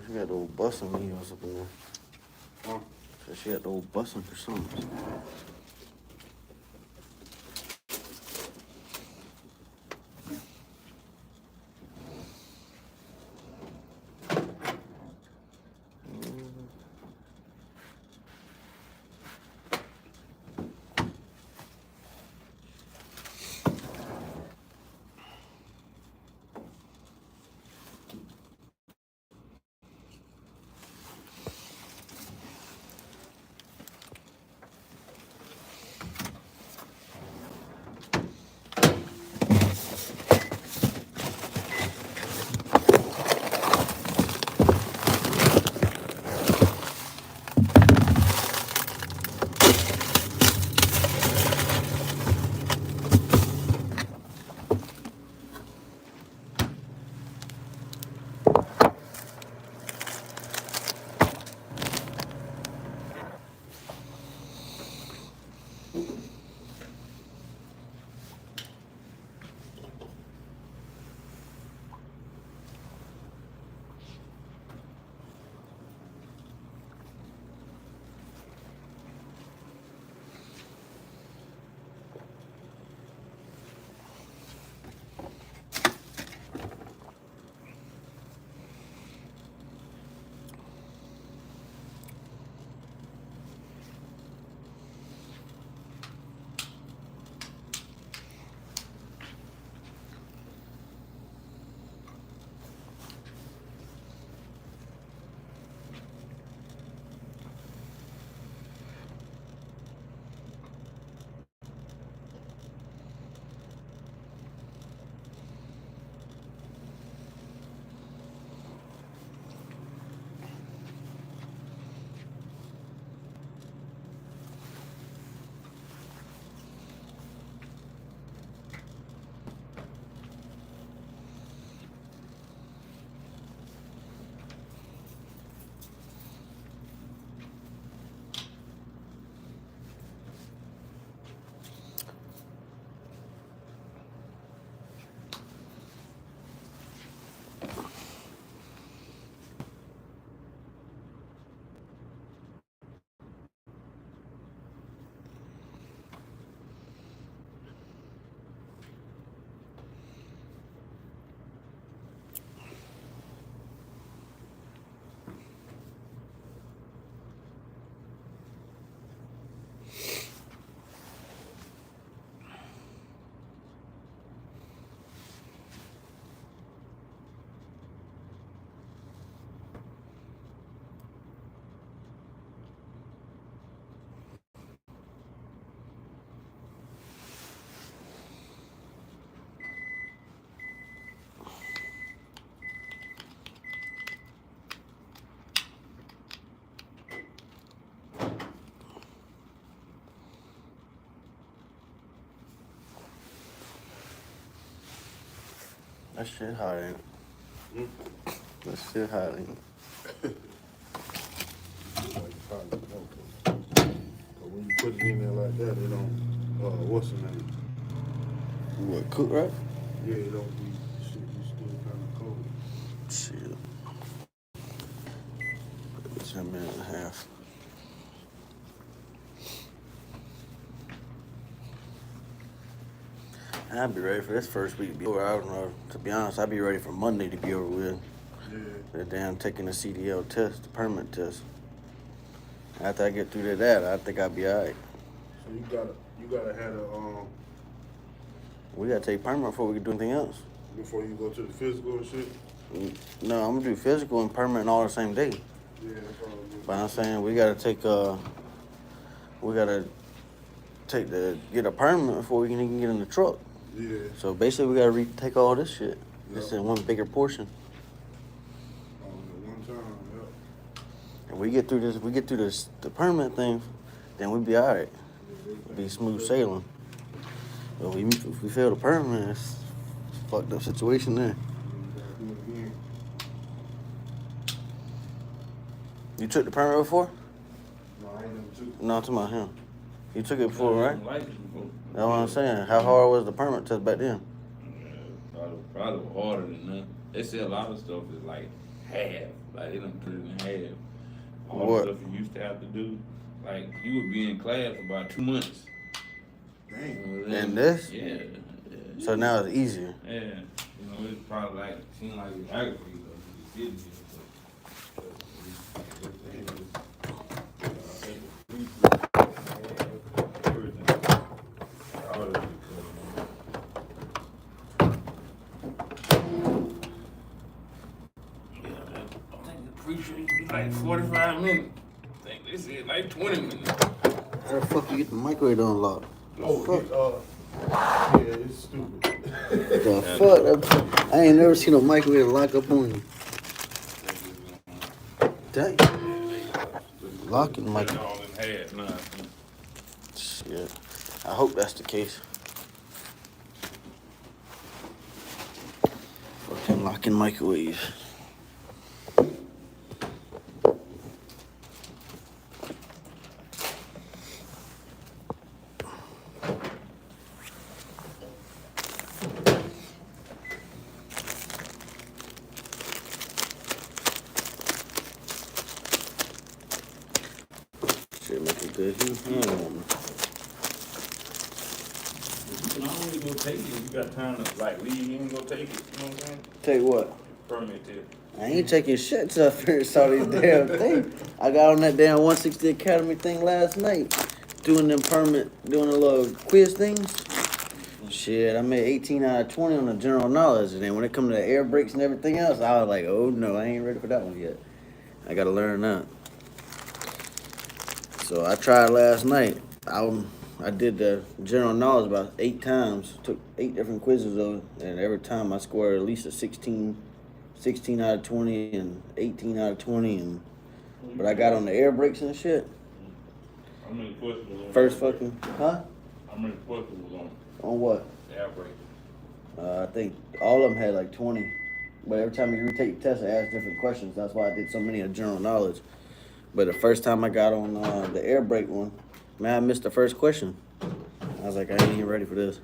She got the old busting wheels up in there. Huh? So she had the old busting croissants. That shit hot, ain't it? That shit hot, ain't it? But when you put it in there like that, it don't, what's the name? What, cook right? Yeah, it don't be, shit be still kind of cold. Shit. It's a minute and a half. I'll be ready for this first week to be over. I don't know. To be honest, I'll be ready for Monday to be over with. Yeah. The damn taking the CDL test, the permit test. After I get through that, I think I'll be alright. So you gotta have We gotta take permit before we can do anything else. before you go to the physical and shit? No, I'm gonna do physical and permit all the same day. Yeah, that's all. But I'm saying we gotta get a permit before we can even get in the truck. Yeah. So basically, we gotta retake all this shit. Just in one bigger portion. All at one time, yep. And we get through this the permit thing, then we'll be alright. It'll be smooth sailing. But if we fail the permit, it's a fucked up situation there. You took the permit before? No, I ain't never took it. No, I'm talking about him. You took it before, right? License before. That's what I'm saying. How hard was the permit test back then? Probably harder than that. They say a lot of stuff is like half. Like, they done put it in half. All What? the stuff you used to have to do, like, you would be in class for about 2 months. Dang. And this? Yeah. So now it's easier. Yeah. You know, it's probably like, seem like it's aggravating though, because it's like 45 minutes. I think they said like 20 minutes. How the fuck you get the microwave unlocked? Oh, Fuck. yeah, it's stupid. The fuck? I ain't never seen a microwave lock up on you. Dang. Locking the microwave. All in half now. Shit. I hope that's the case. Fucking locking microwave. Shit, make it good. You can always go take it. You got time to like leave and go take it. You know what I'm saying? Take what? Permit test. I ain't taking shit till I finish all these damn things. I got on that damn 160 Academy thing last night. Doing them doing the little quiz things. Shit, I made 18 out of 20 on the general knowledge. And then when it come to the air brakes and everything else, I was like, oh no, I ain't ready for that one yet. I gotta learn that. So I tried last night. I did the general knowledge about 8 times. Took 8 different quizzes though, and every time I scored at least a 16 out of 20 and 18 out of 20. But I got on the air brakes and shit. How many questions was on? First fucking, huh? How many questions was on On what? the air brake? I think all of them had like 20. But every time you retake the test, it asks different questions. That's why I did so many of general knowledge. But the first time I got on the air brake one, man, I missed the first question. I was like, I ain't even ready for this.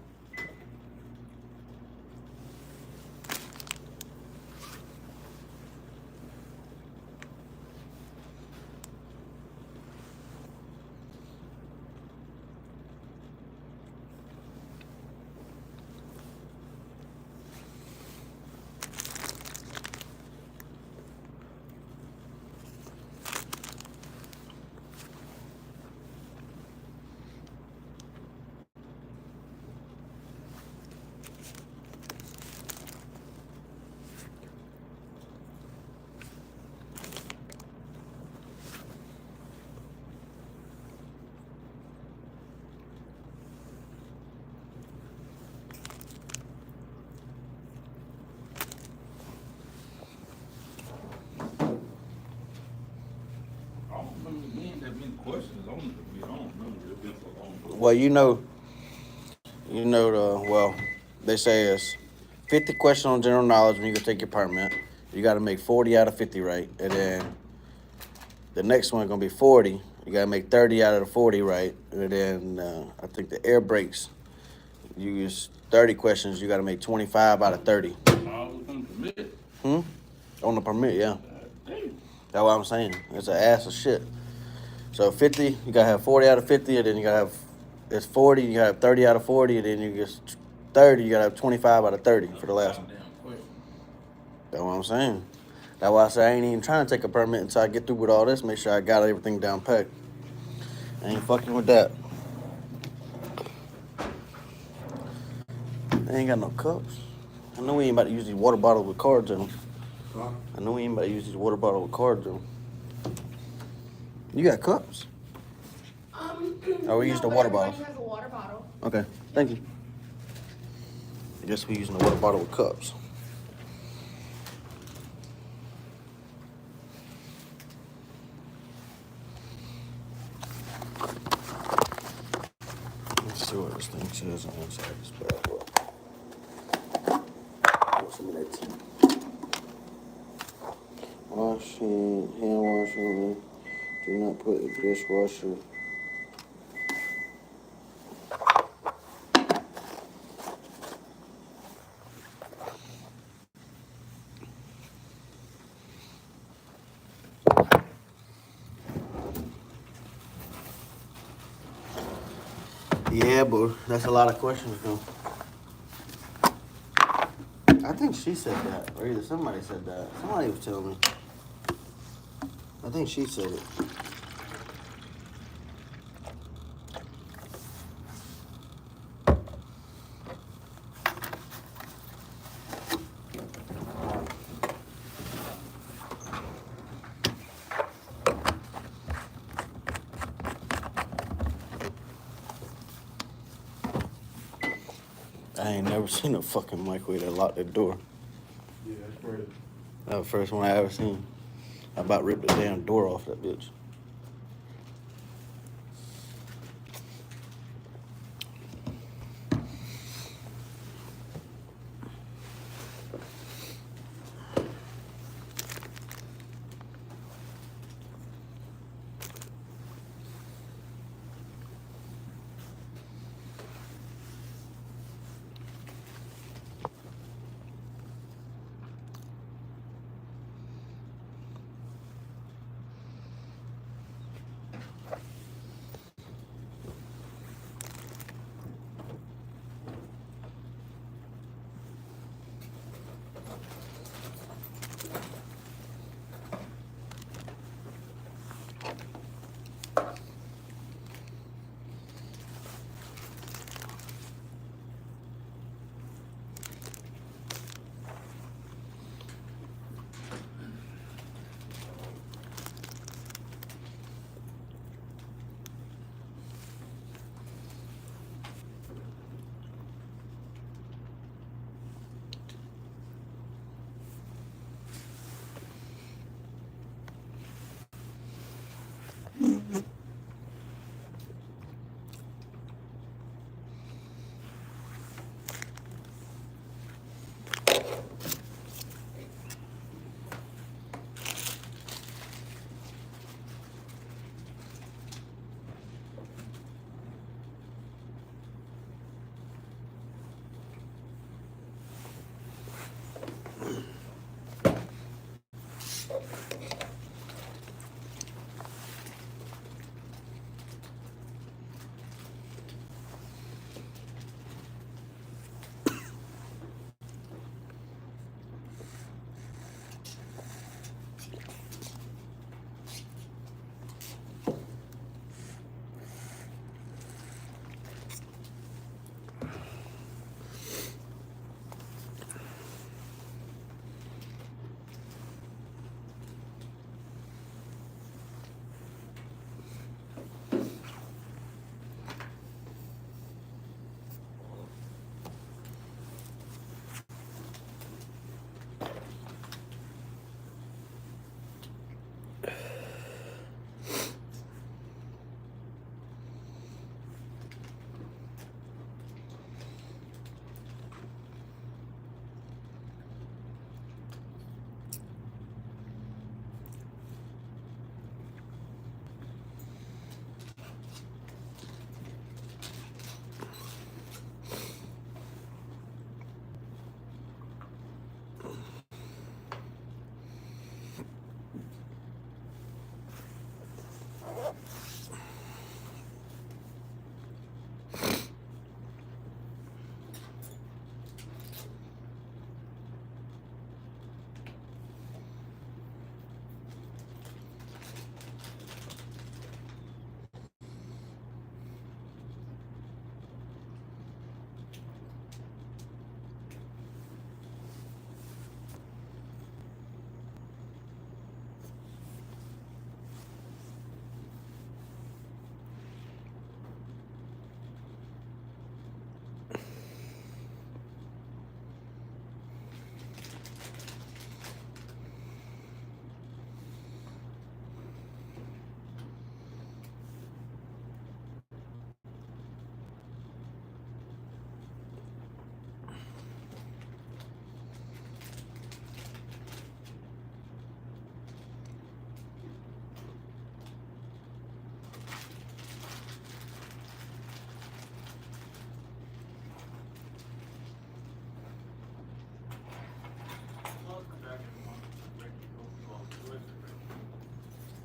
I don't remember being that many questions on it. I don't remember it been so long. Well, they say it's 50 questions on general knowledge when you go take your permit. You got to make 40 out of 50 right. And then the next one going to be 40. You got to make 30 out of the 40 right. And then I think the air brakes, you use 30 questions. You got to make 25 out of 30. I was on permit. On the permit, yeah. Damn. That's what I'm saying. It's an ass of shit. So 50, you got to have 40 out of 50. And then you got to have, it's 40, you got to have 30 out of 40. And then you get 30, you got to have 25 out of 30 for the last one. That's what I'm saying. That's why I say I ain't even trying to take a permit until I get through with all this. Make sure I got everything down packed. I ain't fucking with that. They ain't got no cups. I know we ain't about to use these water bottles with cards in them. Huh? I know we ain't about to use these water bottles with cards in them. You got cups? Oh, we use the water bottles. Everybody has a water bottle. Okay, thank you. I guess we using the water bottle with cups. Let's see what this thing says on the inside of this bad boy. What's some of that tea? Washing, hand washing. Do not put the dishwasher. Yeah, but that's a lot of questions, though. I think she said that, or either somebody said that. Somebody was telling me. I think she said it. I ain't never seen a fucking microwave that locked the door. Yeah, that's crazy. That was the first one I ever seen. I about ripped the damn door off that bitch.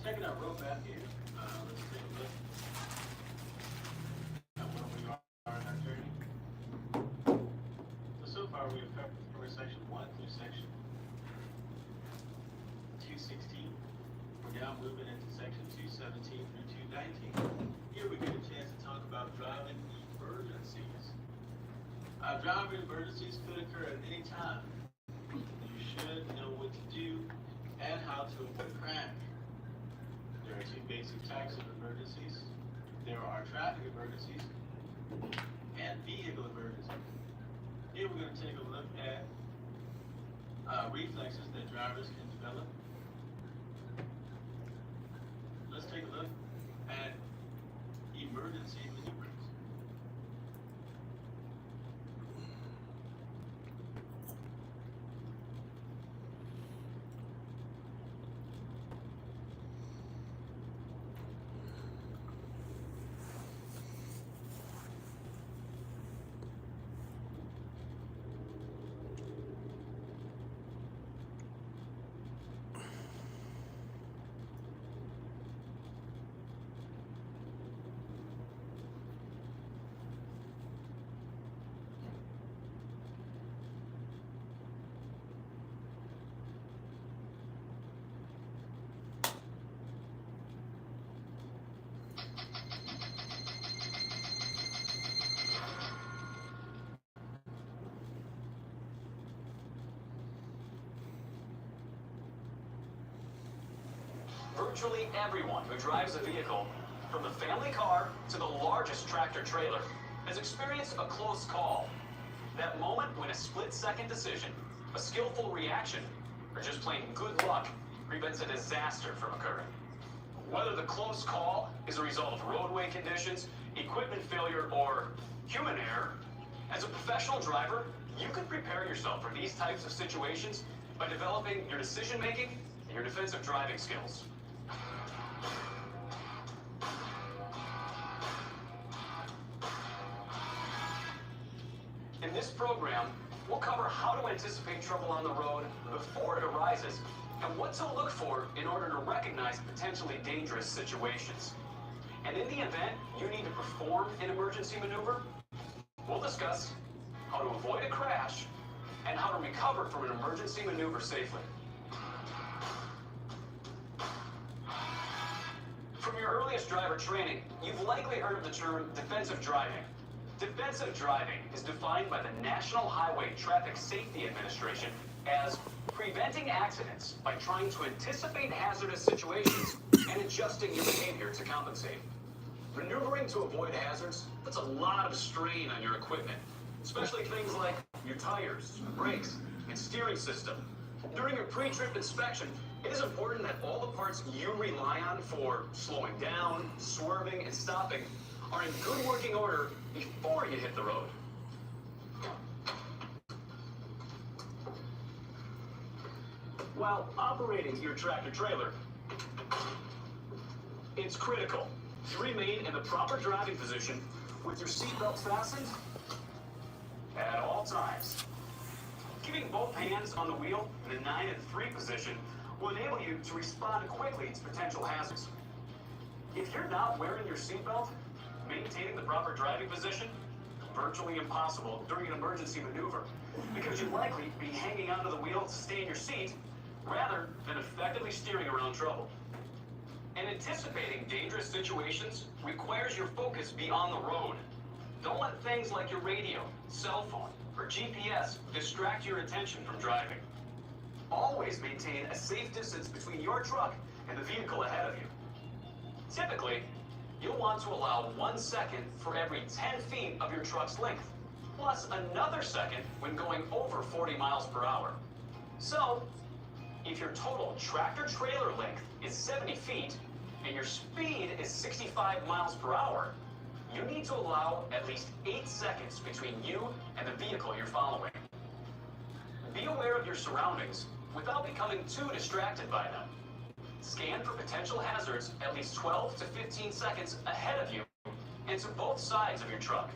Check it out real fast here. Let's take a look at where we are. 316. We're now moving into section 217 through 219. Here we get a chance to talk about driving emergencies. Driving emergencies could occur at any time. You should know what to do and how to avoid a crash. There are two basic types of emergencies. There are traffic emergencies and vehicle emergencies. Here we're going to take a look at reflexes that drivers can develop. Let's take a look at emergency maneuvers. Virtually everyone who drives a vehicle, from the family car to the largest tractor trailer, has experienced a close call. That moment when a split-second decision, a skillful reaction, or just plain good luck prevents a disaster from occurring. Whether the close call is a result of roadway conditions, equipment failure, or human error, as a professional driver, you can prepare yourself for these types of situations by developing your decision-making and your defensive driving skills. In this program, we'll cover how to anticipate trouble on the road before it arises, and what to look for in order to recognize potentially dangerous situations. And in the event you need to perform an emergency maneuver, we'll discuss how to avoid a crash and how to recover from an emergency maneuver safely. From your earliest driver training, you've likely heard of the term defensive driving. Defensive driving is defined by the National Highway Traffic Safety Administration as preventing accidents by trying to anticipate hazardous situations and adjusting your behavior to compensate. Maneuvering to avoid hazards puts a lot of strain on your equipment, especially things like your tires, brakes, and steering system. During your pre-trip inspection, it is important that all the parts you rely on for slowing down, swerving, and stopping are in good working order before you hit the road. While operating your tractor trailer, it's critical to remain in the proper driving position with your seatbelt fastened at all times. Keeping both hands on the wheel in a 9 and 3 position will enable you to respond quickly to potential hazards. If you're not wearing your seatbelt, maintaining the proper driving position virtually impossible during an emergency maneuver, because you'd likely be hanging onto the wheel to stay in your seat rather than effectively steering around trouble. And anticipating dangerous situations requires your focus be on the road. Don't let things like your radio, cell phone, or GPS distract your attention from driving. Always maintain a safe distance between your truck and the vehicle ahead of you. Typically, you'll want to allow 1 second for every 10 feet of your truck's length, plus another second when going over 40 miles per hour. So, if your total tractor-trailer length is 70 feet and your speed is 65 miles per hour, you need to allow at least 8 seconds between you and the vehicle you're following. Be aware of your surroundings without becoming too distracted by them. Scan for potential hazards at least 12 to 15 seconds ahead of you and to both sides of your truck.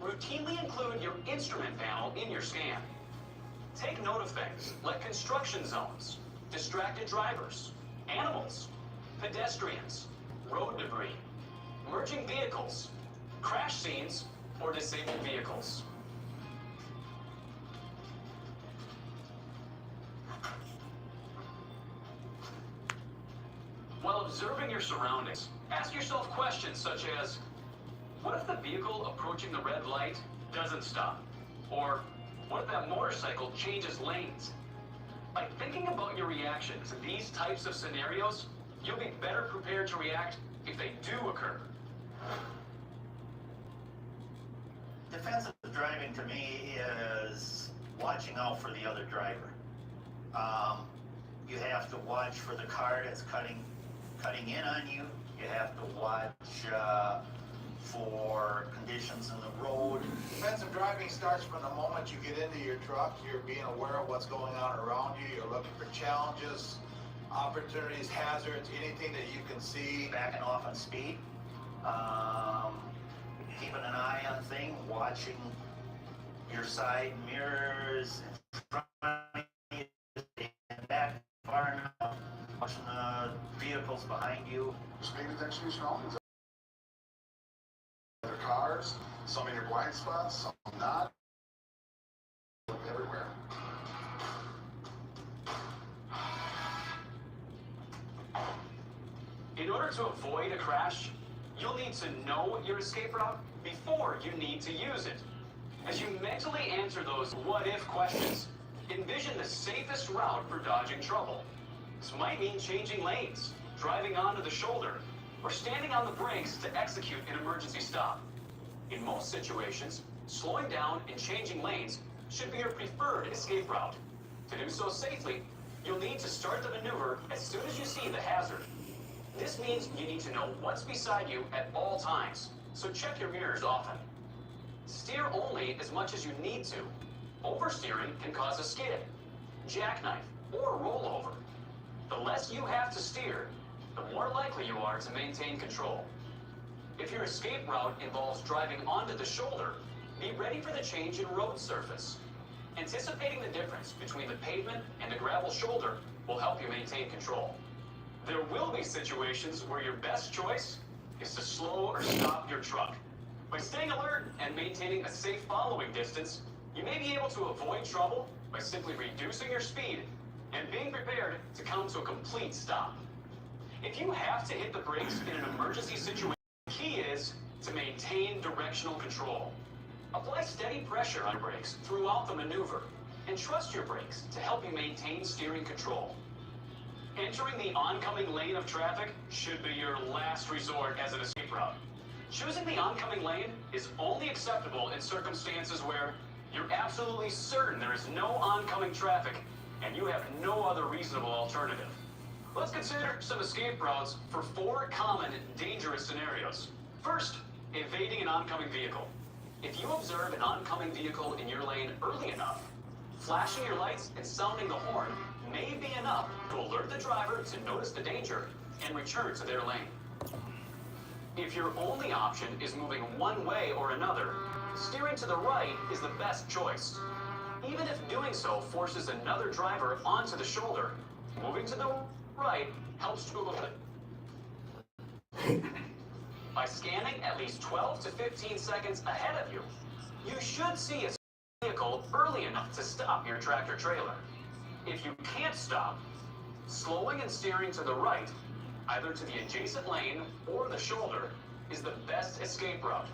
Routinely include your instrument panel in your scan. Take note of things like construction zones, distracted drivers, animals, pedestrians, road debris, merging vehicles, crash scenes, or disabled vehicles. While observing your surroundings, ask yourself questions such as, what if the vehicle approaching the red light doesn't stop? Or, what if that motorcycle changes lanes? By thinking about your reaction to these types of scenarios, you'll be better prepared to react if they do occur. Defensive driving to me is watching out for the other driver. You have to watch for the car that's cutting in on you. You have to watch for conditions in the road. Defensive driving starts from the moment you get into your truck. You're being aware of what's going on around you. You're looking for challenges, opportunities, hazards, anything that you can see. Backing off on speed. Keeping an eye on things, watching your side mirrors in front of you, and back far enough, watching the vehicles behind you. Just paying attention to your surroundings. Other cars, some in your blind spots, some not. Everywhere. In order to avoid a crash, you'll need to know your escape route before you need to use it. As you mentally answer those what-if questions, envision the safest route for dodging trouble. This might mean changing lanes, driving onto the shoulder, or standing on the brakes to execute an emergency stop. In most situations, slowing down and changing lanes should be your preferred escape route. To do so safely, you'll need to start the maneuver as soon as you see the hazard. This means you need to know what's beside you at all times, so check your mirrors often. Steer only as much as you need to. Oversteering can cause a skid, jackknife, or rollover. The less you have to steer, the more likely you are to maintain control. If your escape route involves driving onto the shoulder, be ready for the change in road surface. Anticipating the difference between the pavement and the gravel shoulder will help you maintain control. There will be situations where your best choice is to slow or stop your truck. By staying alert and maintaining a safe following distance, you may be able to avoid trouble by simply reducing your speed and being prepared to come to a complete stop. If you have to hit the brakes in an emergency situation, the key is to maintain directional control. Apply steady pressure on brakes throughout the maneuver and trust your brakes to help you maintain steering control. Entering the oncoming lane of traffic should be your last resort as an escape route. Choosing the oncoming lane is only acceptable in circumstances where you're absolutely certain there is no oncoming traffic and you have no other reasonable alternative. Let's consider some escape routes for 4 common dangerous scenarios. First, evading an oncoming vehicle. If you observe an oncoming vehicle in your lane early enough, flashing your lights and sounding the horn may be enough to alert the driver to notice the danger and return to their lane. If your only option is moving one way or another, steering to the right is the best choice. Even if doing so forces another driver onto the shoulder, moving to the right helps to avoid it. By scanning at least 12 to 15 seconds ahead of you, you should see a vehicle early enough to stop your tractor trailer. If you can't stop, slowing and steering to the right, either to the adjacent lane or the shoulder, is the best escape route,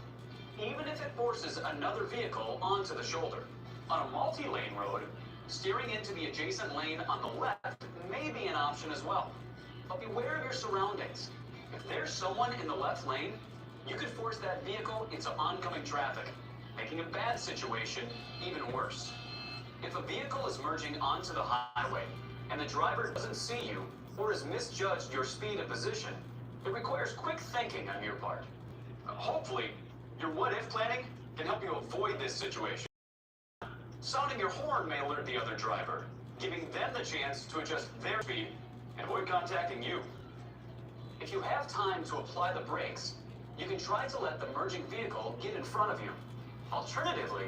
even if it forces another vehicle onto the shoulder. On a multi-lane road, steering into the adjacent lane on the left may be an option as well. But beware of your surroundings. If there's someone in the left lane, you could force that vehicle into oncoming traffic, making a bad situation even worse. If a vehicle is merging onto the highway and the driver doesn't see you or has misjudged your speed and position, it requires quick thinking on your part. Hopefully, your what-if planning can help you avoid this situation. Sounding your horn may alert the other driver, giving them the chance to adjust their speed and avoid contacting you. If you have time to apply the brakes, you can try to let the merging vehicle get in front of you. Alternatively,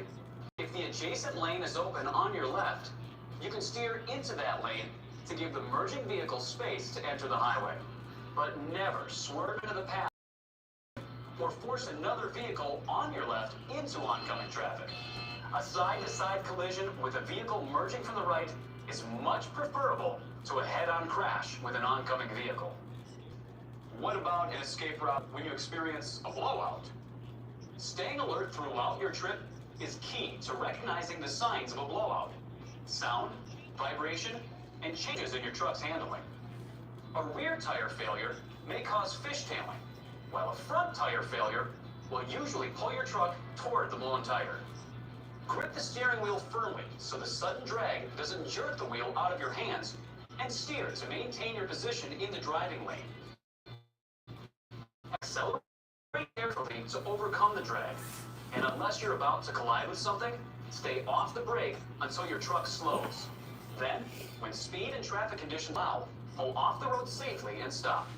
if the adjacent lane is open on your left, you can steer into that lane to give the merging vehicle space to enter the highway. But never swerve into the path or force another vehicle on your left into oncoming traffic. A side-to-side collision with a vehicle merging from the right is much preferable to a head-on crash with an oncoming vehicle. What about an escape route when you experience a blowout? Staying alert throughout your trip is key to recognizing the signs of a blowout. Sound, vibration, and changes in your truck's handling. A rear tire failure may cause fishtailing, while a front tire failure will usually pull your truck toward the blown tire. Grip the steering wheel firmly so the sudden drag doesn't jerk the wheel out of your hands, and steer to maintain your position in the driving lane. Accelerate carefully to overcome the drag, and unless you're about to collide with something, stay off the brake until your truck slows. Then, when speed and traffic conditions allow, pull off the road safely and stop.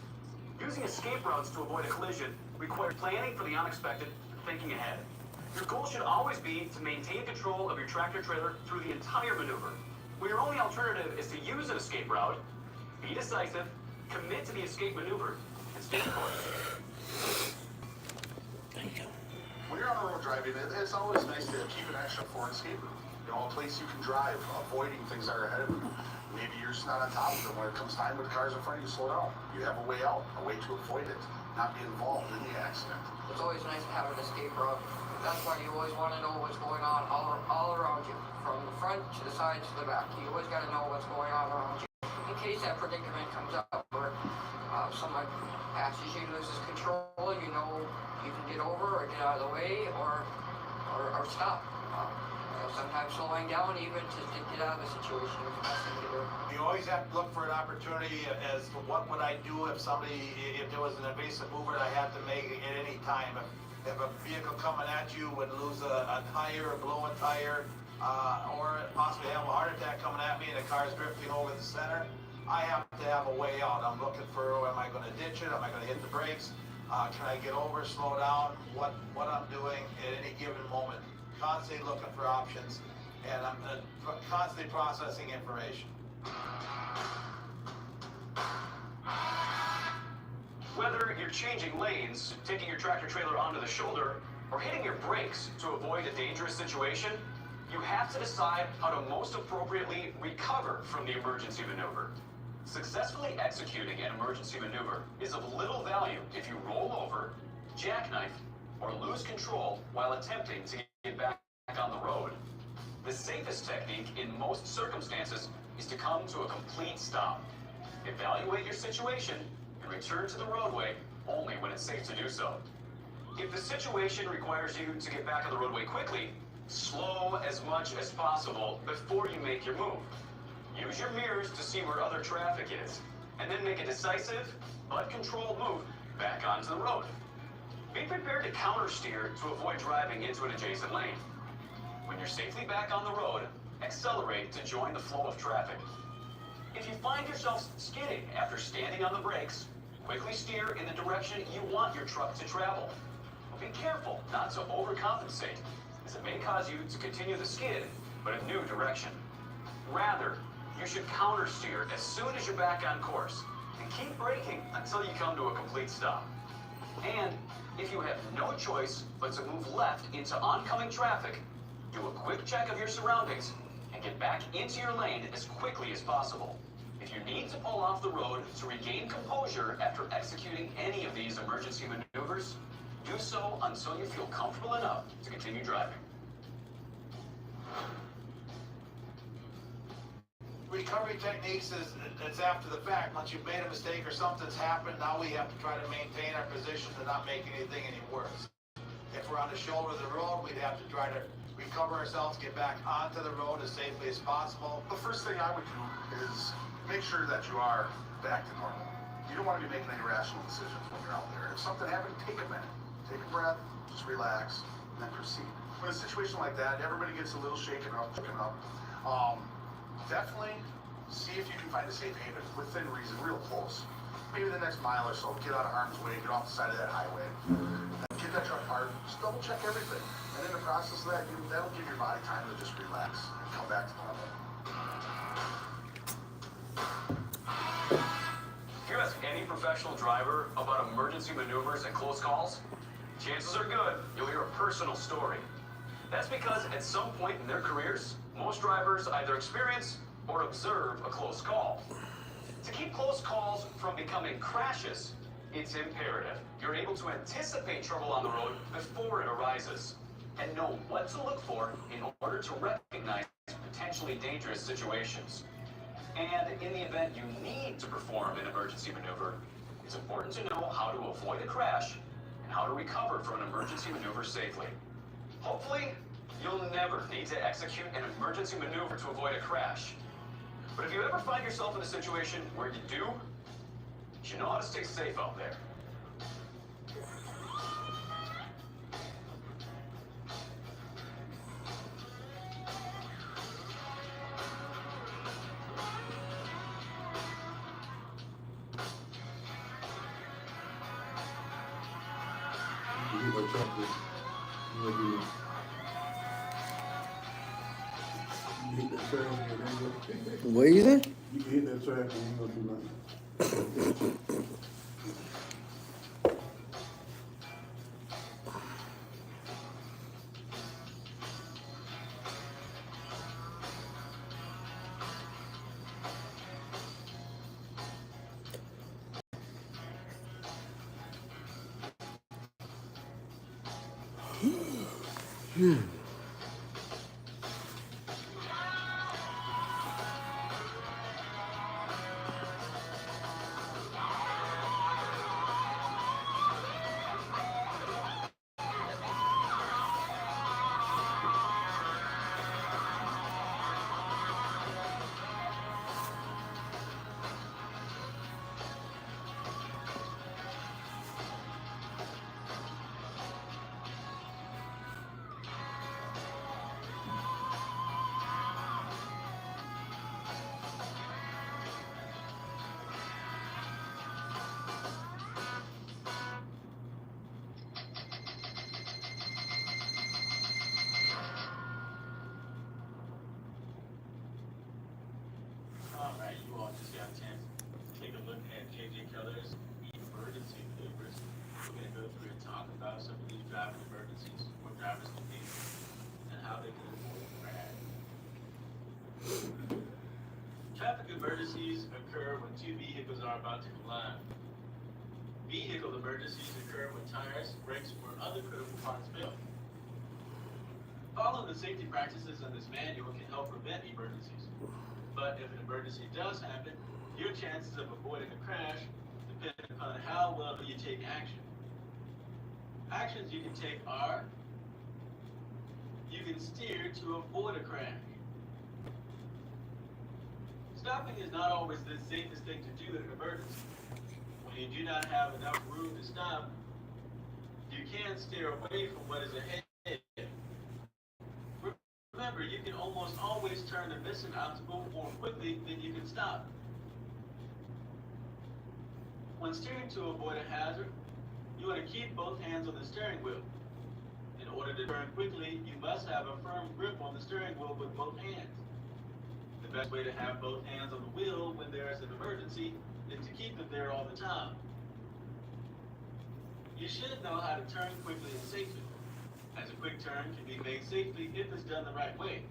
Using escape routes to avoid a collision requires planning for the unexpected and thinking ahead. Your goal should always be to maintain control of your tractor trailer through the entire maneuver. When your only alternative is to use an escape route, be decisive, commit to the escape maneuver, and stay the course. When you're on the road driving, it's always nice to keep an extra forward escape route. You know, a place you can drive, avoiding things that are ahead of you. Maybe you're just not on top of them. When it comes time with cars in front of you, slow down. You have a way out, a way to avoid it, not be involved in the accident. It's always nice to have an escape route. That's why you always want to know what's going on all around you, from the front to the side to the back. You always got to know what's going on around you. In case that predicament comes up where someone passes you, loses control, you know you can get over or get out of the way or stop. Sometimes slowing down even to get out of the situation is the best thing to do. You always have to look for an opportunity as to what would I do if there was an evasive movement I had to make at any time. If a vehicle coming at you would lose a tire, blow a tire, or possibly have a heart attack coming at me and the car's drifting over the center, I have to have a way out. I'm looking for, am I going to ditch it? Am I going to hit the brakes? Can I get over, slow down? What I'm doing at any given moment. Constantly looking for options, and I'm constantly processing information. Whether you're changing lanes, taking your tractor trailer onto the shoulder, or hitting your brakes to avoid a dangerous situation, you have to decide how to most appropriately recover from the emergency maneuver. Successfully executing an emergency maneuver is of little value if you roll over, jackknife, or lose control while attempting to get back on the road. The safest technique in most circumstances is to come to a complete stop. Evaluate your situation and return to the roadway only when it's safe to do so. If the situation requires you to get back on the roadway quickly, slow as much as possible before you make your move. Use your mirrors to see where other traffic is, and then make a decisive but controlled move back onto the road. Be prepared to counter-steer to avoid driving into an adjacent lane. When you're safely back on the road, accelerate to join the flow of traffic. If you find yourself skidding after standing on the brakes, quickly steer in the direction you want your truck to travel. Be careful not to overcompensate, as it may cause you to continue the skid, but in a new direction. Rather, you should counter-steer as soon as you're back on course, and keep braking until you come to a complete stop. And if you have no choice but to move left into oncoming traffic, do a quick check of your surroundings and get back into your lane as quickly as possible. If you need to pull off the road to regain composure after executing any of these emergency maneuvers, do so until you feel comfortable enough to continue driving. Recovery techniques it's after the fact. Once you've made a mistake or something's happened, now we have to try to maintain our position to not make anything any worse. If we're on the shoulder of the road, we'd have to try to recover ourselves, get back onto the road as safely as possible. The first thing I would do is make sure that you are back to normal. You don't want to be making any rational decisions when you're out there. If something happened, take a minute. Take a breath, just relax, and then proceed. When a situation like that, everybody gets a little shaken up. Definitely see if you can find a safe haven within reason, real close. Maybe the next mile or so, get out of harm's way, get off the side of that highway. Get that truck parked, just double check everything. And in the process of that, that'll give your body time to just relax and come back to normal. If you ask any professional driver about emergency maneuvers and close calls, chances are good you'll hear a personal story. That's because at some point in their careers, most drivers either experience or observe a close call. To keep close calls from becoming crashes, It's imperative you're able to anticipate trouble on the road before it arises and know what to look for in order to recognize potentially dangerous situations. And in the event you need to perform an emergency maneuver, it's important to know how to avoid a crash and how to recover from an emergency maneuver safely. Hopefully, you'll never need to execute an emergency maneuver to avoid a crash. But if you ever find yourself in a situation where you do, you should know how to stay safe out there. You hit that traffic. You hit that traffic and then go. What you think? You can hit that traffic and you gonna do nothing. Alright, you all just got a chance to take a look at JJ Keller's emergency maneuvers. We're going to go through and talk about some of these driving emergencies, what drivers can do, and how they can avoid a crash. Traffic emergencies occur when two vehicles are about to collide. Vehicle emergencies occur when tires, brakes, or other critical parts fail. Following the safety practices in this manual can help prevent emergencies. But if an emergency does happen, your chances of avoiding a crash depend upon how well you take action. Actions you can take are: you can steer to avoid a crash. Stopping is not always the safest thing to do in an emergency. When you do not have enough room to stop, you can steer away from what is ahead. Remember, you can almost always turn a missing obstacle more quickly than you can stop. When steering to avoid a hazard, you want to keep both hands on the steering wheel. In order to turn quickly, you must have a firm grip on the steering wheel with both hands. The best way to have both hands on the wheel when there is an emergency is to keep them there all the time. You should know how to turn quickly and safely, as a quick turn can be made safely if it's done the right way.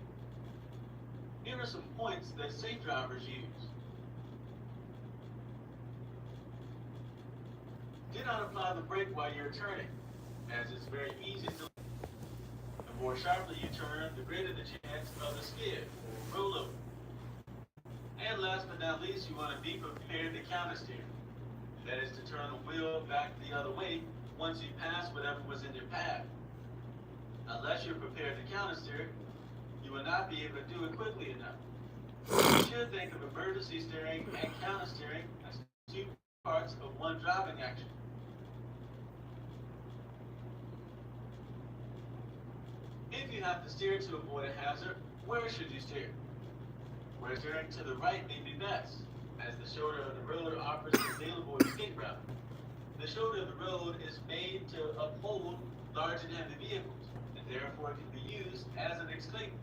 Here are some points that safe drivers use. Do not apply the brake while you're turning, as it's very easy to. The more sharply you turn, the greater the chance of a skid or roll over. And last but not least, you want to be prepared to countersteer. That is to turn the wheel back the other way once you pass whatever was in your path. Unless you're prepared to countersteer, you will not be able to do it quickly enough. You should think of emergency steering and countersteering as two parts of one driving action. If you have to steer to avoid a hazard, where should you steer? Where steering to the right may be best, as the shoulder of the road offers an available escape route. The shoulder of the road is made to uphold large and heavy vehicles, and therefore it can be used as an escape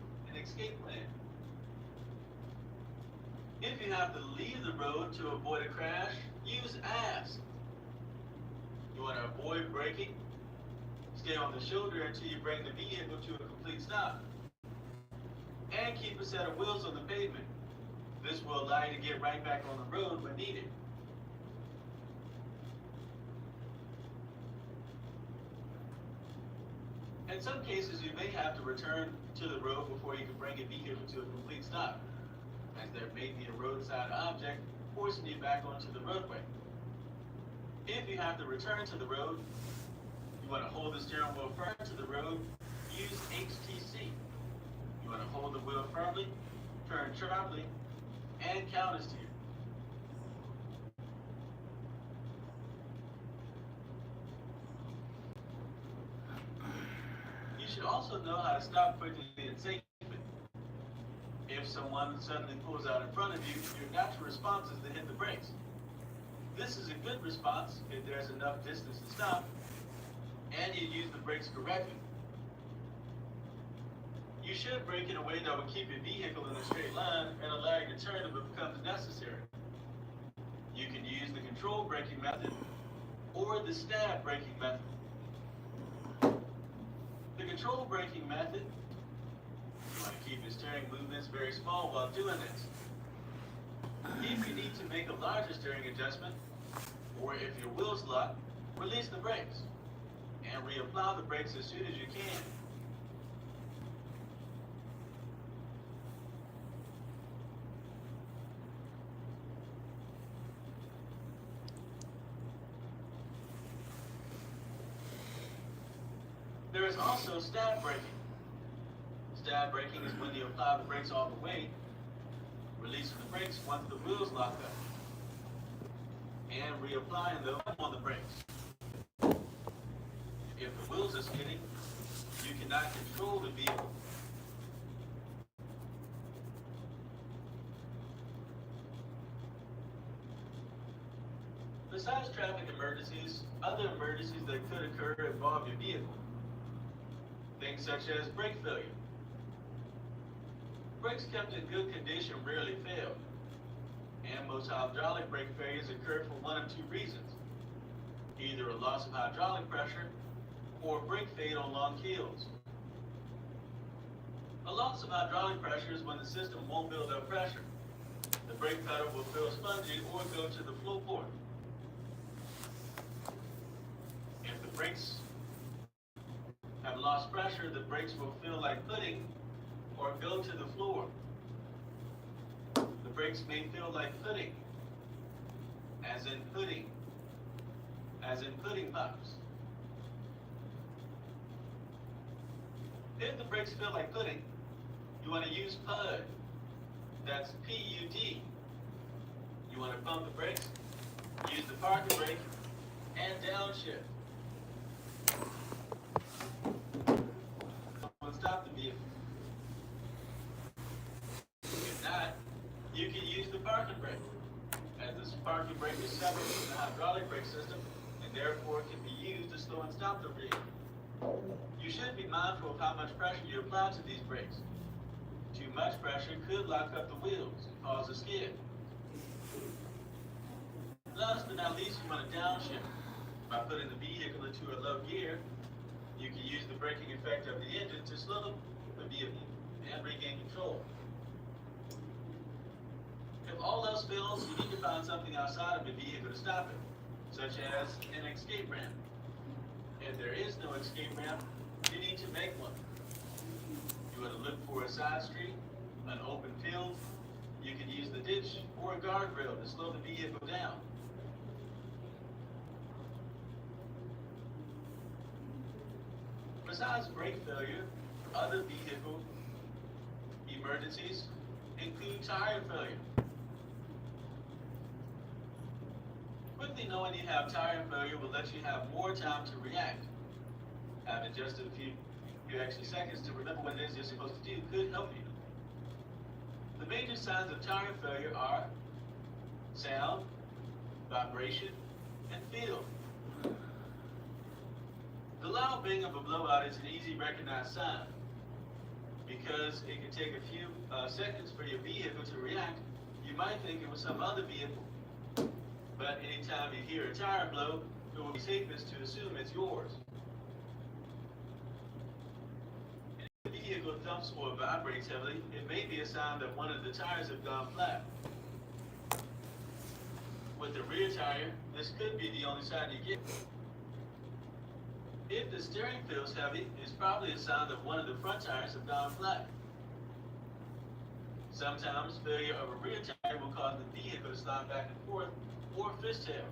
plan. If you have to leave the road to avoid a crash, use ask. You want to avoid braking? Stay on the shoulder until you bring the vehicle to a complete stop. And keep a set of wheels on the pavement. This will allow you to get right back on the road when needed. In some cases, you may have to return to the road before you can bring a vehicle to a complete stop, as there may be a roadside object forcing you back onto the roadway. If you have to return to the road, you want to hold the steering wheel firm to the road, use HTC. You want to hold the wheel firmly, turn sharply, and counter steer. You should also know how to stop quickly and safely. If someone suddenly pulls out in front of you, your natural response is to hit the brakes. This is a good response if there's enough distance to stop and you use the brakes correctly. You should brake in a way that will keep your vehicle in a straight line and allow you to turn if it becomes necessary. You can use the control braking method or the stab braking method. The control braking method, you want to keep your steering movements very small while doing this. If you need to make a larger steering adjustment, or if your wheels lock, release the brakes and reapply the brakes as soon as you can. There is also stab braking. Stab braking is when you apply the brakes all the way, releasing the brakes once the wheels lock up, and reapplying them on the brakes. If the wheels are skidding, you cannot control the vehicle. Besides traffic emergencies, other emergencies that could occur involve your vehicle. Things such as brake failure. Brakes kept in good condition rarely fail, and most hydraulic brake failures occur for one of two reasons: either a loss of hydraulic pressure or brake fade on long kills. A loss of hydraulic pressure is when the system won't build up pressure. The brake pedal will feel spongy or go to the flow port. If the brakes have lost pressure, the brakes will feel like pudding or go to the floor. The brakes may feel like pudding, as in pudding pops. If the brakes feel like pudding, you want to use PUD. That's P-U-D. You want to pump the brakes, use the parking brake, and downshift. Stop the vehicle. If not, you can use the parking brake, as this parking brake is separate from the hydraulic brake system and therefore can be used to slow and stop the vehicle. You should be mindful of how much pressure you apply to these brakes. Too much pressure could lock up the wheels and cause a skid. Last but not least, you want to downshift. By putting the vehicle into a low gear, you can use the braking effect of the engine to slow the vehicle and regain control. If all else fails, you need to find something outside of the vehicle to stop it, such as an escape ramp. If there is no escape ramp, you need to make one. You want to look for a side street, an open field. You can use the ditch or a guardrail to slow the vehicle down. Besides brake failure, other vehicle emergencies include tire failure. Quickly knowing you have tire failure will let you have more time to react. Having just a few extra seconds to remember what it is you're supposed to do could help you. The major signs of tire failure are sound, vibration, and feel. The loud bang of a blowout is an easy recognized sign. Because it can take a few seconds for your vehicle to react, you might think it was some other vehicle. But anytime you hear a tire blow, it will be safest to assume it's yours. If the vehicle thumps or vibrates heavily, it may be a sign that one of the tires have gone flat. With the rear tire, this could be the only sign you get. If the steering feels heavy, it's probably a sign that one of the front tires have gone flat. Sometimes failure of a rear tire will cause the vehicle to slide back and forth or fishtail.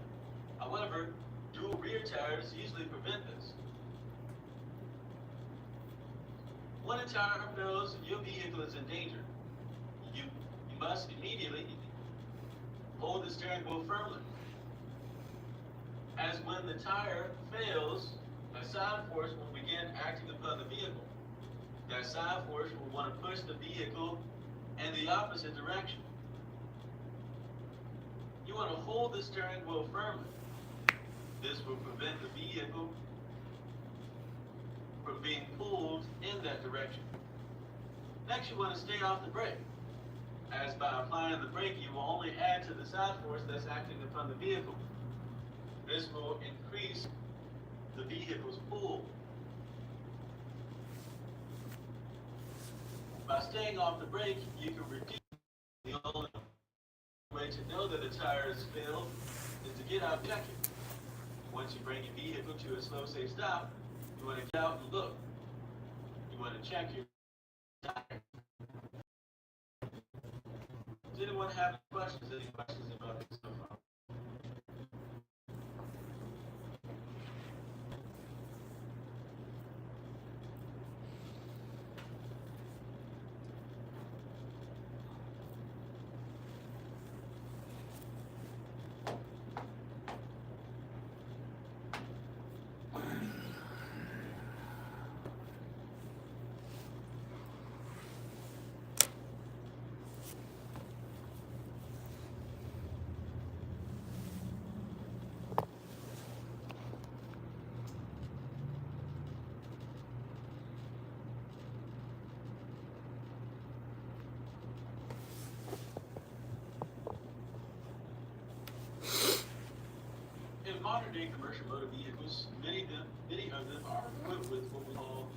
However, dual rear tires usually prevent this. When a tire fails, your vehicle is in danger. You must immediately hold the steering wheel firmly. As when the tire fails, a side force will begin acting upon the vehicle. That side force will want to push the vehicle in the opposite direction. You want to hold the steering wheel firmly. This will prevent the vehicle from being pulled in that direction. Next, you want to stay off the brake, as by applying the brake, you will only add to the side force that's acting upon the vehicle. This will increase the vehicle's pull. By staying off the brake, you can reduce. The only way to know that a tire is failed is to get out and check it. Once you bring your vehicle to a slow, safe stop, you want to get out and look. You want to check your tire. Does anyone have any questions? Any questions about this so far? In modern-day commercial motor vehicles, many of them are equipped with what we call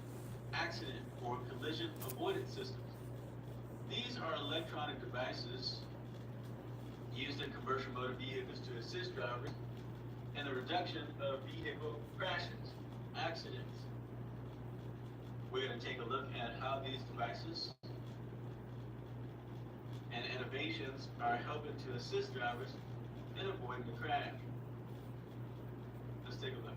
accident or collision avoidance systems. These are electronic devices used in commercial motor vehicles to assist drivers in the reduction of vehicle crashes, accidents. We're going to take a look at how these devices and innovations are helping to assist drivers in avoiding the crash. Let's take a look.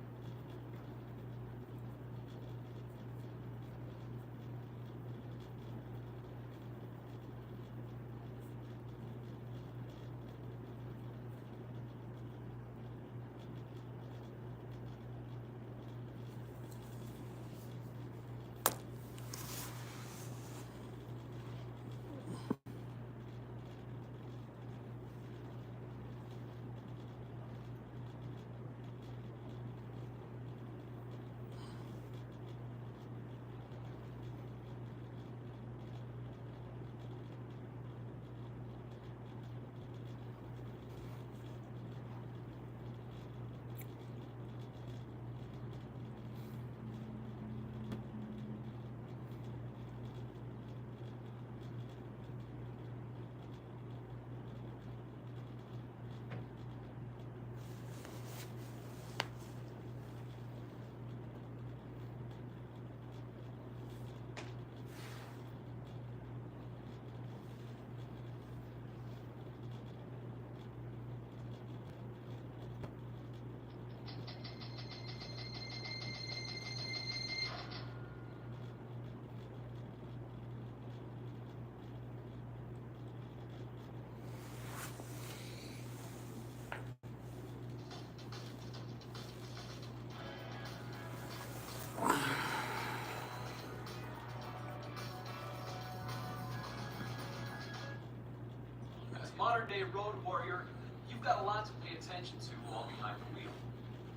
Modern-day road warrior, you've got a lot to pay attention to while behind the wheel.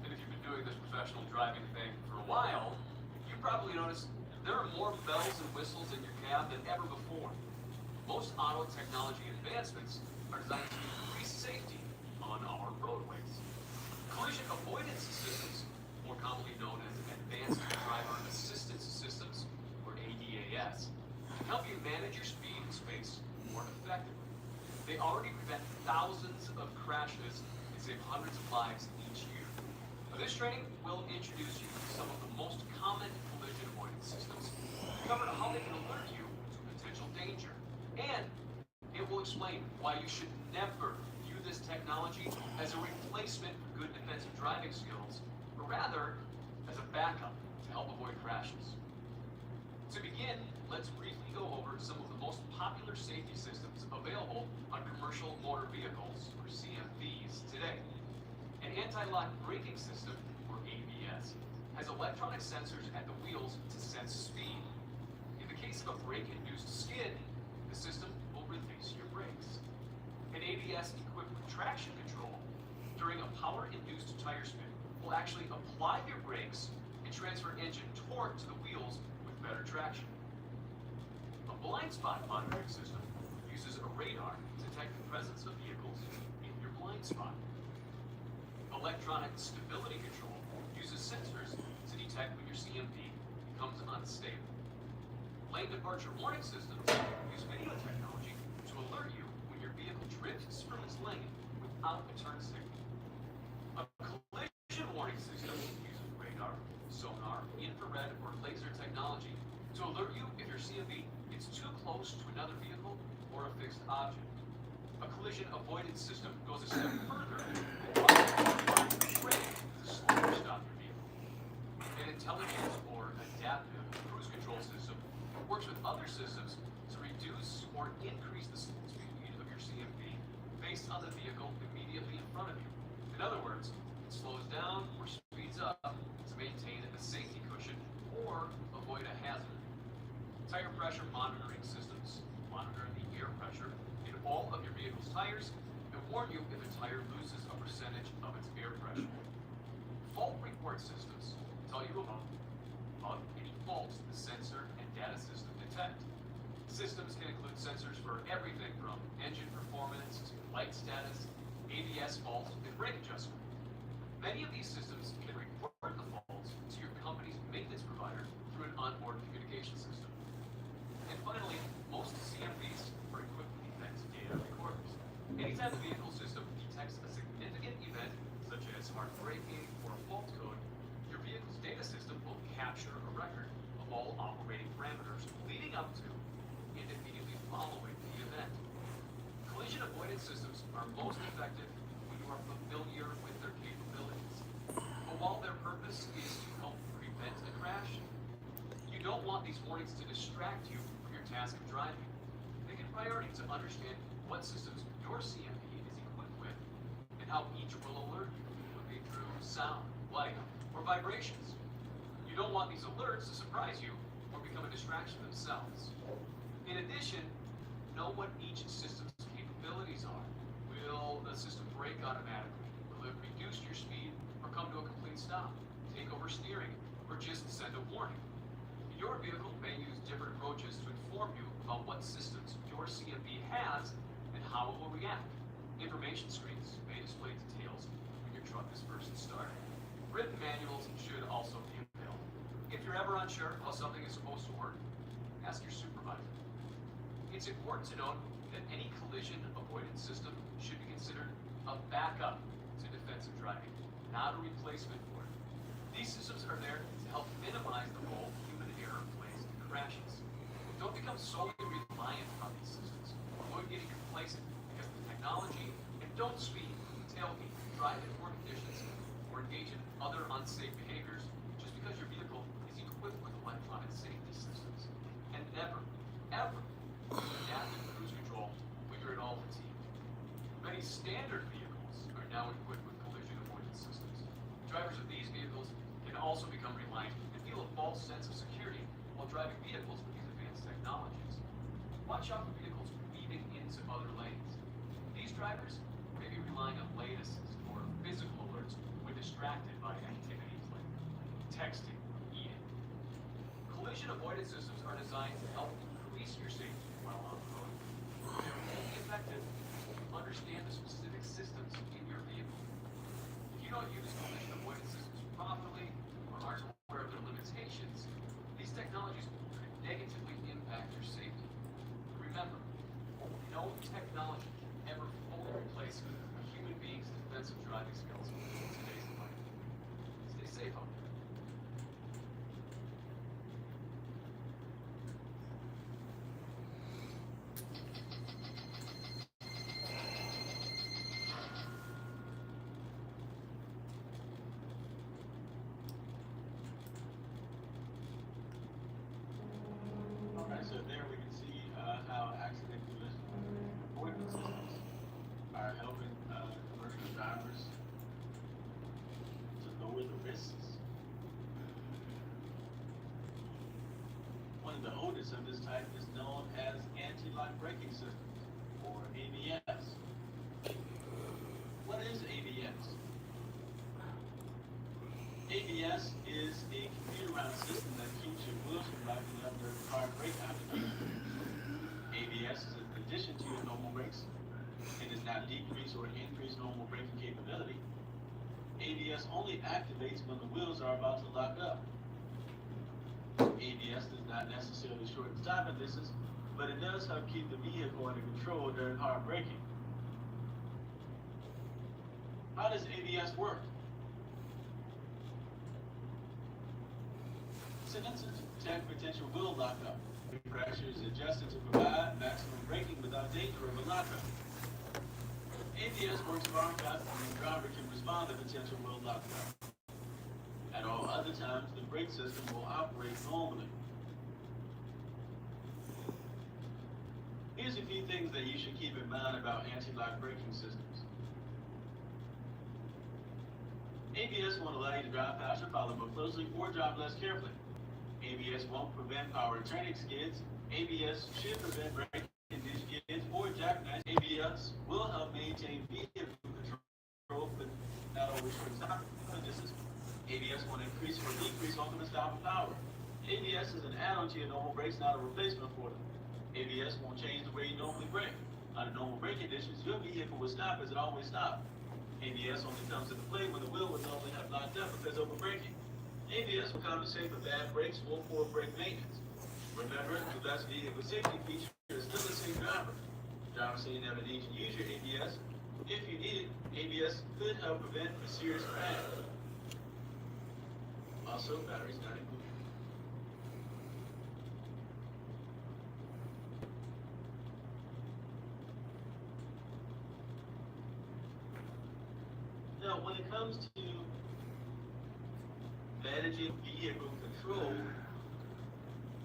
And if you've been doing this professional driving thing for a while, you probably noticed there are more bells and whistles in your cab than ever before. Most auto technology advancements are designed to increase safety on our roadways. Collision avoidance systems, more commonly known as advanced driver assistance systems, or ADAS, can help you manage your speed and space more effectively. They already prevent thousands of crashes and save hundreds of lives each year. A This training will introduce you to some of the most common collision avoidance systems, cover how they can alert you to potential danger, and it will explain why you should never view this technology as a replacement for good defensive driving skills, but rather as a backup to help avoid crashes. To begin, let's briefly go over some of the most popular safety systems available on commercial motor vehicles, or CMVs, today. An anti-lock braking system, or ABS, has electronic sensors at the wheels to sense speed. In the case of a brake-induced skid, the system will release your brakes. An ABS equipped with traction control during a power-induced tire spin will actually apply your brakes and transfer engine torque to the wheels with better traction. A blind spot monitoring system uses a radar to detect the presence of vehicles in your blind spot. Electronic stability control uses sensors to detect when your CMV becomes unstable. Lane departure warning systems use video technology to alert you when your vehicle drifts from its lane without a turn signal. A collision warning system uses radar, sonar, infrared, or laser technology to alert you if your CMV gets too close to another vehicle or a fixed object. A collision avoidance system goes a step further and requires a brake to slow or stop your vehicle. An intelligent or adaptive cruise control system works with other systems to reduce or increase the speed of your CMV based on the vehicle immediately in front of you. In other words, it slows down or speeds up to maintain a safety cushion or avoid a hazard. Tire pressure monitoring systems monitor the air pressure in all of your vehicle's tires and warn you if a tire loses a percentage of its air pressure. Fault report systems tell you about any faults the sensor and data system detect. Systems can include sensors for everything from engine performance to light status, ABS faults, and brake adjustment. Many of these systems can report the faults to your company's maintenance provider through an onboard communication system. And finally, most CMVs are equipped with event data recorders. Anytime the vehicle system detects a significant event, such as hard braking or a fault code, your vehicle's data system will capture a record of all operating parameters leading up to and immediately following the event. Collision avoidance systems are most effective when you are familiar with their capabilities. But while their purpose is to help prevent a crash, you don't want these warnings to distract you from your task of driving. Make it a priority to understand what systems your CMV is equipped with and how each will alert you, whether it be through sound, light, or vibrations. You don't want these alerts to surprise you or become a distraction themselves. In addition, know what each system's capabilities are. Will the system brake automatically? Will it reduce your speed or come to a complete stop? Take over steering or just send a warning? Your vehicle may use different approaches to inform you about what systems your CMV has and how it will react. Information screens may display details when your truck is first started. Written manuals should also be available. If you're ever unsure how something is supposed to work, ask your supervisor. It's important to note that any collision avoidance system should be considered a backup to defensive driving, not a replacement for it. These systems are there to help minimize the role human error plays in crashes. Don't become solely reliant on these systems. Avoid getting complacent because of the technology, and don't speed, tailgate, drive in poor conditions, or engage in other unsafe behaviors just because your vehicle is equipped with electronic safety systems. And never, ever use adaptive cruise control when you're at all fatigued. Many standard vehicles are now equipped with collision avoidance systems. Drivers of these vehicles can also become reliant and feel a false sense of security while driving vehicles with these advanced technologies. Watch out for vehicles weaving into other lanes. These drivers may be relying on lane assist or physical alerts when distracted by activities like texting or eating. Collision avoidance systems are designed to help increase your safety while on the road. They're only effective if you understand the specific systems in your vehicle. If you don't use collision avoidance systems properly or aren't aware of their limitations, these technologies could negatively impact your safety. Remember, no technology can ever fully replace a human being's defensive driving skills in today's environment. safe out there. Alright, so there we can see how accident collision avoidance systems are helping commercial drivers to lower the risks. One of the oldest of this type is known as anti-lock braking systems, or ABS. What is ABS? ABS is a computerized system that keeps your wheels from locking up during hard brake application. ABS is an addition to your normal brakes. It does not decrease or increase normal braking capability. ABS only activates when the wheels are about to lock up. ABS does not necessarily shorten stopping distance, but it does help keep the vehicle under control during hard braking. How does ABS work? It's an instant to protect potential wheel lockup. The pressure is adjusted to provide maximum braking without danger of a lockup. ABS works far faster than the driver can respond to potential wheel lockup. At all other times, the brake system will operate normally. Here's a few things that you should keep in mind about anti-lock braking systems. ABS won't allow you to drive faster, follow more closely, or drive less carefully. ABS won't prevent power turning skids. ABS should prevent braking-induced skids or jackknives. ABS will help maintain vehicle control, but not always short stopping distance. ABS won't increase or decrease ultimate stopping power. ABS is an add-on to your normal brakes, not a replacement for them. ABS won't change the way you normally brake. Under normal brake conditions, your vehicle will stop as it always stops. ABS only comes into play when the wheel would normally have locked up because of overbraking. ABS will compensate for bad brakes or poor brake maintenance. Remember, the best vehicle safety feature is still the same driver. Driver say you never need to use your ABS. If you need it, ABS could help prevent a serious crash. Also, batteries not included. Now, when it comes to managing vehicle control,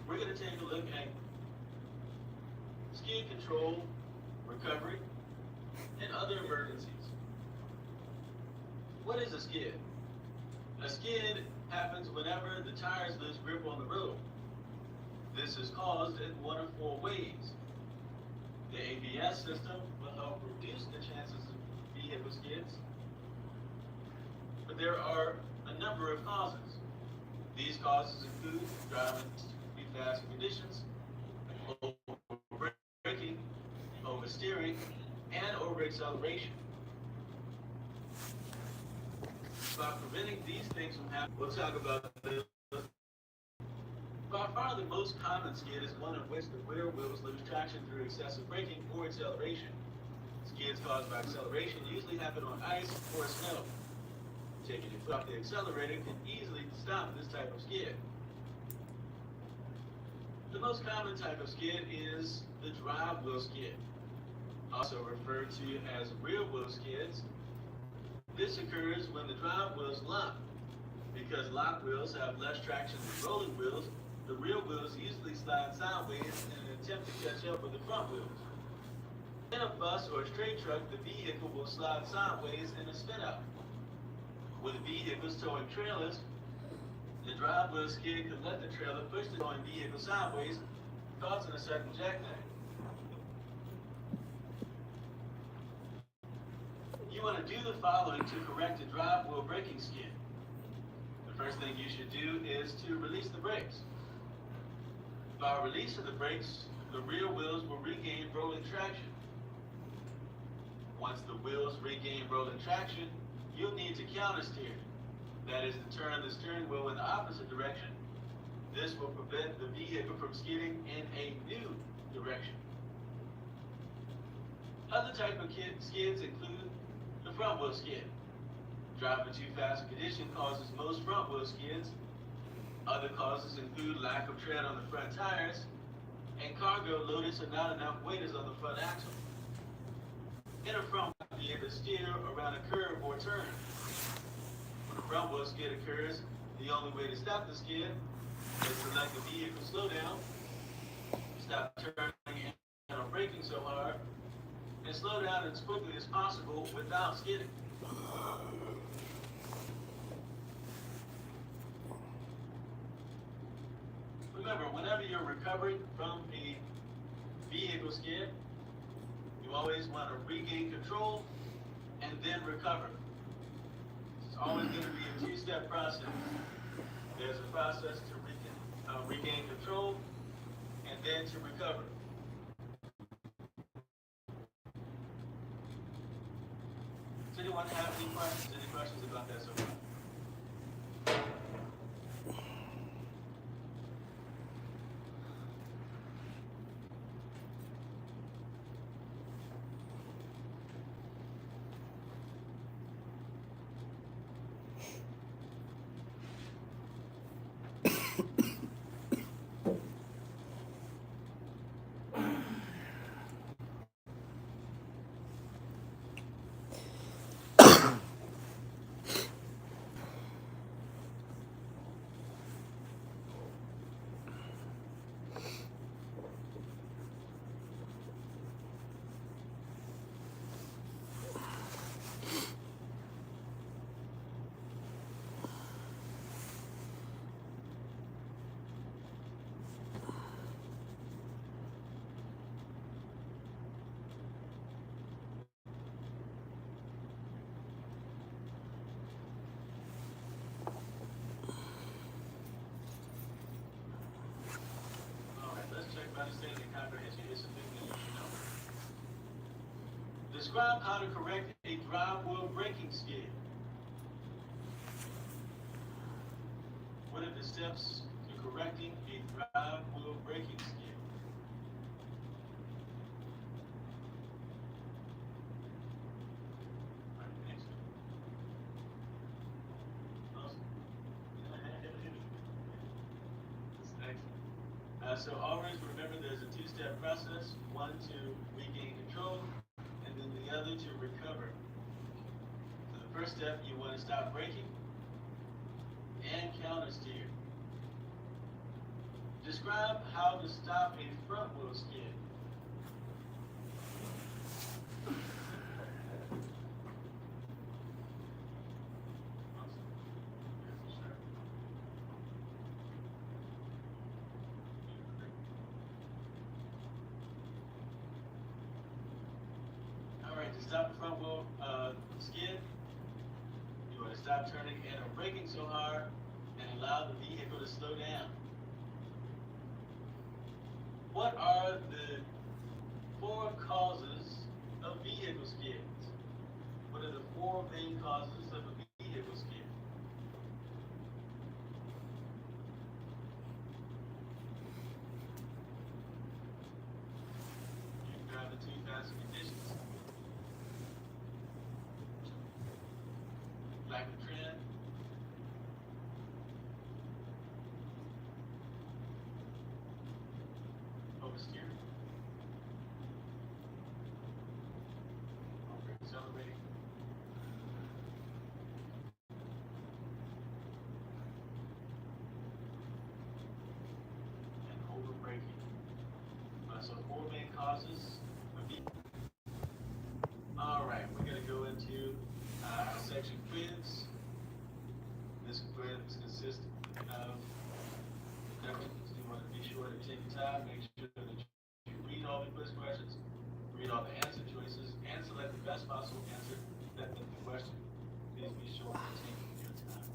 we're going to take a look at skid control, recovery, and other emergencies. What is a skid? A skid happens whenever the tires lose grip on the road. This is caused in one of four ways. The ABS system will help reduce the chances of vehicle skids, but there are a number of causes. These causes include driving too fast conditions, overbraking, oversteering, and over-acceleration. By preventing these things from happening, we'll talk about this. By far the most common skid is one in which the rear wheels lose traction through excessive braking or acceleration. Skids caused by acceleration usually happen on ice or snow. Taking your foot off the accelerator can easily stop this type of skid. The most common type of skid is the drive wheel skid, also referred to as rear wheel skids. This occurs when the drive wheels lock. Because lock wheels have less traction than rolling wheels, the rear wheels easily slide sideways in an attempt to catch up with the front wheels. In a bus or a straight truck, the vehicle will slide sideways in a spin out. With vehicles towing trailers, the drive wheel skid can let the trailer push the towing vehicle sideways, causing a sudden jackknife. You want to do the following to correct a drive wheel braking skid. The first thing you should do is to release the brakes. By releasing the brakes, the rear wheels will regain rolling traction. Once the wheels regain rolling traction, you'll need to countersteer. That is to turn the steering wheel in the opposite direction. This will prevent the vehicle from skidding in a new direction. Other type of skids include the front wheel skid. Driving too fast condition causes most front wheel skids. Other causes include lack of tread on the front tires and cargo loaded so not enough weight is on the front axle. In a front wheel vehicle steer around a curve or turn. When a front wheel skid occurs, the only way to stop the skid is to let the vehicle slow down, stop turning and braking so hard, and slow down as quickly as possible without skidding. Remember, whenever you're recovering from a vehicle skid, you always want to regain control and then recover. It's always going to be a two-step process. There's a process to regain control and then to recover. Does anyone have any questions? Any questions about that so far? Understanding and comprehension is something that you should know. Describe how to correct a drive wheel braking skid. What are the steps to correcting a drive wheel braking skid? Right, next. Awesome. So always remember there's a two-step process, one to regain control, and then the other to recover. So the first step, you want to stop braking and counter steer. Describe how to stop a front wheel skid. To stop the front wheel skid, you want to stop turning and braking so hard and allow the vehicle to slow down. What are the 4 causes of vehicle skids? What are the 4 main causes of a vehicle skid? You can drive the too fast conditions. Lack of tread, oversteer, over accelerating, and over braking. So 4 main causes of vehicle. All right, we're going to go into section quiz. This quiz consists of questions. You want to be sure to take your time, make sure that you read all the quiz questions, read all the answer choices, and select the best possible answer that fits the question. Please be sure to take your time.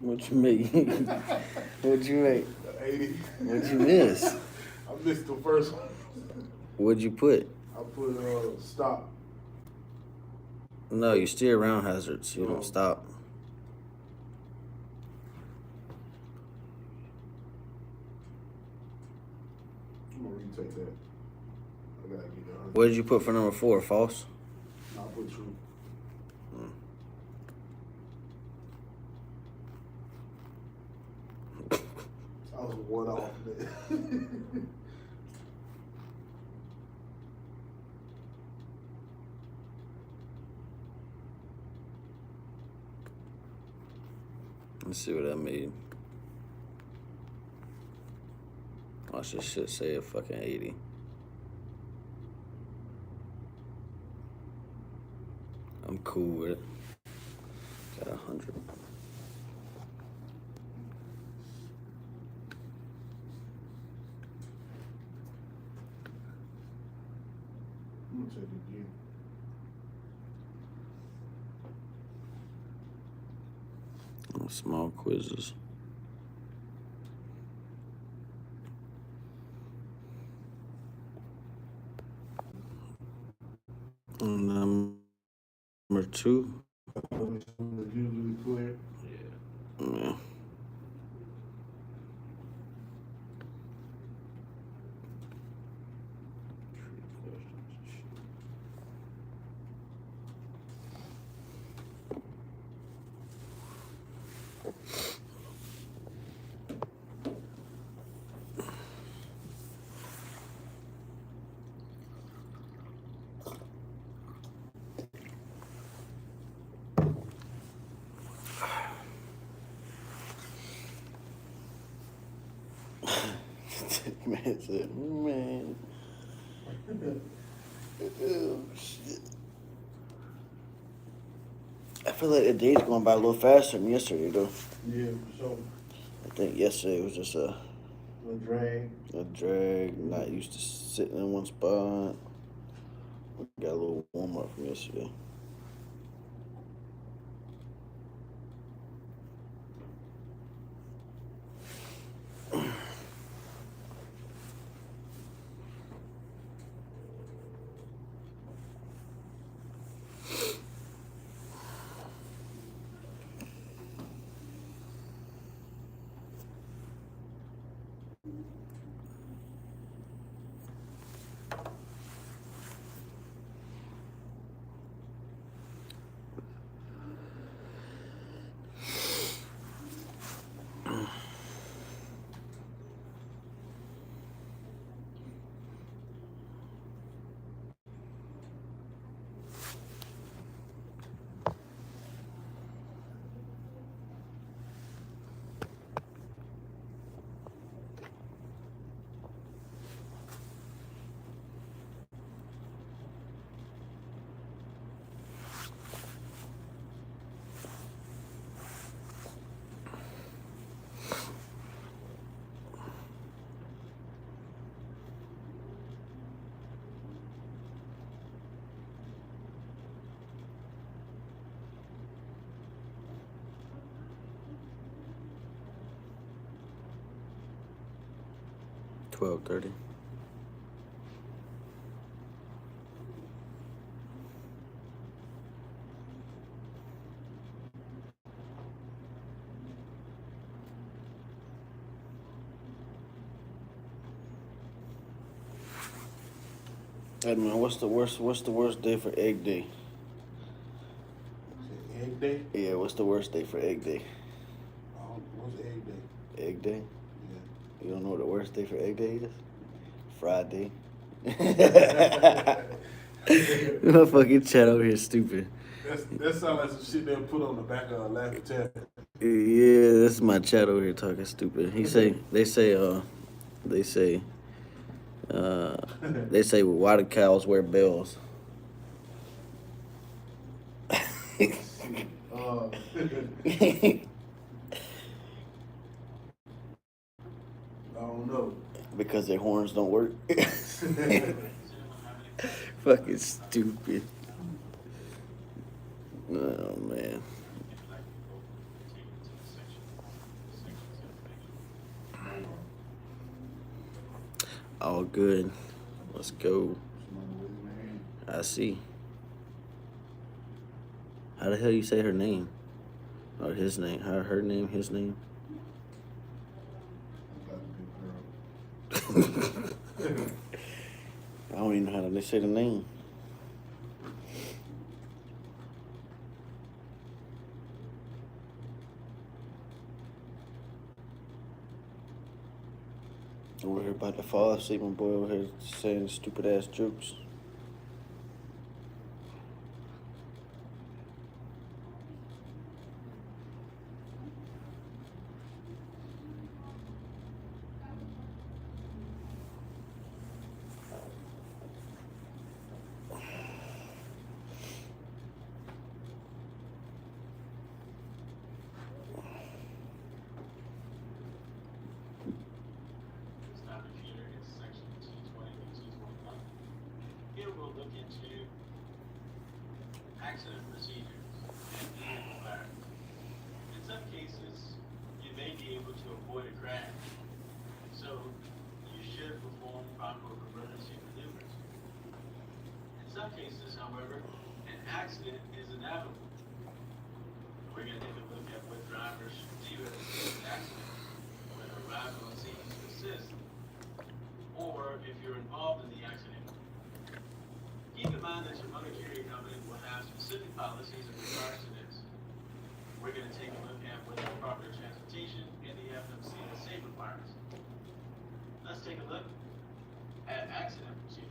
What you make? What'd you make? 80. What'd you miss? I missed the first one. What'd you put? I put stop. No, you steer around hazards. You don't stop. I'm gonna retake that. I gotta get that. What did you put for number 4? False? I put true. I was one off, man. Let's see what I made. Watch this shit say a fucking 80. I'm cool with it. Got 100. I'm gonna take it again. Small quizzes. Number 2. Usually clear. Yeah. Man said, man. Oh, shit. I feel like the day's going by a little faster than yesterday, though. Yeah, for sure. I think yesterday was just a drag. Not used to sitting in one spot. Got a little warm up from yesterday. $12.30. Hey man, what's the worst day for egg day? Egg day? Yeah, what's the worst day for egg day? What's egg day? Egg day? Yeah. You don't know what the worst day for egg day is? Friday. My fucking chat over here stupid. That sounds like some shit they'll put on the back of a Laughing Taffy. Yeah, this is my chat over here talking stupid. They say why do cows wear bells? I don't know. Because their horns don't work. Fucking stupid. Oh man. All good. Let's go. Somebody raising their hand. I see. How the hell you say her name? Or his name? How her name? His name? That's a good girl. I don't even know how to say the name. Over here about to fall asleep, my boy over here saying stupid ass jokes. Stop it here. It's section 220 and 221. Here we'll look into accident procedures and vehicle fire. In some cases, you may be able to avoid a crash, so you should perform proper emergency maneuvers. In some cases, however, an accident is inevitable. We're going to take a look at what drivers do at a scene of accident when arrival on scene to assist, or if you're involved in the accident. Keep in mind that your motor carrier company will have specific policies in regards to this. We're going to take a look at what the proper transportation and the FMCSA requires. Let's take a look at accident procedures.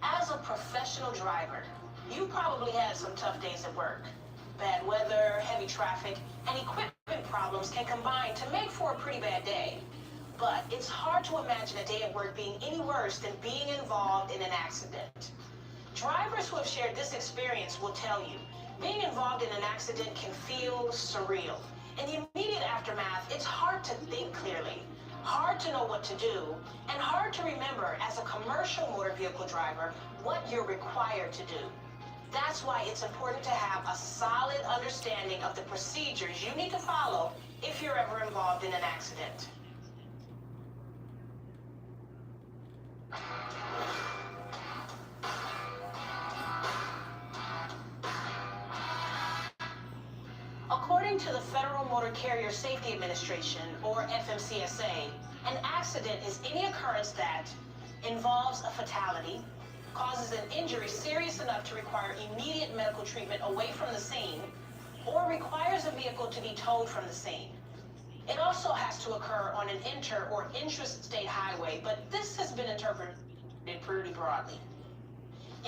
As a professional driver, you probably had some tough days at work. Bad weather, heavy traffic, and equipment problems can combine to make for a pretty bad day. But it's hard to imagine a day at work being any worse than being involved in an accident. Drivers who have shared this experience will tell you, being involved in an accident can feel surreal. In the immediate aftermath, it's hard to think clearly, hard to know what to do, and hard to remember as a commercial motor vehicle driver what you're required to do. That's why it's important to have a solid understanding of the procedures you need to follow if you're ever involved in an accident. According to the Federal Motor Carrier Safety Administration, or FMCSA, an accident is any occurrence that involves a fatality, causes an injury serious enough to require immediate medical treatment away from the scene, or requires a vehicle to be towed from the scene. It also has to occur on an inter- or intrastate highway, but this has been interpreted pretty broadly.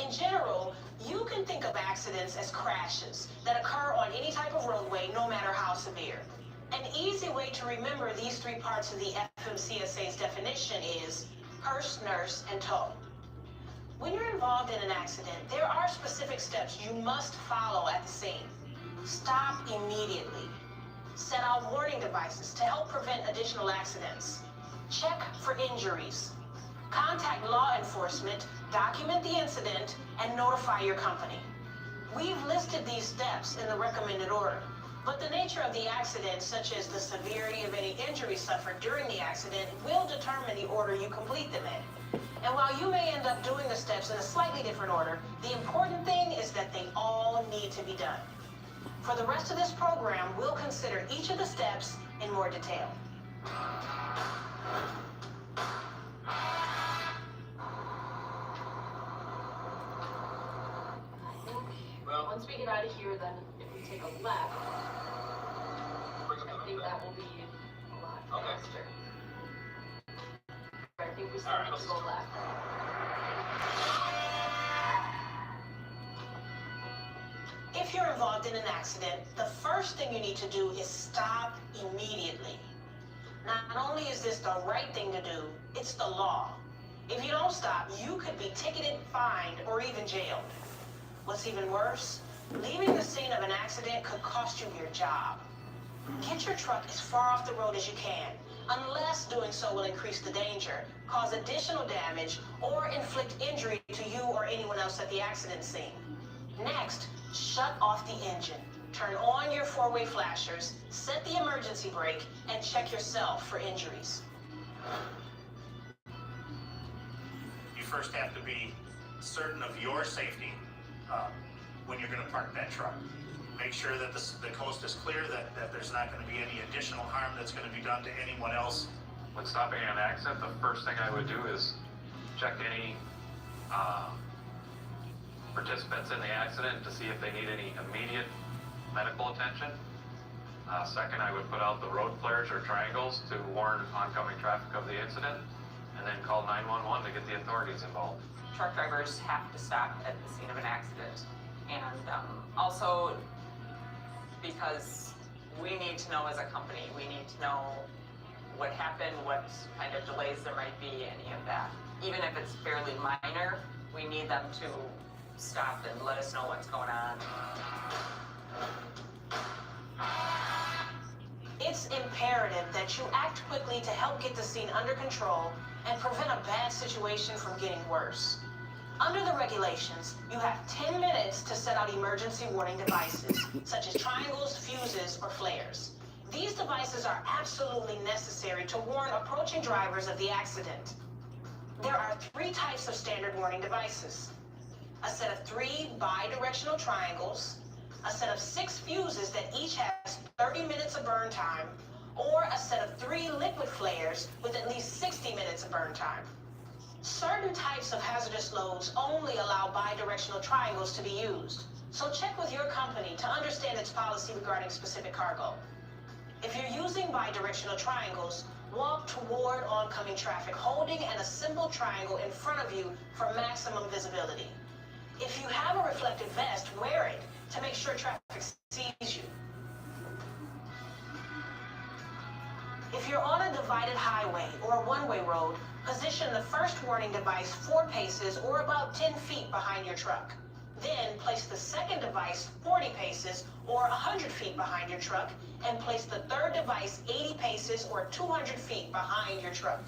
In general, you can think of accidents as crashes that occur on any type of roadway, no matter how severe. An easy way to remember these three parts of the FMCSA's definition is hearse, nurse, and tow. When you're involved in an accident, there are specific steps you must follow at the scene. Stop immediately. Set out warning devices to help prevent additional accidents. Check for injuries. Contact law enforcement, document the incident, and notify your company. We've listed these steps in the recommended order, but the nature of the accident, such as the severity of any injury suffered during the accident, will determine the order you complete them in. And while you may end up doing the steps in a slightly different order, the important thing is that they all need to be done. For the rest of this program, we'll consider each of the steps in more detail. once we get out of here, then if we take a left, I think that will be a lot faster. I think we still need to go left. If you're involved in an accident, the first thing you need to do is stop immediately. Not only is this the right thing to do, it's the law. If you don't stop, you could be ticketed, fined, or even jailed. What's even worse, leaving the scene of an accident could cost you your job. Get your truck as far off the road as you can, unless doing so will increase the danger, cause additional damage, or inflict injury to you or anyone else at the accident scene. Next, shut off the engine. Turn on your four-way flashers, set the emergency brake, and check yourself for injuries. You first have to be certain of your safety when you're going to park that truck. Make sure that the coast is clear, that there's not going to be any additional harm that's going to be done to anyone else. When stopping an accident, the first thing I would do is check any participants in the accident to see if they need any immediate medical attention. Second, I would put out the road flares or triangles to warn oncoming traffic of the incident, and then call 911 to get the authorities involved. Truck drivers have to stop at the scene of an accident, and also because we need to know as a company, we need to know what happened, what kind of delays there might be, any of that. Even if it's fairly minor, we need them to stop and let us know what's going on. It's imperative that you act quickly to help get the scene under control and prevent a bad situation from getting worse. Under the regulations, you have 10 minutes to set out emergency warning devices, such as triangles, fuses, or flares. These devices are absolutely necessary to warn approaching drivers of the accident. There are 3 types of standard warning devices: a set of 3 bi-directional triangles, a set of 6 fuses that each has 30 minutes of burn time, or a set of 3 liquid flares with at least 60 minutes of burn time. Certain types of hazardous loads only allow bi-directional triangles to be used, so check with your company to understand its policy regarding specific cargo. If you're using bi-directional triangles, walk toward oncoming traffic, holding an assembled triangle in front of you for maximum visibility. If you have a reflective vest, wear it to make sure traffic sees you. If you're on a divided highway or a one-way road, position the first warning device 4 paces or about 10 feet behind your truck. Then place the second device 40 paces or 100 feet behind your truck, and place the third device 80 paces or 200 feet behind your truck.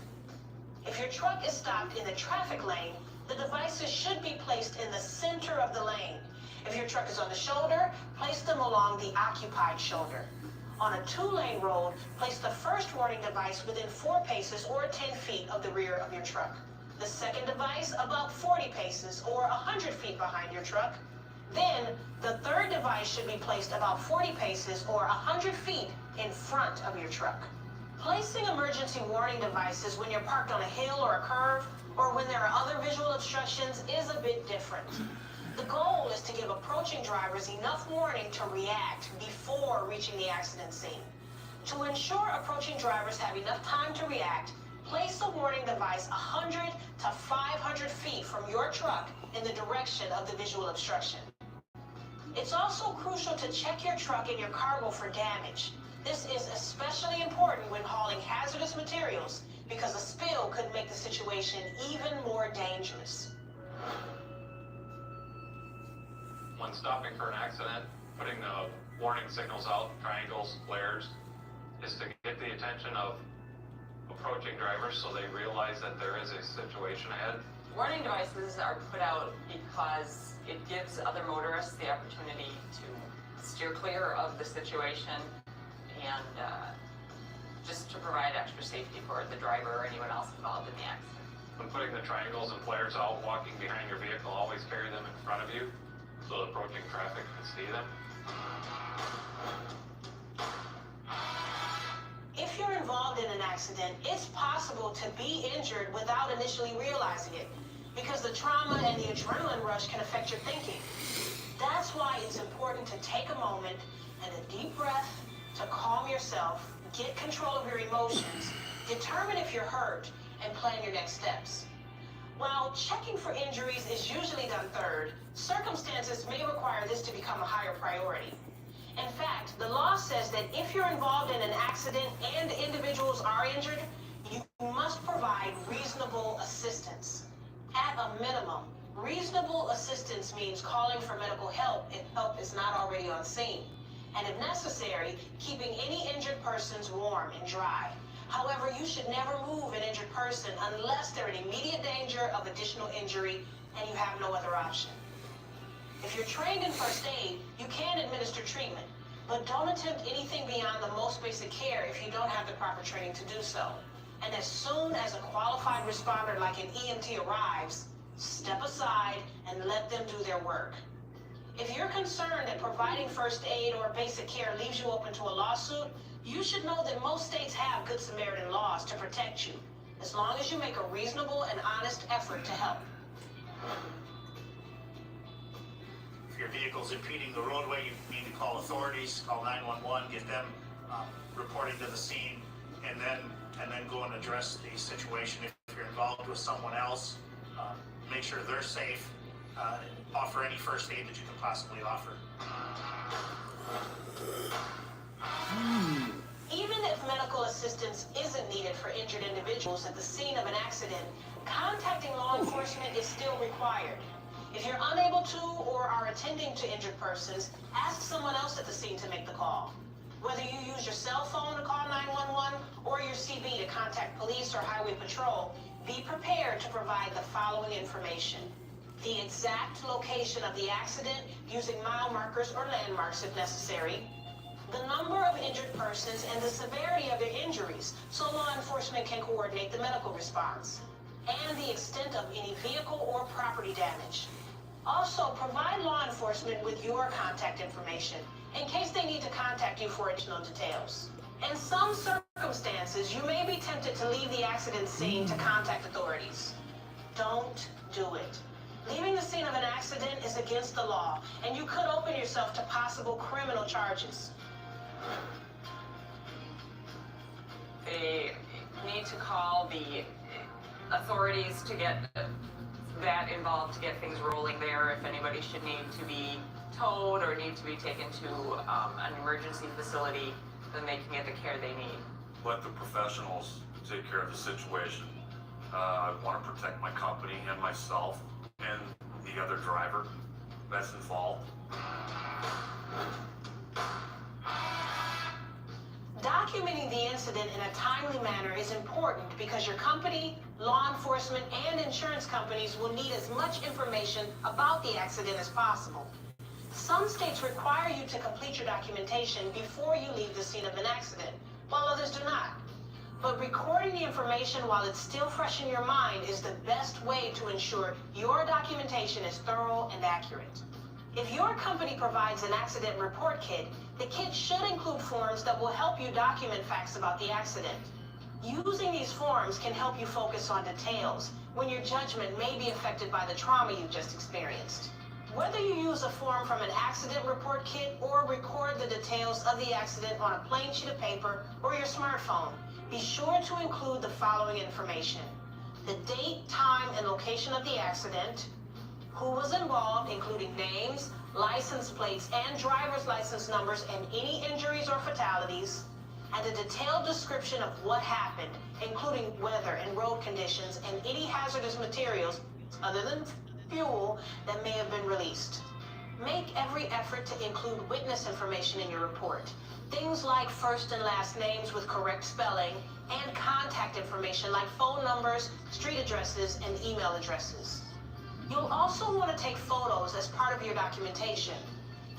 If your truck is stopped in the traffic lane, the devices should be placed in the center of the lane. If your truck is on the shoulder, place them along the occupied shoulder. On a 2-lane road, place the first warning device within 4 paces or 10 feet of the rear of your truck. The second device about 40 paces or 100 feet behind your truck. Then, the third device should be placed about 40 paces or 100 feet in front of your truck. Placing emergency warning devices when you're parked on a hill or a curve, or when there are other visual obstructions, is a bit different. The goal is to give approaching drivers enough warning to react before reaching the accident scene. To ensure approaching drivers have enough time to react, place a warning device 100 to 500 feet from your truck in the direction of the visual obstruction. It's also crucial to check your truck and your cargo for damage. This is especially important when hauling hazardous materials, because a spill could make the situation even more dangerous. When stopping for an accident, putting the warning signals out, triangles, flares, is to get the attention of approaching drivers so they realize that there is a situation ahead. Warning devices are put out because it gives other motorists the opportunity to steer clear of the situation and just to provide extra safety for the driver or anyone else involved in the accident. When putting the triangles and flares out, walking behind your vehicle, always carry them in front of you so the approaching traffic can see them. If you're involved in an accident, it's possible to be injured without initially realizing it, because the trauma and the adrenaline rush can affect your thinking. That's why it's important important to take a moment and a deep breath to calm yourself, get control of your emotions, determine if you're hurt, and plan your next steps. While checking for injuries is usually done third, circumstances may require this to become a higher priority. In fact, the law says that if you're involved in an accident and individuals are injured, you must provide reasonable assistance. At a minimum, reasonable assistance means calling for medical help if help is not already on scene, and if necessary, keeping any injured persons warm and dry. However, you should never move an injured person unless they're in immediate danger of additional injury and you have no other option. If you're trained in first aid, you can administer treatment, but don't attempt anything beyond the most basic care if you don't have the proper training to do so. And as soon as a qualified responder like an EMT arrives, step aside and let them do their work. If you're concerned that providing first aid or basic care leaves you open to a lawsuit, you should know that most states have Good Samaritan laws to protect you, as long as you make a reasonable and honest effort to help. If your vehicle's impeding the roadway, you need to call authorities, call 911, get them reporting to the scene, and then go and address the situation. If you're involved with someone else, make sure they're safe, offer any first aid that you can possibly offer. Even if medical assistance isn't needed for injured individuals at the scene of an accident, contacting law enforcement is still required. If you're unable to or are attending to injured persons, ask someone else at the scene to make the call. Whether you use your cell phone to call 911 or your CB to contact police or highway patrol, be prepared to provide the following information: the exact location of the accident using mile markers or landmarks if necessary, the number of injured persons and the severity of their injuries so law enforcement can coordinate the medical response, and the extent of any vehicle or property damage. Also, provide law enforcement with your contact information in case they need to contact you for additional details. In some circumstances, you may be tempted to leave the accident scene to contact authorities. Don't do it. Leaving the scene of an accident is against the law, and you could open yourself to possible criminal charges. They need to call the authorities to get that involved, to get things rolling there. If anybody should need to be towed or need to be taken to an emergency facility, then they can get the care they need. Let the professionals take care of the situation. I want to protect my company and myself and the other driver that's involved. Documenting the incident in a timely manner is important because your company, law enforcement, and insurance companies will need as much information about the accident as possible. Some states require you to complete your documentation before you leave the scene of an accident, while others do not. But recording the information while it's still fresh in your mind is the best way to ensure your documentation is thorough and accurate. If your company provides an accident report kit, the kit should include forms that will help you document facts about the accident. Using these forms can help you focus on details when your judgment may be affected by the trauma you just experienced. Whether you use a form from an accident report kit or record the details of the accident on a plain sheet of paper or your smartphone, be sure to include the following information: the date, time, and location of the accident, who was involved, including names, license plates, and driver's license numbers, and any injuries or fatalities, and a detailed description of what happened, including weather and road conditions and any hazardous materials, other than fuel, that may have been released. Make every effort to include witness information in your report. Things like first and last names with correct spelling, and contact information like phone numbers, street addresses, and email addresses. You'll also want to take photos as part of your documentation.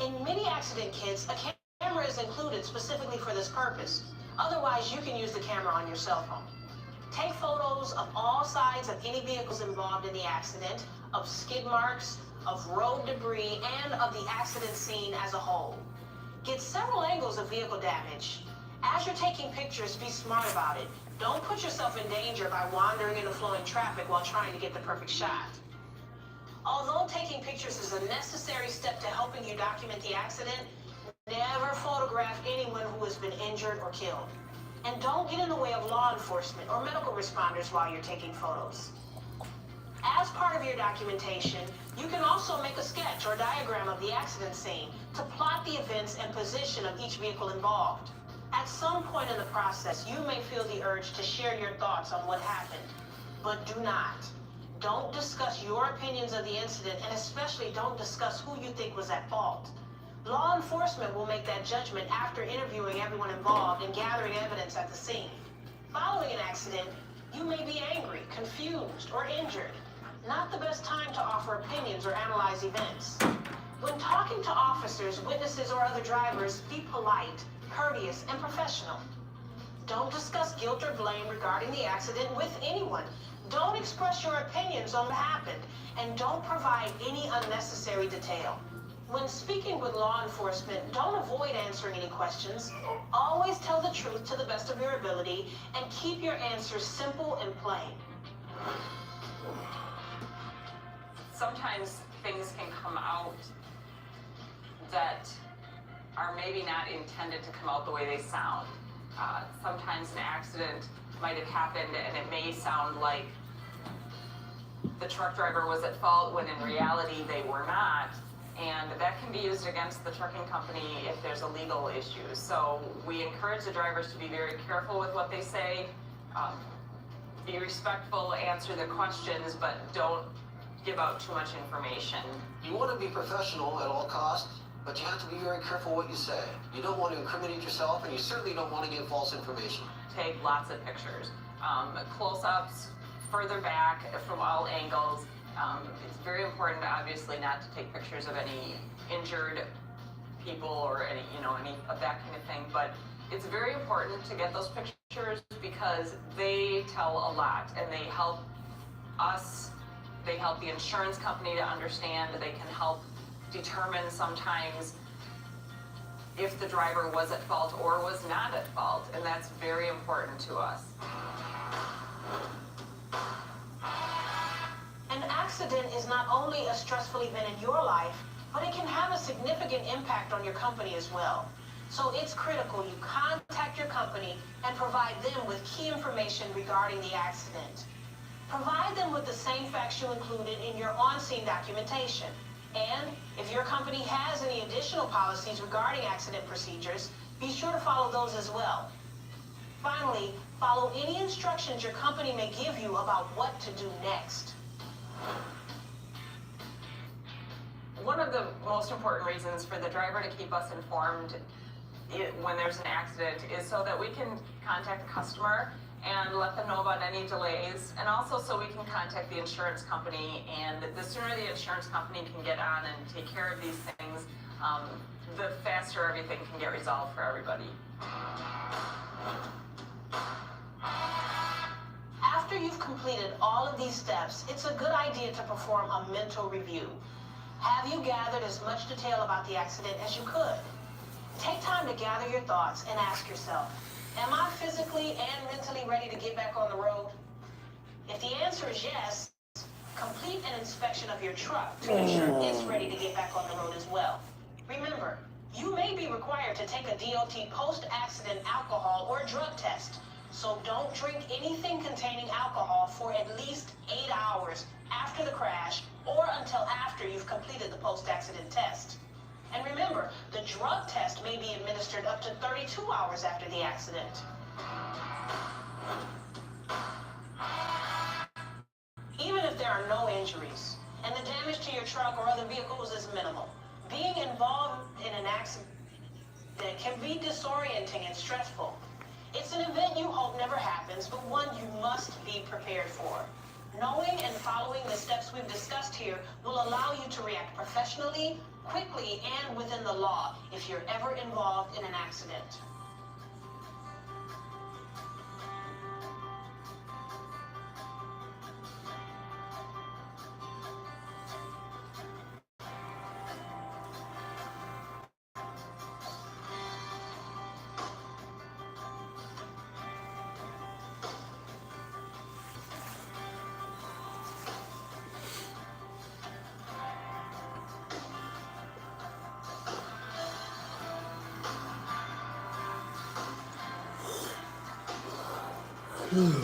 In many accident kits, a camera is included specifically for this purpose. Otherwise, you can use the camera on your cell phone. Take photos of all sides of any vehicles involved in the accident, of skid marks, of road debris, and of the accident scene as a whole. Get several angles of vehicle damage. As you're taking pictures, be smart about it. Don't put yourself in danger by wandering into flowing traffic while trying to get the perfect shot. Although taking pictures is a necessary step to helping you document the accident, never photograph anyone who has been injured or killed. And don't get in the way of law enforcement or medical responders while you're taking photos. As part of your documentation, you can also make a sketch or diagram of the accident scene to plot the events and position of each vehicle involved. At some point in the process, you may feel the urge to share your thoughts on what happened, but do not. Don't discuss your opinions of the incident, and especially don't discuss who you think was at fault. Law enforcement will make that judgment after interviewing everyone involved and gathering evidence at the scene. Following an accident, you may be angry, confused, or injured. Not the best time to offer opinions or analyze events. When talking to officers, witnesses, or other drivers, be polite, courteous, and professional. Don't discuss guilt or blame regarding the accident with anyone. Don't express your opinions on what happened, and don't provide any unnecessary detail. When speaking with law enforcement, don't avoid answering any questions. Always tell the truth to the best of your ability, and keep your answers simple and plain. Sometimes things can come out that are maybe not intended to come out the way they sound. Sometimes an accident might have happened and it may sound like the truck driver was at fault when in reality they were not. And that can be used against the trucking company if there's a legal issue. So we encourage the drivers to be very careful with what they say, be respectful, answer the questions, but don't give out too much information. You want to be professional at all costs, but you have to be very careful what you say. You don't want to incriminate yourself, and you certainly don't want to give false information. Take lots of pictures, close-ups, further back from all angles. It's very important, obviously, not to take pictures of any injured people or any of that kind of thing, but it's very important to get those pictures because they tell a lot and they help us, they help the insurance company to understand, they can help determine sometimes if the driver was at fault or was not at fault, and that's very important to us. An accident is not only a stressful event in your life, but it can have a significant impact on your company as well. So it's critical you contact your company and provide them with key information regarding the accident. Provide them with the same facts you included in your on-scene documentation. And if your company has any additional policies regarding accident procedures, be sure to follow those as well. Finally, follow any instructions your company may give you about what to do next. One of the most important reasons for the driver to keep us informed when there's an accident is so that we can contact the customer and let them know about any delays, and also so we can contact the insurance company, and the sooner the insurance company can get on and take care of these things, the faster everything can get resolved for everybody. After you've completed all of these steps, it's a good idea to perform a mental review. Have you gathered as much detail about the accident as you could? Take time to gather your thoughts and ask yourself, am I physically and mentally ready to get back on the road? If the answer is yes, complete an inspection of your truck to ensure it's ready to get back on the road as well. Remember, you may be required to take a DOT post-accident alcohol or drug test, so don't drink anything containing alcohol for at least 8 hours after the crash or until after you've completed the post-accident test. And remember, the drug test may be administered up to 32 hours after the accident. Even if there are no injuries and the damage to your truck or other vehicles is minimal, being involved in an accident can be disorienting and stressful. It's an event you hope never happens, but one you must be prepared for. Knowing and following the steps we've discussed here will allow you to react professionally, quickly, and within the law if you're ever involved in an accident. Quiz.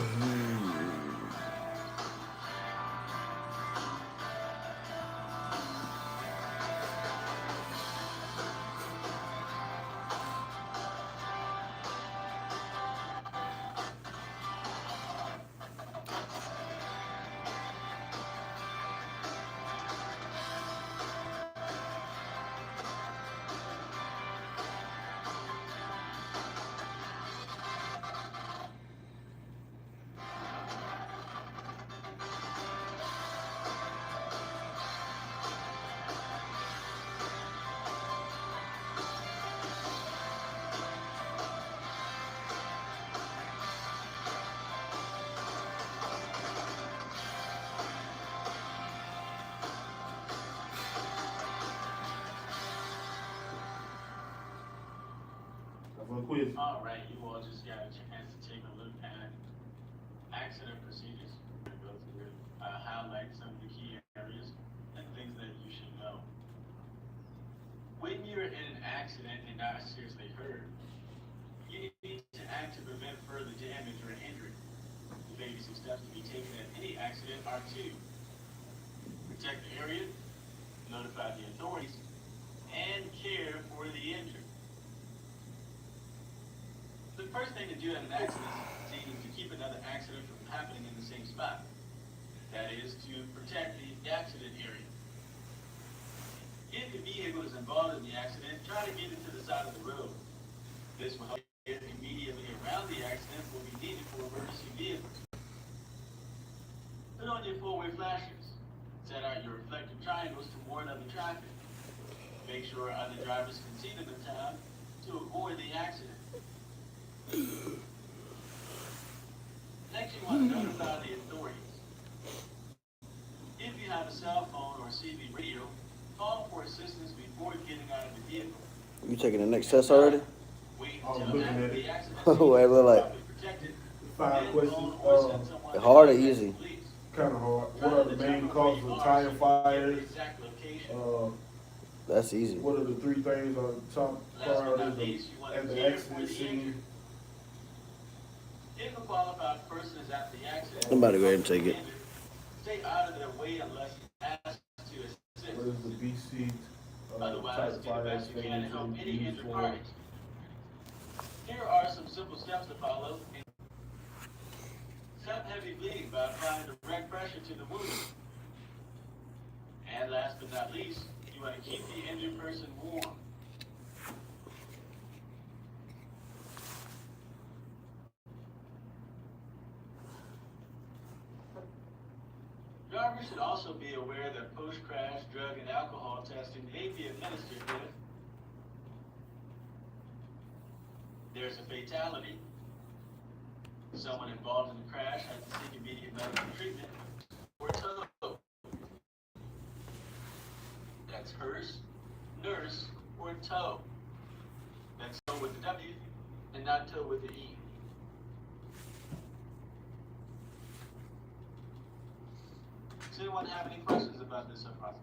All right, you all just got a chance to take a look at accident procedures. We're going to go through highlight some of the key areas and things that you should know. When you're in an accident and not seriously hurt, you need to act to prevent further damage or injury. The basic steps to be taken at any accident are to protect the area, notify the authorities, and care for the injured. The first thing to do at an accident scene is to keep another accident from happening in the same spot. That is to protect the accident area. If the vehicle is involved in the accident, try to get it to the side of the road. This will help you get immediately around the accident will be needed for emergency vehicles. Put on your four-way flashers. Set out your reflective triangles to warn other traffic. Make sure other drivers can see them in time to avoid the accident. Next, you want to notify the authorities. If you have a cell phone or CB radio, call for assistance before getting out of the vehicle. You taking the next test already? Wait I'm until looking after at the it. accident Oh, it look like protected. 5 questions. hard or easy? Kind of hard. What are the main causes of tire fires? That's easy. What are the 3 things on top priorities at the accident scene? If a qualified person is at the accident, I'm about to go ahead and take it. stay out of their way unless asked to assist. What is the BC Otherwise, type do the fire best you can to help any used injured for? parties. Here are some simple steps to follow. Stop heavy bleeding by applying direct pressure to the wound. And last but not least, you want to keep the injured person warm. Drivers should also be aware that post-crash drug and alcohol testing may be administered if there's a fatality, someone involved in the crash has to seek immediate medical treatment, or tow. That's hearse, nurse, or tow. That's tow with the W and not tow with the E. Does anyone have any questions about this so far?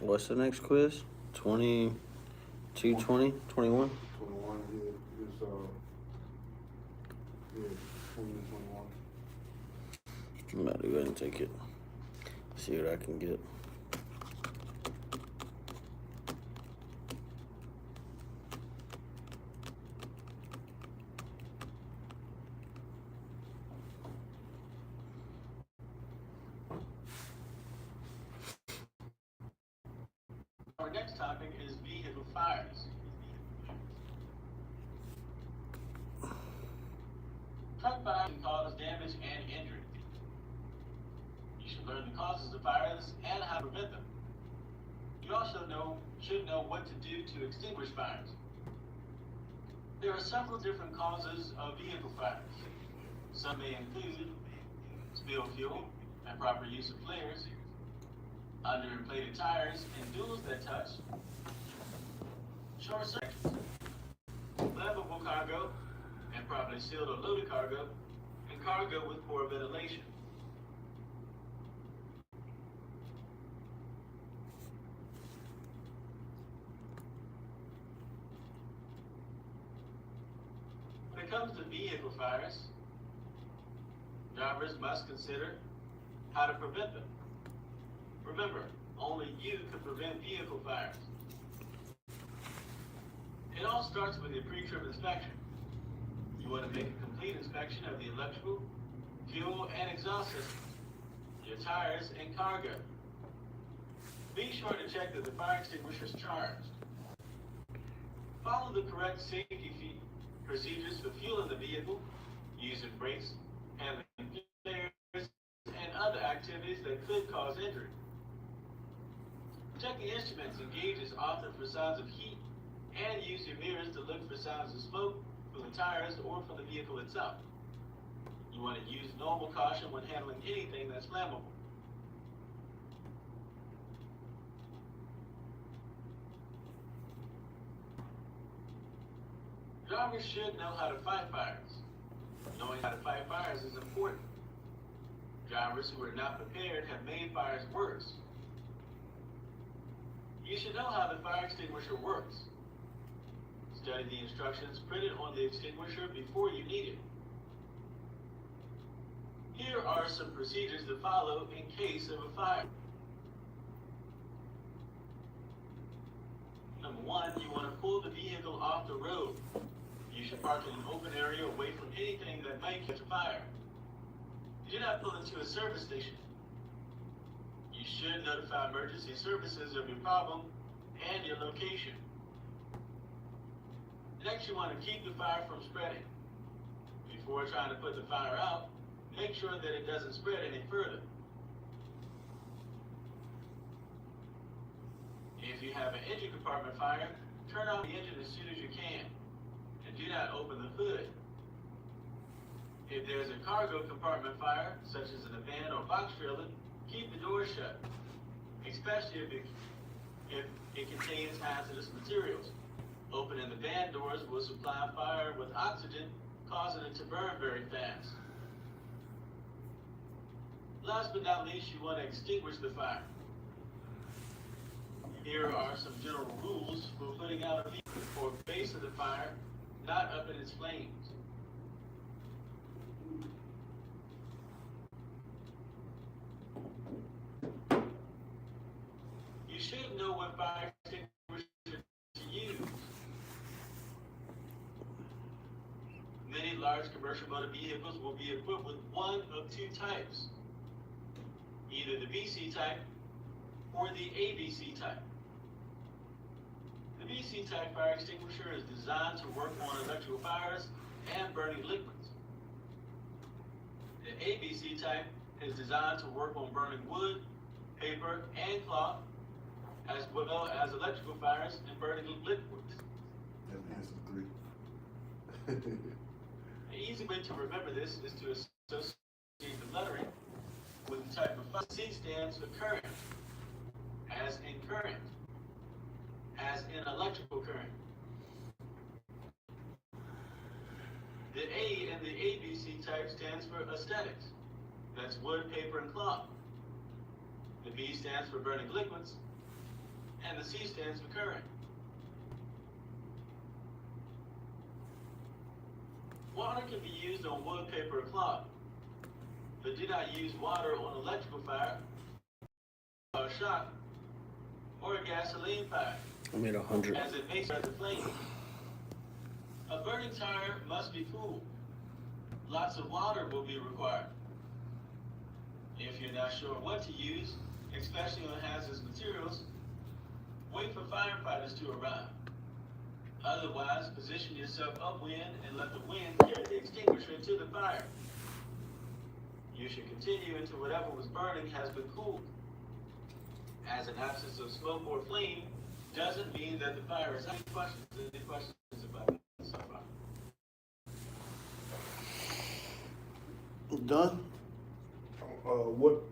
What's the next quiz? 22, 20, 21? 21, yeah, it's, yeah, 20 and 21. I'm about to go ahead and take it. See what I can get. Our next topic is vehicle fires. Truck fires can cause damage and injury. You should learn the causes of fires and how to prevent them. You also should know what to do to extinguish fires. There are several different causes of vehicle fires. Some may include spilled fuel, improper use of flares, Underinflated tires and duals that touch, short circuits, flammable cargo, and properly sealed or loaded cargo, and cargo with poor ventilation. When it comes to vehicle fires, drivers must consider how to prevent them. Remember, only you can prevent vehicle fires. It all starts with a pre-trip inspection. You want to make a complete inspection of the electrical, fuel, and exhaust system, your tires, and cargo. Be sure to check that the fire extinguisher is charged. Follow the correct safety procedures for fueling the vehicle, using brakes, handling flares, and other activities that could cause injury. Check the instruments and gauges often for signs of heat, and use your mirrors to look for signs of smoke from the tires or from the vehicle itself. You want to use normal caution when handling anything that's flammable. Drivers should know how to fight fires. Knowing how to fight fires is important. Drivers who are not prepared have made fires worse. You should know how the fire extinguisher works. Study the instructions printed on the extinguisher before you need it. Here are some procedures to follow in case of a fire. Number one, you want to pull the vehicle off the road. You should park in an open area away from anything that might catch a fire. Do not pull into a service station. You should notify emergency services of your problem and your location. Next, you want to keep the fire from spreading. Before trying to put the fire out, make sure that it doesn't spread any further. If you have an engine compartment fire, turn off the engine as soon as you can, and do not open the hood. If there's a cargo compartment fire, such as in a van or box trailer, keep the door shut, especially if it contains hazardous materials. Opening the van doors will supply fire with oxygen, causing it to burn very fast. Last but not least, you want to extinguish the fire. Here are some general rules for putting out a vehicle or base of the fire, not up in its flames. You should know what fire extinguisher to use. Many large commercial motor vehicles will be equipped with one of two types, either the BC type or the ABC type. The BC type fire extinguisher is designed to work on electrical fires and burning liquids. The ABC type is designed to work on burning wood, paper, and cloth, as well as electrical fires and burning liquids. That's answer 3. An easy way to remember this is to associate the lettering with the type of fire. C stands for current, as in current, as in electrical current. The A in the ABC type stands for aesthetics. That's wood, paper, and cloth. The B stands for burning liquids, and the C stands for current. Water can be used on wood, paper, or cloth, but do not use water on electrical fire, or shock, or a gasoline fire. I made 100. As it may start to flame. A burning tire must be cooled. Lots of water will be required. If you're not sure what to use, especially on hazardous materials, wait for firefighters to arrive. Otherwise, position yourself upwind and let the wind carry the extinguisher to the fire. You should continue until whatever was burning has been cooled. As an absence of smoke or flame doesn't mean that the fire is. Any questions about that so far? Done? What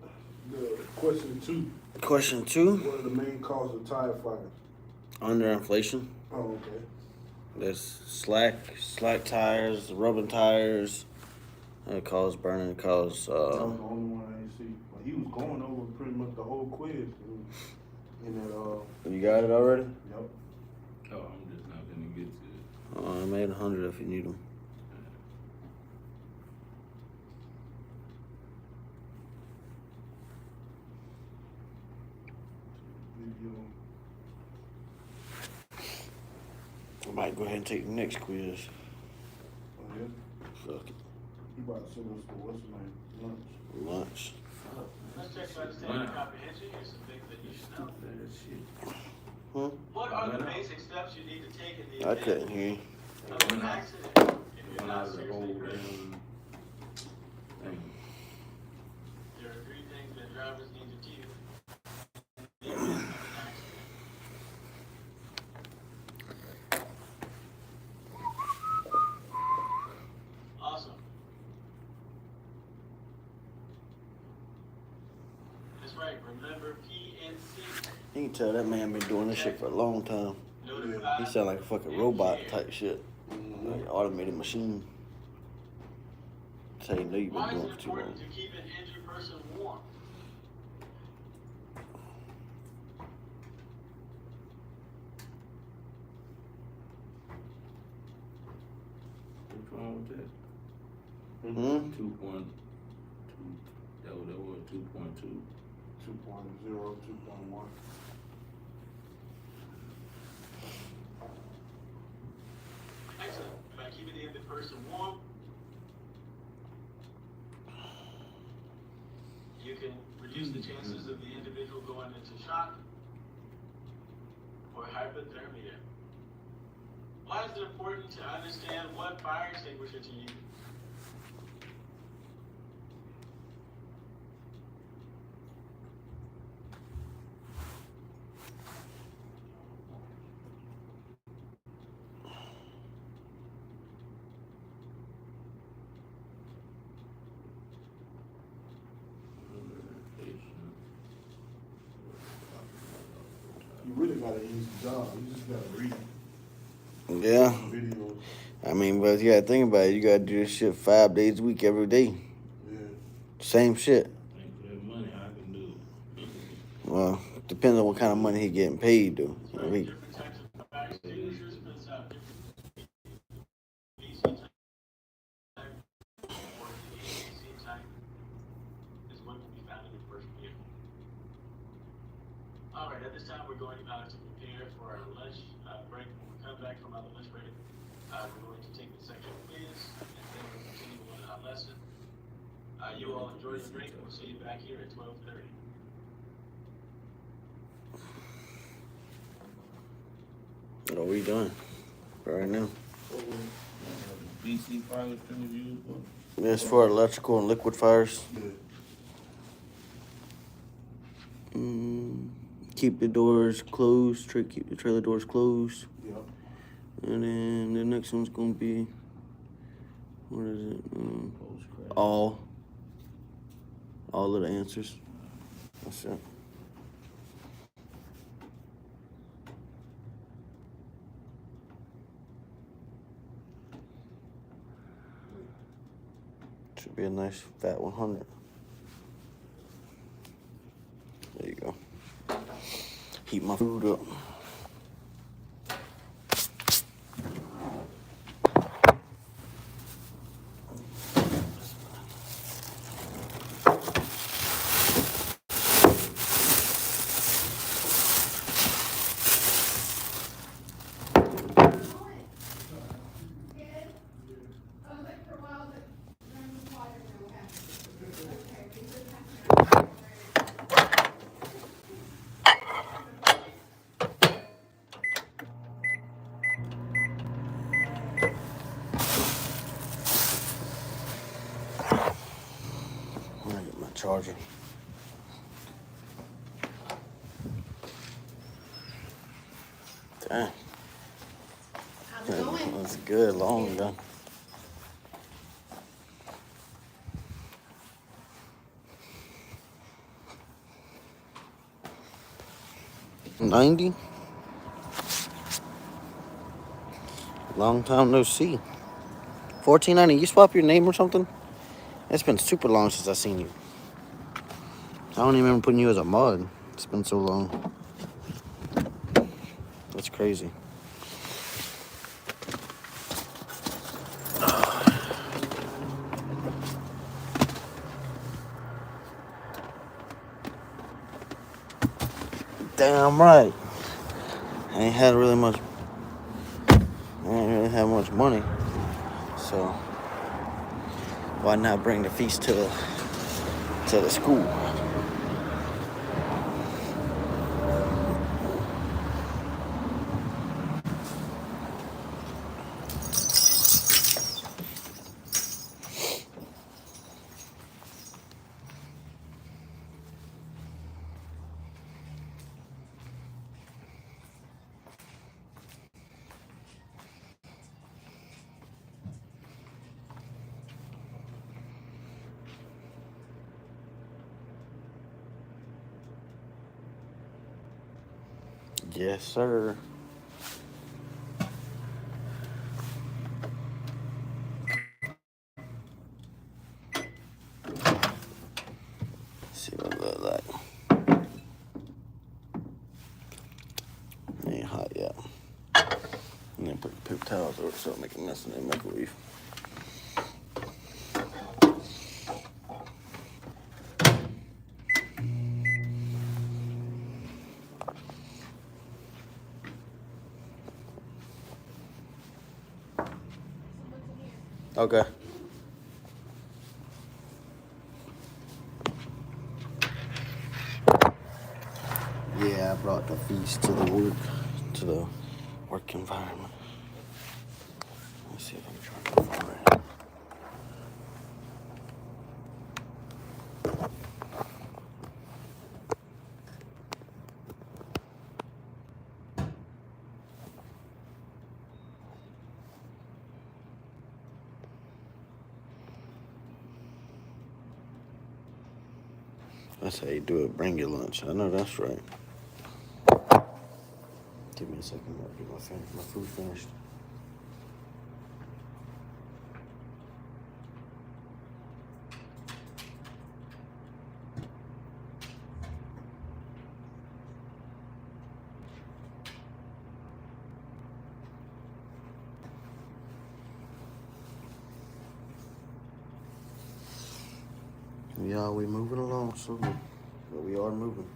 the question 2? Question 2. What are the main causes of tire fires? Underinflation. Oh, okay. There's slack tires, rubbing tires. It cause burning, cause That was the only one I didn't see. But he was going over pretty much the whole quiz in that. You got it already? Yep. Oh, I'm just not gonna get to it. I made 100 if you need them. Video. I might go ahead and take the next quiz. Oh, yeah? Fuck it. He about to send us to what's his name? Lunch. Let's check for understanding comprehension. Here's some things that you should know. Huh? What are the basic steps you need to take in the I event couldn't hear you. of an accident if you're When I not was the seriously whole hurt? thing. There are 3 things that drivers need to do in the event of an accident. Awesome. That's right. Remember PNC. You can tell that man been doing this shit for a long time. He sound like a fucking robot type shit. Like automated machine. That's how you know you've been Why is doing it it for too long. important to keep an injured person warm? What's wrong with that? 2.2. That was 2.2. 2.0, 2.1. Excellent. By keeping the injured person warm, you can reduce the chances of the individual going into shock or hypothermia. Why is it important to understand what fire extinguisher to use? You really got an easy job. You just got to read Yeah. videos. I mean, but you gotta think about it. You gotta do this shit 5 days a week, every day. Yeah. Same shit. Ain't for that money, I can do it. Well, depends on what kind of money he getting paid, though. If he- Different types of fire extinguishers, but different PC type or the AC type is what can be found in the first vehicle. All right, at this time we're going to prepare for our lunch break. When we come back from our lunch break, we're going to take the section quiz and then we'll continue on our lesson. You all enjoy your break. We'll see you back here at 12:30. What are we doing right now? BC fire extinguisher used for? That's for electrical and liquid fires. Keep the doors closed. Keep the trailer doors closed. Yep. And then the next one's gonna be, what is it? All of the answers. That's it. Should be a nice fat 100. There you go. Heat my food up. I'm gonna get my charger. Dang. How's it going? That's good, long done. 90. Long time no see. 1490. You swap your name or something? It's been super long since I seen you. I don't even remember putting you as a mod. It's been so long. That's crazy. Damn right. I ain't really had much money. So why not bring the feast to the school? Yes, sir. Let's see what it looks like. Ain't hot yet. And then put the paper towels over so it'll make a mess in the microwave. Okay. Yeah, I brought the feast to the work environment. Let's see if I can try to find it. That's how you do it. Bring your lunch. I know that's right. Give me a second. I'll get my food finished. Yeah, we moving along slowly, but we are moving.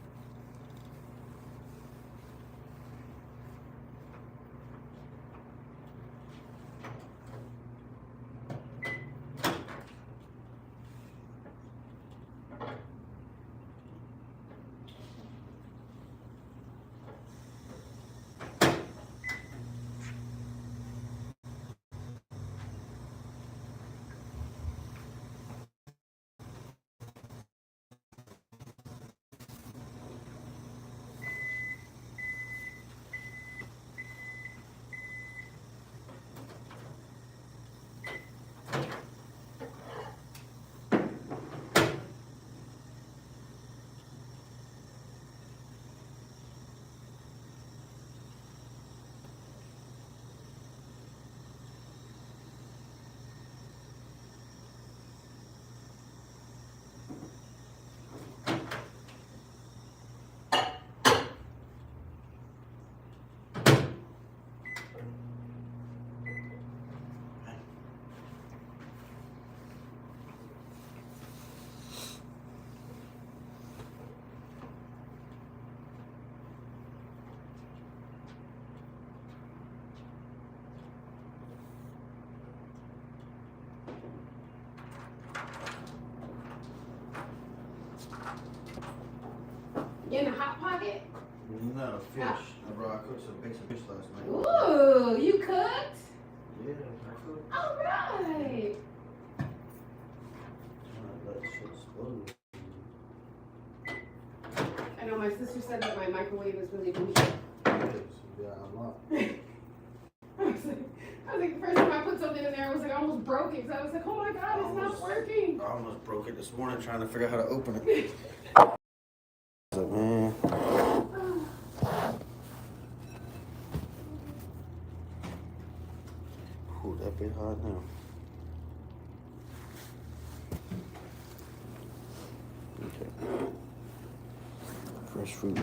You in a hot pocket? No, fish. I cooked some basic fish last night. Ooh, you cooked? Yeah, I cooked. All right. Let the shit explode. I know my sister said that my microwave is really bougie. Yeah, I'm not. I was like, the first time I put something in there, I was like, I almost broke it. So I was like, oh my God, it's not working. I almost broke it this morning trying to figure out how to open it. Man. right now. Okay. Fresh fruit.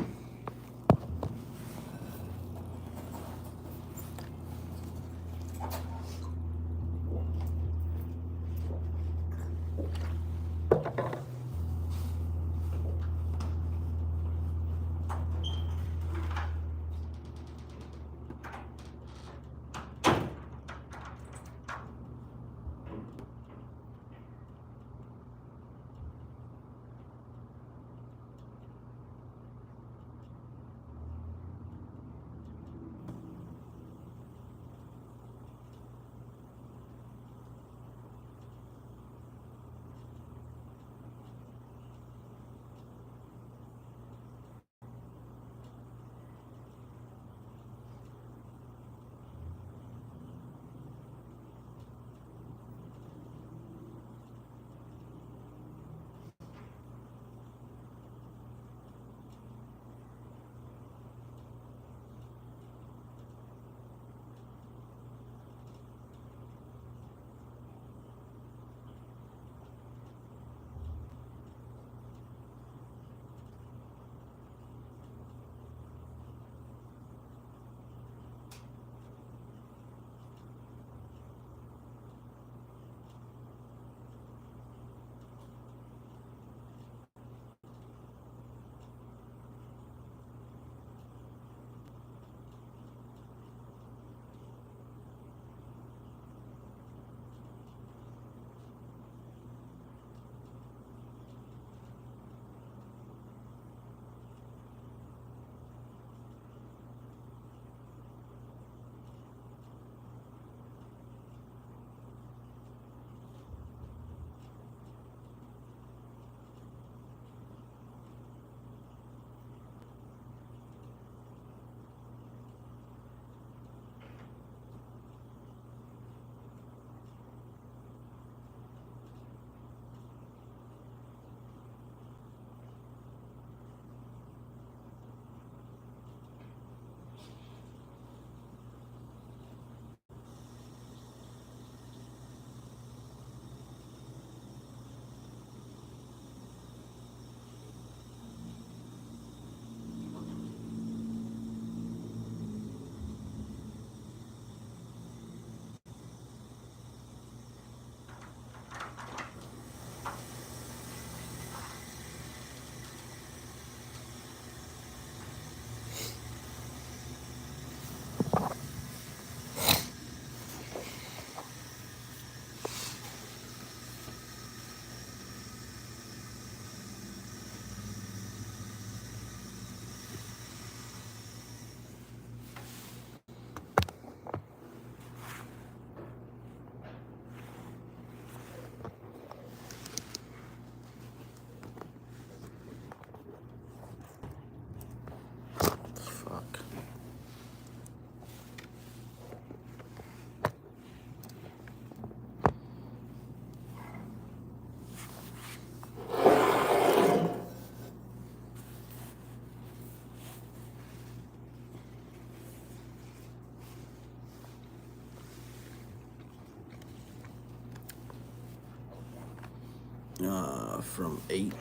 Fuck. From 8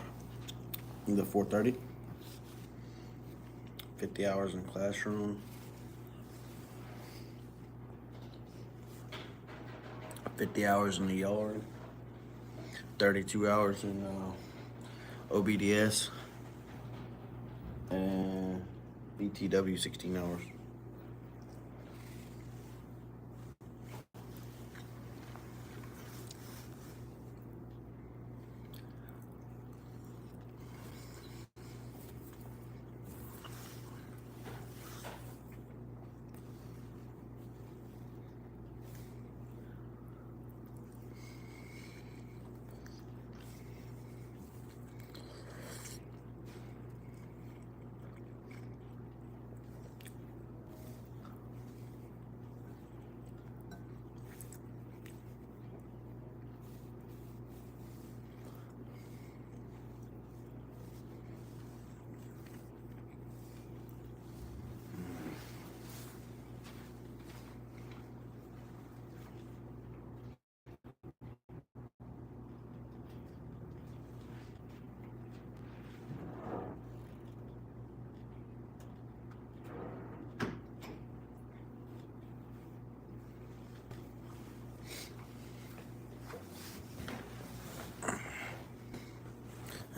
to 4:30. 50 hours in classroom. 50 hours in the yard. 32 hours in OBDS. And BTW 16 hours.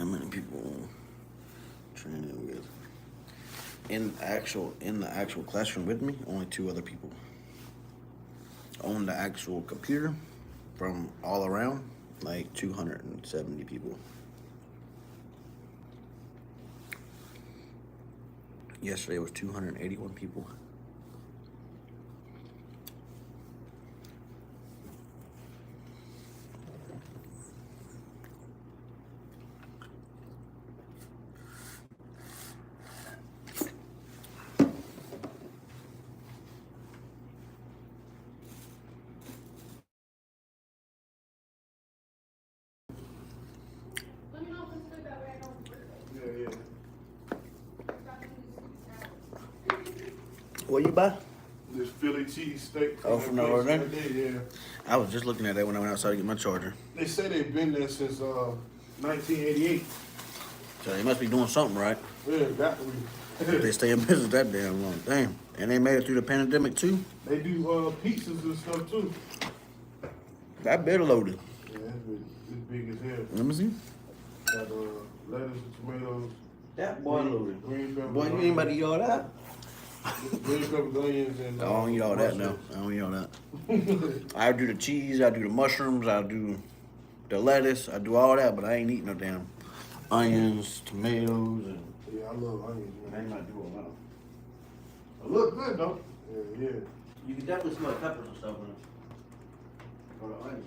How many people training with? In the actual classroom with me, only 2 other people. On the actual computer, from all around, like 270 people. Yesterday was 281 people. Let me know if it's good that way I don't break it. Yeah. What you buy? This Philly cheesesteak. Oh, from the order? Yeah. I was just looking at that when I went outside to get my charger. They say they've been there since 1988. So they must be doing something right. Yeah, got to be. They stay in business that damn long. Damn. And they made it through the pandemic too? They do pizzas and stuff too. That better loaded. Yeah, it's big as hell. Let me see. Got lettuce, tomatoes. That boy loaded. Green pepper. Boy, you ain't about to eat all that? Green pepper, onions, and I don't eat all that now. I don't eat all that. I do the cheese, I do the mushrooms, I do the lettuce, I do all that, but I ain't eating no damn onions, tomatoes, and yeah, I love onions, man. I ain't not do all that. It look good though. Yeah. You can definitely smell peppers and stuff in it. Or the onions.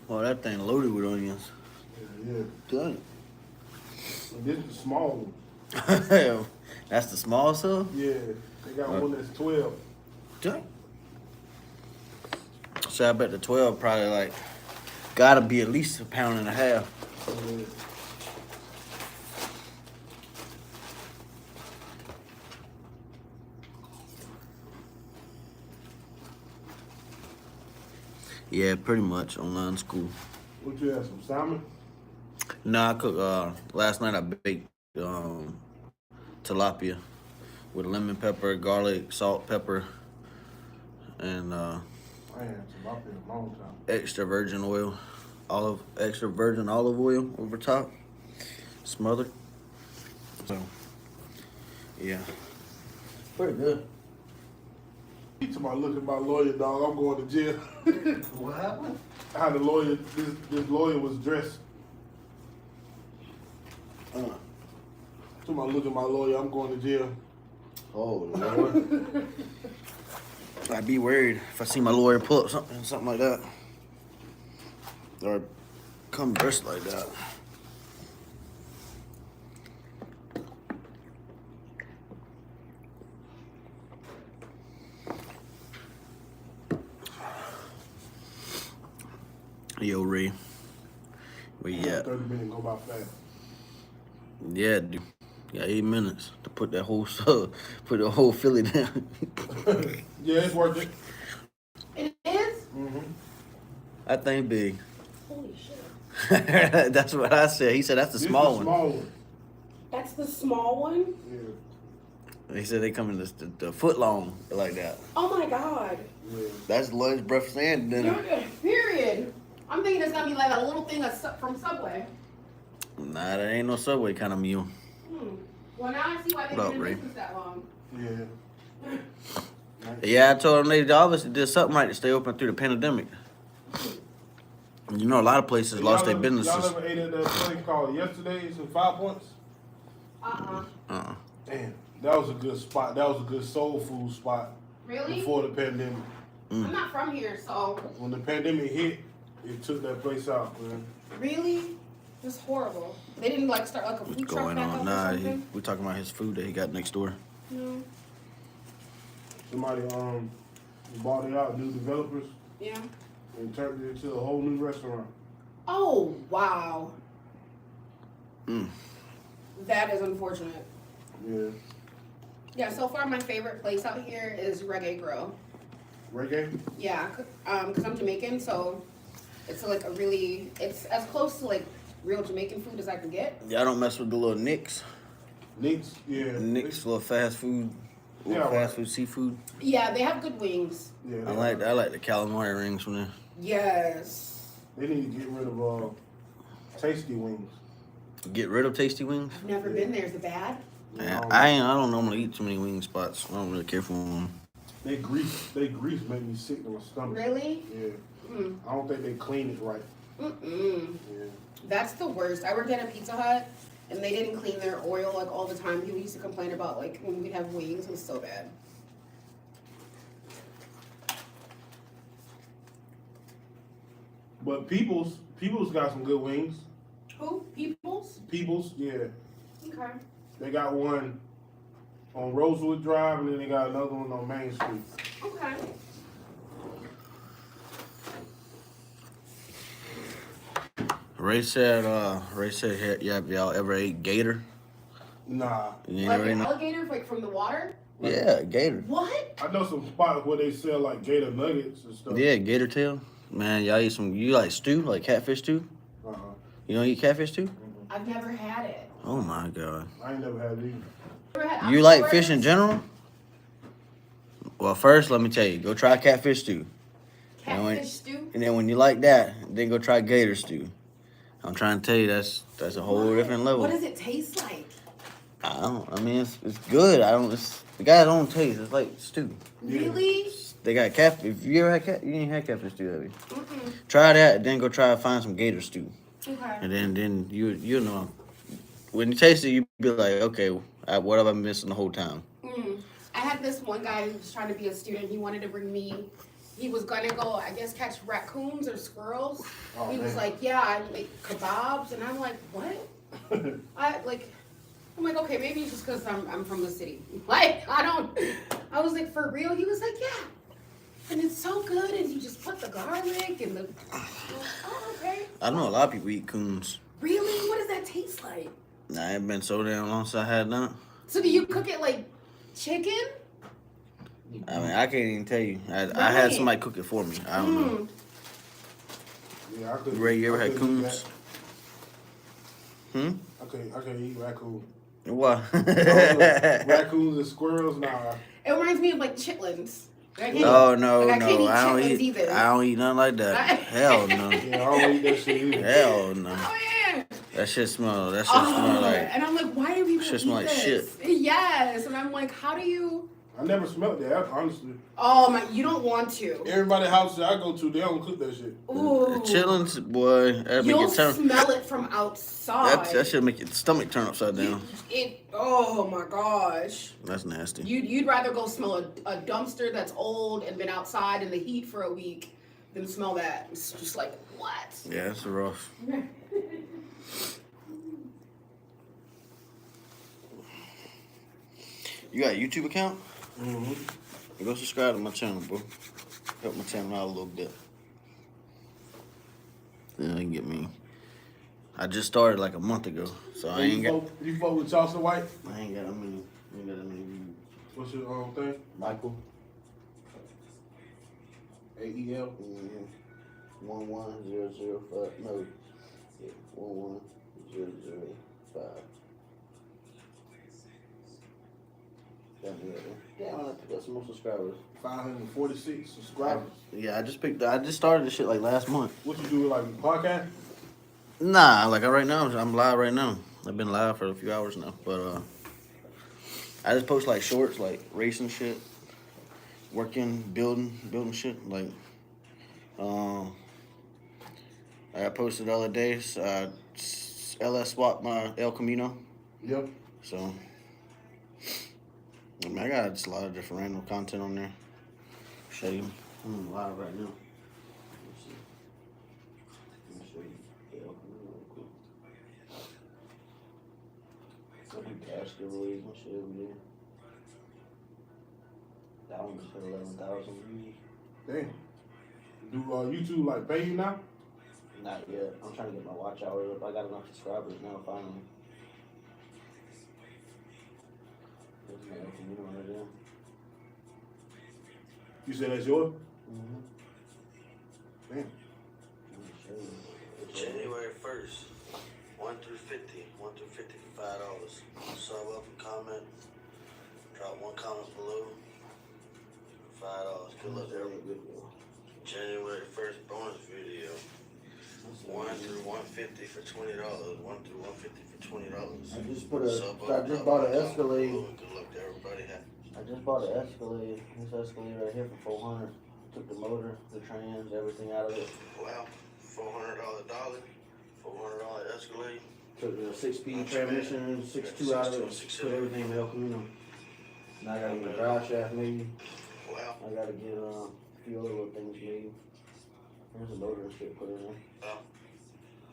Oh, that thing loaded with onions. Yeah. Done. This is the small one. That's the small stuff? Yeah. They got one that's 12. Done. So I bet the 12 probably like gotta be at least 1.5 pounds. Yeah. Yeah, pretty much online school. What you have, some salmon? No, I cooked last night I baked tilapia with lemon pepper, garlic, salt, pepper, and I ain't had tilapia in a long time. extra virgin olive oil over top, smothered. So yeah, pretty good. He told me, look at my lawyer, dog. I'm going to jail. What happened? How the lawyer, this lawyer was dressed. Told me, look at my lawyer. I'm going to jail. Oh Lord. I'd be worried if I see my lawyer pull up something like that, or come dressed like that. Yo, Ray. Where you at? 30 minutes go by fast. Yeah, dude. You got 8 minutes to put that whole stuff, put the whole Philly down. Yeah, it's worth it. It is? Mm-hmm. That thing big. Holy shit. That's what I said. He said that's the small one. Small one. That's the small one? Yeah. He said they come in the foot long like that. Oh my god. Yeah. That's lunch, breakfast, and dinner. Period. I'm thinking it's gonna be like a little thing from Subway. Nah, that ain't no Subway kind of meal. Well, now I see why they've What been up, Ray? in business that long. Yeah. Yeah, I told them they obviously did something right to stay open through the pandemic. You know, a lot of places lost their businesses. Y'all ever ate at that place called Yesterday's in 5 Points? Damn, that was a good spot. That was a good soul food spot. Really? Before the pandemic. I'm not from here, so. When the pandemic hit, it took that place out, man. Really? It's horrible. They didn't like start like a food What's truck going back on? up or Nah, something? we talking about his food that he got next door. No. Somebody bought it out, new developers, Yeah. and turned it into a whole new restaurant. Oh wow. Mm. That is unfortunate. Yeah. Yeah. So far, my favorite place out here is Reggae Grill. Reggae? Yeah, because I'm Jamaican, so it's like it's as close to like real Jamaican food as I could get. Y'all don't mess with the little Nick's? Nick's, yeah. Nick's little fast food, fast food seafood. Yeah, they have good wings. Yeah, I like the calamari rings from there. Yes. They need to get rid of tasty wings. Get rid of tasty wings? I've never been there. Is it bad? Man, I don't normally eat too many wing spots. I don't really care for them. They grease make me sick to my stomach. Really? Yeah. Mm. I don't think they clean it right. Mm-mm. Yeah. That's the worst. I worked at a Pizza Hut, and they didn't clean their oil like all the time. People used to complain about like when we'd have wings. It was so bad. But People's got some good wings. Who? People's? People's, yeah. Okay. They got one on Rosewood Drive, and then they got another one on Main Street. Okay. Ray said, y'all ever ate gator? Nah. You ain't Like ever an ate alligator, like from the water? Yeah, gator. What? I know some spots where they sell like gator nuggets and stuff. Yeah, gator tail. Man, y'all eat some, you like stew, like catfish stew? Uh-huh. You don't eat catfish stew? I've never had it. Oh my God. I ain't never had it either. Never had You like octopus? fish in general? Well, first, let me tell you, go try catfish stew. Catfish stew? And then when you like that, then go try gator stew. I'm trying to tell you, that's a whole different level. What does it taste like? I mean, it's good. The guy don't taste. It's like stew. Really? They got catfish. If you ever had you ain't had catfish stew, have you? Mm-mm. Try that, then go try to find some gator stew. Okay. And then you know, when you taste it, you be like, okay, what have I been missing the whole time? Mm. I had this one guy who was trying to be a student. He wanted to bring me. He was gonna go, I guess, catch raccoons or squirrels. Oh, he was man. like, yeah, I make kebabs, and I'm like, what? I'm like, okay, maybe it's just because I'm from the city. Like, I was like, for real? He was like, yeah. And it's so good, and you just put the garlic and the, oh, okay. I know a lot of people eat coons. Really? What does that taste like? Nah, I ain't been so damn long since I had that. So do you cook it like chicken? I mean, I can't even tell you. I had somebody cook it for me. I don't know. Yeah, I could. Ray, you ever I had couldn't do coons? I can't eat raccoon. What? Raccoons and squirrels, nah. It reminds me of like chitlins. I can't Oh eat- no, like, I can't no, eat I don't chitlins eat. either. I don't eat nothing like that. Hell no. Yeah, I don't eat that shit either. Hell no. Oh yeah. That shit smell. That shit smell like. And I'm like, why do people Shit eat smell like this? shit. Yes, and I'm like, how do you? I never smelled that, honestly. Oh my, you don't want to. Everybody houses I go to, they don't cook that shit. Ooh. Chitlins, boy, that make You'll it turn. smell it from outside. That should make your stomach turn upside down. Oh my gosh. That's nasty. You'd rather go smell a dumpster that's old and been outside in the heat for a week than smell that. It's just like, what? Yeah, it's rough. You got a YouTube account? Mm-hmm. Go subscribe to my channel, bro. Help my channel out a little bit. Then they can get me. I just started like a month ago, so I ain't got. You fuck with Charleston White? I ain't got that many. Ain't got that many views. What's your thing? Michael. AEL? 11005. No. Yeah, 11005. Damn, I got some more subscribers. 546 subscribers. Yeah, I just started this shit like last month. What you do, like podcast? Nah, like right now, I'm live right now. I've been live for a few hours now, but I just post like shorts, like racing shit, working, building shit. Like, I posted the other day. LS swapped my El Camino. Yep. So I mean, I got just a lot of different random content on there. Show you. I'm live right now. Let's see. Let me show you. Yeah, real quick. I do cash giveaways and shit every day. That one just hit 11,000 views. Damn. Do YouTube like pay you now? Not yet. I'm trying to get my watch hours up. I got enough subscribers now, finally. There's my El Camino right there. You said that's yours? Mm-hmm. Damn. January 1st, 1 through 50. 1 through 50 for $5. Sub up and comment. Drop one comment below. For $5. Good luck to everybody. January 1st bonus video. 1 through 150 for $20. 1 through 150 for $20. I just bought an Escalade. Good luck to everybody. I just bought an Escalade. This Escalade right here for $400. Took the motor, the trans, everything out of it. Wow, $400 dollar, $400 Escalade. Took the 6-speed transmission, 6.2 out of it. Put everything in El Camino. Now I gotta get a drive shaft made. Wow. I gotta get a few other little things made. There's a loader and shit put in there. Well,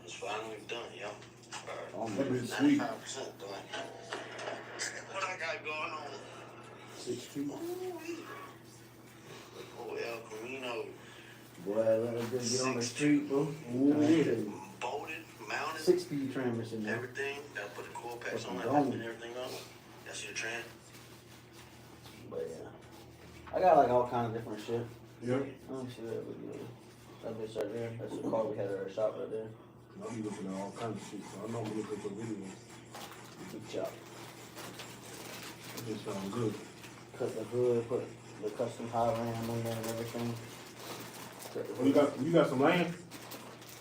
it's finally done, yo. Almost 95% done. What I got going on? 6'2". Oh, El Camino. Boy, let us just get on the street, bro. Bolted, mounted. 6-speed transmission. Everything. Gotta put the coil packs on that and everything on. Y'all see the trans? But yeah. I got like all kind of different shit. Yeah. Let me see that video. That bitch right there. That's the car we had at our shop right there. I'll be looking at all kinds of shit, so I know I'm looking for videos. Big chop. That just sounds good. Cut the hood, put the custom high ram on there and everything. Oh, you got some land?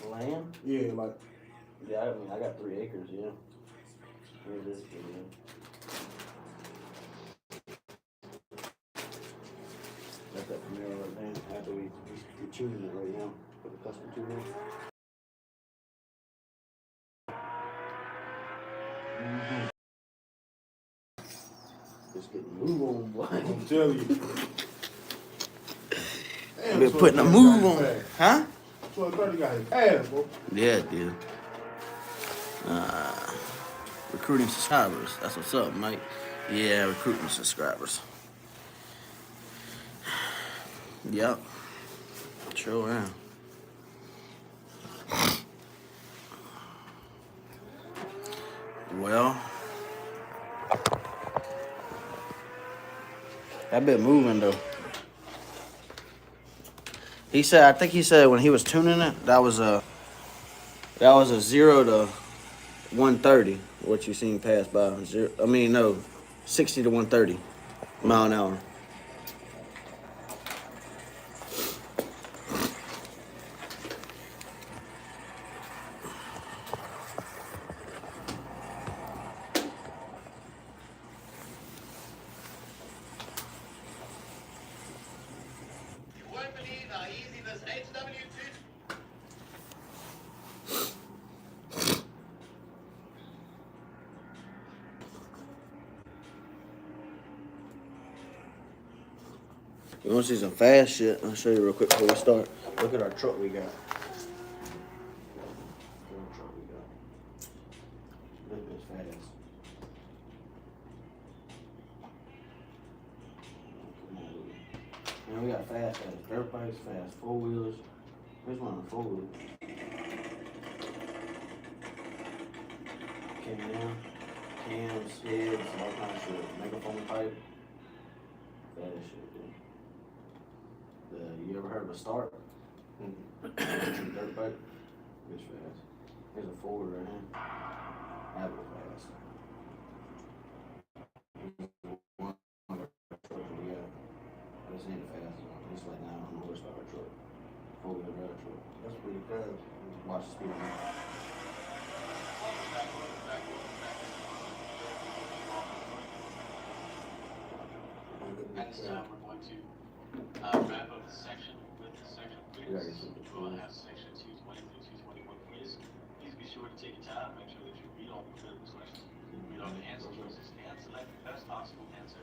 Land? Yeah, like. Yeah, I mean, I got 3 acres, yeah. Here's this video. That's that Camaro right there. After we're tuning it right now. Put the custom tuner. Mm-hmm. Just getting a move on, boy. I'm telling you. Damn, been putting a move on. Huh? 1230 got his ass, bro. Yeah, dude. Recruiting subscribers. That's what's up, Mike. Yeah, recruiting subscribers. Yep. Sure am. Well, that bit moving though. He said, I think he said when he was tuning it, that was a 0 to 130. What you seen pass by? 60 to 130 mile an hour. You want to see some fast shit? I'll show you real quick before we start. Look at our truck we got. Look at this fast. Man, we got fast dirt bikes, fast 4-wheelers. Here's one on the 4-wheeler. Cams, heads, all kinds of shit. Megaphone pipe. Fast shit, dude. You ever heard of a start? Dirt bike? It's fast. Here's a Ford right here. That was fast. One truck we got. This ain't the fastest one. It's like 900 horsepower truck. 4-wheel drive truck. That's pretty fast. Watch the speed on that. At this time, we're going to wrap up the section with the section quiz. We'll have section 220 through 221 quiz. Please be sure to take your time, make sure that you read all the questions, read all the answer choices, and select the best possible answer.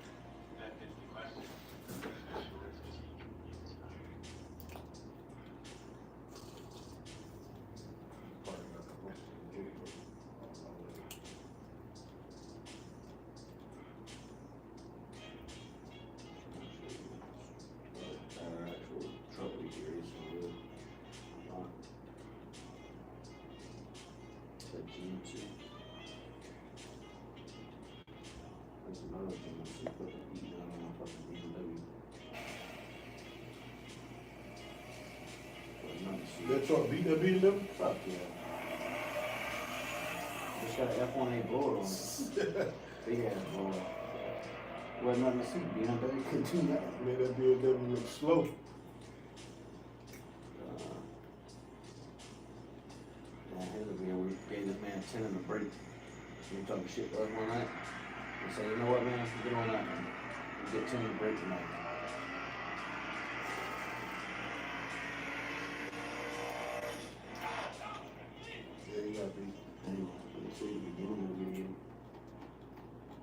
Let's see. That's another thing I should put the beat down on fucking BMW. But not to see. That truck beat that BMW? Fuck yeah. Just got an F1A blower on it. Big ass blower. Wasn't nothing to see. BMW couldn't do that. Made that BMW look slow. Man, here's a video where we gave this man 10 in the break. We talking shit to us one night. We said, you know what, man? Get on that, man. We get 10 in the break tonight. Yeah, he got beat. Anyway, let's see the beginning of the video.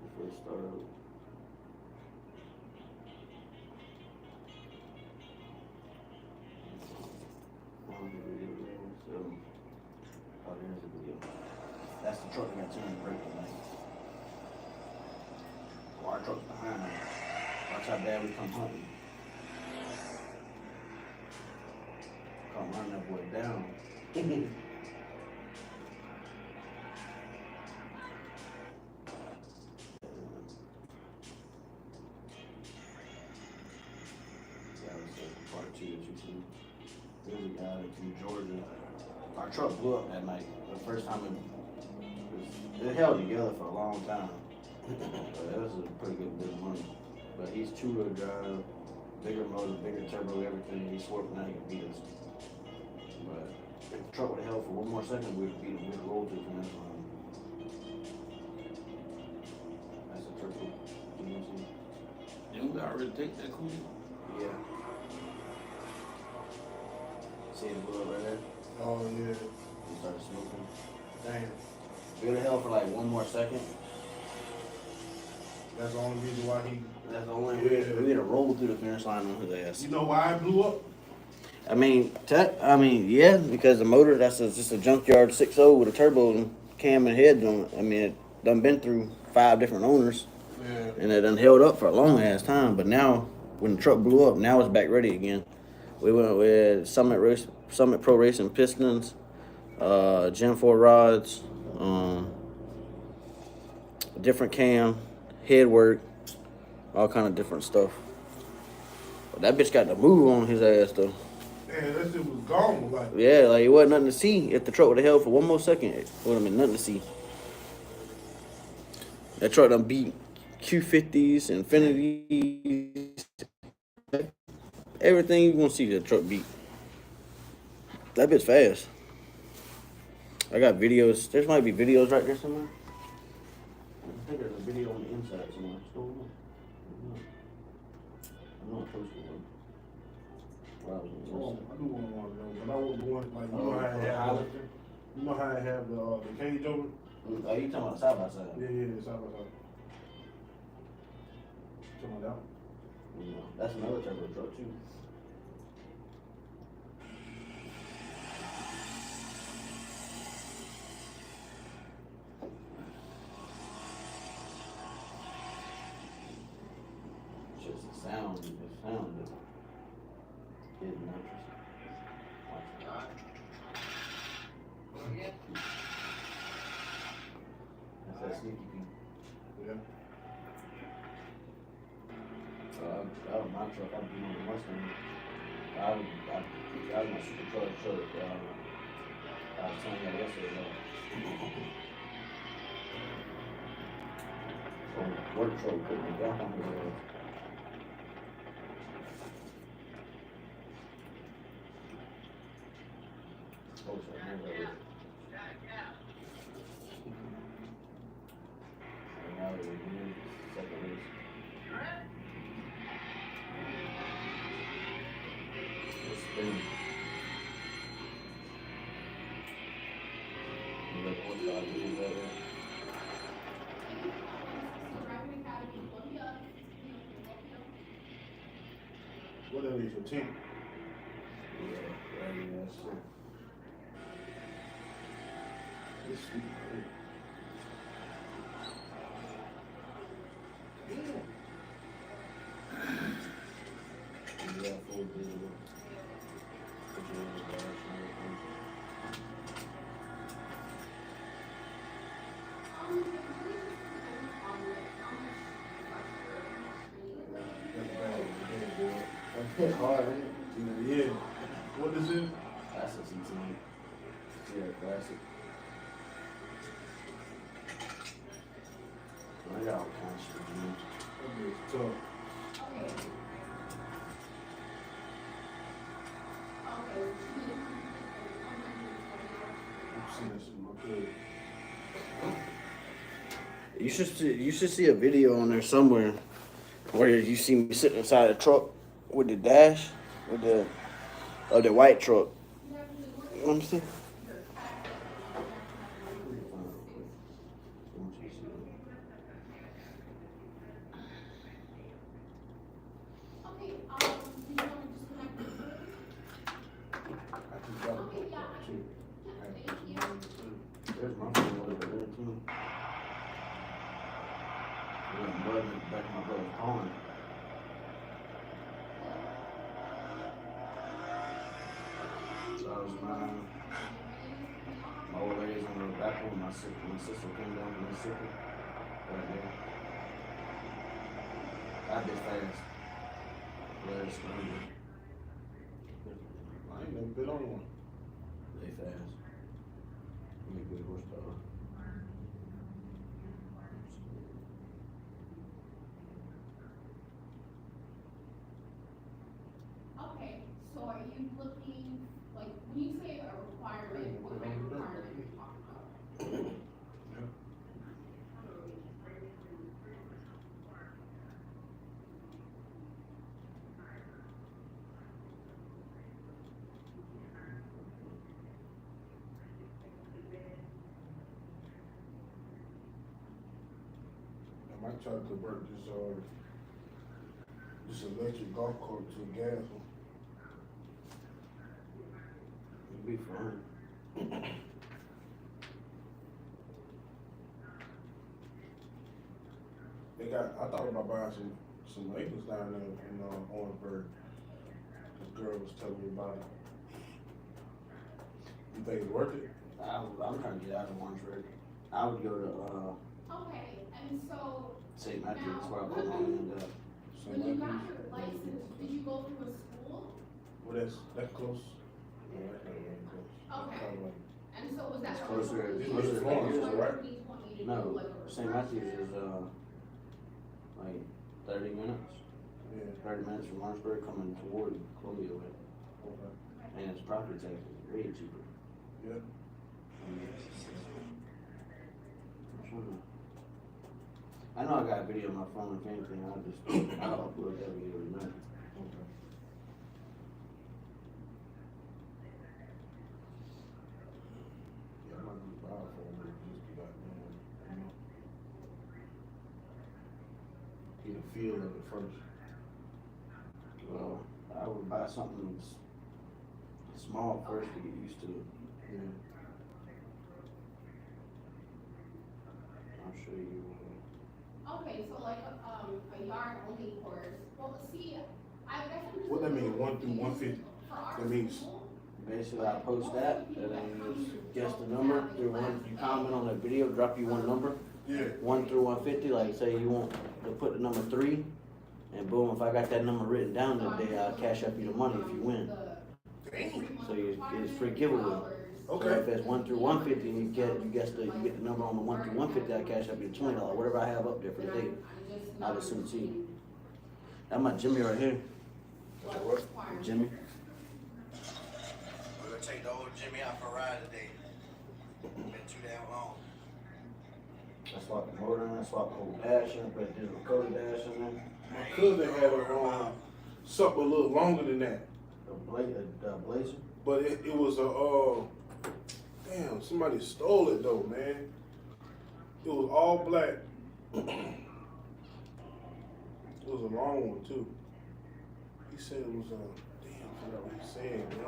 Before it started. So, oh, there's the video. That's the truck that got 10 in the break tonight. Well, our truck's behind us. Watch how bad we come hunting. Come running that boy down. Part 2 that you see. There's a guy from Georgia. Our truck blew up that night. The first time it held together for a long time. But it was a pretty good bit of money. But he's 2-wheel drive, bigger motor, bigger turbo, everything. He swore now he could beat us. But if the truck would have held for one more second, we'd beat him. We'd roll to the finish line. That's a turbo. Didn't we already take that coolie? Yeah. See it blew up right there? Oh, yeah. He started smoking. Damn. We would have held for like one more second. That's the only reason why he. That's the only reason. We would have rolled through the finish line on his ass. You know why it blew up? I mean, yeah, because the motor, just a junkyard 6.0 with a turbo and cam and head on it. I mean, it done been through 5 different owners. Yeah. And it done held up for a long ass time. But now, when the truck blew up, now it's back ready again. We went with Summit Pro Racing pistons, Gen 4 rods, different cam, head work, all kind of different stuff. But that bitch got the move on his ass though. Man, that shit was gone. Like, Yeah, like it wasn't nothing to see. If the truck would have held for one more second, it would have been nothing to see. That truck done beat Q50s, Infinities, everything you want to see that truck beat. That bitch fast. I got videos. There might be videos right there somewhere. I think there's a video on the inside somewhere. I'm not close to one. oh, I do want one of those, but I was going like you know how I have you know how I have the cage over. Oh, you talking about side by side? Yeah, side by side. Talking about that one? No, that's another turbo truck too. Just the sound, of hidden mattress. That's that sneaky peek. Yeah. That was my truck. I'd be on the Mustang. I was my super truck. I was telling you yesterday. So work truck put me back on the road. Oh, so I never was. And now we're in the second race. Spin. You got 45 minutes right there. What that is, your 10? Yeah, that's true. This sweet. Yeah, full digital. Hard, ain't it? Yeah. What is it? Classics and something. Yeah, classic. I got all kinds of shit, man. That bitch tough. I've seen this in my crib. You should see a video on there somewhere where you see me sitting inside a truck with the dash with the white truck. Let me see. There's my phone over there too. There's mud in the back of my brother's pond. So I was around. My old lady's on the back room. My sister came down from Mississippi. Right there. I did fast. Last Monday. I ain't never been on one. They fast. Make good horsepower. Okay, so are you looking, like, when you say a requirement, what kind of requirement are you talking about? I might try to convert this electric golf cart to a gas one. It'd be fun. I thought about buying some acres down there in Orangeburg. This girl was telling me about it. You think it's worth it? I'm trying to get out of Orangeburg. I would go to Okay, and so, St. Matthews. That's where I put my hand up. when you got your license, did you go through a school? Well, that's close. Yeah, that's not really close. Okay. Kinda like, And so was that? It's closer to Florence, right? No, St. Matthews is like 30 minutes. Yeah. 30 minutes from Orangeburg coming toward Columbia way. Okay. And it's property taxes way cheaper. Yeah. I know I got a video on my phone. If anything, I'll upload that video tonight. Okay. Yeah, I'm not gonna buy it for it, just be like, man, get a feel of it first. Well, I would buy something small first to get used to it. Yeah. I'll show you. Okay, so like, a yard only course, well, see, I guess I'm just. What that mean, 1 through 150? For our That means, school, Basically, I post that, and then you just guess the number through one. You comment on the video, drop you one number. yeah, 1 through 150. Like say you want to put the number 3, and boom, if I got that number written down that day, I'll cash up you the money if you win. So it's free giveaway. okay. So if it's 1 through 150, and you get the number on the 1 through 150, I cash up you $20, whatever I have up there for the day. I'll just send it to you. That's my Jimmy right here. What? Jimmy. We're gonna take the old Jimmy out for a ride today. Been too damn long. I swapped the motor in, I swapped the whole dash in, put a digital code dash in there. My cousin had something a little longer than that. The Blazer. But it was damn, somebody stole it though, man. It was all black. It was a long one too. He said it was damn, I forgot what he said, man.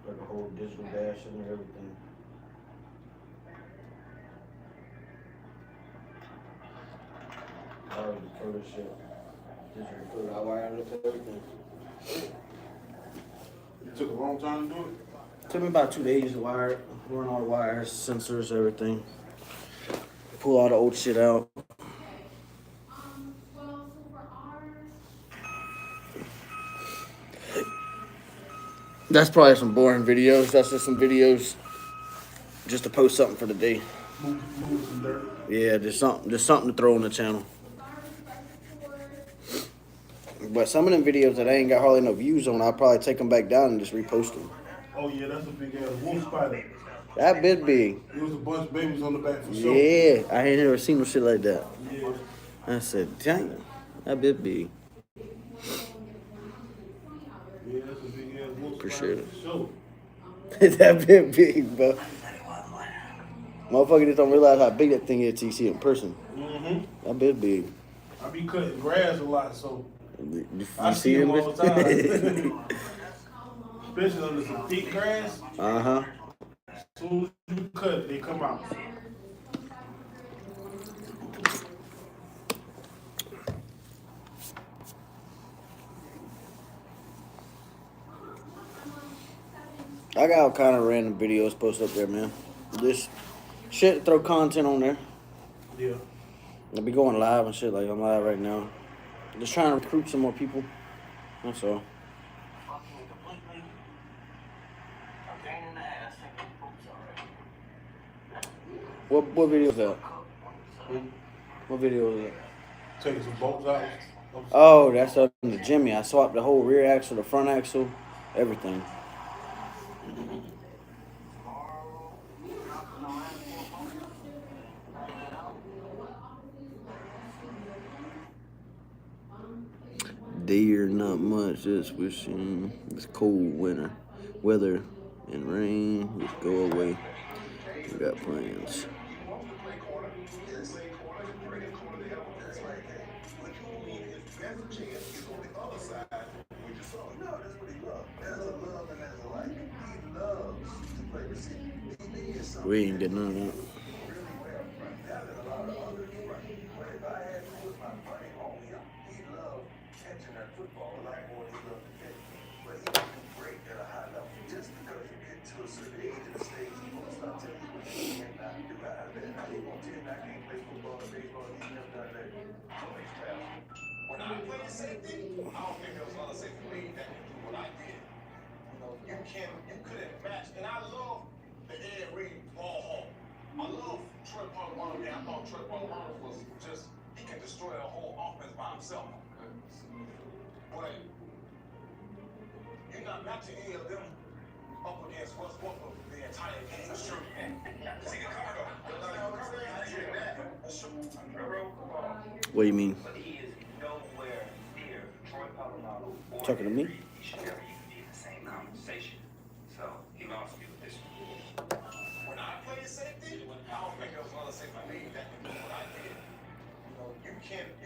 Put the whole digital dash in there, everything. I already decoded shit. Digital code, I wired up everything. It took a long time to do it. Took me about 2 days to wire it. Run all the wires, sensors, everything. Pull all the old shit out. That's probably some boring videos. That's just some videos just to post something for the day. Move some dirt. Yeah, just something to throw on the channel. But some of them videos that I ain't got hardly no views on, I'll probably take them back down and just repost them. Oh yeah, that's a big ass wolf spider. That bit big. It was a bunch of babies on the back for sure. Yeah, I ain't never seen no shit like that. Yeah. I said, dang, that bit big. Yeah, that's a big ass wolf Appreciate spider for sure. That bit big, bro. Motherfucker just don't realize how big that thing is till you see it in person. Mm-hmm. That bit big. I be cutting grass a lot, so I You see them all the time. bitch? Especially under some thick grass. Uh-huh. As soon as you cut it, they come out. I got all kind of random videos posted up there, man. Just shit to throw content on there. Yeah. I'll be going live and shit, like I'm live right now. Just trying to recruit some more people. That's all. What video is that? What video is that? Taking some bolts out. Oh, that's up in the Jimmy. I swapped the whole rear axle, the front axle, everything. Deer, not much. Just wishing this cold winter weather and rain would go away. We got plans. We ain't getting none of that. When I played safety, I don't think there was other safety league that can do what I did. You know, you couldn't match. And I love the Ed Reed ball home. I love Troy Polamalu. I thought Troy Polamalu was just, he can destroy a whole offense by himself. But you're not matching any of them up against Russ Butler the entire game. That's true. Because he can cover them. That's true. What do you mean? But he is nowhere near Troy Polamalu. Talking to me? He should never even be in the same conversation. So he lost me with this one. When I played safety, I don't think there was another safety league that can do what I did. You know, you couldn't.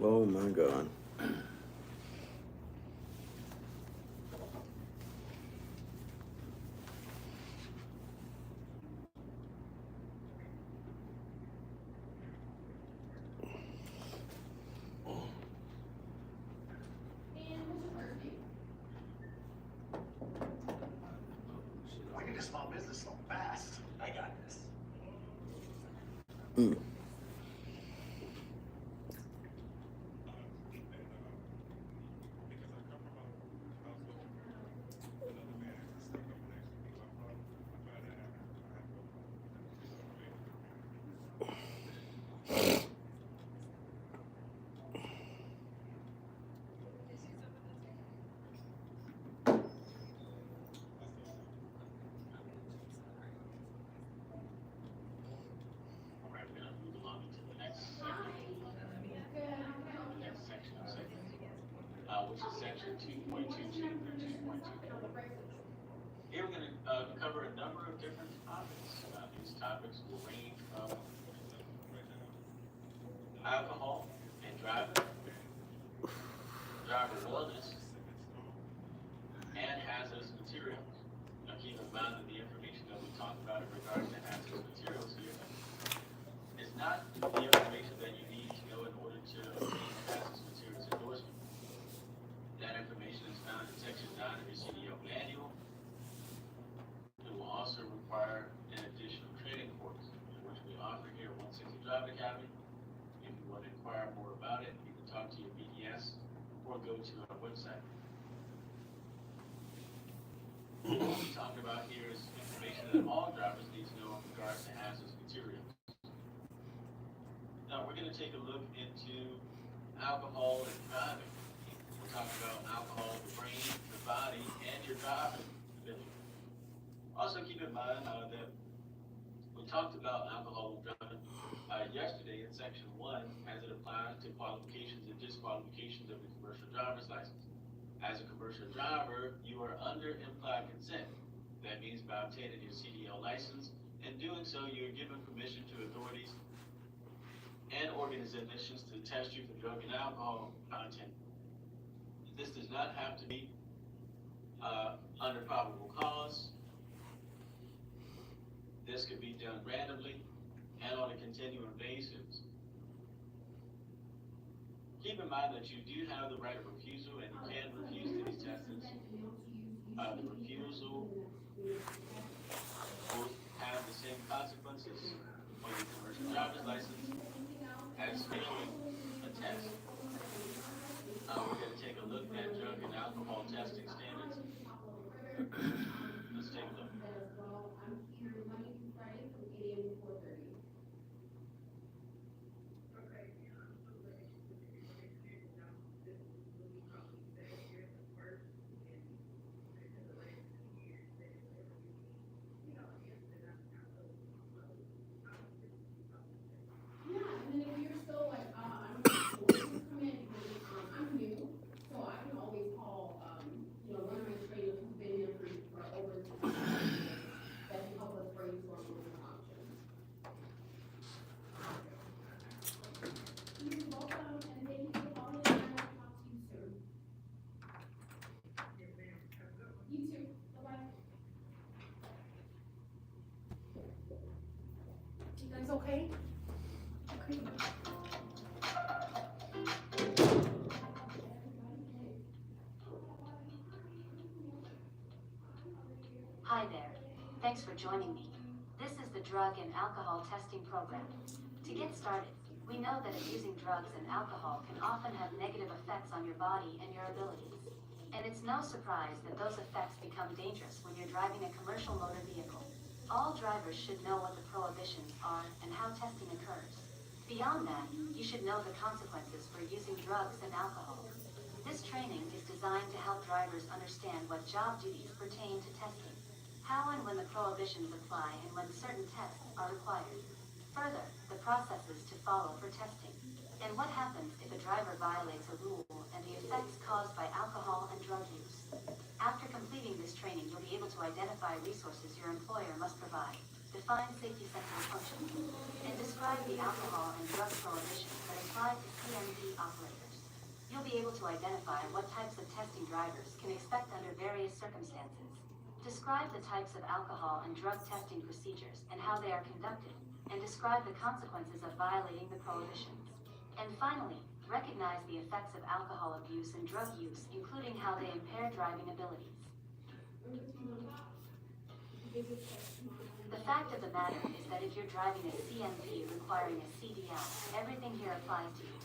Oh my God. We need a small business so fast. I got this. Mm. Which is section 2.22 through 2.2. Here we're going to cover a number of different topics. These topics will range from alcohol and driving, driver wellness, and hazardous materials. Now keep in mind that the information that we talk about regarding the hazardous materials here or go to our website. What we're talking about here is information that all drivers need to know in regards to hazardous materials. Now, we're going to take a look into alcohol and driving. We're talking about alcohol in the brain, the body, and your driving ability. Also, keep in mind that we talked about alcohol and driving yesterday in section 1 as it applies to qualifications and disqualifications of the commercial driver's license. As a commercial driver, you are under implied consent. That means by obtaining your CDL license. In doing so, you're given permission to authorities and organizations to test you for drug and alcohol content. This does not have to be under probable cause. This could be done randomly and on a continuing basis. Keep in mind that you do have the right of refusal and you can refuse to be tested. The refusal will have the same consequences on your commercial driver's license as failing a test. We're going to take a look at drug and alcohol testing standards. Let's take a look. Okay. Hi there. Thanks for joining me. This is the drug and alcohol testing program. To get started, we know that abusing drugs and alcohol can often have negative effects on your body and your abilities. And it's no surprise that those effects become dangerous when you're driving a commercial motor vehicle. All drivers should know what the prohibitions are and how testing occurs. Beyond that, you should know the consequences for using drugs and alcohol. This training is designed to help drivers understand what job duties pertain to testing, how and when the prohibitions apply, and when certain tests are required. Further, the processes to follow for testing, and what happens if a driver violates a rule, and the effects caused by alcohol and drug use. After completing this training, you'll be able to identify resources your employer must provide, define safety-sensitive functions, and describe the alcohol and drug prohibitions that apply to CMV operators. You'll be able to identify what types of testing drivers can expect under various circumstances. Describe the types of alcohol and drug testing procedures and how they are conducted, and describe the consequences of violating the prohibitions. And finally, recognize the effects of alcohol abuse and drug use, including how they impair driving abilities. The fact of the matter is that if you're driving a CMV requiring a CDL, everything here applies to you.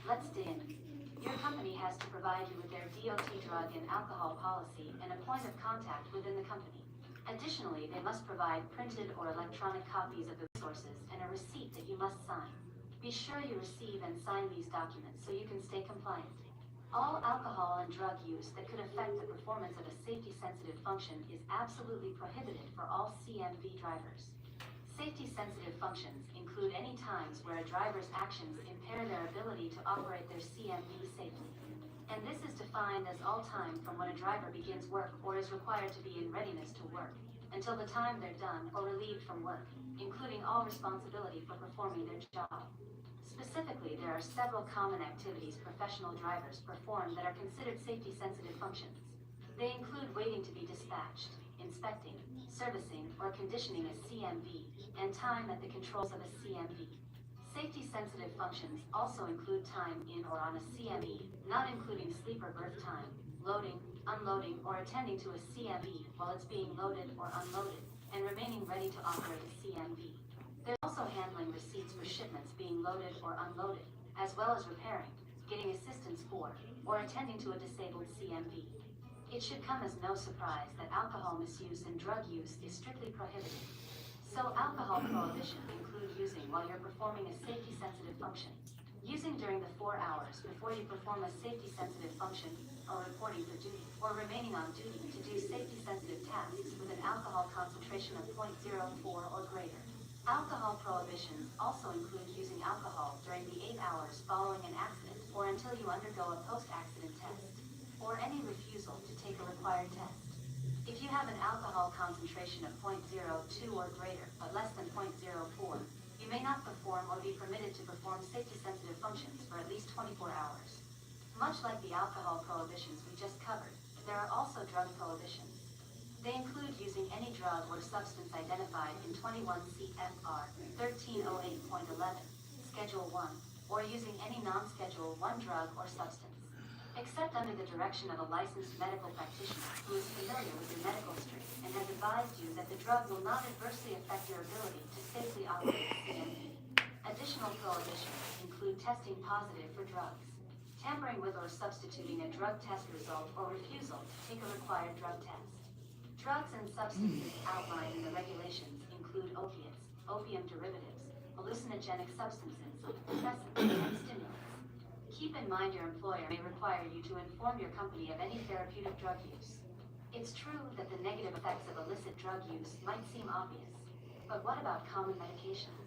Let's dig in. Your company has to provide you with their DOT drug and alcohol policy and a point of contact within the company. Additionally, they must provide printed or electronic copies of the resources and a receipt that you must sign. Be sure you receive and sign these documents so you can stay compliant. All alcohol and drug use that could affect the performance of a safety-sensitive function is absolutely prohibited for all CMV drivers. Safety-sensitive functions include any times where a driver's actions impair their ability to operate their CMV safely. And this is defined as all time from when a driver begins work or is required to be in readiness to work, until the time they're done or relieved from work, including all responsibility for performing their job. Specifically, there are several common activities professional drivers perform that are considered safety-sensitive functions. They include waiting to be dispatched, inspecting, servicing, or conditioning a CMV, and time at the controls of a CMV. Safety-sensitive functions also include time in or on a CMV, not including sleep or birth time, loading, unloading, or attending to a CMV while it's being loaded or unloaded, and remaining ready to operate a CMV. There's also handling receipts for shipments being loaded or unloaded, as well as repairing, getting assistance for, or attending to a disabled CMV. It should come as no surprise that alcohol misuse and drug use is strictly prohibited. So alcohol prohibition include using while you're performing a safety-sensitive function, using during the 4 hours before you perform a safety-sensitive function, or reporting for duty, or remaining on duty to do safety-sensitive tasks with an alcohol concentration of 0.04 or greater. Alcohol prohibitions also include using alcohol during the 8 hours following an accident or until you undergo a post-accident test, or any refusal to take a required test. If you have an alcohol concentration of 0.02 or greater, but less than 0.04, you may not perform or be permitted to perform safety-sensitive functions for at least 24 hours. Much like the alcohol prohibitions we just covered, there are also drug prohibitions. They include using any drug or substance identified in 21 CFR 1308.11, Schedule 1, or using any non-Schedule 1 drug or substance, except under the direction of a licensed medical practitioner who is familiar with your medical history and has advised you that the drug will not adversely affect your ability to safely operate a CMV. Additional prohibitions include testing positive for drugs, tampering with or substituting a drug test result, or refusal to take a required drug test. Drugs and substances outlined in the regulations include opiates, opium derivatives, hallucinogenic substances, depressants, and stimulants. Keep in mind your employer may require you to inform your company of any therapeutic drug use. It's true that the negative effects of illicit drug use might seem obvious, but what about common medications?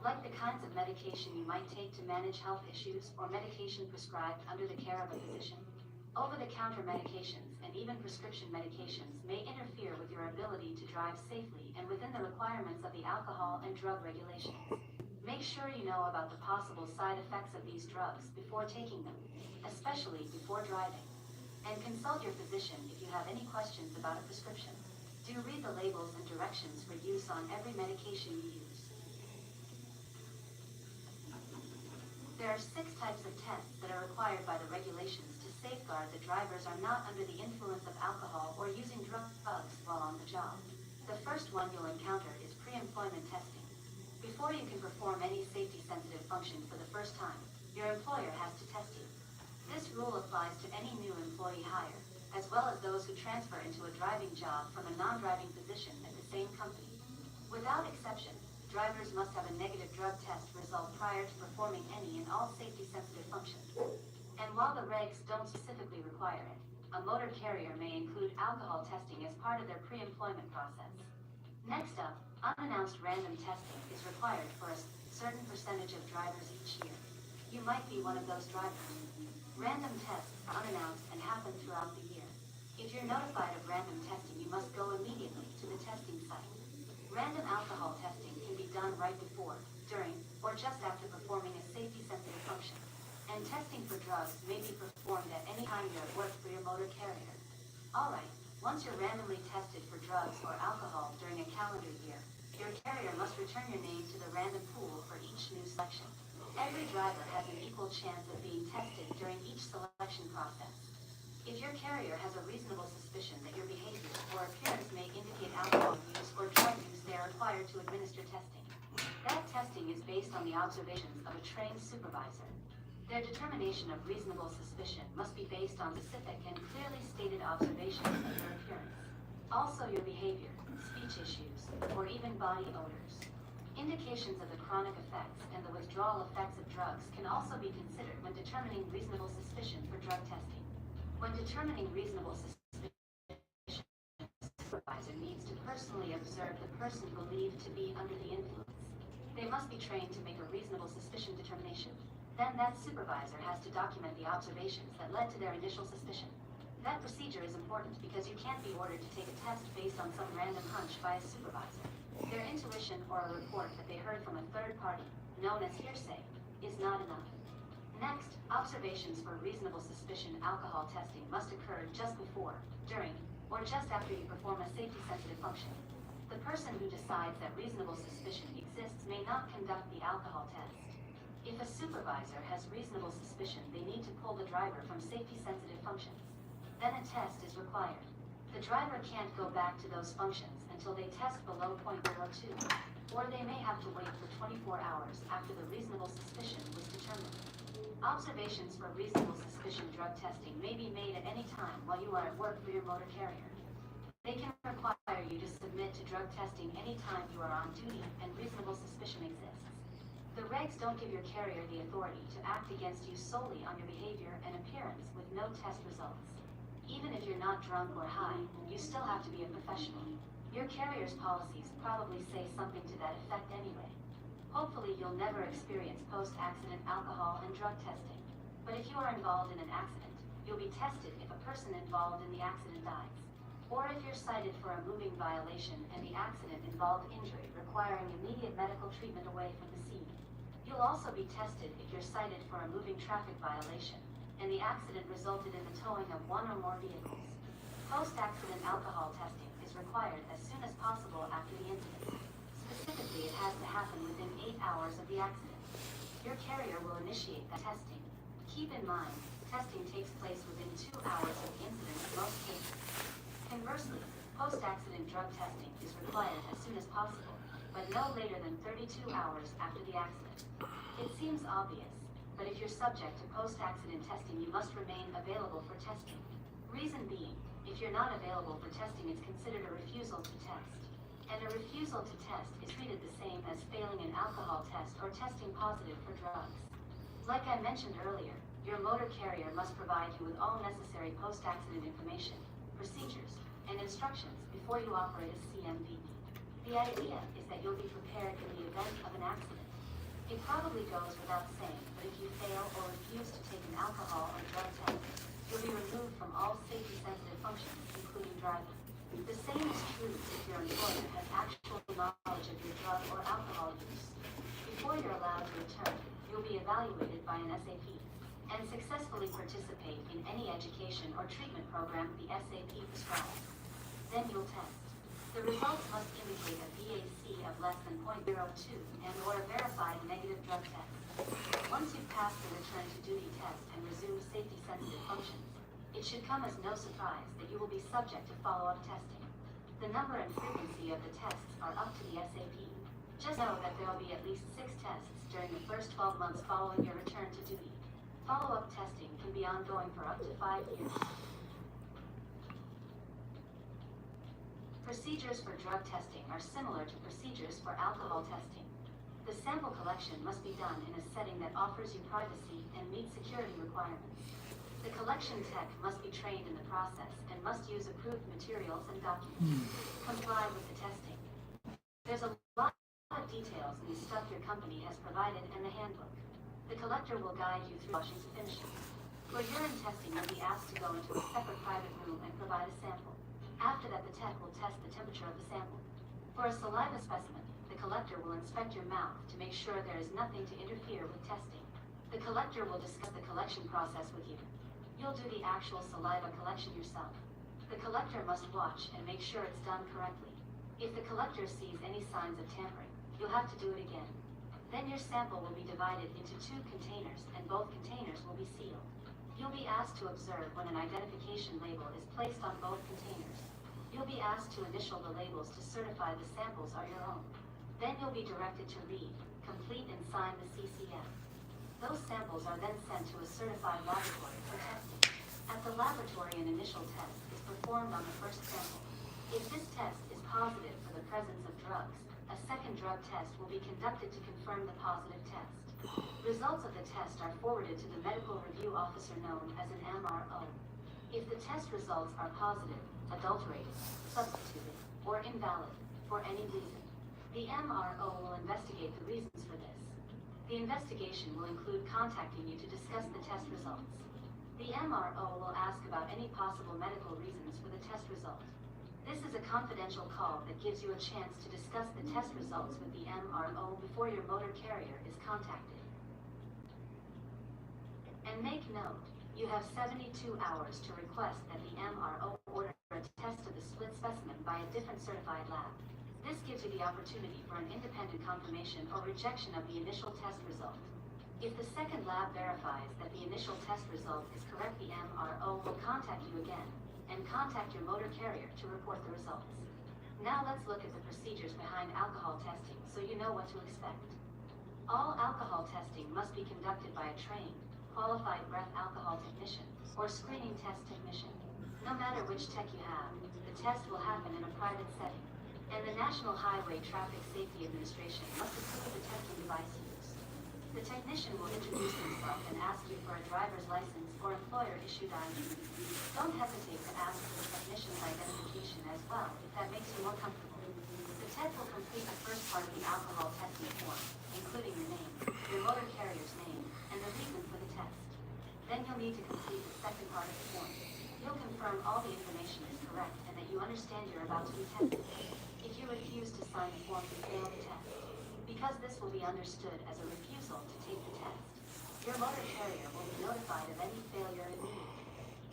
Like the kinds of medication you might take to manage health issues or medication prescribed under the care of a physician? Over-the-counter medications and even prescription medications may interfere with your ability to drive safely and within the requirements of the alcohol and drug regulations. Make sure you know about the possible side effects of these drugs before taking them, especially before driving. And consult your physician if you have any questions about a prescription. Do read the labels and directions for use on every medication you use. There are 6 types of tests that are required by the regulations to safeguard that drivers are not under the influence of alcohol or using drugs while on the job. The first one you'll encounter is pre-employment testing. Before you can perform any safety-sensitive function for the first time, your employer has to test you. This rule applies to any new employee hire, as well as those who transfer into a driving job from a non-driving position at the same company. Without exception, drivers must have a negative drug test result prior to performing any and all safety-sensitive functions. And while the regs don't specifically require it, a motor carrier may include alcohol testing as part of their pre-employment process. Next up, unannounced random testing is required for a certain percentage of drivers each year. You might be one of those drivers. Random tests are unannounced and happen throughout the year. If you're notified of random testing, you must go immediately to the testing site. Random alcohol testing can be done right before, during, or just after performing a safety-sensitive function. And testing for drugs may be performed at any time you have worked for your motor carrier. Alright, once you're randomly tested for drugs or alcohol during a calendar year, your carrier must return your name to the random pool for each new selection. Every driver has an equal chance of being tested during each selection process. If your carrier has a reasonable suspicion that your behavior or appearance may indicate alcohol use or drug use, they are required to administer testing. That testing is based on the observations of a trained supervisor. Their determination of reasonable suspicion must be based on specific and clearly stated observations of your appearance, also your behavior, speech issues, or even body odors. Indications of the chronic effects and the withdrawal effects of drugs can also be considered when determining reasonable suspicion for drug testing. When determining reasonable suspicion, the supervisor needs to personally observe the person believed to be under the influence. They must be trained to make a reasonable suspicion determination. Then that supervisor has to document the observations that led to their initial suspicion. That procedure is important because you can't be ordered to take a test based on some random hunch by a supervisor. Their intuition or a report that they heard from a third party, known as hearsay, is not enough. Next, observations for reasonable suspicion alcohol testing must occur just before, during, or just after you perform a safety-sensitive function. The person who decides that reasonable suspicion exists may not conduct the alcohol test. If a supervisor has reasonable suspicion, they need to pull the driver from safety-sensitive functions. Then a test is required. The driver can't go back to those functions until they test below 0.02. or they may have to wait for 24 hours after the reasonable suspicion was determined. Observations for reasonable suspicion drug testing may be made at any time while you are at work for your motor carrier. They can require you to submit to drug testing anytime you are on duty and reasonable suspicion exists. The regs don't give your carrier the authority to act against you solely on your behavior and appearance with no test results. Even if you're not drunk or high, you still have to be a professional. Your carrier's policies probably say something to that effect anyway. Hopefully you'll never experience post-accident alcohol and drug testing. But if you are involved in an accident, you'll be tested if a person involved in the accident dies. Or if you're cited for a moving violation and the accident involved injury requiring immediate medical treatment away from the scene. You'll also be tested if you're cited for a moving traffic violation and the accident resulted in the towing of one or more vehicles. Post-accident alcohol testing is required as soon as possible after the incident. Specifically, it has to happen within 8 hours of the accident. Your carrier will initiate that testing. Keep in mind, testing takes place within 2 hours of the incident in most cases. Conversely, post-accident drug testing is required as soon as possible, but no later than 32 hours after the accident. It seems obvious, but if you're subject to post-accident testing, you must remain available for testing. Reason being, if you're not available for testing, it's considered a refusal to test. And a refusal to test is treated the same as failing an alcohol test or testing positive for drugs. Like I mentioned earlier, your motor carrier must provide you with all necessary post-accident information, procedures, and instructions before you operate a CMV. The idea is that you'll be prepared in the event of an accident. It probably goes without saying, but if you fail or refuse to take an alcohol or drug test, you'll be removed from all safety-sensitive functions, including driving. The same is true if your employer has actual knowledge of your drug or alcohol use. Before you're allowed to return, you'll be evaluated by an SAP and successfully participate in any education or treatment program the SAP prescribes. Then you'll test. The results must indicate a VAC of less than 0.02 and or a verified negative drug test. Once you've passed the return to duty test and resume safety-sensitive functions, it should come as no surprise that you will be subject to follow-up testing. The number and frequency of the tests are up to the SAP. Just know that there will be at least 6 tests during the first 12 months following your return to duty. Follow-up testing can be ongoing for up to 5 years. Procedures for drug testing are similar to procedures for alcohol testing. The sample collection must be done in a setting that offers you privacy and meets security requirements. The collection tech must be trained in the process and must use approved materials and documents. Comply with the testing. There's a lot of details in the stuff your company has provided and the handbook. The collector will guide you through washing to finishing. For urine testing, you'll be asked to go into a separate private room and provide a sample. After that, the tech will test the temperature of the sample. For a saliva specimen, the collector will inspect your mouth to make sure there is nothing to interfere with testing. The collector will discuss the collection process with you. You'll do the actual saliva collection yourself. The collector must watch and make sure it's done correctly. If the collector sees any signs of tampering, you'll have to do it again. Then your sample will be divided into 2 containers and both containers will be sealed. You'll be asked to observe when an identification label is placed on both containers. You'll be asked to initial the labels to certify the samples are your own. Then you'll be directed to read, complete and sign the CCM. Those samples are then sent to a certified laboratory for testing. At the laboratory, an initial test is performed on the first sample. If this test is positive for the presence of drugs, a second drug test will be conducted to confirm the positive test. Results of the test are forwarded to the medical review officer known as an MRO. If the test results are positive, adulterated, substituted, or invalid for any reason, the MRO will investigate the reasons for this. The investigation will include contacting you to discuss the test results. The MRO will ask about any possible medical reasons for the test result. This is a confidential call that gives you a chance to discuss the test results with the MRO before your motor carrier is contacted. And make note, you have 72 hours to request that the MRO order a test of the split specimen by a different certified lab. This gives you the opportunity for an independent confirmation or rejection of the initial test result. If the second lab verifies that the initial test result is correct, the MRO will contact you again and contact your motor carrier to report the results. Now let's look at the procedures behind alcohol testing so know what to expect. All alcohol testing must be conducted by a trained, qualified breath alcohol technician or screening test technician. No matter which tech you have, the test will happen in a private setting, and the National Highway Traffic Safety Administration must approve the testing device used. The technician will introduce himself and ask you for a driver's license or employer-issued ID. Don't hesitate to ask for the technician's identification as well if that makes you more comfortable. The tech will complete the first part of the alcohol testing form, including your name, your motor carrier's name, and the reason for the test. Then you'll need to complete the second part of the form. You'll confirm all the information is correct and that you understand you're about to be tested. If you refuse to sign the form, you fail the test. Because this will be understood as a refusal to take the test, your motor carrier will be notified of any failure immediately.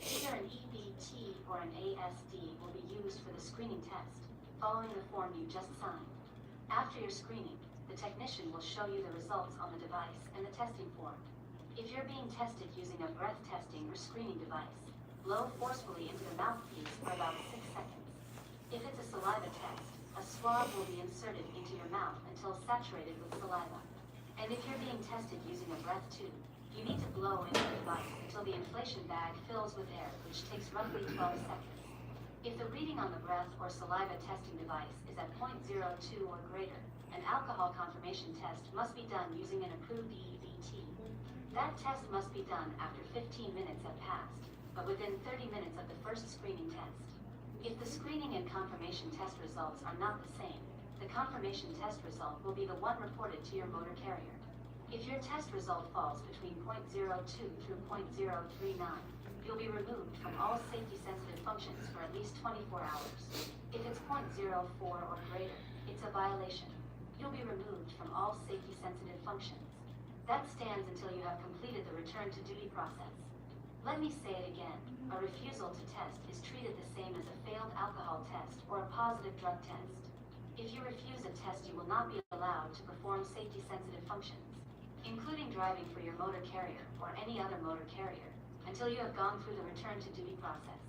Either an EBT or an ASD will be used for the screening test, following the form you just signed. After your screening, the technician will show you the results on the device and the testing form. If you're being tested using a breath testing or screening device, blow forcefully into the mouthpiece for about 6 seconds. If it's a saliva test, a swab will be inserted into your mouth until saturated with saliva. And if you're being tested using a breath tube, you need to blow into the device until the inflation bag fills with air, which takes roughly 12 seconds. If the reading on the breath or saliva testing device is at 0.02 or greater, an alcohol confirmation test must be done using an approved EBT. That test must be done after 15 minutes have passed, but within 30 minutes of the first screening test. If the screening and confirmation test results are not the same, the confirmation test result will be the one reported to your motor carrier. If your test result falls between 0.02 through 0.039, you'll be removed from all safety-sensitive functions for at least 24 hours. If it's 0.04 or greater, it's a violation. You'll be removed from all safety-sensitive functions. That stands until you have completed the return to duty process. Let me say it again. A refusal to test is treated the same as a failed alcohol test or a positive drug test. If you refuse a test, you will not be allowed to perform safety-sensitive functions, including driving for your motor carrier or any other motor carrier, until you have gone through the return to duty process.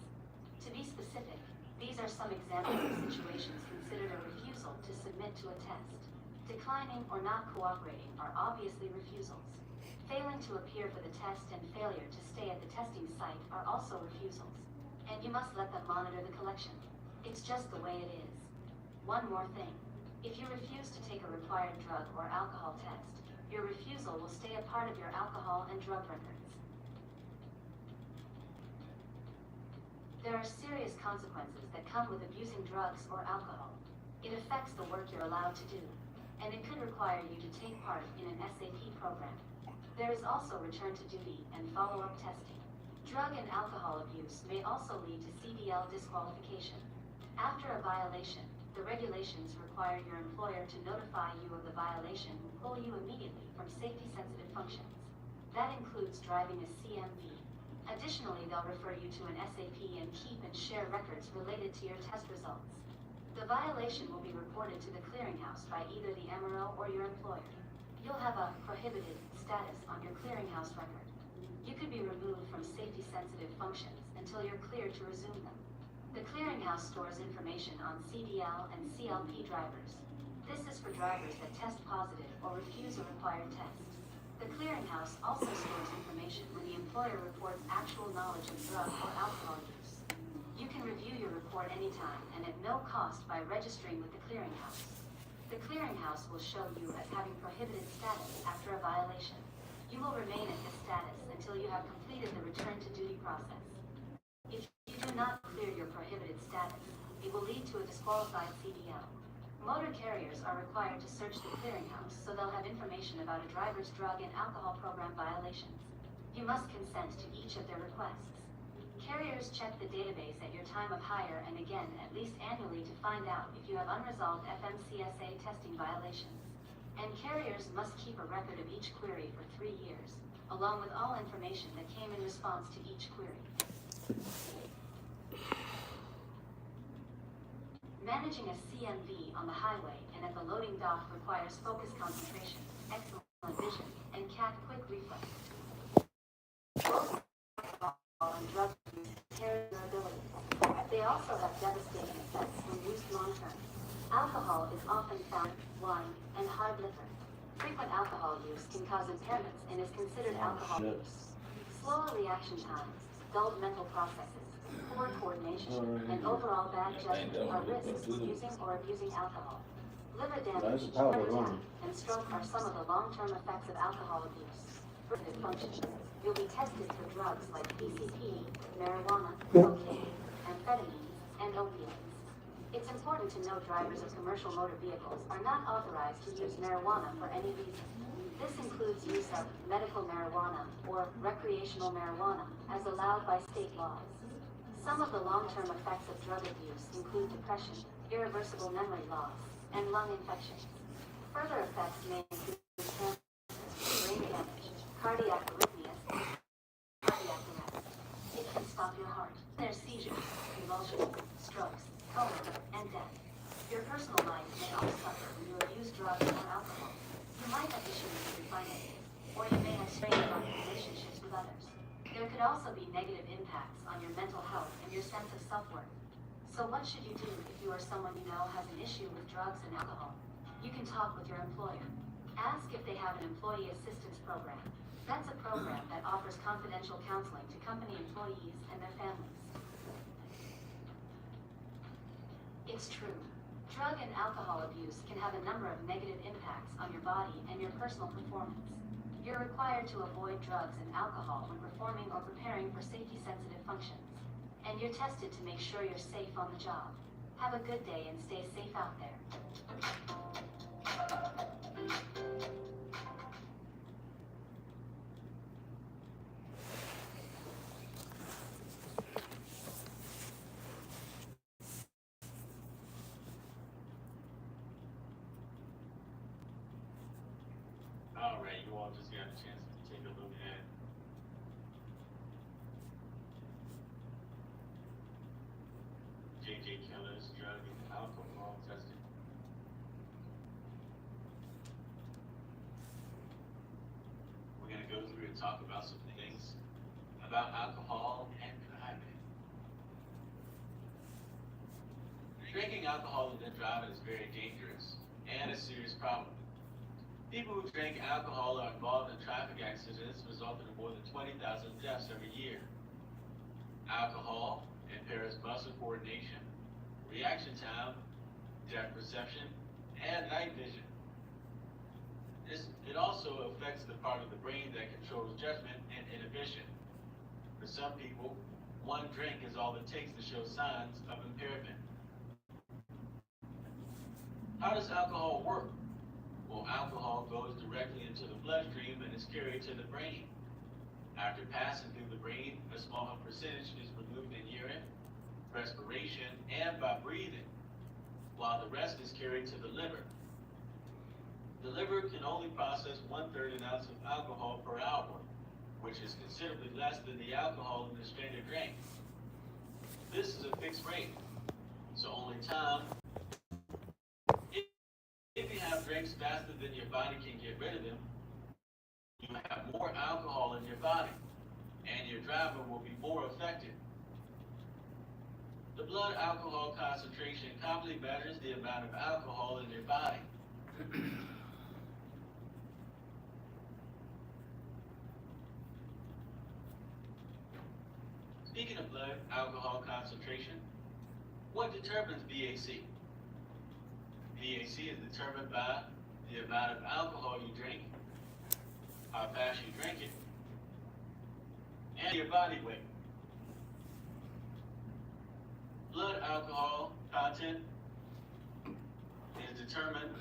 To be specific, these are some examples of situations considered a refusal to submit to a test. Declining or not cooperating are obviously refusals. Failing to appear for the test and failure to stay at the testing site are also refusals. And you must let them monitor the collection. It's just the way it is. One more thing. If you refuse to take a required drug or alcohol test, your refusal will stay a part of your alcohol and drug records. There are serious consequences that come with abusing drugs or alcohol. It affects the work you're allowed to do, and it could require you to take part in an SAP program. There is also return to duty and follow-up testing. Drug and alcohol abuse may also lead to CDL disqualification. After a violation, the regulations require your employer to notify you of the violation and pull you immediately from safety-sensitive functions. That includes driving a CMV. Additionally, they'll refer you to an SAP and keep and share records related to your test results. The violation will be reported to the clearinghouse by either the MRO or your employer. You'll have a prohibited status on your clearinghouse record. You could be removed from safety-sensitive functions until you're cleared to resume them. The clearinghouse stores information on CDL and CLP drivers. This is for drivers that test positive or refuse a required test. The clearinghouse also stores information when the employer reports actual knowledge of drug or alcohol use. You can review your report anytime and at no cost by registering with the clearinghouse. The clearinghouse will show you as having prohibited status after a violation. You will remain at this status until you have completed the return to duty process. If you do not clear your prohibited status, it will lead to a disqualified CDL. Motor carriers are required to search the clearinghouse, so they'll have information about a driver's drug and alcohol program violations. You must consent to each of their requests. Carriers check the database at your time of hire and again at least annually to find out if you have unresolved FMCSA testing violations. And carriers must keep a record of each query for 3 years, along with all information that came in response to each query. Managing a CMV on the highway and at the loading dock requires focused concentration, excellent vision, and quick reflex. Both alcohol and drug use impair your abilities. They also have devastating effects when used long-term. Alcohol is often found in wine and high hard liquor. Frequent alcohol use can cause impairments and is considered alcohol shit. use. Slower reaction times, dulled mental processes, poor coordination, and overall bad judgment are risks of using or abusing alcohol. Liver damage, heart attack, and stroke are some of the long-term effects of alcohol abuse. Cognitive functions. You'll be tested for drugs like PCP, marijuana, cocaine, amphetamines, and opioids. It's important to know drivers of commercial motor vehicles are not authorized to use marijuana for any reason. This includes use of medical marijuana or recreational marijuana as allowed by state laws. Some of the long-term effects of drug abuse include depression, irreversible memory loss, and lung infections. Further effects may include cancer, brain damage, cardiac arrhythmias, cardiac arrest. It can stop your heart. There's seizures, convulsions, strokes, coma, and death. Your personal life may also suffer when you abuse drugs or alcohol. You might have issues with your finances, or you may have strained on your relationships with others. There could also be negative impacts on your mental health and your sense of self-worth. So what should you do if you or someone you know has an issue with drugs and alcohol? You can talk with your employer. Ask if they have an employee assistance program. That's a program that offers confidential counseling to company employees and their families. It's true. Drug and alcohol abuse can have a number of negative impacts on your body and your personal performance. You're required to avoid drugs and alcohol when performing or preparing for safety-sensitive functions. And you're tested to make sure you're safe on the job. Have a good day and stay safe out there. Alright, you all just got a chance to take a look at J.J. Keller's drug and alcohol testing. We're gonna go through and talk about some things about alcohol and driving. Drinking alcohol and then driving is very dangerous and a serious problem. People who drink alcohol are involved in traffic accidents resulting in more than 20,000 deaths every year. Alcohol impairs muscle coordination, reaction time, depth perception, and night vision. It also affects the part of the brain that controls judgment and inhibition. For some people, one drink is all it takes to show signs of impairment. How does alcohol work? Well, alcohol goes directly into the bloodstream and is carried to the brain. After passing through the brain, a small percentage is removed in urine, respiration, and by breathing, while the rest is carried to the liver. The liver can only process 1/3 an ounce of alcohol per hour, which is considerably less than the alcohol in the standard drink. This is a fixed rate, so only time. If you have drinks faster than your body can get rid of them, you have more alcohol in your body, and your driver will be more affected. The blood alcohol concentration commonly measures the amount of alcohol in your body. Speaking of blood alcohol concentration, what determines BAC? BAC is determined by the amount of alcohol you drink, how fast you drink it, and your body weight. Blood alcohol content is determined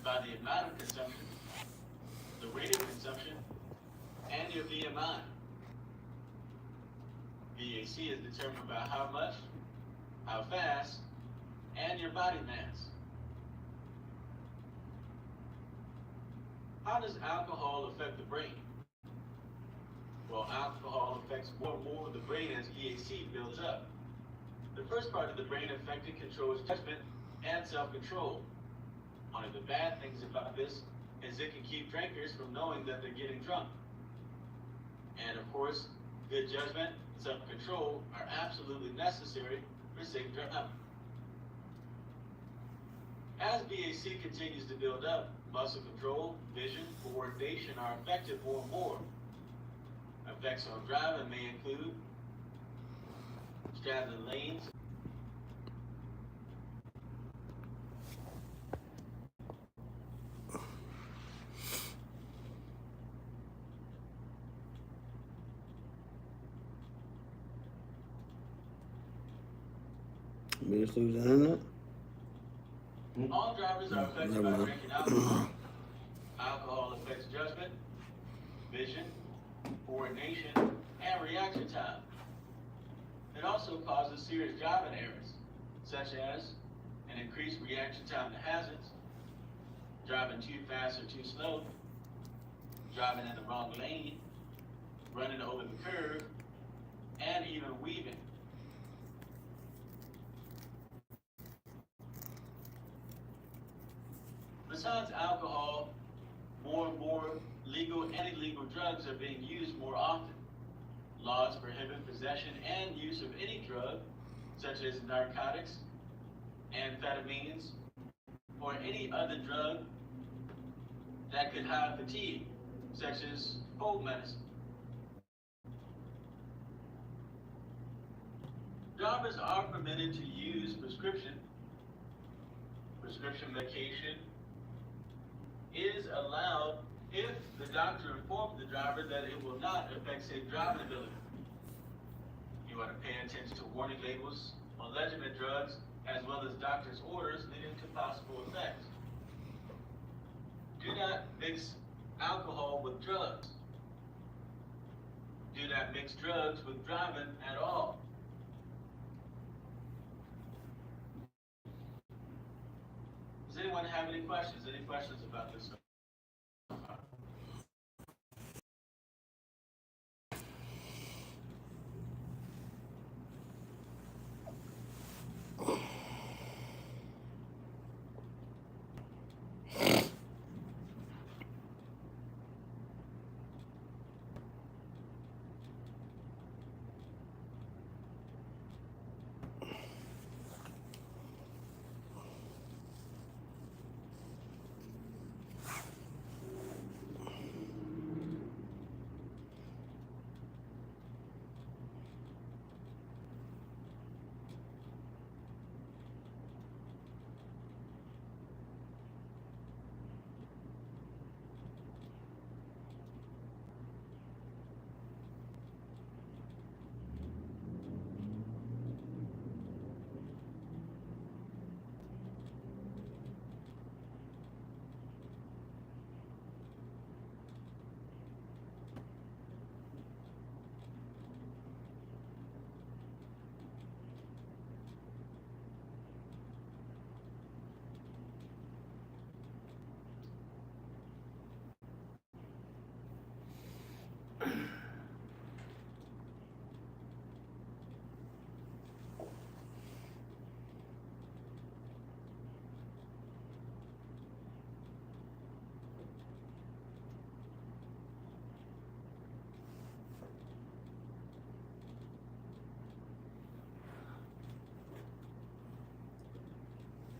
by the amount of consumption, the rate of consumption, and your BMI. BAC is determined by how much, how fast, and your body mass. How does alcohol affect the brain? Well, alcohol affects more and more of the brain as BAC builds up. The first part of the brain affected controls judgment and self-control. One of the bad things about this is it can keep drinkers from knowing that they're getting drunk. And of course, good judgment and self-control are absolutely necessary for safe driving. As BAC continues to build up, Muscle control, vision, coordination are affected more and more. Effects on driving may include straddling lanes, We just lose the internet? all drivers are affected Never by mind. drinking alcohol. Alcohol affects judgment, vision, coordination, and reaction time. It also causes serious driving errors, such as an increased reaction time to hazards, driving too fast or too slow, driving in the wrong lane, running over the curb, and even weaving. Besides alcohol, more and more legal and illegal drugs are being used more often. Laws prohibit possession and use of any drug, such as narcotics, amphetamines, or any other drug that could have fatigue, such as cold medicine. Drivers are permitted to use prescription medication is allowed if the doctor informed the driver that it will not affect safe driving ability. You want to pay attention to warning labels on legitimate drugs as well as doctor's orders leading to possible effects. Do not mix alcohol with drugs. Do not mix drugs with driving at all. Does anyone have any questions? Any questions about this?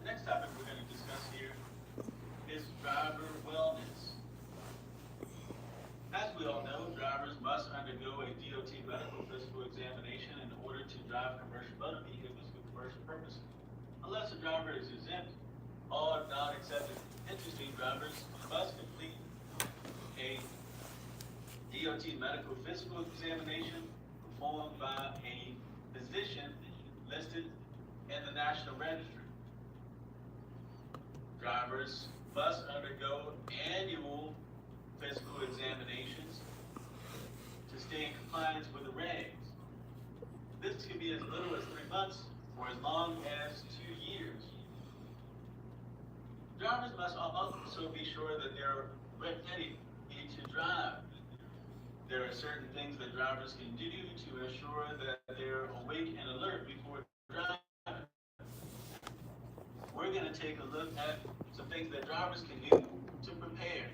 The next topic we're going to discuss here is driver wellness. As we all know, drivers must undergo a DOT medical physical examination in order to drive commercial motor vehicles for commercial purposes. Unless a driver is exempt, all non-accepted interstate drivers must complete a DOT medical physical examination performed by a physician listed in the National Registry. Drivers must undergo annual physical examinations to stay in compliance with the regs. This can be as little as 3 months or as long as 2 years. Drivers must also be sure that they're ready to drive. There are certain things that drivers can do to ensure that they're awake and alert before driving. We're going to take a look at some things that drivers can do to prepare.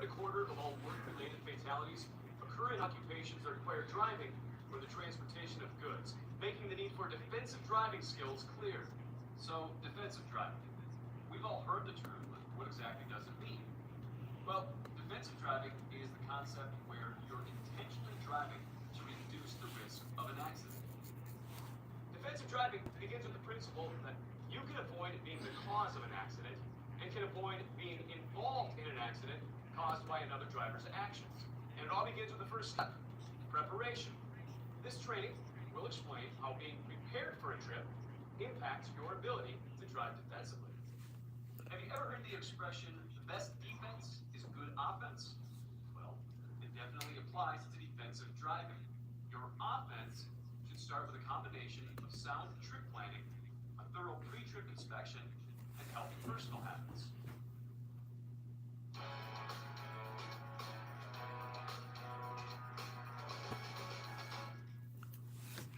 a quarter of all work-related fatalities occur in occupations that require driving for the transportation of goods, making the need for defensive driving skills clear. So, defensive driving. We've all heard the term, but what exactly does it mean? Well, defensive driving is the concept where you're intentionally driving to reduce the risk of an accident. Defensive driving begins with the principle that you can avoid being the cause of an accident and can avoid being involved in an accident caused by another driver's actions. And it all begins with the first step, preparation. This training will explain how being prepared for a trip impacts your ability to drive defensively. Have you ever heard the expression, the best defense is good offense? Well, it definitely applies to defensive driving. Your offense should start with a combination of sound trip planning, a thorough pre-trip inspection, and healthy personal habits.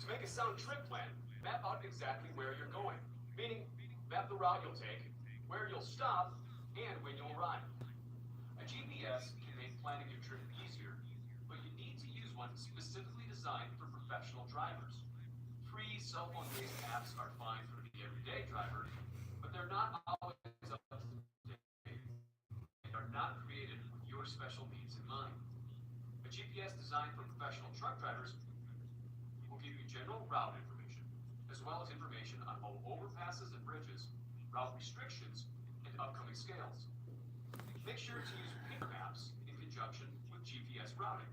To make a sound trip plan, map out exactly where you're going, meaning map the route you'll take, where you'll stop, and when you'll arrive. A GPS can make planning your trip easier, but you need to use one specifically designed for professional drivers. Free cell phone-based apps are fine for the everyday driver, but they're not always up to date. They are not created with your special needs in mind. A GPS designed for professional truck drivers will give you general route information, as well as information on all overpasses and bridges, route restrictions, and upcoming scales. Make sure to use paper maps in conjunction with GPS routing.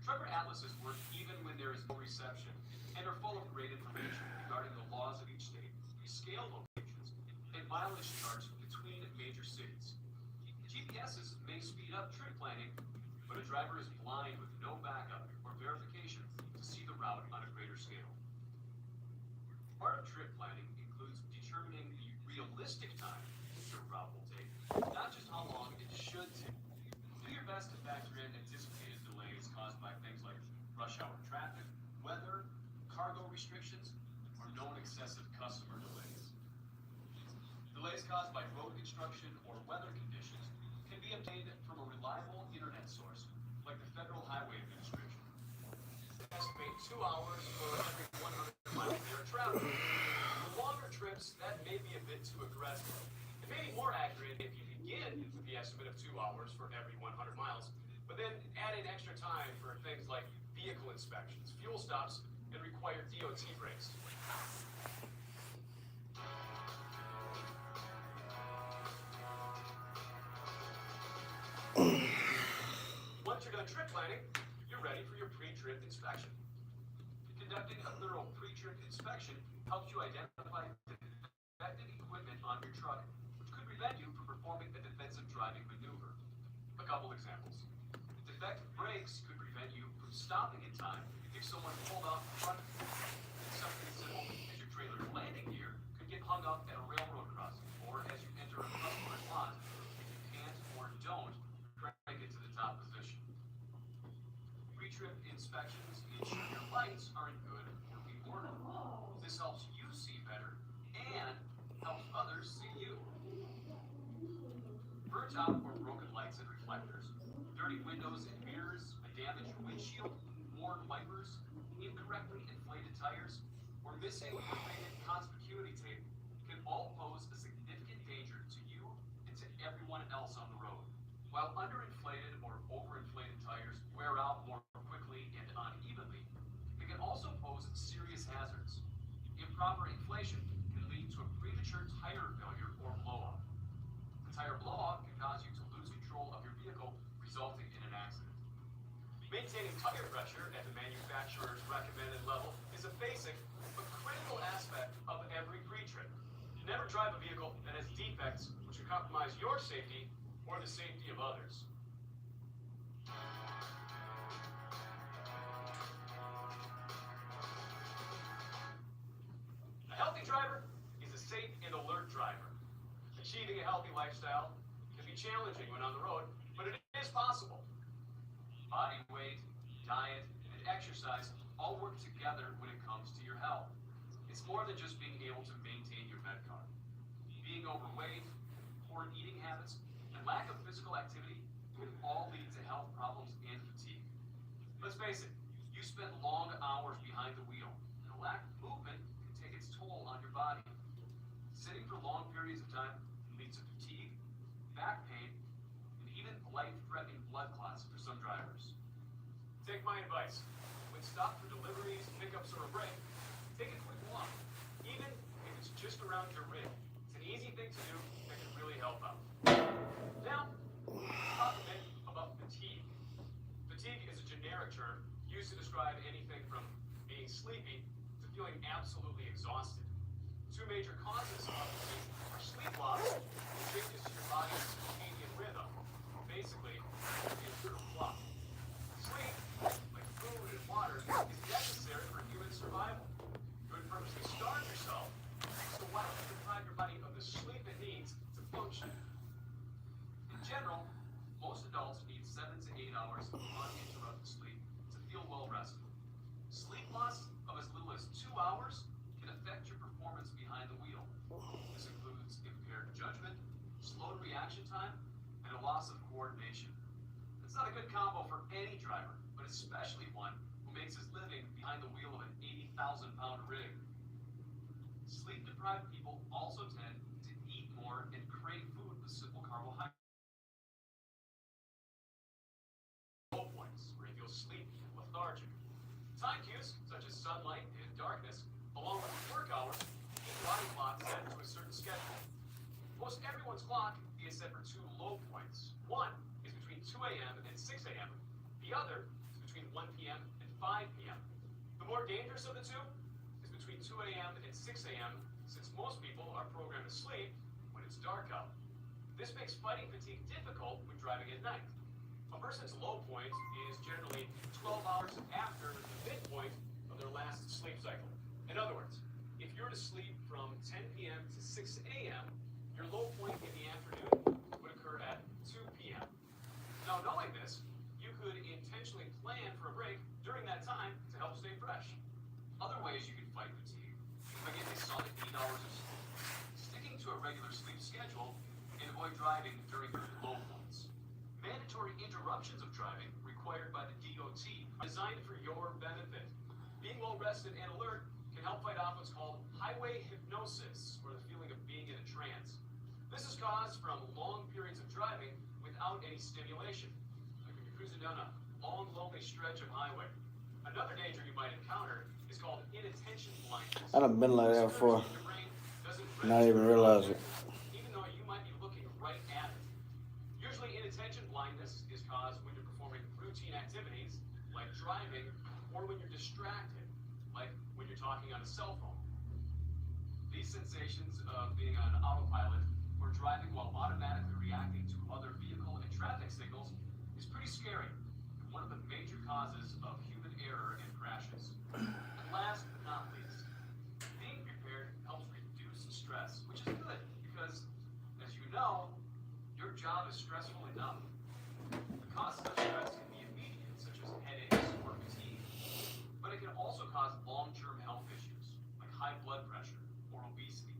Trucker atlases work even when there is no reception and are full of great information regarding the laws of each state, scale locations, and mileage charts between major cities. GPSs may speed up trip planning, but a driver is blind with no backup or verification to see the route on a greater scale. Part of trip planning includes determining the realistic time your route will take, not just how long it should take. Do your best to factor in anticipated delays caused by things like rush hour traffic, weather, cargo restrictions, or known excessive customer delays. Delays caused by road construction or weather conditions can be obtained from a reliable internet source, like the Federal Highway Administration. Estimate 2 hours for every 100 miles of air travel. For longer trips, that may be a bit too aggressive. It may be more accurate if you begin with the estimate of 2 hours for every 100 miles, but then add in extra time for things like vehicle inspections, fuel stops, and required DOT breaks. Once you're done trip planning, you're ready for your pre-trip inspection. Conducting a thorough pre-trip inspection helps you identify defective equipment on your truck, which could prevent you from performing a defensive driving maneuver. A couple examples. Defective brakes could prevent you from stopping in time if someone pulled off in front of you. And something as simple as your trailer landing gear could get hung up at a railroad crossing, or as you enter a customer's lot, if you can't or don't crank it to the top position. Pre-trip inspections ensure your lights are in good working order. This helps you see better and helps others see you. Burnt out or broken lights and reflectors, dirty windows and mirrors, a damaged windshield, worn wipers, incorrectly inflated tires, or missing or faded conspicuity tape can all pose a significant danger to you and to everyone else on the road. While underinflated or overinflated tires wear out more quickly and unevenly, they can also pose serious hazards. Improper inflation can lead to a premature tire failure or blowout. A tire blowout can cause you to lose control of your vehicle, resulting in an accident. Maintaining tire pressure at the manufacturer's recommended level is a basic but critical aspect of every pre-trip. Never drive a vehicle that has defects which could compromise your safety or the safety of others. A healthy driver is a safe and alert driver. Achieving a healthy lifestyle can be challenging when on the road, but it is possible. Body weight, diet, and exercise all work together when it comes to your health. It's more than just being able to maintain your med card. Being overweight, poor eating habits, and lack of physical activity can all lead to health problems and fatigue. Let's face it, you spend long hours behind the wheel, and a lack of movement can take its toll on your body. Sitting for long periods of time can lead to fatigue, back pain, and even life-threatening blood clots for some drivers. Take my advice. When stopped for deliveries, pickups, or a break, take a quick walk, even if it's just around your rig. It's an easy thing to do that can really help out. Now, let's talk a bit about fatigue. Fatigue is a generic term used to describe anything from being sleepy to feeling absolutely exhausted. Two major causes of fatigue are sleep loss and changes to your body's circadian rhythm. Basically, the internal clock. Sleep, like food and water, is necessary for human survival. You would purposely starve yourself, so why don't you deprive your body of the sleep it needs to function? In general, most adults need 7 to 8 hours of uninterrupted sleep to feel well rested. Sleep loss of as little as 2 hours can affect your performance behind the wheel. This includes impaired judgment, slowed reaction time, and a loss of coordination. It's not a good combo for any driver, but especially one who makes his living behind the wheel of an 80,000-pound rig. Sleep-deprived people also tend to eat more and crave food with simple carbohydrates. Low points where you feel sleepy and lethargic. Time cues, such as sunlight and darkness, along with work hours, keep your body clock set to a certain schedule. Most everyone's clock is set for 2 low points. One is between 2 a.m. and 6 a.m. The other is between 1 p.m. and 5 p.m. The more dangerous of the two is between 2 a.m. and 6 a.m., since most people are programmed to sleep when it's dark out. This makes fighting fatigue difficult when driving at night. A person's low point is generally 12 hours after the midpoint of their last sleep cycle. In other words, if you're to sleep from 10 p.m. to 6 a.m., your low point in the afternoon would occur at 2 p.m. Now, knowing this, you could intentionally plan for a break during that time to help stay fresh. Other ways you can fight fatigue is by getting a solid 8 hours of sleep, sticking to a regular sleep schedule, and avoid driving during your low points. Mandatory interruptions of driving required by the DOT are designed for your benefit. Being well rested and alert can help fight off what's called highway hypnosis, or the feeling of being in a trance. This is caused from long periods of driving without any stimulation, like when you're cruising down a long, lonely stretch of highway. Another danger you might encounter is called inattention blindness. I done been like that before. Not even realize it. Even though you might be looking right at it. Usually inattention blindness is caused when you're performing routine activities like driving, or when you're distracted, like when you're talking on a cell phone. These sensations of being on autopilot or driving while automatically reacting to other vehicle and traffic signals is pretty scary, and one of the major causes of human error and crashes. And last but not least, being prepared helps reduce stress, which is good because, as you know, your job is stressful enough. The causes of stress can be immediate, such as headaches or fatigue, but it can also cause long-term health issues like high blood pressure or obesity.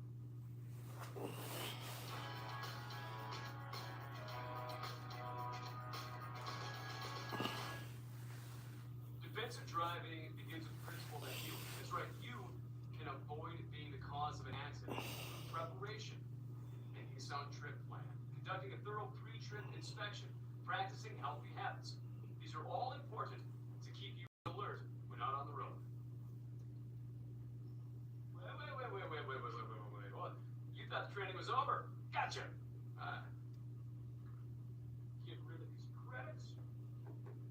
Defensive driving begins with the principle that you, that's right, you can avoid being the cause of an accident through preparation, making a sound trip plan, conducting a thorough pre-trip inspection, practicing healthy habits. These are all important to keep you alert when out on the road. Wait. What? You thought the training was over? Gotcha! Get rid of these credits.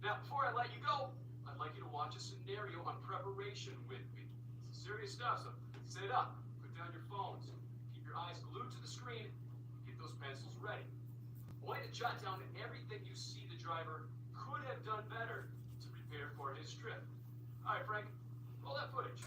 Now, before I let you go, I'd like you to watch a scenario on preparation with me. It's serious stuff, so sit up, put down your phones, keep your eyes glued to the screen, get those pencils ready. I want you to jot down everything you see the driver could have done better to prepare for his trip. All right, Frank, roll that footage.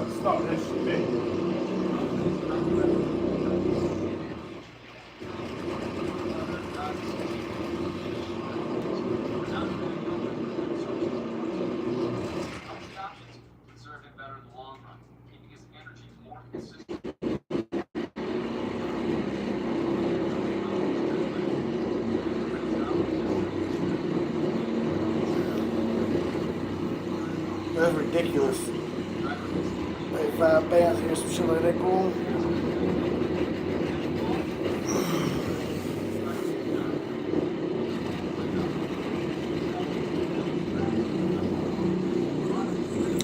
got to stop that shit, man. Conserve it better in the long run, keeping his energy more consistent. That's ridiculous. Pay £5 to hear some shit like that go on.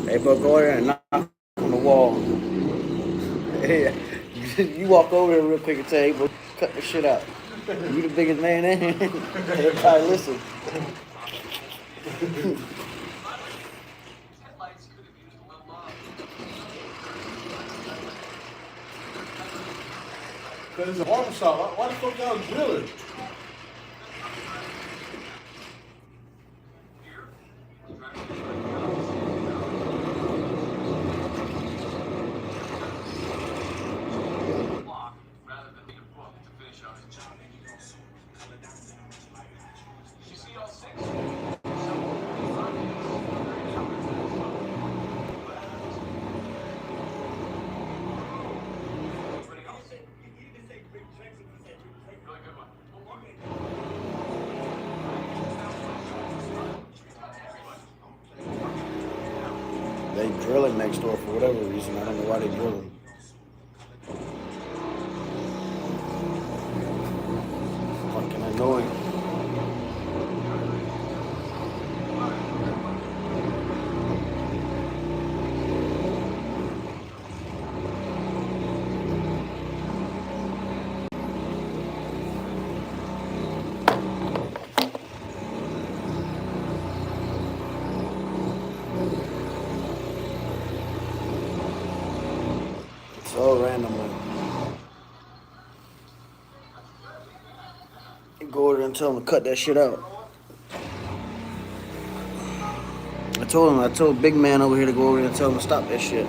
Hey, bro, go there and knock on the wall. Hey, you walk over there real quick and say, hey, bro, cut the shit out. You the biggest man in here. Everybody listen. Cause it's a barbershop. Why the fuck y'all drilling? Rather than being booked to finish out his job. You see all six? Really good one. They drilling next door for whatever reason. I don't know why they drilling. Fucking annoying. So randomly. You go over there and tell them to cut that shit out. I told big man over here to go over there and tell him to stop that shit.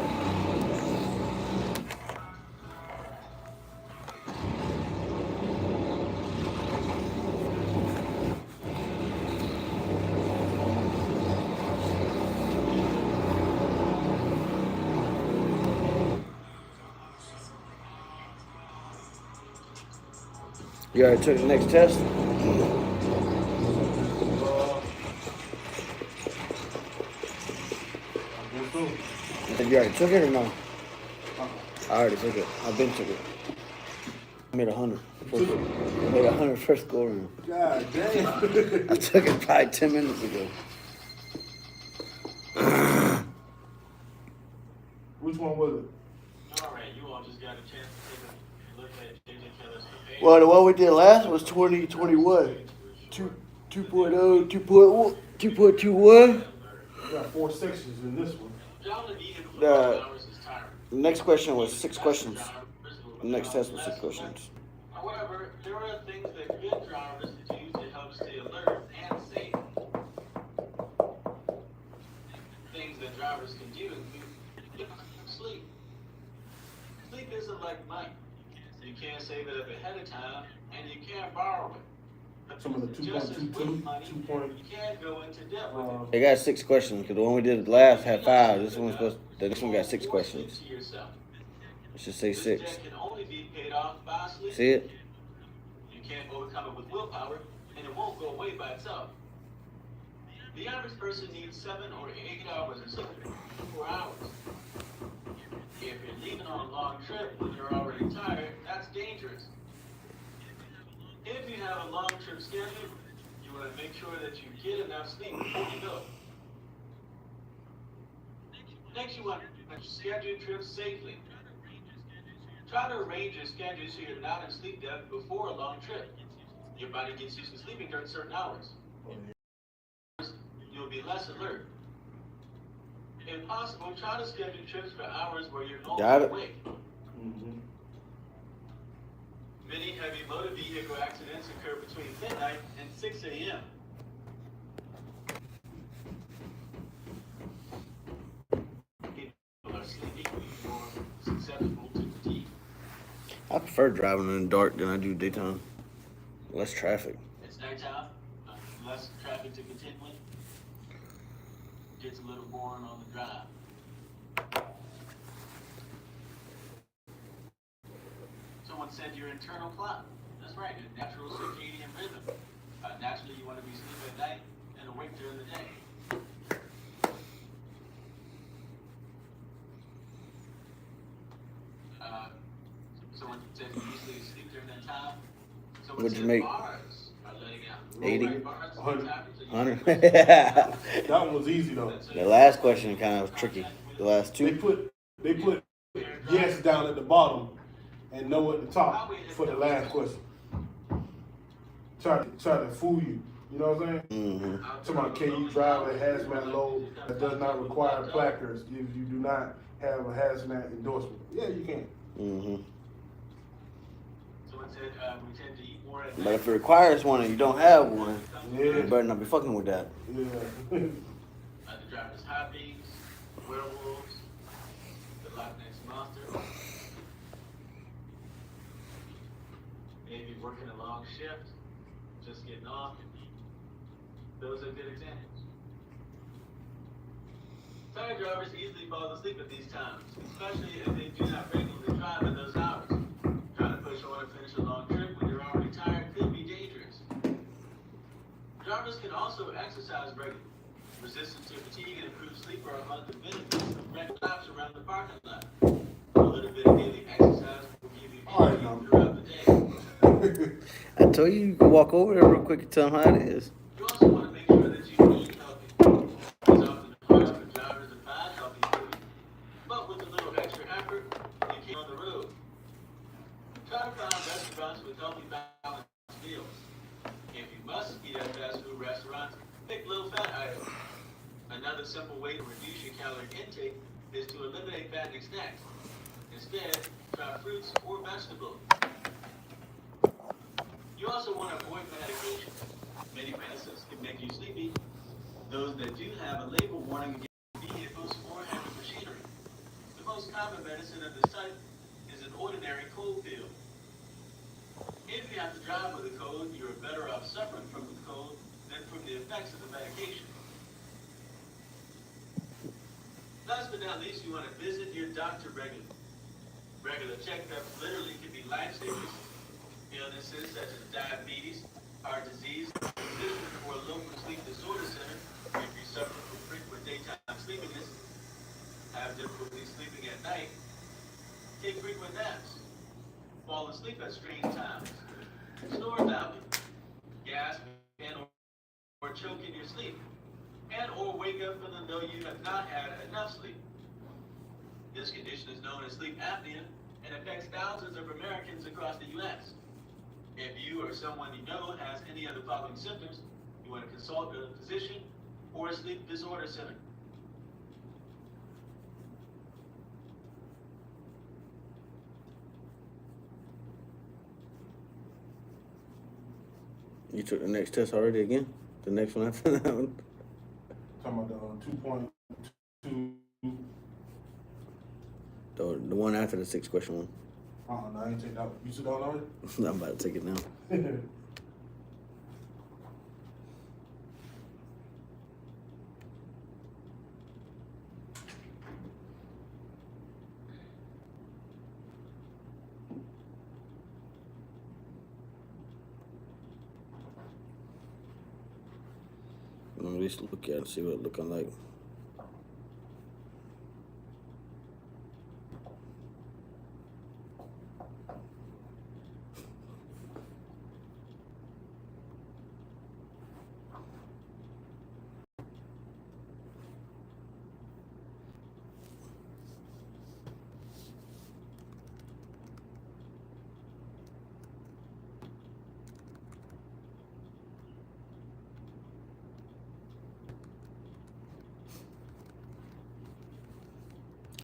You already took the next test? You already took it or no? I already took it. I've been took it. I made 100. I made 100 first go around. God damn. I took it probably 10 minutes ago. Which one was it? Alright, you all just got a chance to take a look at each other's prepared. Well, the one we did last was 2021. 2.0, 2.21. We got 4 sections in this one. The next question was 6 questions. The next test was 6 questions. However, there are things that good drivers do to help stay alert and safe. Things that drivers can do include sleep. Sleep isn't like money. You can't save it up ahead of time, and you can't borrow it. Some of the 2.22, 2. You can't go into debt with it. They got 6 questions because the one we did last had 5. This one's supposed. The next one got 6 questions. To yourself. It should say 6. Debt can only be paid off by sleep. See it? You can't overcome it with willpower, and it won't go away by itself. The average person needs 7 or 8 hours of sleep, 4 hours. If you're leaving on a long trip when you're already tired, that's dangerous. If you have a long trip schedule, you want to make sure that you get enough sleep before you go. Next, you want to schedule trips safely. Try to arrange your schedule so you're not in sleep debt before a long trip. Your body gets used to sleeping during certain hours. You'll be less alert. If possible, try to schedule trips for hours where you're Got normally it. awake. Many heavy motor vehicle accidents occur between midnight and 6 a.m. People are sleeping susceptible to fatigue. I prefer driving in the dark than I do daytime. Less traffic. It's nighttime, less traffic to contend with. Gets a little boring on the drive. Someone said your internal clock. That's right, your natural circadian rhythm. Naturally, you want to be asleep at night and awake during the day. Someone said you usually sleep during that time. Someone What'd you said make? bars are letting out 80? low-rate bars. 100. That one was easy though. The last question kind of tricky. The last They two. put yes down at the bottom and no at the top for the last question. Try to fool you. You know what I'm saying? Mm-hmm. Talking about can you drive a hazmat load that does not require placards if you do not have a hazmat endorsement? Yeah, you can. Mm-hmm. Someone said we tend to eat more at But night. if it requires one and you don't have one, Yeah. you better not be fucking with that. Yeah. The driver's hobbies, werewolves, the Loch Ness Monster. Maybe working a long shift, just getting off. Those are good examples. Tired drivers easily fall asleep at these times, especially if they do not regularly drive at those hours. Trying to push on and finish a long trip when you're already tired could be dangerous. Drivers can also exercise regularly. Resistance to fatigue and improved sleep are among the benefits of regular laps around the parking lot. A little bit of daily exercise will give you energy throughout the day. I told you can walk over there real quick and tell them how it is. You also want to make sure that you eat healthy. It's often hard for drivers to find healthy food, but with a little extra effort, you can on the road. Try to find restaurants with healthy, balanced meals. If you must eat at fast food restaurants, pick low-fat items. Another simple way to reduce your calorie intake is to eliminate fattening snacks. Instead, try fruits or vegetables. You also want to avoid medication. Many medicines can make you sleepy. Those that do have a label warning against vehicles or heavy machinery. The most common medicine of this type is an ordinary cold pill. If you have to drive with a cold, you are better off suffering from the cold than from the effects of the medication. Last but not least, you want to visit your doctor regularly. Regular checkups literally can be life-saving. Illnesses such as diabetes, heart disease, physician or a local sleep disorder center if you suffer from frequent daytime sleepiness, have difficulty sleeping at night, take frequent naps, fall asleep at strange times, snore loudly, gasp and or choke in your sleep, and or wake up feeling though you have not had enough sleep. This condition is known as sleep apnea and affects thousands of Americans across the U.S. If you or someone you know has any of the following symptoms, you want to consult a physician or a sleep disorder center. You took the next test already again? The next one after that one? Talking about the 2.2. The one after the 6-question one. No, I ain't take that one. You took that one already? I'm about to take it now. Let me just look at it, see what it's looking like.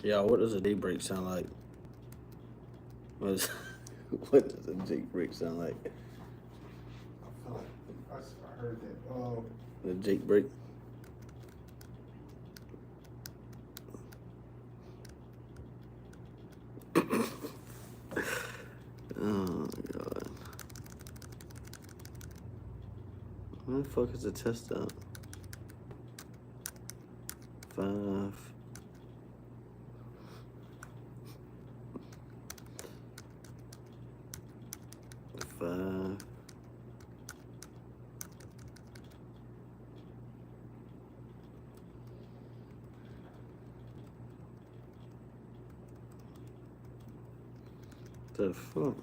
Yeah, what does a day break sound like? What does a day break sound like? I feel like I heard that. The Jake break. Where the fuck is the test out? 5. The fuck?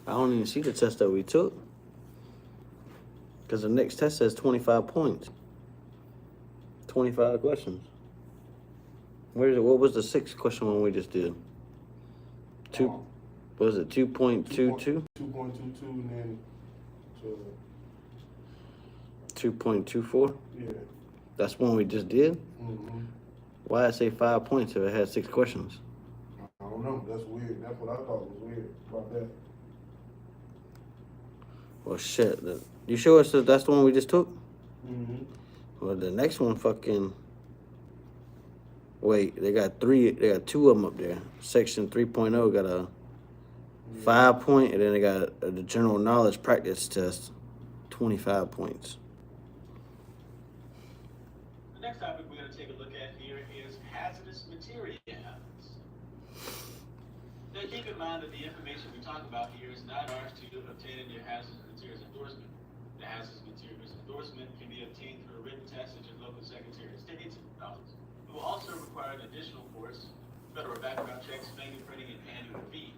I don't even see the test that we took. Because the next test says 25 points. 25 questions. Where is it? What was the 6th question one we just did? What was it 2.22? 2.22 and then to 2.24? yeah. That's one we just did? Mm-hmm. Why did it say 5 points if it had 6 questions? I don't know. That's weird. That's what I thought was weird about that. Well, shit. You sure that's the one we just took? Mm-hmm. Well, the next one fucking... Wait, they got 2 of them up there. Section 3.0 got a 5 point, and then they got the general knowledge practice test, 25 points. The next topic we're going to take a look at here is hazardous materials. Now keep in mind that the information we talk about here is not ours to obtain in your hazardous materials endorsement. The hazardous materials endorsement can be obtained through a written test at your local Secretary of State's office. It will also require an additional course, federal background checks, fingerprinting, and annual fees.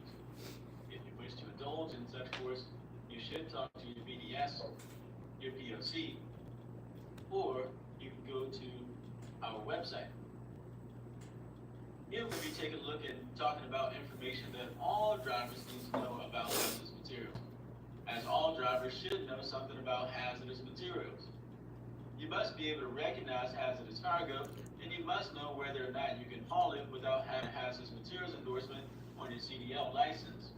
If you wish to indulge in such course, you should talk to your BDS, your POC, or you can go to our website. Here we'll be taking a look at talking about information that all drivers need to know about hazardous materials, as all drivers should know something about hazardous materials. You must be able to recognize hazardous cargo, and you must know whether or not you can haul it without having a hazardous materials endorsement on your CDL license.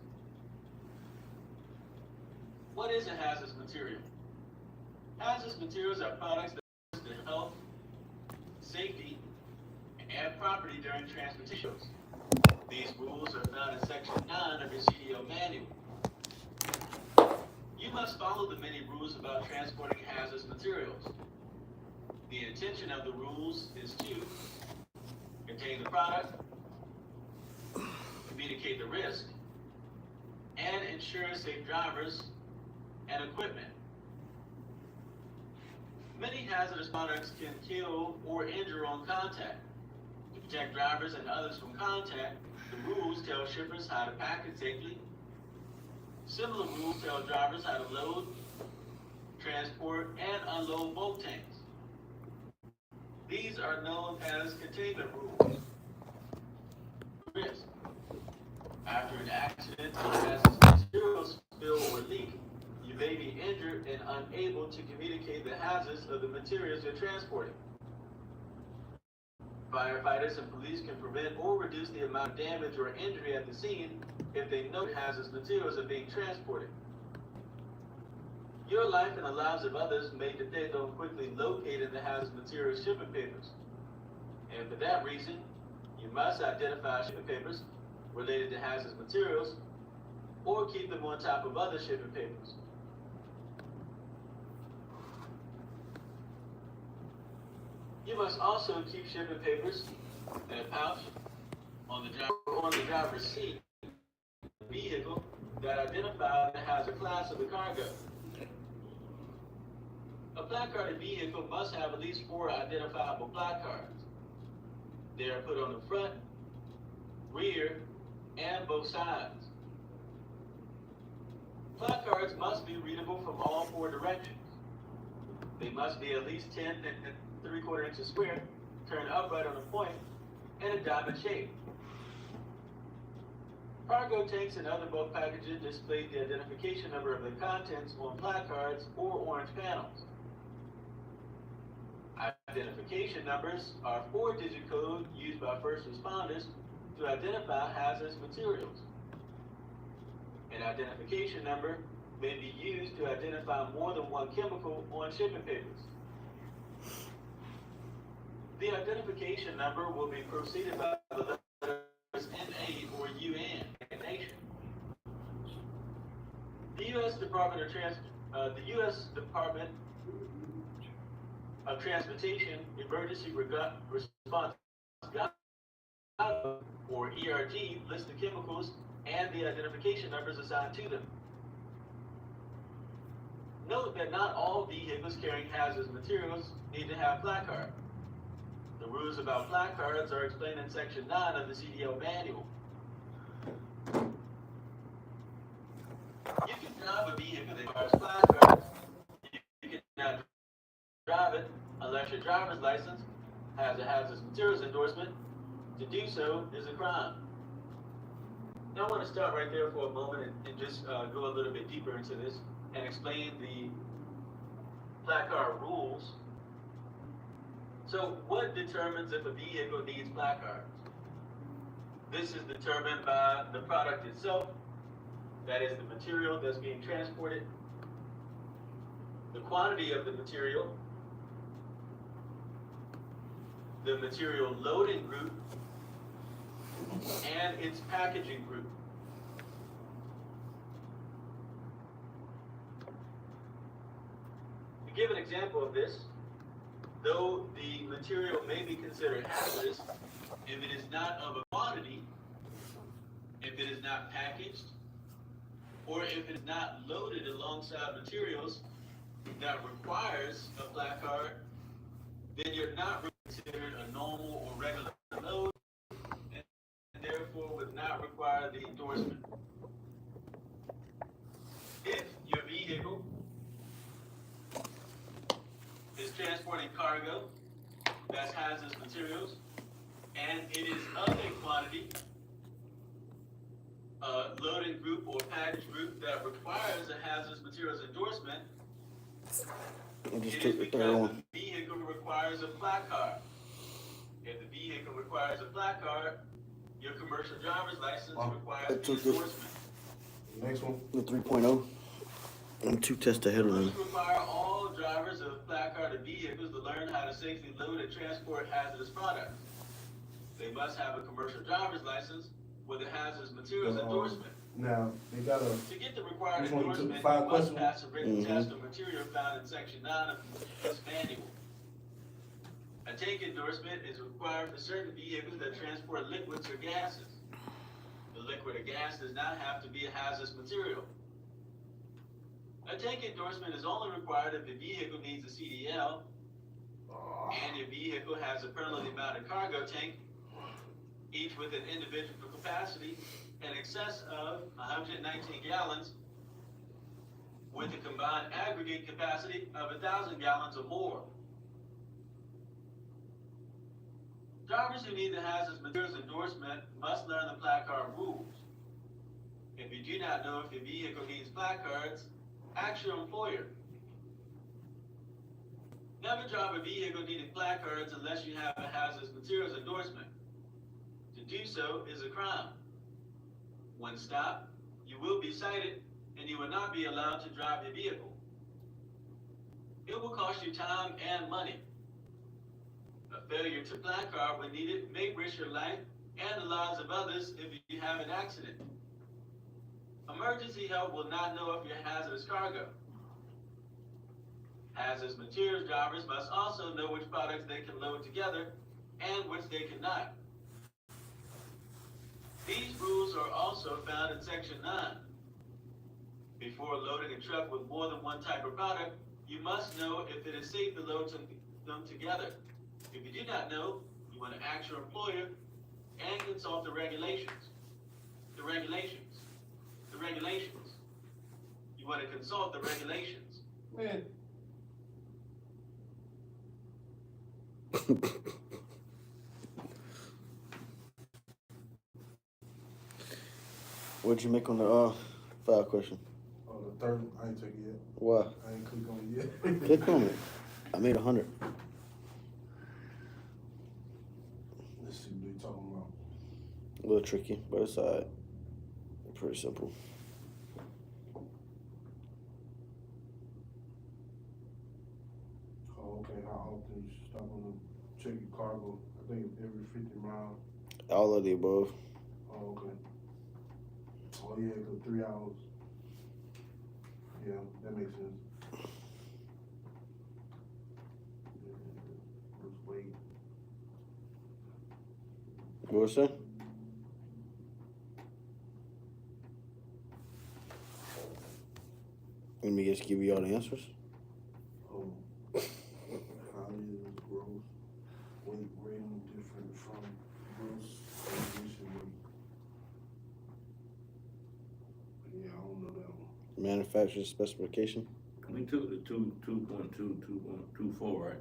What is a hazardous material? Hazardous materials are products that risk the health, safety, and property during transportation. These rules are found in Section 9 of your CDL manual. You must follow the many rules about transporting hazardous materials. The intention of the rules is to contain the product, communicate the risk, and ensure safe drivers and equipment. Many hazardous products can kill or injure on contact. To protect drivers and others from contact, the rules tell shippers how to pack it safely. Similar rules tell drivers how to load, transport, and unload bulk tanks. These are known as containment rules. Risk. After an accident or hazardous materials spill or leak, you may be injured and unable to communicate the hazards of the materials you're transporting. Firefighters and police can prevent or reduce the amount of damage or injury at the scene if they know hazardous materials are being transported. Your life and the lives of others may depend on quickly locating the hazardous materials shipping papers. And for that reason, you must identify shipping papers related to hazardous materials or keep them on top of other shipping papers. You must also keep shipping papers in a pouch on the driver's seat vehicle that identify the hazard class of the cargo. A placarded vehicle must have at least 4 identifiable placards. They are put on the front, rear, and both sides. Placards must be readable from all 4 directions. They must be at least 10 3/4 inches square, turned upright on a point, and a diamond shape. Cargo tanks and other bulk packages display the identification number of the contents on placards or orange panels. Identification numbers are 4-digit code used by first responders to identify hazardous materials. An identification number may be used to identify more than one chemical on shipping papers. The identification number will be preceded by the letters NA or UN. The U.S. Department of Transportation Emergency Response Guide, or ERG, lists the chemicals and the identification numbers assigned to them. Note that not all vehicles carrying hazardous materials need to have placards. The rules about placards are explained in Section 9 of the CDL manual. You can drive a vehicle that requires placards. You cannot drive it unless your driver's license has a hazardous materials endorsement. To do so is a crime. Now I want to stop right there for a moment and just go a little bit deeper into this and explain the placard rules. So what determines if a vehicle needs placards? This is determined by the product itself, that is the material that's being transported, the quantity of the material loading group, and its packaging group. To give an example of this, though the material may be considered hazardous, if it is not of a quantity, if it is not packaged, or if it is not loaded alongside materials that requires a placard, then you're not considered a normal or regular load, and therefore would not require the endorsement. If your vehicle is transporting cargo that hazardous materials, and it is of a quantity, loading group or package group that requires a hazardous materials endorsement, it is because the vehicle requires a placard. If the vehicle requires a placard, your commercial driver's license requires the endorsement. Next one. The 3.0. I'm 2 tests ahead of them. Rules require all drivers of placarded vehicles to learn how to safely load and transport hazardous products. They must have a commercial driver's license with a hazardous materials endorsement. Now, they got To get the required Which one you took, endorsement, five you must questions? pass a written test of material found in Section 9 of this manual. A tank endorsement is required for certain vehicles that transport liquids or gases. The liquid or gas does not have to be a hazardous material. A tank endorsement is only required if the vehicle needs a CDL and your vehicle has a permanently mounted cargo tank, each with an individual capacity in excess of 119 gallons with a combined aggregate capacity of 1,000 gallons or more. Drivers who need the hazardous materials endorsement must learn the placard rules. If you do not know if your vehicle needs placards, ask your employer. Never drive a vehicle needing placards unless you have a hazardous materials endorsement. To do so is a crime. When stopped, you will be cited and you will not be allowed to drive your vehicle. It will cost you time and money. A failure to placard when needed may risk your life and the lives of others if you have an accident. Emergency help will not know if you're hazardous cargo. Hazardous materials drivers must also know which products they can load together and which they cannot. These rules are also found in Section 9. Before loading a truck with more than one type of product, you must know if it is safe to load them together. If you do not know, you want to ask your employer and consult the regulations. The regulations. The regulations. You want to consult the regulations. Man. What'd you make on the 5 question? Oh, the third, I ain't took it yet. Why? I ain't click on it yet. Click on it. I made 100. Let's see what they talking about. A little tricky, but it's alright. Pretty simple. Oh, okay. How often you stop on the check your cargo. I think every 50 miles. All of the above. Oh, okay. Oh, yeah, because 3 hours. Yeah, that makes sense. Lose weight. What was that? Let me just give you all the answers. Oh. How is gross weight rating different from gross admission weight? Yeah, I don't know that one. Manufacturer specification. We took the 2.2, 2.24, right?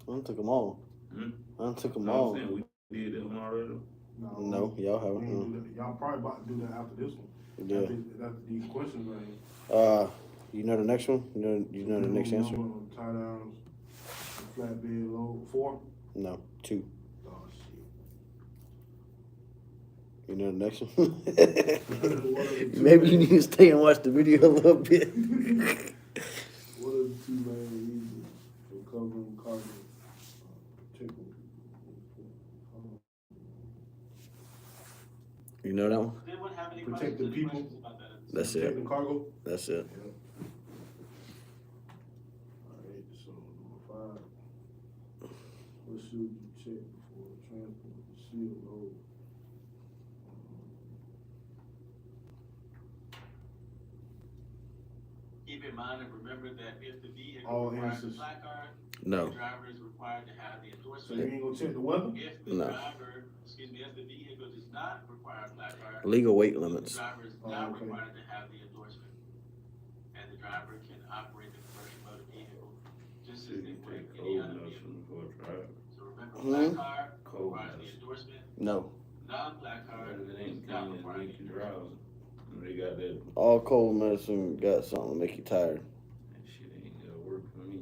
I done took them all. I done took them all. I'm saying we did that one already. No, y'all We haven't. ain't do that. Y'all probably about to do that after this one. Yeah. After these questions right here. You know the next one? You know the next answer? Tie downs, flatbed load, 4? No, 2. Oh, shit. You know the next one? Maybe you need to stay and watch the video a little bit. What are the 2 main reasons for covering cargo? Protecting people. You know that one? Protecting people. That's it. Protecting cargo. That's it. Yeah. Alright, so number 5. What should you check before transport the sealed load? Keep in mind and remember that if the vehicle All requires a answers. placard, No. the driver is required to have the So endorsement. you ain't gonna check the weather? If the No. driver, if the vehicle does not require a placard, Legal weight the limits. driver is not required to have the endorsement. And the driver can operate the commercial motor vehicle just as they would any other vehicle. So remember, placard requires the endorsement. No. Non-black card It is ain't not coming required. and make you drowsy. They got that. All cold medicine got something to make you tired. That shit ain't gonna work for me.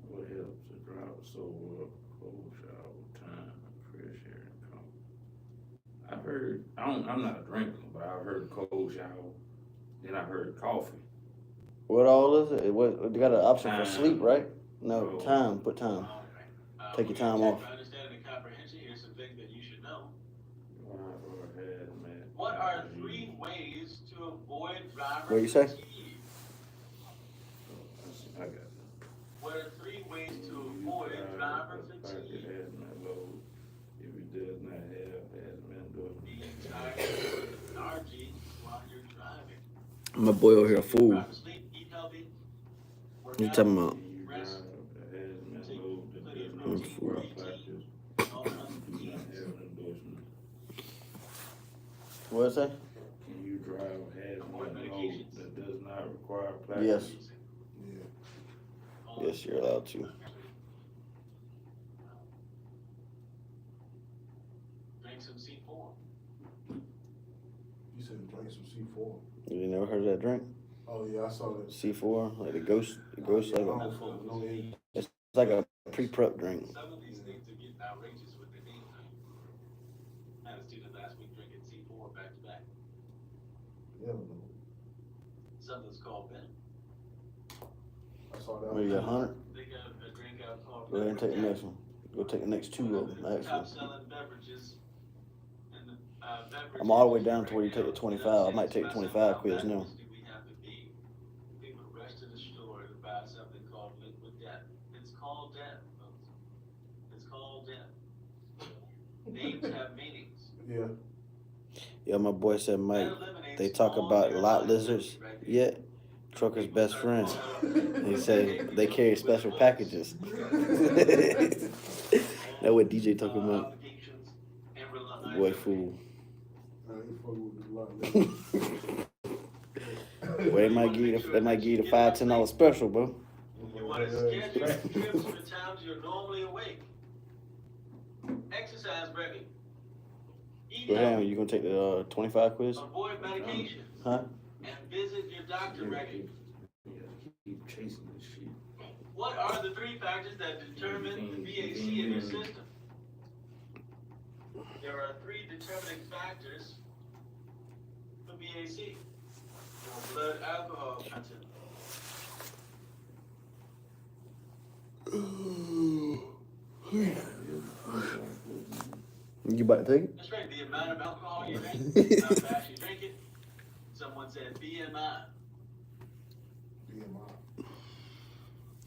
What helps a drought sober, cold shower, time, fresh air, and comfort? I've heard, I'm not a drinker, but I've heard cold shower. Then I've heard coffee. What all is it? What they got an option Time. for sleep, right? No, No. time. Put time. Take your time off. For understanding and comprehension, here's some things that you should know. Driver hazmat. What are 3 ways to avoid driver What you say? fatigue? I got it. What are 3 ways to avoid driver fatigue? Hazmat load. If it does not have hazmat endorsement. Being tired of lethargy while you're driving. My boy over here a fool. Driver sleep, eat healthy. Work You out, talking about? rest, Hazmat take load that plenty does of not protein, require protein, practice. all other Do not foods. have an endorsement. What is that? Can you drive hazmat load medications. that does not require practice? Yes. Yeah. Yes, you're allowed to. Drink some C4. You said drink some C4. You never heard of that drink? Oh, yeah, I saw that. C4, like the ghost like I a, don't fuck with no egg. it's like a pre-prep drink. Some of these things are getting outrageous with the name time. I had a student last week drinking C4 back to back. Yeah, no. Something's called Ben. I saw that. What you got, 100? They got a drink out called Go ahead and take the next one. Go take the next 2 of them, Top actually. selling beverages. And the beverage. I'm all the way down to where you take the 25. I might take the 25 quiz now. We have to be. People rush to the store to buy something called liquid death. It's called death, folks. It's called death. Names have meanings. Yeah. Yeah, my boy said, Mike, they talk about lot lizards yet? Trucker's best friend. He said they carry special packages. That's what DJ talking about. Boy, fool. Well, they might give you the $5-10 special, bro. You want to schedule trips for times you're normally awake. Exercise ready. Eat Go ahead, healthy. you gonna take the 25 quiz? Avoid medication. Huh? And visit your doctor regularly. Keep chasing this shit. What are the 3 factors that determine the VAC in your system? There are 3 determining factors for VAC. Your blood alcohol content. about to take it? That's right, the amount of alcohol you drink, how fast you drink it. Someone said BMI. BMI.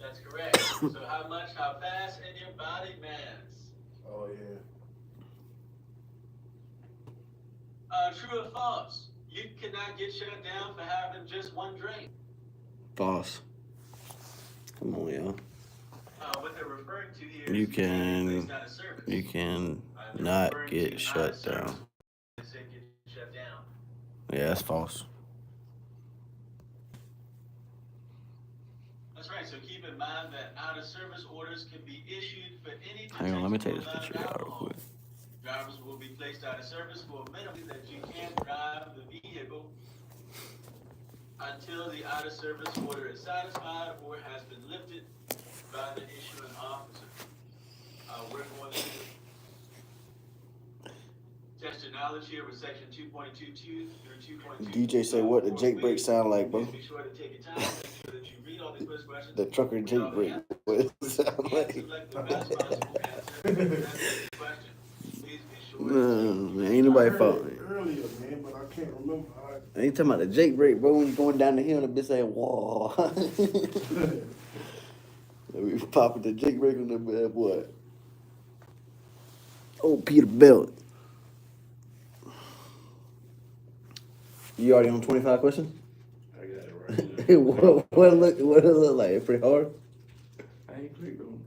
That's correct. So how much, how fast, and your body mass. Oh yeah. True or false? You cannot get shut down for having just one drink. False. Come on, y'all. What they're referring to here You is being can placed out of service. They're not referring get to out shut of service. down. They say get shut down. Yeah, that's false. That's right. So keep in mind that out of service orders can be issued for any Hang on, let me take detectable this amount picture of of y'all real alcohol. quick. Drivers will be placed out of service for a minimum that you can't drive the vehicle until the out of service order is satisfied or has been lifted by the issuing officer. We're going to test your knowledge here with section 2.22 through 2.2. DJ say what the Jake break sound like, bro? Be sure to take your time, make sure that you read all the quiz questions. The trucker Jake break. What it sound like? Select the best possible answer to the question. Please be sure to Man, ain't nobody fault. Earlier, man, but I can't remember. Ain't talking about the Jake break, bro. When you going down the hill and the bitch saying, whoa. We popping the Jake break on the bad boy. Oh, Peter Belt. You already on 25 questions? I got it right now. what it look like? It's pretty hard? I ain't clicked on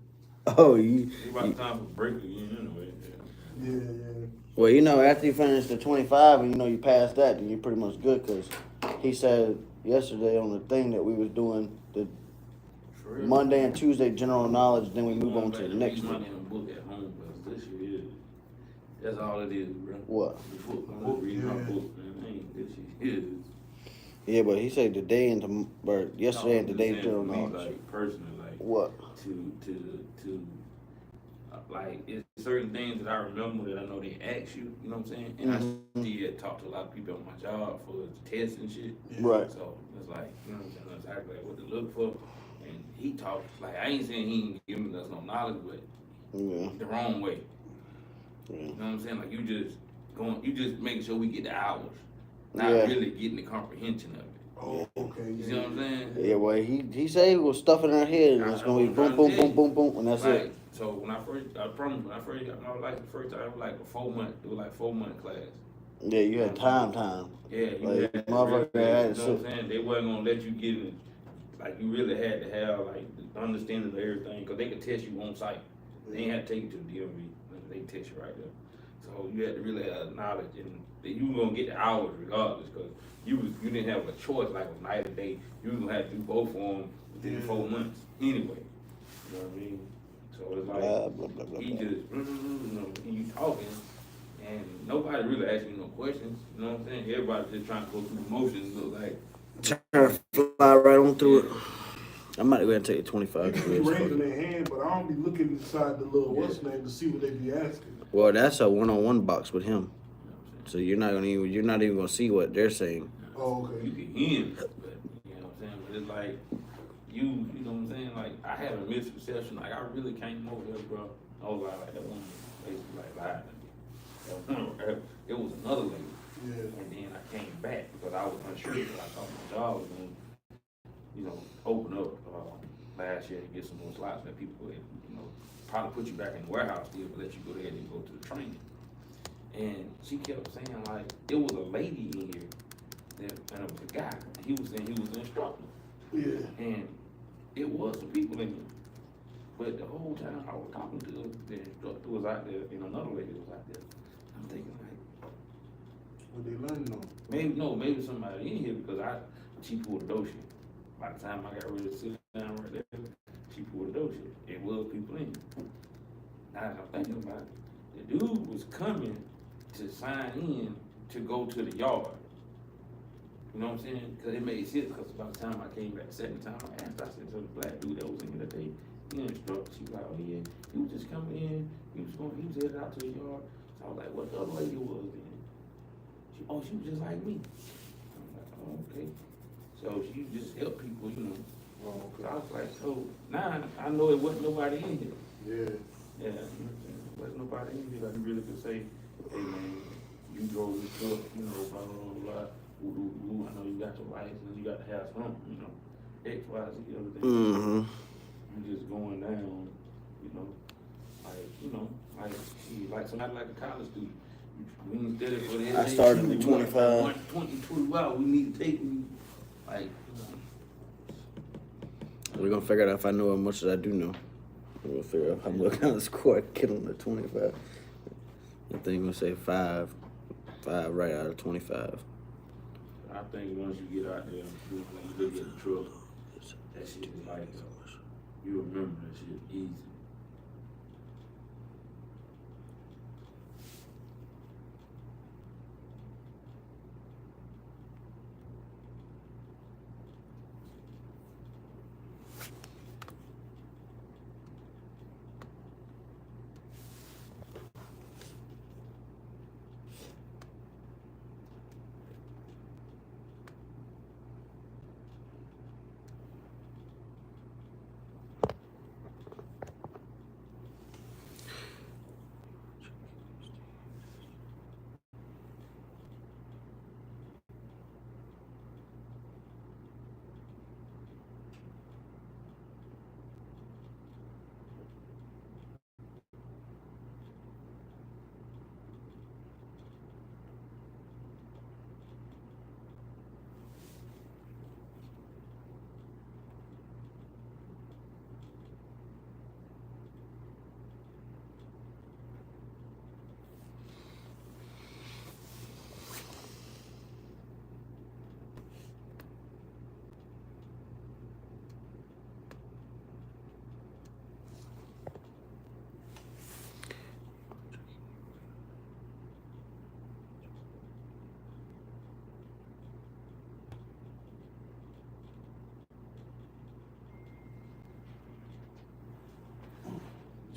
Oh, it. It's about time for break again anyway. Yeah. Well, you know, after you finish the 25 and you know you pass that, then you're pretty much good, because he said yesterday on the thing that we was doing the Monday and Tuesday general knowledge, then we move on to the next one. one. Money in a book at home, because this shit is, that's all it is, bro. What? The book, reading my book, man. Ain't this shit is. Yeah, but he said today and yesterday and today's I'm general just saying, knowledge. like, personally, like, What? Like, it's certain things that I remember that I know they ask you, you know what I'm saying? And I did talk to a lot of people on my job for tests and shit. Right. So it's like, you know what I'm saying, that's exactly like what to look for. And he talked, like, I ain't saying he ain't giving us no knowledge, but the wrong way. Yeah. You know what I'm saying? Like, you just making sure we get the hours, not really getting the comprehension of it. Oh, okay. You see what I'm saying? Yeah, well, he said he was stuffing in our head, and it's gonna be boom, boom, boom, boom, boom, and that's like, it. So when I first got my license the first time, it was like a 4-month class. Yeah, you had time. Yeah, you like, had motherfucker really, had you know what I'm saying? They wasn't gonna let you get it. Like, you really had to have like the understanding of everything, because they could test you on site. They ain't had to take you to the DMV. They test you right there. So you had to really have knowledge, and you were gonna get the hours regardless, because you didn't have a choice like a night or day. You was gonna have to do both of them within 4 months anyway. You know what I mean? So it's like he just you talking, and nobody really asking you no questions. You know what I'm saying? Everybody just trying to go through the motions. Look like trying to fly right on through it. I might go ahead and take a 25. They be raising their hand, but I don't be looking inside the little what's name to see what they be asking. Well, that's a one-on-one box with him, so you're not even gonna see what they're saying. Oh, okay. You can hear him, but you know what I'm saying? But it's like you know what I'm saying? Like, I had a misperception. Like, I really came over here, bro. I was like that woman basically like lied to me. It was another lady. Yeah. And then I came back because I was unsure, because I thought my job was gonna, open up last year and get some more slots that people would, probably put you back in the warehouse still, but let you go ahead and go to the training. And she kept saying, like, it was a lady in here, and it was a guy. And he was saying he was an instructor. Yeah. And it was some people in here. But the whole time I was talking to the instructor was out there, and another lady was out there. I'm thinking, like, what they learning on? Maybe somebody in here, because she pulled the door shit. By the time I got ready to sit down right there, she pulled the door shit. It was people in here. Now that I'm thinking about it, the dude was coming to sign in to go to the yard. You know what I'm saying? Because it made sense, because by the time I came back the second time, I said to the black dude that was in here that day, he instructed, she was like, oh yeah, he was just coming in, he was headed out to the yard. So I was like, what the other lady was then? She was just like me. I was like, oh, okay. So she just helped people, Oh, okay. I was like, so now I know it wasn't nobody in here. Yeah. Yeah, there wasn't nobody in here that really could say hey man, you drove this truck, you know, blah, blah, blah, woo, woo, woo. I know you got your license, you got to have something, you know, X, Y, Z, everything. Mm-hmm. You just going down, like somebody like a college student. We ain't steady for the I started at 25. 120 hours, we need to take me, like, We're gonna figure out if I know how much I do know. We're gonna figure out how much kind of score I get on the 25. I think gonna say 5 right out of 25. I think once you get out there, when you look at the truck, that shit is like, you remember that shit easy.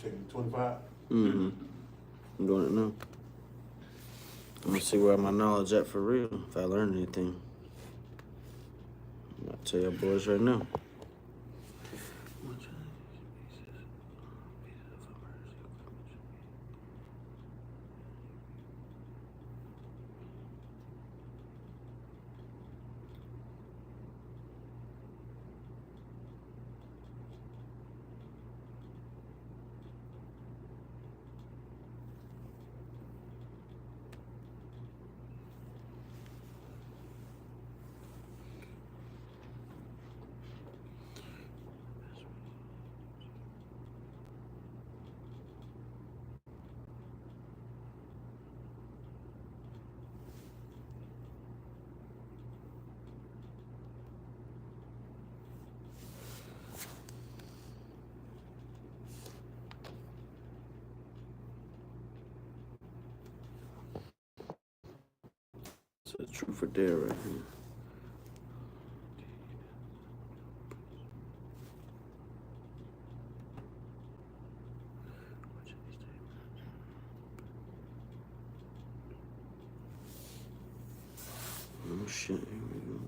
Checking 25. Mm-hmm. I'm doing it now. I'm gonna see where my knowledge at for real. If I learn anything, I'll tell you boys right now. It's a truth or dare right here. Oh shit, here we go.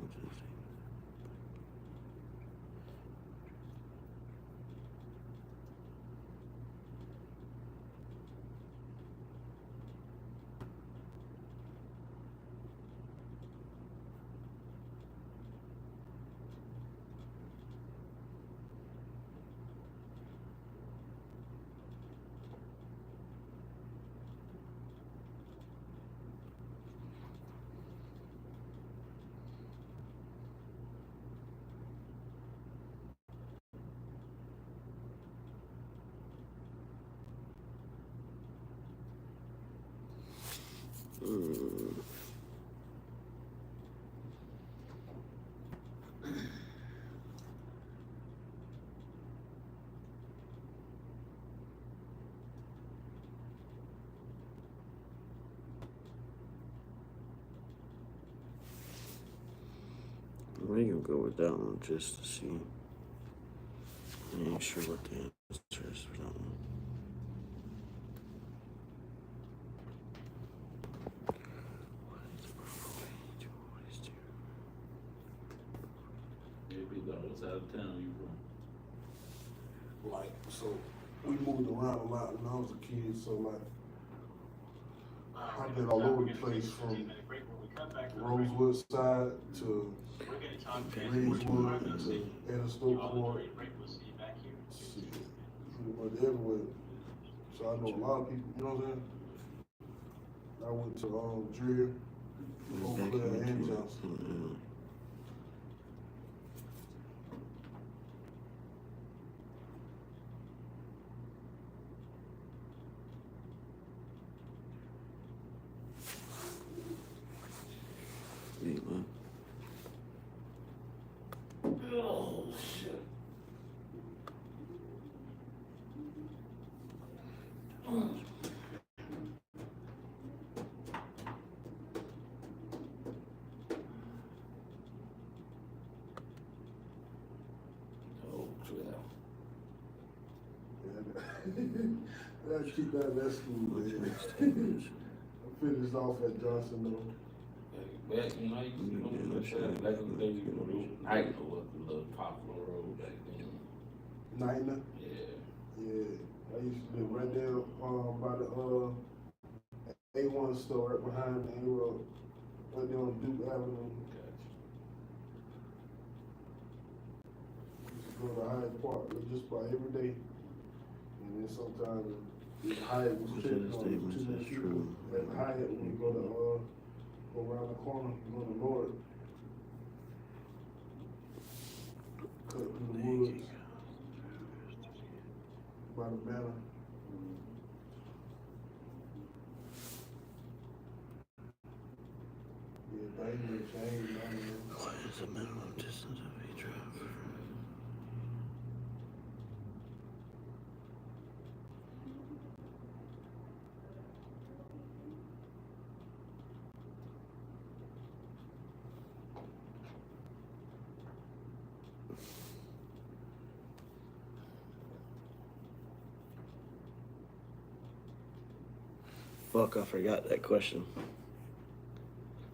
We can go with that one just to see. I ain't sure what the answer is for that one. What side of town you from? Like, so we moved around a lot when I was a kid, so like, I've been all over the place from Rosewood side to Ridgewood to Edison Court. Shit, pretty much everywhere. So I know a lot of people, you know what I'm saying? I went to Dreer, Eau Claire, and Johnson. Oh, shit. I gotta keep that school, man. I finished off at Johnson, though. Back in back in the day, you know, Nightner was the little popular road back then. Nightner? Yeah. Yeah. I used to live right there by the A1 store right behind the A-Road. Right there on Duke Avenue. Used to go to Hyde Park just about every day. And then sometimes Hyatt was checking on too many people. At Hyatt, when you go to go around the corner, go to Lord. Cut through the woods. By the manor. Yeah, Banger changed down there. What is the minimum distance of a drive? Fuck, I forgot that question.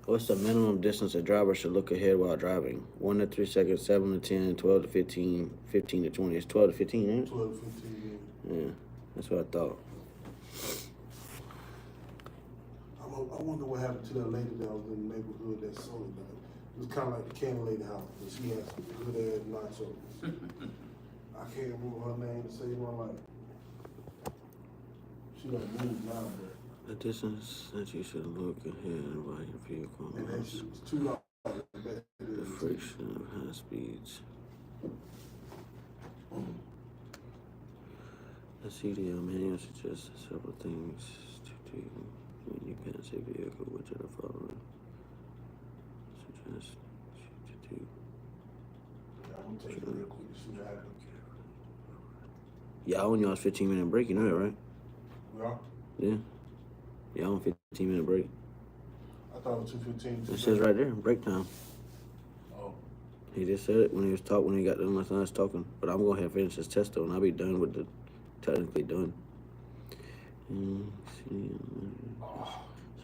What's the minimum distance a driver should look ahead while driving? 1 to 3 seconds, 7 to 10, 12 to 15, 15 to 20. It's 12 to 15, ain't it? 12 to 15, yeah. That's what I thought. I wonder what happened to that lady that was in the neighborhood that sold that. It was kind of like the Candy Lady house, but she had some good ass nachos. I can't remember her name to save my life. She done moved now, but. The distance that you should look ahead while your vehicle And that shit was $2. The friction of high speeds. The CDL manual suggests several things to do when you pass a vehicle, which are the following. Suggest to do. I'm gonna take it real quick. See what happens. Y'all on y'all's 15-minute break, you know that, right? Yeah. Yeah. Y'all on 15-minute break. I thought it was 2:15. It says right there, break time. Oh. He just said it when he was talking, when he got done last night talking. But I'm going to have to finish this test though, and I'll be done with the technically done.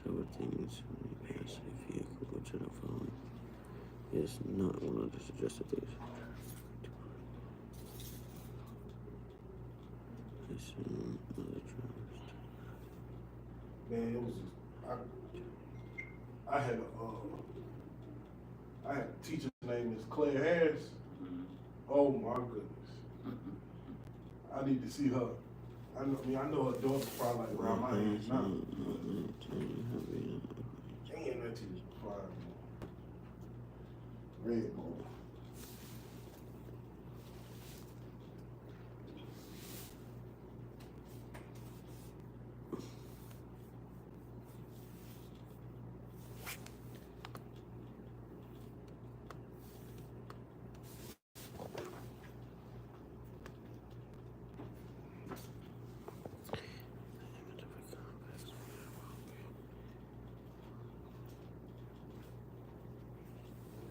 Several things when you pass a vehicle, which are the following. It's not one of the suggested things. Man, it was I had a teacher's name is Claire Harris. Oh my goodness. I need to see her. I know her daughter's probably like around my age now. Damn, that teacher's fine. Red boy.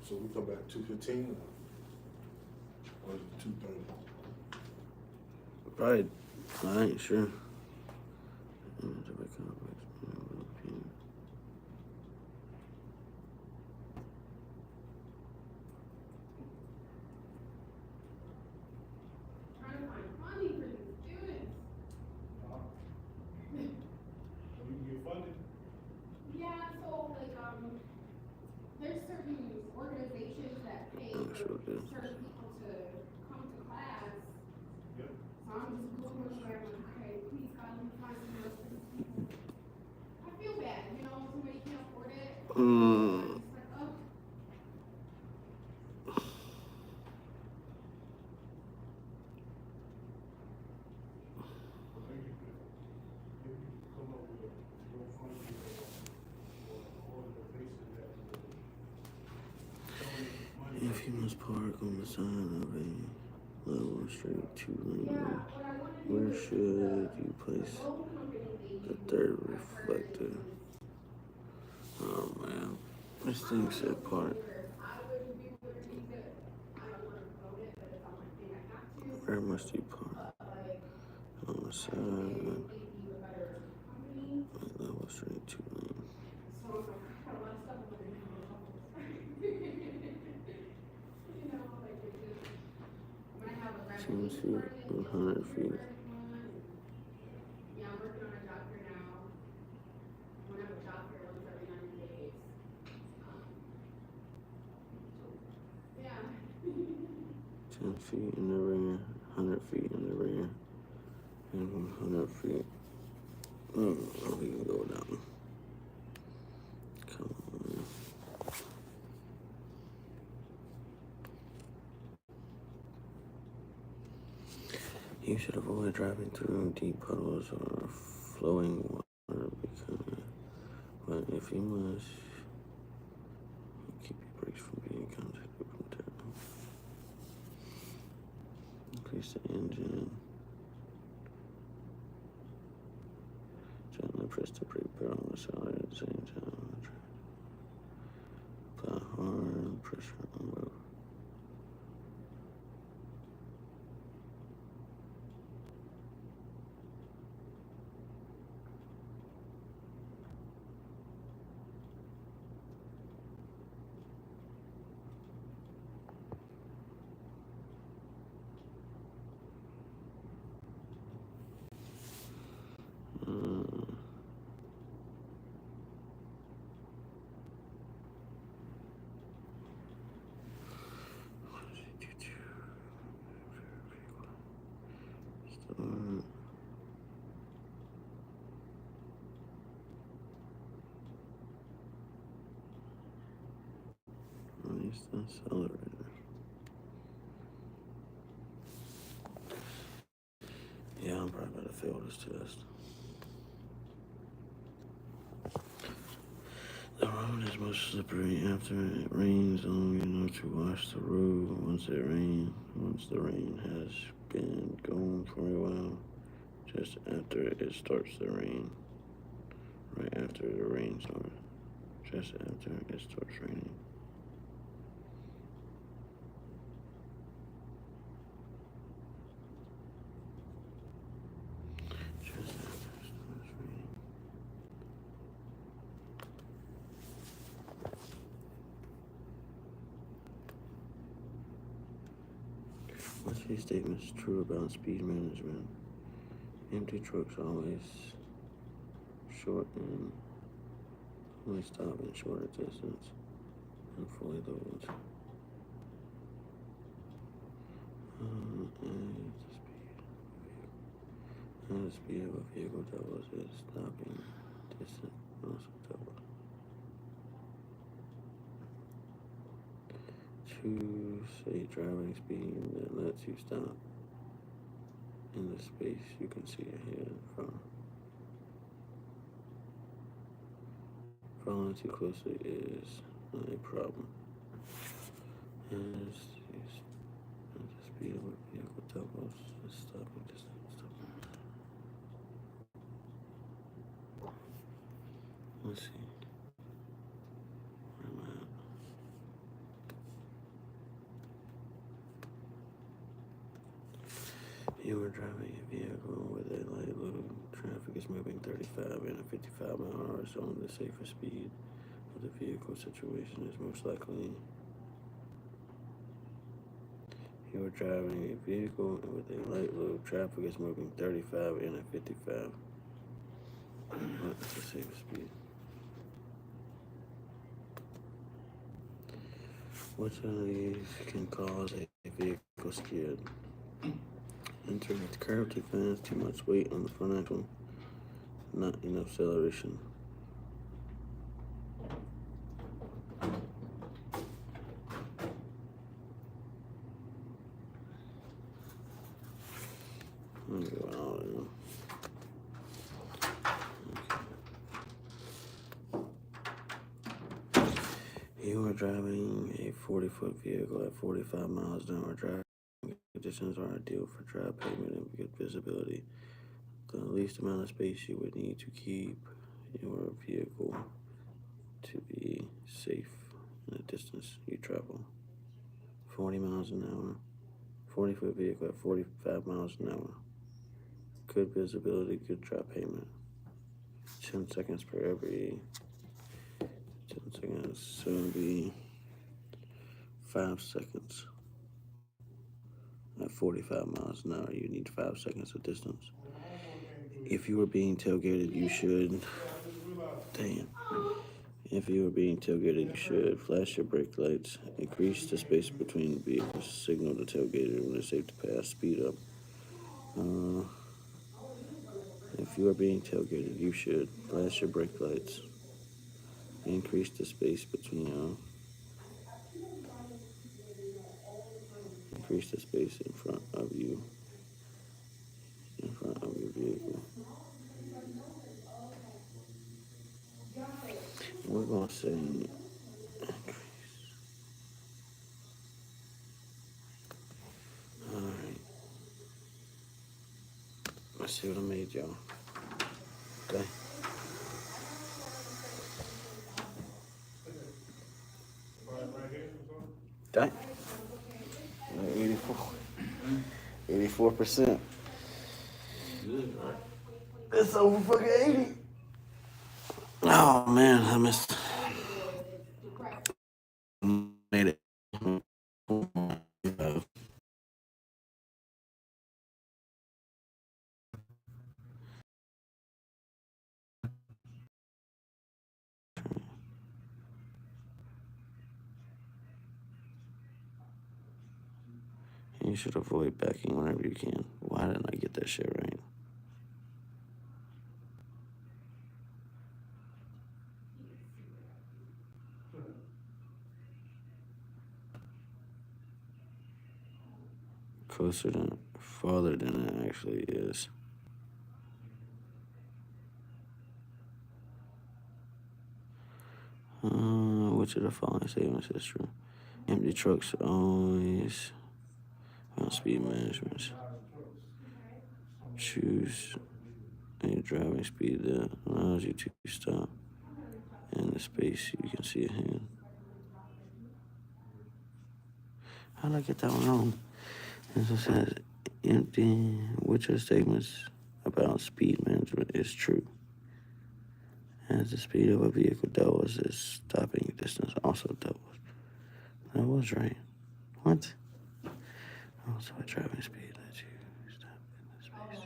So we come back 2:15 or is it 2:30? Probably, I ain't sure. You can get funded? real good. certain people to come to class. So I'm just Googling like, okay, please God, let me find something else for these people. I feel bad, you know, somebody can't afford it. Mm. It's like, oh. If you must park on the side of a level straight two-lane, where should you place the third reflector? Oh man, this thing said park. Where must you park? On the side, level straight two-lane. 10 feet, 100 feet. Yeah, I'm working on a job fair now. I'm gonna have a job fair once every 90 days. Yeah. 10 feet in the rear, 100 feet in the rear, and 100 feet. We can go down. Come on. You should avoid driving through deep puddles or flowing water but if you must, keep your brakes from being contacted from turn. Increase the engine. Gently press the brake pedal on the side at the same time. Apply hard pressure on both. Release the accelerator. Yeah, I'm probably about to fail this test. The road is most slippery after it rains long enough to wash the road. Once the rain has been going for a while, just after it starts to rain. Right after the rain starts. Just after it starts raining. Just after it starts raining. What's these statements true about speed management? Empty trucks always stop in shorter distance and fully load. And the speed of a vehicle doubles its stopping distance also doubles. Choose a driving speed that lets you stop in the space you can see ahead from. Following too closely is not a problem. And the speed of a vehicle doubles its stopping distance. Let's see. Where am I at? You are driving a vehicle with a light load. Traffic is moving 35 and a 55 mile an hour zone. The safer speed of the vehicle situation is most likely. You are driving a vehicle with a light load. Traffic is moving 35 and a 55. What's the safer speed? Which of these can cause a vehicle skid? Entering the curve too fast, too much weight on the front axle, not enough acceleration. I'm gonna go with all of them. You are driving a 40-foot vehicle at 45 miles an hour. Driving conditions are ideal for dry pavement and good visibility. The least amount of space you would need to keep your vehicle to be safe in the distance you travel. 40 miles an hour. 40-foot vehicle at 45 miles an hour. Good visibility, good dry pavement. 10 seconds per every 10 seconds, so it'll be 5 seconds. At 45 miles an hour, you need 5 seconds of distance. If you were being tailgated, you should. Damn. If you were being tailgated, you should flash your brake lights, increase the space between vehicles, signal the tailgater when it's safe to pass, speed up. If you are being tailgated, you should flash your brake lights, increase the space between increase the space in front of you, in front of your vehicle. We're gonna say increase. All right. Let's see what I made, y'all. Okay. Okay. 84%. Good, right? It's over fucking 80. Oh man, I missed. Made it. You should avoid backing whenever you can. Why didn't I get that shit right? Farther than it actually is. Which of the following statements is true? Empty trucks always on speed management. Choose a driving speed that allows you to stop in the space you can see ahead. How did I get that one wrong? As it says, empty. Which of the statements about speed management is true? As the speed of a vehicle doubles, its stopping distance also doubles. That was right. What? Also, a driving speed lets you stop in the space.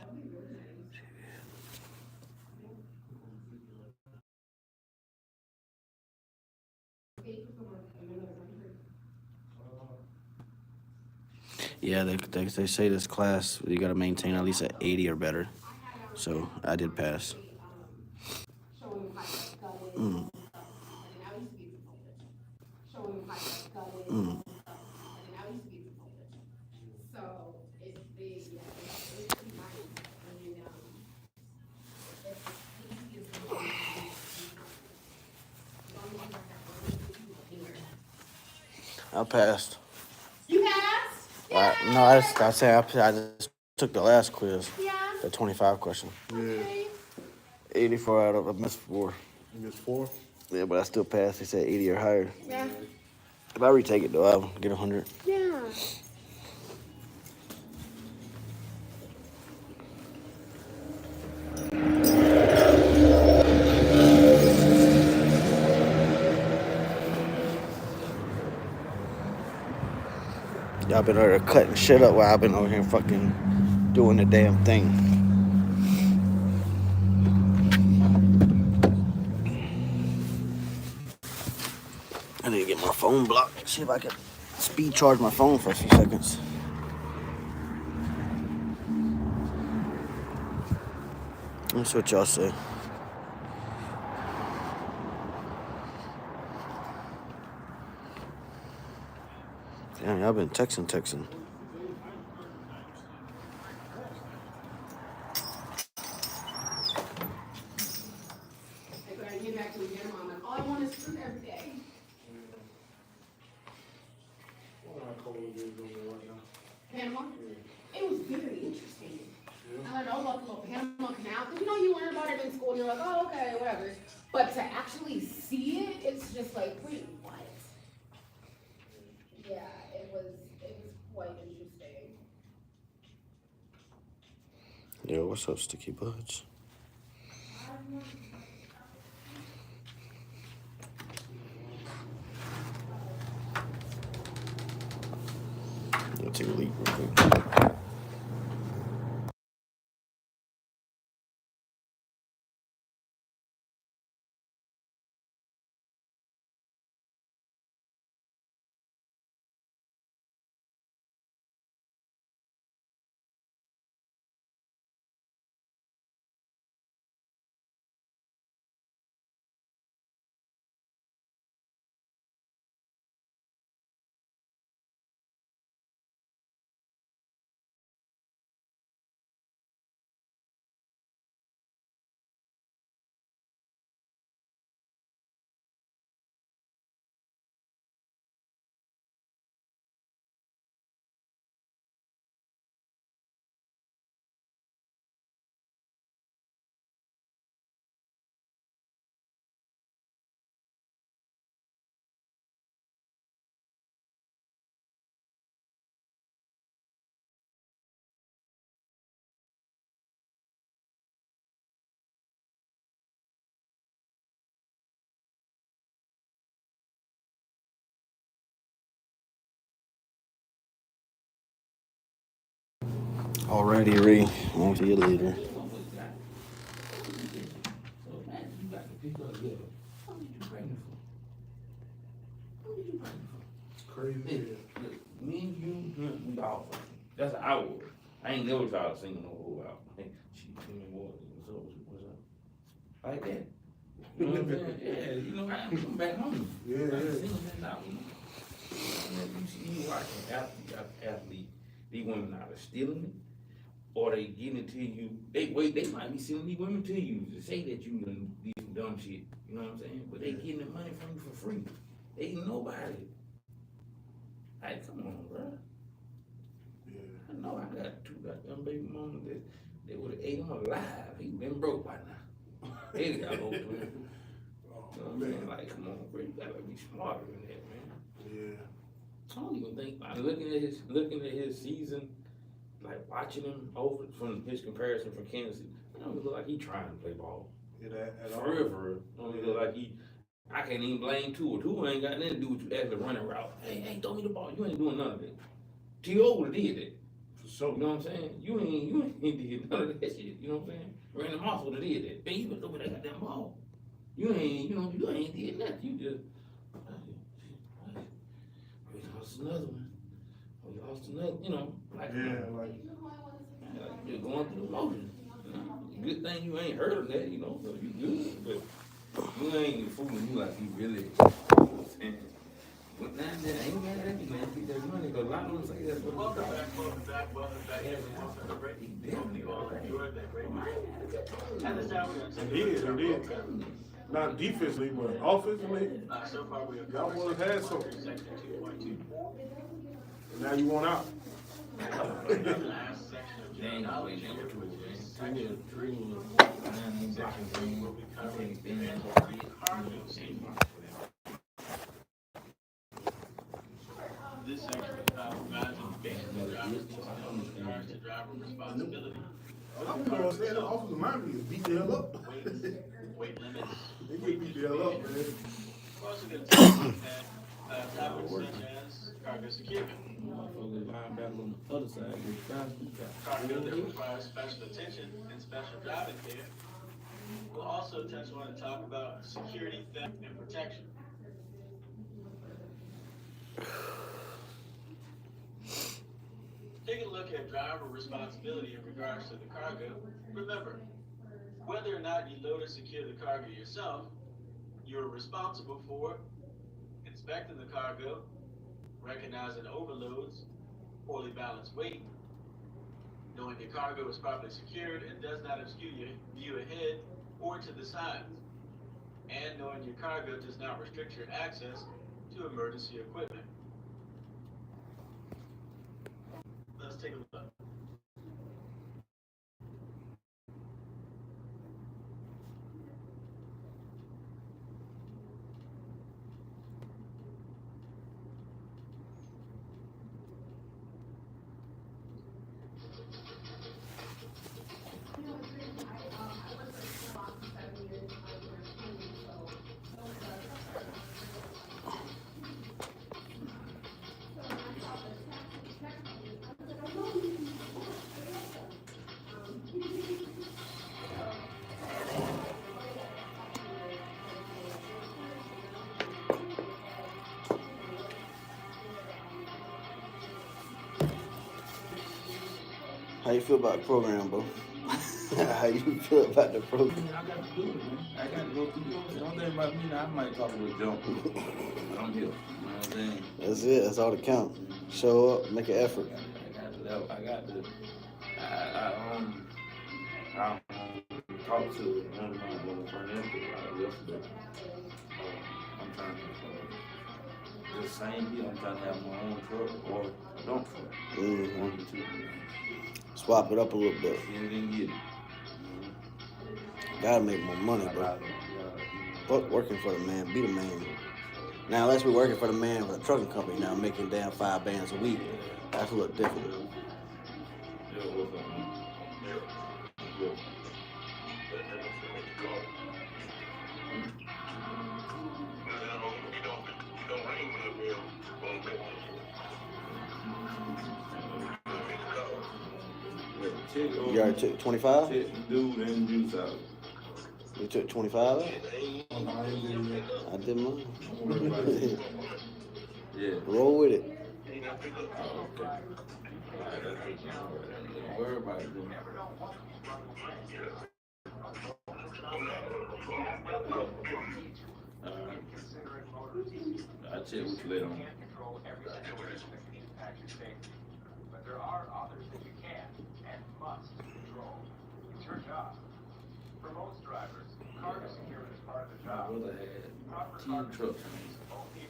Yeah, they say this class, you got to maintain at least an 80 or better. So I did pass. Mm. Mm. I passed. You passed? No, I just took the last quiz. Yeah. The 25 question. Yeah. 84 out of, I missed 4. You missed 4? Yeah, but I still passed. They said 80 or higher. Yeah. If I retake it though, I'll get 100. Yeah. Y'all been over there cutting shit up while I've been over here fucking doing the damn thing. I need to get my phone. phone block. See if I can speed charge my phone for a few seconds. That's what y'all say. Damn, y'all been texting. Like when I get back to the gym, I'm like, all I want is fruit every day. Panama? It was very interesting. I learned all about the little Panama Canal. Because you learn about it in school and you're like, oh, okay, whatever. But to actually see it, it's just like, wait, what? Yeah, it was quite interesting. Yo, what's up, Sticky Buds? I'll take a leak real quick. Alrighty, Ree. I'll see you later. Crazy. Me and you, we all fucking. That's an hour. I ain't never tried to sing no whole album. Hey, she tell me what, what's up? Like that. You know what I'm saying? Yeah, you know, I'm back home. Yeah. Singing that album. You see, you watching athlete, these women either stealing it, or they giving it to you. They might be sending these women to you to say that you done did some dumb shit. You know what I'm saying? But they getting the money from you for free. They ain't nobody. Like, come on, bro. Yeah. I know I got two goddamn baby mamas that they would have ate him alive. He been broke by now. They got old man. You know what I'm saying? Like, come on, bro. You gotta be smarter than that, man. Yeah. I don't even think, like, looking at his season, like watching him over from his comparison from Kansas City, I don't even look like he trying to play ball. Yeah, Forever. I don't even look like he. I can't even blame Tua. Tua ain't got nothing to do with you actually running route. Hey, throw me the ball. You ain't doing none of that. T.O. would have did that. For sure. You know what I'm saying? You ain't did none of that shit. You know what I'm saying? Randy Moss would have did that. Man, you been over that goddamn ball. You ain't did nothing. You just. We lost another one. We lost another. You know, like you're going through the motions. You know? Good thing you ain't heard of that. You know, so you good, but. You ain't fooling you like you really. But now that I ain't mad at you, man. Get that money, but a lot of them say that's what. Welcome back. He definitely enjoyed that break. At this time, we're going to It did. Not defensively, but offensively. so far, we have y'all would have had something. section 2.2. And now you want out. Last section of general knowledge. This section provides information regards to driver responsibility. I don't know what I'm saying. The officer mind me is beat the hell up. Weight limits. They get beat the hell up, man. We're also going to talk about topics such as cargo security. Other side, Cargo that requires special attention and special driving care. We'll also touch on and talk about security, theft, and protection. Take a look at driver responsibility in regards to the cargo. Remember, whether or not you load or secure the cargo yourself, you're responsible for inspecting the cargo, recognizing overloads, poorly balanced weight, knowing your cargo is properly secured and does not obscure your view ahead or to the sides, and knowing your cargo does not restrict your access to emergency equipment. Let's take a look. How you feel about the program, bro? How you feel about the program? I got to do it, man. I got to go through it. The only thing about me now, I might talk with jump. I'm here. You know what I'm saying? That's it. That's all that counts. Show up, make an effort. I talked to one of my friends yesterday. I'm trying to, the same deal, I'm trying to have my own truck or a dump truck. Mm-hmm. One of the two. Swap it up a little bit. And then get it. Gotta make more money, bro. Fuck working for the man, be the man. Now, unless we're working for the man with a trucking company now, making damn 5 bands a week, that's a little different. You already took 25? Dude and juice out. You took 25 out? I did mine. Yeah. Roll with it. Okay. Don't worry about it. I'll check with you later on. But there are others that you can and must control. It's your job. For most drivers, cargo security is part of the My job. brother had 10 trucks.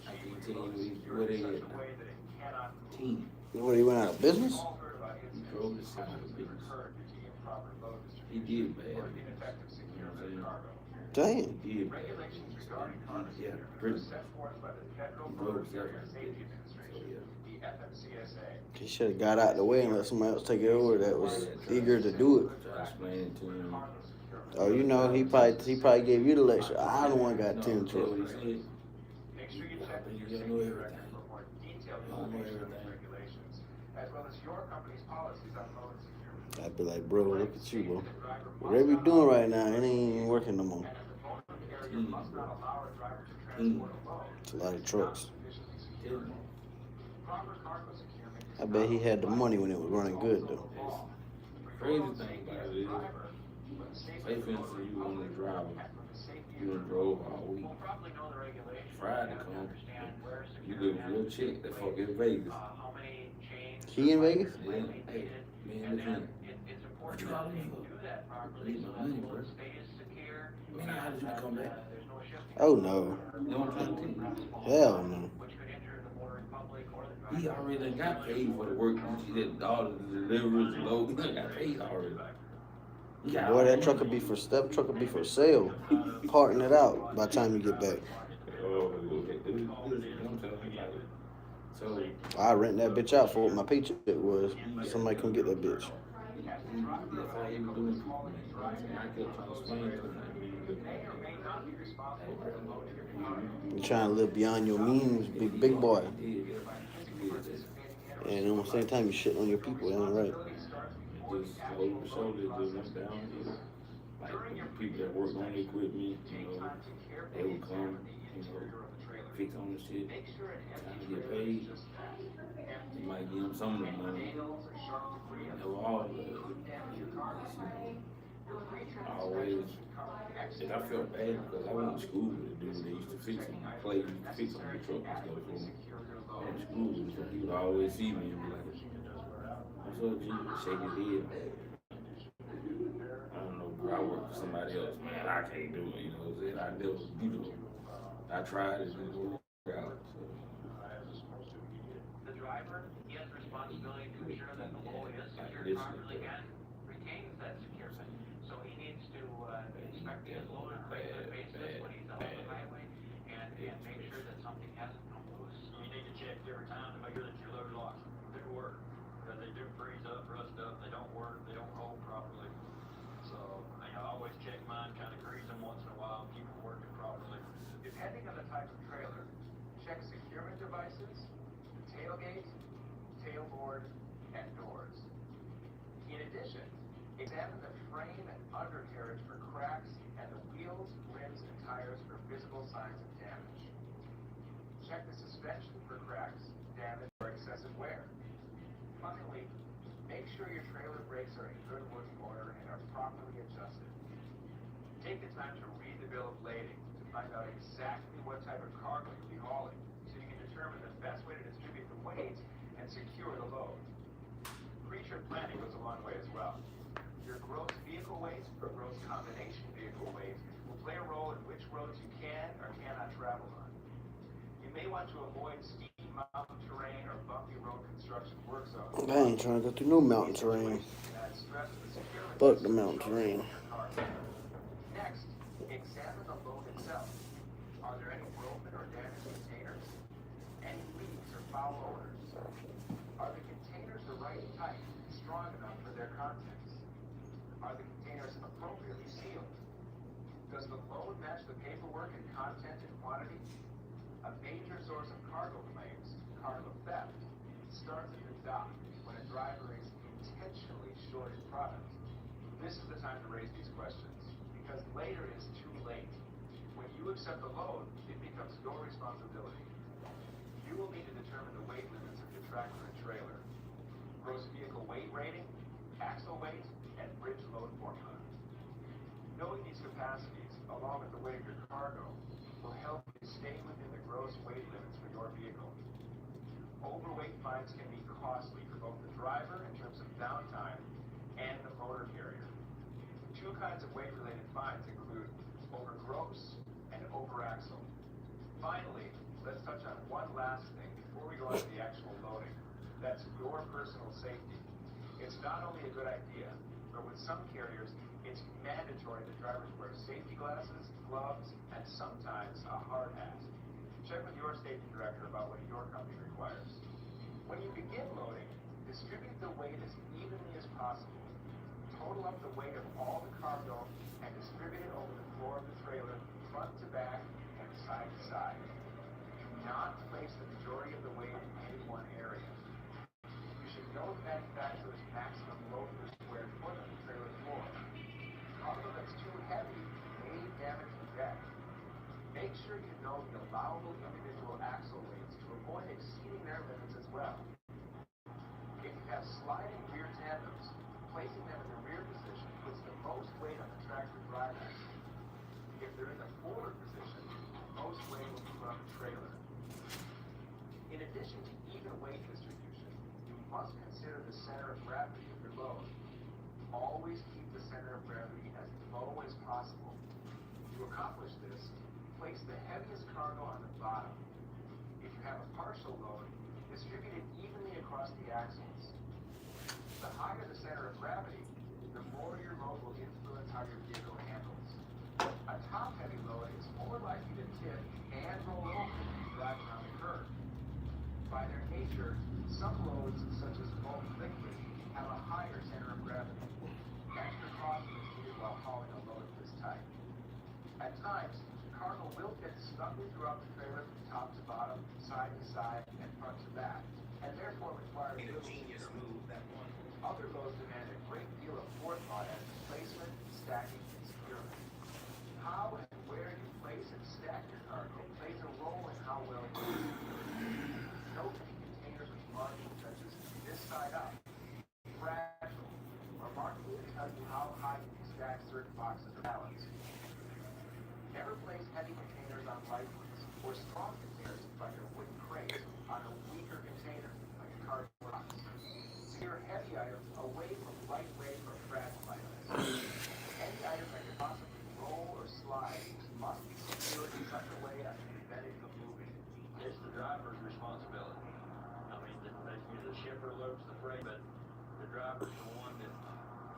I can tell you where they at. 10. What, he went out of business? He drove himself out of business. He did bad. You know what I'm saying? Damn. He did bad. Yeah, pretty. He drove himself out of business. So, yeah. He should have got out the way and let somebody else take it over that was eager to do it. Try to explain it to him. Oh, you know, he probably gave you the lecture. I don't want got 10 trucks. What he said. You don't know everything. You don't know everything. I'd be like, bro, look at you, bro. Whatever you're doing right now, it ain't even working no more. It's a lot of trucks. I bet he had the money when it was running good, though. Crazy thing about it is, say for instance, you on the driver, you done drove all week. Friday come, you look at your check, that fuck in Vegas. He in Vegas? Yeah, hey, man, look in. What you calling me for? I need my money, bro. Man, how did you come back? Oh, no. You know what I'm trying to tell you? Hell no. He already done got paid for the work. He did all the deliveries, the load. He done got paid already. Boy, that truck could be for sale. Parting it out by the time you get back. Oh, okay. So I rent that bitch out for what my paycheck was. Somebody come get that bitch. that's how he was doing people, man. I kept trying to explain to him. You're trying to live beyond your means, big boy. And at the same time, you're shitting on your people. That ain't right. Just slowly but surely, it just went downhill. Like the people that worked on the equipment, you know, they would come, you know, fix on the shit, trying to get paid. You might give them some of the money. Never all of it. I always, and I felt bad because I went to school with a dude that used to fix them. Clay used to fix on the truck and stuff for me. I went to school with him, so he would always see me and be like, "What's up, G?" Shake his head. I don't know, bro. I work for somebody else, man. I can't do it, you know what I'm saying? I never, you know, I tried it, it didn't work out. So. The driver, he has responsibility to ensure that the load is secured properly and retains that security. So he needs to inspect his load on a regular basis when he's out on the highway and make sure that something hasn't come loose. You need to check every time to make sure that your load locks do work. Because they do freeze up, rust up, they don't work, they don't hold properly. So, I always check mine, kind of grease them once in a while, keep them working properly. Depending on the type of trailer, check securement devices, tailgate, tailboard, and doors. In addition, examine the frame and undercarriage for cracks and the wheels, rims, and tires for visible signs of damage. Check the suspension for cracks, damage, or excessive wear. Finally, make sure your trailer brakes are in good working order and are properly adjusted. Take the time to read the bill of lading to find out exactly what type of cargo you'll be hauling, so you can determine the best way to distribute the weight and secure the load. Pre-trip planning goes a long way as well. Your gross vehicle weight or gross combination vehicle weight will play a role in which roads you can or cannot travel on. You may want to avoid steep mountain terrain or bumpy road construction work zones. I ain't trying to go through no mountain terrain. Fuck the mountain terrain. Next, examine the load itself. Are there any broken or damaged containers? Any leaks or foul odors? Are the containers the right type, strong enough for their contents? Are the containers appropriately sealed? Does the load match the paperwork and content and quantity? A major source of cargo claims, cargo theft, starts at the dock when a driver is intentionally shorting product. This is the time to raise these questions, because later is too late. When you accept the load, it becomes your responsibility. You will need to determine the weight limits of your tractor and trailer, gross vehicle weight rating, axle weight, and bridge load formula. Knowing these capacities, along with the weight of your cargo, will help you stay within the gross weight limits for your vehicle. Overweight fines can be costly for both the driver in terms of downtime and the motor carrier. Two kinds of weight-related fines include over gross and over axle. Finally, let's touch on one last thing before we go on to the actual loading. That's your personal safety. It's not only a good idea, but with some carriers, it's mandatory that drivers wear safety glasses, gloves, and sometimes a hard hat. Check with your safety director about what your company requires. When you begin loading, distribute the weight as evenly as possible. Total up the weight of all the cargo and distribute it over the floor of the trailer, front to back and side to side. Do not place the majority of the weight in any one area. You should know the manufacturer's maximum load per square foot on the trailer floor. Cargo that's too heavy may damage the deck. Make sure you know the allowable individual axle weights to avoid exceeding their limits as well. If you have sliding rear tandems, placing them in the rear position puts the most weight on the tractor drive axle. If they're in the forward position, most weight will be put on the trailer. In addition to even weight distribution, you must consider the center of gravity of your load. Always keep the center of gravity as low as possible. To accomplish this, place the heaviest cargo on the bottom. If you have a partial load, distribute it evenly across the axles. The higher the center of gravity, the more your load will influence how your vehicle handles. A top-heavy load is more likely to tip and roll over when you drive around the curve. By their nature, some loads, such as bulk liquid, have a higher center of gravity. Extra caution is needed while hauling a load of this type. At times, cargo will fit snugly throughout the trailer from top to bottom, side to side, and front to back, and therefore require a genius move that one. Other loads demand a great deal of forethought as to placement, stacking, and securement. How and where you place and stack your cargo plays a role in how side up, fragile, or markings to tell you how high you can stack certain boxes or pallets. Never place heavy containers on light ones, or strong containers like a wooden crate on a weaker container, like a cardboard box. Secure heavy items away from lightweight or fragile items. Any item that could possibly roll or slide must be secured in such a way as to prevent it from moving. It's the driver's responsibility. I mean, the shipper loads the freight, but the driver's the one that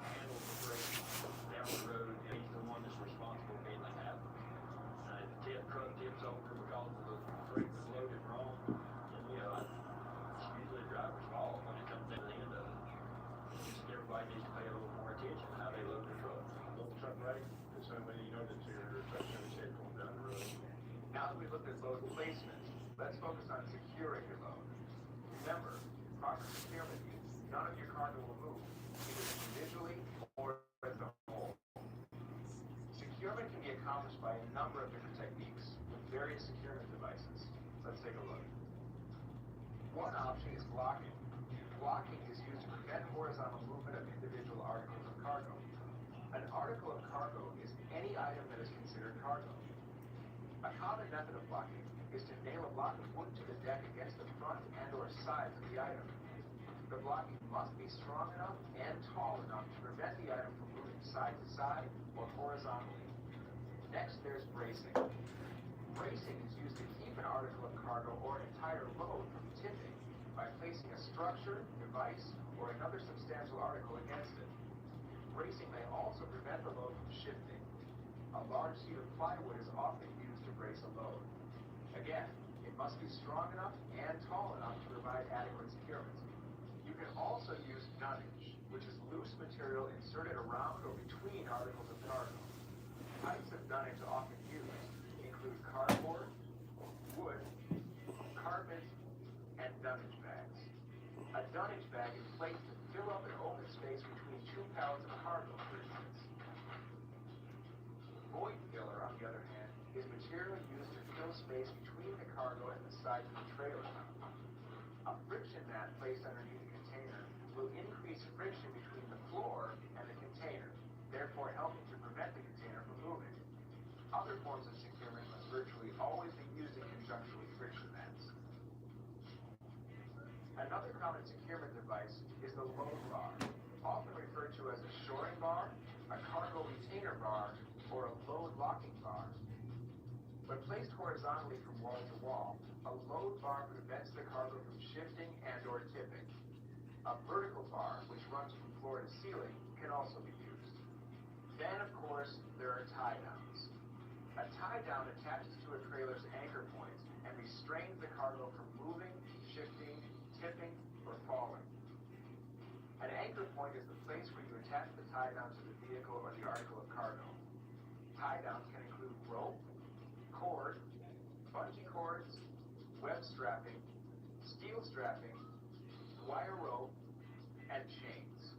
handles the freight down the road, and he's the one that's responsible for anything happening. If the truck tips over because the freight was loaded wrong, then, you know, it's usually the driver's fault when it comes down to the end of it. Just everybody needs to pay a little more attention to how they load their truck. Load the truck right, so when you know that your truck's going to ship going down the road. Now that we've looked at load placement, let's focus on securing your load. Remember, proper securement means none of your cargo will move, either individually or as a whole. Securement can be accomplished by a number of different techniques with various securement devices. Let's take a look. One option is blocking. Blocking is used to prevent horizontal movement of individual articles of cargo. An article of cargo is any item that is considered cargo. A common method of blocking is to nail a block of wood to the deck against the front and or sides of the item. The blocking must be strong enough and tall enough to prevent the item from moving side to side or horizontally. Next, there's bracing. Bracing is used to keep an article of cargo or an entire load from tipping by placing a structure, device, or another substantial article against it. Bracing may also prevent the load from shifting. A large sheet of plywood is often used to brace a load. Again, it must be strong enough and tall enough to provide adequate securement. You can also use dunnage, which is loose material inserted around or between articles of cargo. Types of dunnage often used include cardboard, wood, carpet, and dunnage bags. A dunnage bag is placed to fill up an open space between two pallets of cargo, for instance. Void filler, on the other hand, is material used to fill space between the cargo and the sides of the trailer. A friction mat placed underneath the container will increase friction between the floor and the container, therefore helping to prevent the container from moving. Other forms of securement must virtually always be used in conjunction with friction mats. Another common securement device is the load bar, often referred to as a shoring bar, a cargo retainer bar, or a load locking bar. When placed horizontally from wall to wall, a load bar prevents the cargo from shifting and or tipping. A vertical bar, which runs from floor to ceiling, can also be used. Then, of course, there are tie-downs. A tie-down attaches to a trailer's anchor point and restrains the cargo from moving, shifting, tipping, or falling. An anchor point is the place where you attach the tie-down to the vehicle or the article of cargo. Tie-downs can include rope, cord, bungee cords, web strapping, steel strapping, wire rope, and chains.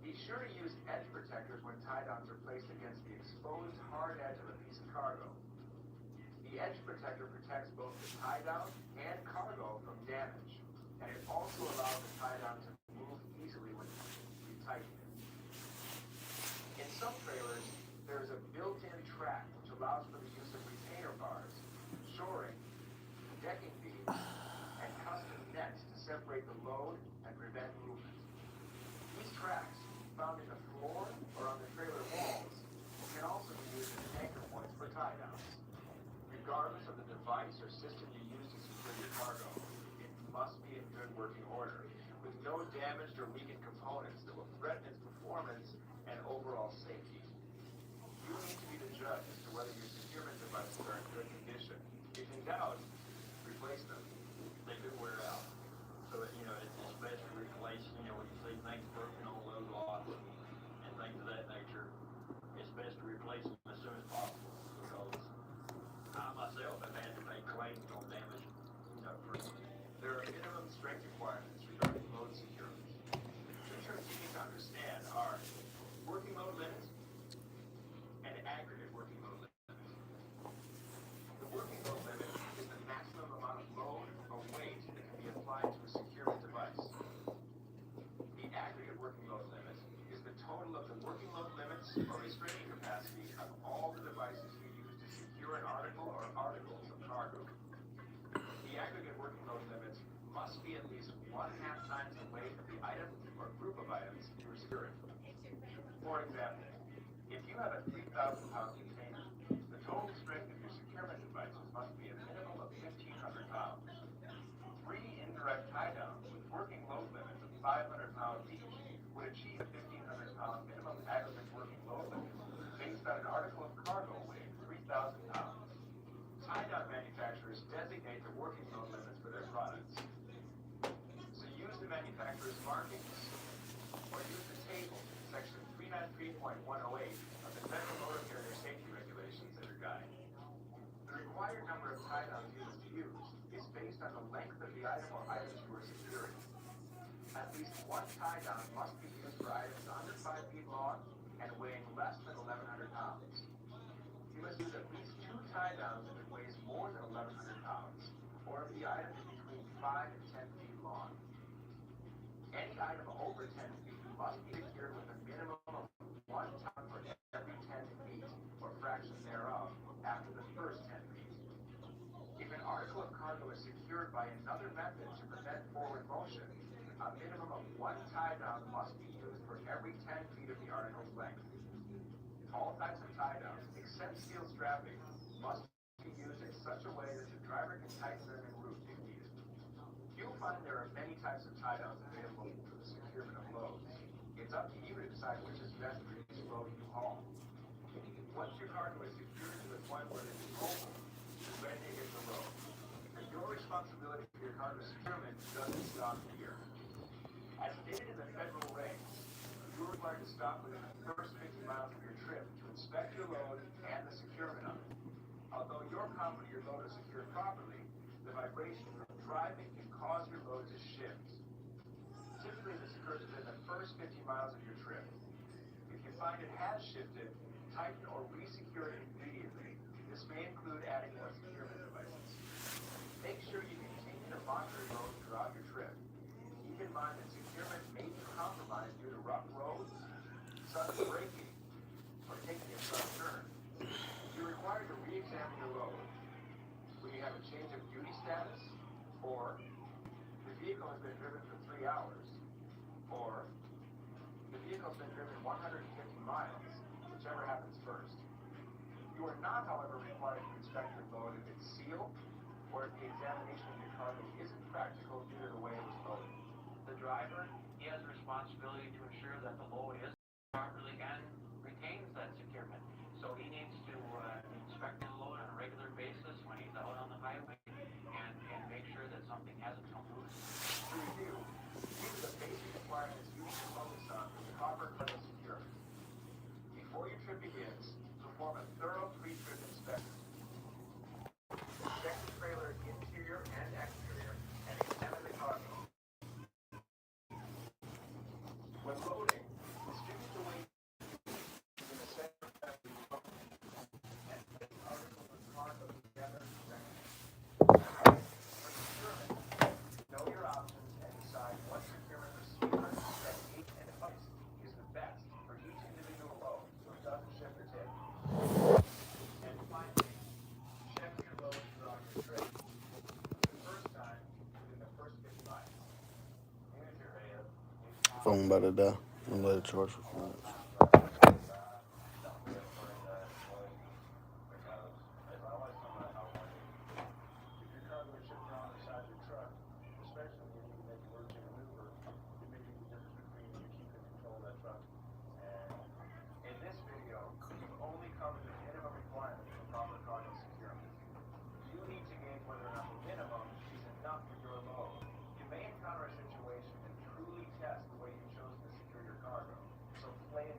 Be sure to use edge protectors when tie-downs are placed against the exposed hard edge of a piece of cargo. The edge protector protects both the tie-down and cargo from damage, and it also allows the tie-down to move easily when you tighten it. In some trailers, there is a built-in track which allows for the use of retainer bars, shoring, decking beams, and custom nets to separate the load and prevent movement. These tracks, found in the floor or on the trailer walls, can also be used as anchor points for tie-downs. Regardless of the device or system you use to secure your cargo, it must be in good working order, with no damaged or weakened components that will threaten its performance and overall safety. You need to be the judge as to whether your securement devices are in good condition. If in doubt, replace them. They do wear out. So, it's best to replace, when you see things broken on load lots and things of that nature, it's best to replace them as soon as possible, because I myself have had to pay claims on damage, There are minimum strength requirements regarding load securement. 1/2 times the weight of the item or group of items you are securing. For example, if you have a 3,000-pound container, the total strength of your securement devices must be a minimum of 1,500 pounds. 3 indirect tie-downs with working load limits of 500 pounds each would achieve a 1,500-pound minimum aggregate working load limit based on an article of cargo weighing 3,000 pounds. Tie-down manufacturers designate the working load limits for their products. So use the manufacturer's markings or use the table in section 393.108 of the Federal Motor Carrier Safety Regulations as your guide. The required number of tie-downs you must use is based on the length of the item or items you are securing. At least 1 tie-down must be used for items under 5 feet long and weighing less than 1,100 pounds. You must use at least 2 tie-downs if it weighs more than 1,100 pounds, or if the item is between 5 and 10 feet long. Any item over 10 feet must be secured with a minimum of 1 ton for every 10 feet, or fraction thereof, after the first 10 feet. If an article of cargo is secured by another method to prevent forward motion, a minimum of 1 tie-down must be used for every 10 feet of the article's length. All types of tie-downs, except steel strapping, must be used in such a way that the driver can tighten them en route if needed. You'll find there are many types of tie-downs available for the securement of loads. It's up to you to decide which is best for each load you haul. Once your cargo is secured to the point where it is mobile, it's ready to hit the road. And your responsibility for your cargo securement doesn't stop here. As stated in the federal regs, you are required to stop within the first 50 miles of your trip to inspect your load and the securement of it. Although your company or load is secured properly, the vibration from driving can cause your load to shift. Typically, this occurs within the first 50 miles of your trip. If you find it has shifted, tighten or re-secure it immediately. This may include adding more securement devices. Make sure you continue to monitor your load throughout your trip. Keep in mind that securement may be compromised due to rough roads, sudden braking, or taking a sudden turn. You're required to re-examine your load when you have a change of duty status, or the vehicle has been driven for 3 hours, or the vehicle has been driven 150 miles, whichever happens first. You are not, however, required to inspect your load if it's sealed, or if the examination of your cargo isn't practical due to the way it was loaded. The driver, he has a responsibility to ensure that the load is properly and retains that securement. So he needs to inspect the load on a regular basis when he's out on the highway and make sure that something hasn't come loose. To review, these are the basic requirements you need to focus on for the proper cargo securement. Before your trip begins, perform a thorough pre-trip inspection. Check the trailer's interior and exterior and examine the cargo. When loading, distribute the weight in the center of the load and place articles of cargo together correctly. For securement, know your options and decide what securement receiver, technique, and device is the best for each individual load so it doesn't shift or tip. And finally, check your load throughout your trip. The first time within the first 50 miles. Here's your Phone about to die. I'm let it charge for 4 minutes. If your cargo is shipped around the side of your truck, especially when you make emergency maneuver, it may be the difference between you keeping control of that truck. And in this video, we've only covered the minimum requirements for proper cargo securement. You need to gauge whether or not the minimum is enough for your load. You may encounter a situation and truly test the way you've chosen to secure your cargo. So play it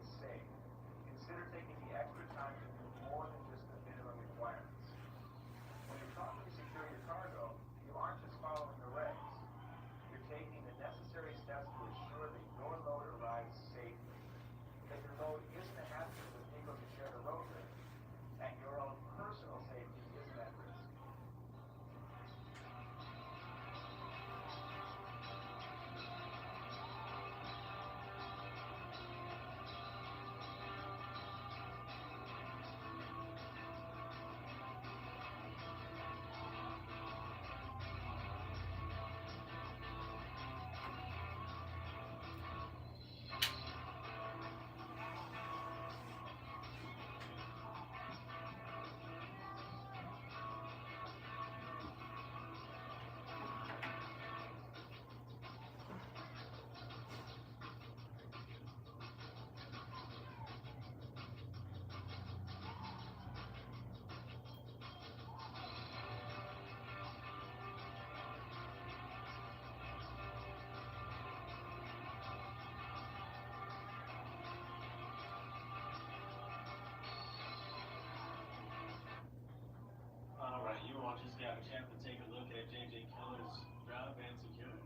a chance to take a look at J.J. Killer's Drive and Security.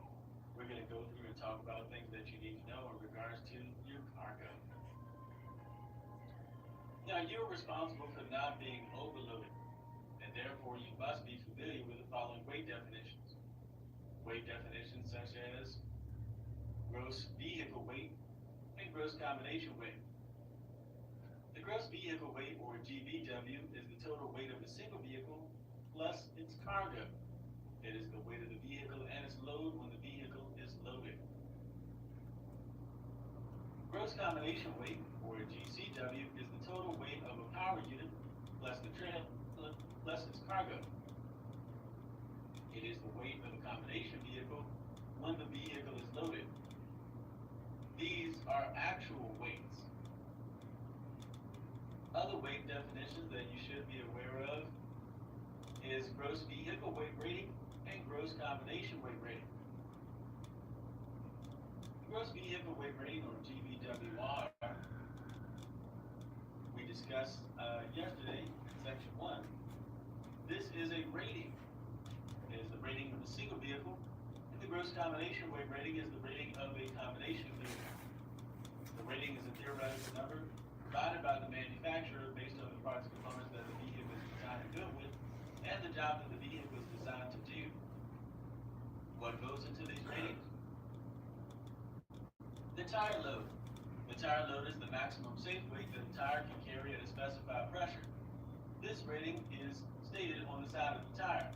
We're going to go through and talk about things that you need to know in regards to your cargo. Now, you're responsible for not being overloaded, and therefore you must be familiar with the following weight definitions. Weight definitions such as gross vehicle weight and gross combination weight. The gross vehicle weight, or GVW, is the total weight of a single vehicle plus its cargo. It is the weight of the vehicle and its load when the vehicle is loaded. Gross combination weight, or GCW, is the total weight of a power unit plus the trailer plus its cargo. It is the weight of a combination vehicle when the vehicle is loaded. These are actual weights. Other weight definitions that you should be aware of is gross vehicle weight rating and gross combination weight rating. Gross vehicle weight rating, or GVWR, we discussed yesterday in section 1. This is a rating. It is the rating of a single vehicle, and the gross combination weight rating is the rating of a combination vehicle. The rating is a theoretical number provided by the manufacturer based on the parts and components that the vehicle is designed to go with and the job that the vehicle is designed to do. What goes into these ratings? The tire load. The tire load is the maximum safe weight that a tire can carry at a specified pressure. This rating is stated on the side of the tire.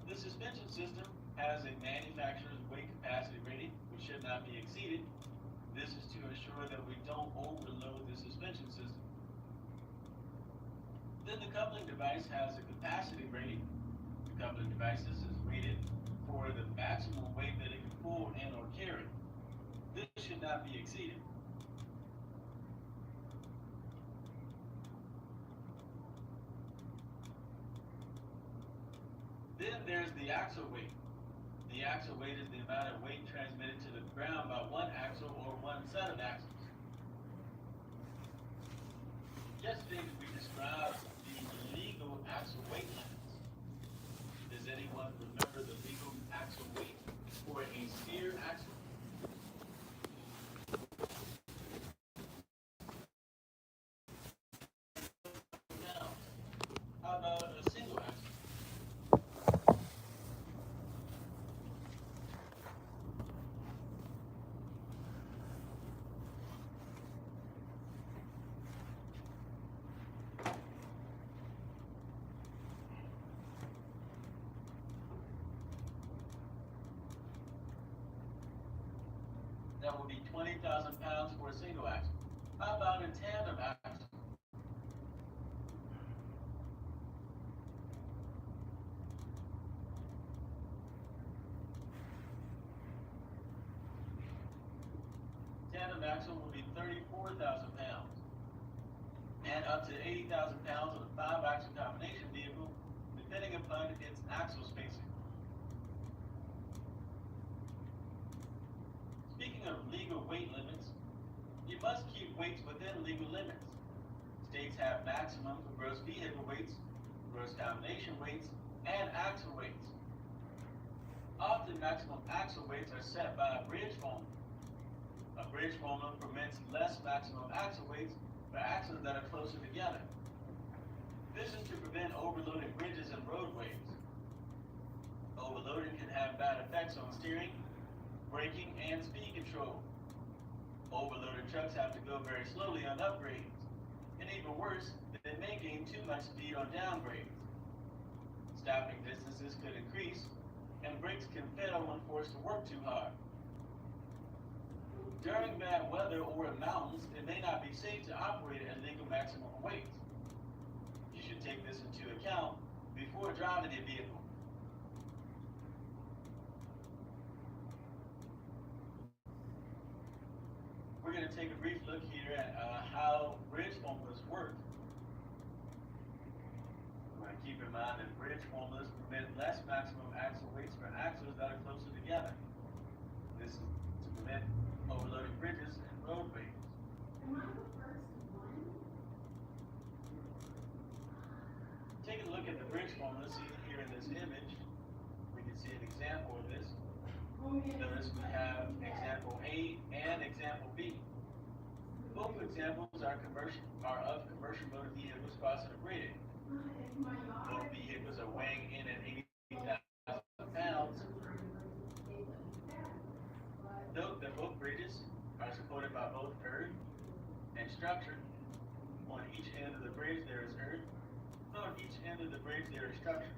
The suspension system has a manufacturer's weight capacity rating, which should not be exceeded. This is to ensure that we don't overload the suspension system. Then the coupling device has a capacity rating. The coupling devices is rated for the maximum weight that it can pull and or carry. This should not be exceeded. Then there's the axle weight. The axle weight is the amount of weight transmitted to the ground by one axle or one set of axles. Yesterday we described the legal axle weight limits. Does anyone remember the legal axle weight for a steer axle? Now, how about a single axle? That will be 20,000 pounds for a single axle. How about a tandem axle? Tandem axle will be 34,000 pounds. And up to 80,000 pounds on a 5-axle combination vehicle, depending upon its axle spacing. Speaking of legal weight limits, you must keep weights within legal limits. States have maximum for gross vehicle weights, gross combination weights, and axle weights. Often maximum axle weights are set by a bridge formula. A bridge formula permits less maximum axle weights for axles that are closer together. This is to prevent overloaded bridges and roadways. Overloading can have bad effects on steering, braking, and speed control. Overloaded trucks have to go very slowly on upgrades, and even worse, they may gain too much speed on downgrades. Stopping distances could increase, and brakes can fail when forced to work too hard. During bad weather or in mountains, it may not be safe to operate at legal maximum weights. You should take this into account before driving a vehicle. We're going to take a brief look here at how bridge formulas work. We're going to keep in mind that bridge formulas permit less maximum axle weights for axles that are closer together. This is to prevent overloaded bridges and roadways. Take a look at the bridge formula want to see here in this image, we can see an example of this. Notice we have example A and example B. Both examples are of commercial motor vehicles crossing a bridge. Both vehicles are weighing in at 80,000 pounds. Note that both bridges are supported by both earth and structure. On each end of the bridge there is earth. On each end of the bridge there is structure.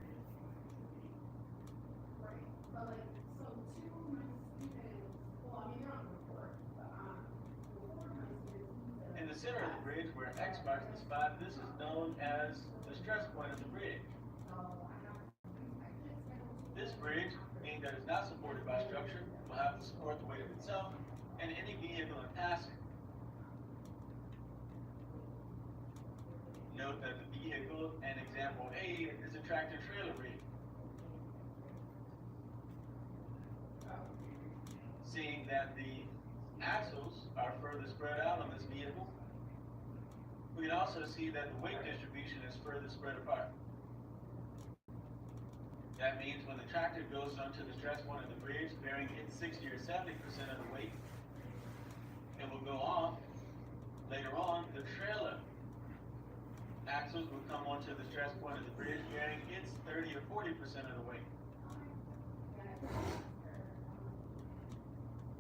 In the center of the bridge, where X marks the spot, this is known as the stress point of the bridge. This bridge, being that it's not supported by structure, will have to support the weight of itself and any vehicle in passing. Note that the vehicle in example A is a tractor-trailer rig. Seeing that the axles are further spread out on this vehicle, we can also see that the weight distribution is further spread apart. That means when the tractor goes onto the stress point of the bridge bearing its 60 or 70% of the weight, it will go off. Later on, the trailer axles will come onto the stress point of the bridge bearing its 30 or 40% of the weight.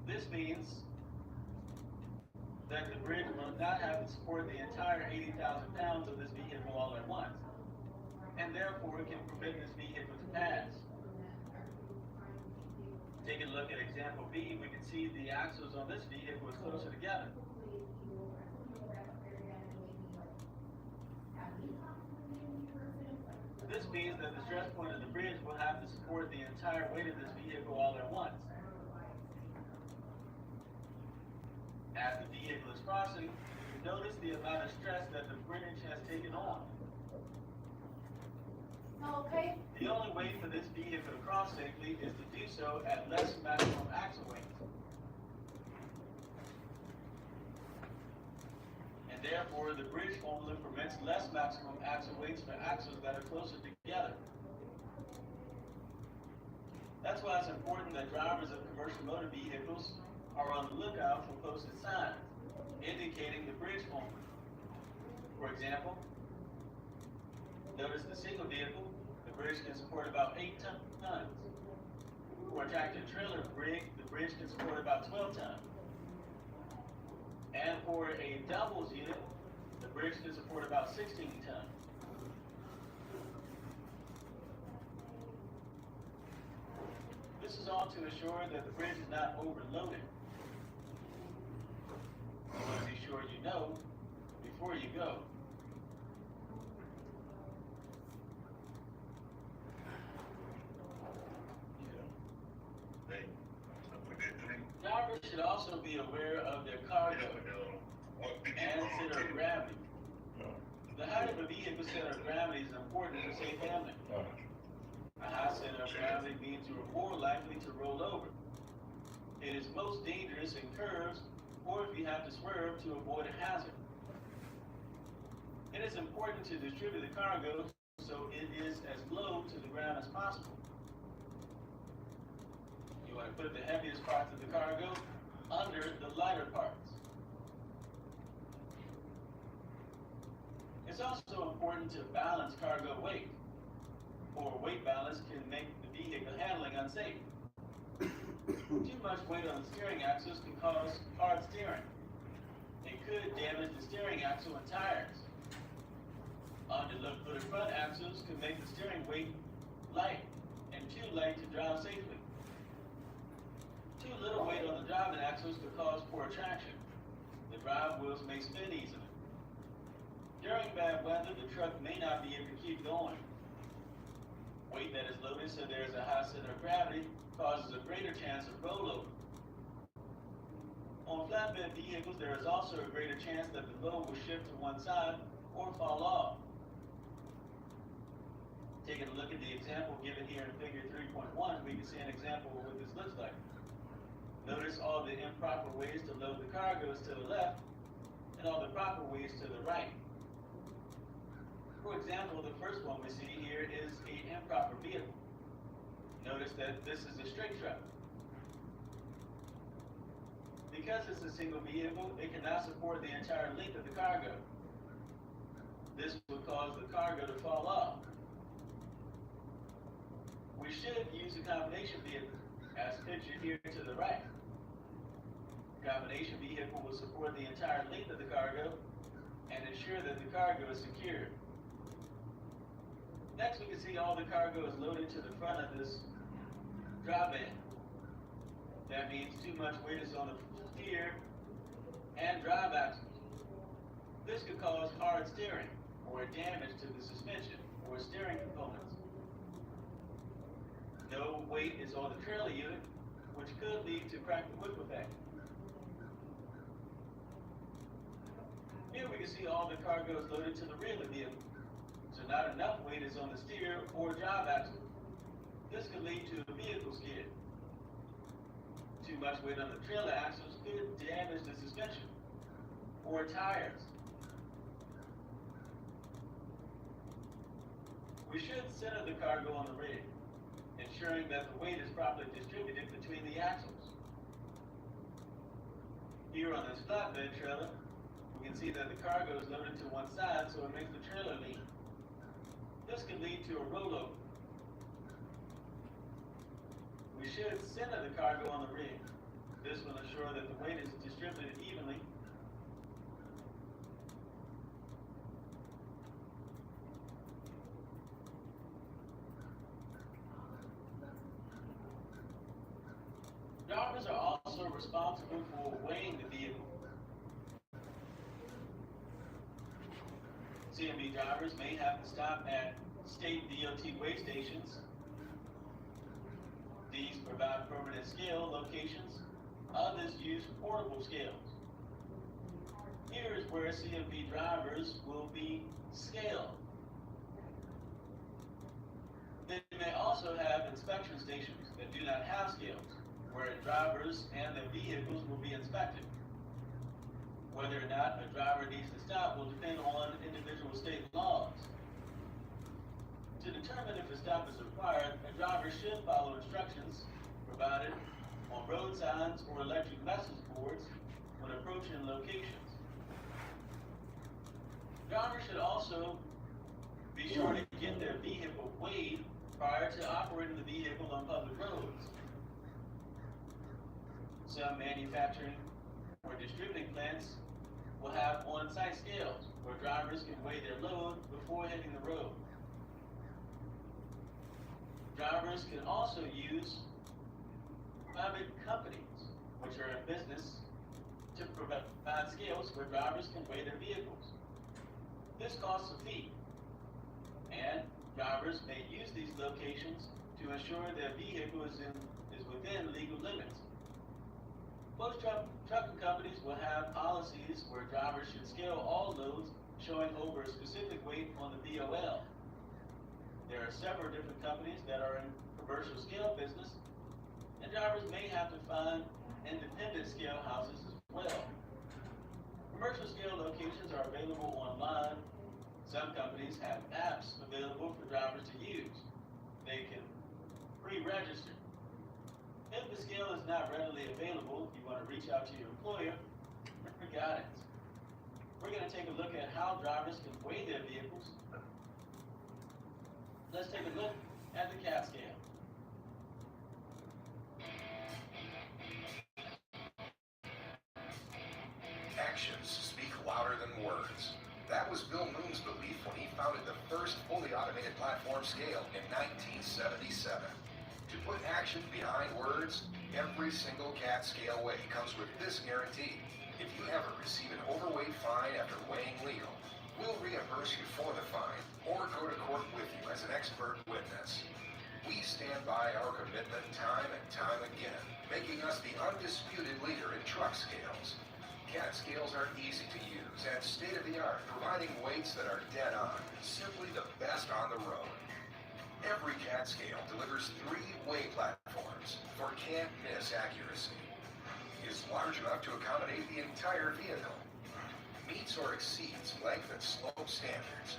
This means that the bridge will not have to support the entire 80,000 pounds of this vehicle all at once, and therefore it can prevent this vehicle to pass. Taking a look at example B, we can see the axles on this vehicle is closer together. This means that the stress point of the bridge will have to support the entire weight of this vehicle all at once. As the vehicle is crossing, notice the amount of stress that the bridge has taken on. Okay. The only way for this vehicle to cross safely is to do so at less maximum axle weight. And therefore, the bridge formula permits less maximum axle weights for axles that are closer together. That's why it's important that drivers of commercial motor vehicles are on the lookout for posted signs indicating the bridge formula. For example, notice the single vehicle, the bridge can support about 8 tons. For a tractor-trailer rig, the bridge can support about 12 tons. And for a doubles unit, the bridge can support about 16 tons. This is all to assure that the bridge is not overloaded. You want to be sure you know before you go. Drivers should also be aware of their cargo and center of gravity. The height of a vehicle's center of gravity is important for safe handling. A high center of gravity means you are more likely to roll over. It is most dangerous in curves or if you have to swerve to avoid a hazard. It is important to distribute the cargo so it is as low to the ground as possible. You want to put the heaviest parts of the cargo under the lighter parts. It's also important to balance cargo weight. Poor weight balance can make the vehicle handling unsafe. Too much weight on the steering axles can cause hard steering. It could damage the steering axle and tires. Underfooted front axles can make the steering weight light and too light to drive safely. Too little weight on the driving axles could cause poor traction. The drive wheels may spin easily. During bad weather, the truck may not be able to keep going. Weight that is loaded so there is a high center of gravity causes a greater chance of rollover. On flatbed vehicles, there is also a greater chance that the load will shift to one side or fall off. Taking a look at the example given here in figure 3.1, we can see an example of what this looks like. Notice all the improper ways to load the cargo is to the left and all the proper ways to the right. For example, the first one we see here is an improper vehicle. Notice that this is a straight truck. Because it's a single vehicle, it cannot support the entire length of the cargo. This would cause the cargo to fall off. We should use a combination vehicle, as pictured here to the right. Combination vehicle will support the entire length of the cargo and ensure that the cargo is secured. Next, we can see all the cargo is loaded to the front of this drop van. That means too much weight is on the steer and drive axle. This could cause hard steering or damage to the suspension or steering components. No weight is on the trailer unit, which could lead to cracked whip effect. Here we can see all the cargo is loaded to the rear of the vehicle, so not enough weight is on the steer or drive axle. This could lead to a vehicle skid. Too much weight on the trailer axles could damage the suspension or tires. We should center the cargo on the rig, ensuring that the weight is properly distributed between the axles. Here on this flatbed trailer, we can see that the cargo is loaded to one side, so it makes the trailer lean. This can lead to a rollover. We should center the cargo on the rig. This will ensure that the weight is distributed evenly. Drivers are also responsible for weighing the vehicle. CMV drivers may have to stop at state DOT weigh stations. These provide permanent scale locations. Others use portable scales. Here is where CMV drivers will be scaled. They may also have inspection stations that do not have scales, where drivers and their vehicles will be inspected. Whether or not a driver needs to stop will depend on individual state laws. To determine if a stop is required, a driver should follow instructions provided on road signs or electric message boards when approaching locations. Drivers should also be sure to get their vehicle weighed prior to operating the vehicle on public roads. Some manufacturing or distributing plants will have on-site scales where drivers can weigh their load before hitting the road. Drivers can also use private companies, which are in business, to provide scales where drivers can weigh their vehicles. This costs a fee, and drivers may use these locations to ensure their vehicle is within legal limits. Most trucking companies will have policies where drivers should scale all loads showing over a specific weight on the VOL. There are several different companies that are in commercial scale business, and drivers may have to find independent scale houses as well. Commercial scale locations are available online. Some companies have apps available for drivers to use. They can pre-register. If the scale is not readily available, you want to reach out to your employer for guidance. We're going to take a look at how drivers can weigh their vehicles. Let's take a look at the CAT scale. Actions speak louder than words. That was Bill Moon's belief when he founded the first fully automated platform scale in 1977. To put action behind words, every single CAT scale weigh comes with this guarantee. If you ever receive an overweight fine after weighing legal, we'll reimburse you for the fine or go to court with you as an expert witness. We stand by our commitment time and time again, making us the undisputed leader in truck scales. CAT scales are easy to use and state-of-the-art, providing weights that are dead on, simply the best on the road. Every CAT scale delivers 3 weigh platforms for can't-miss accuracy. Is large enough to accommodate the entire vehicle. Meets or exceeds length and slope standards.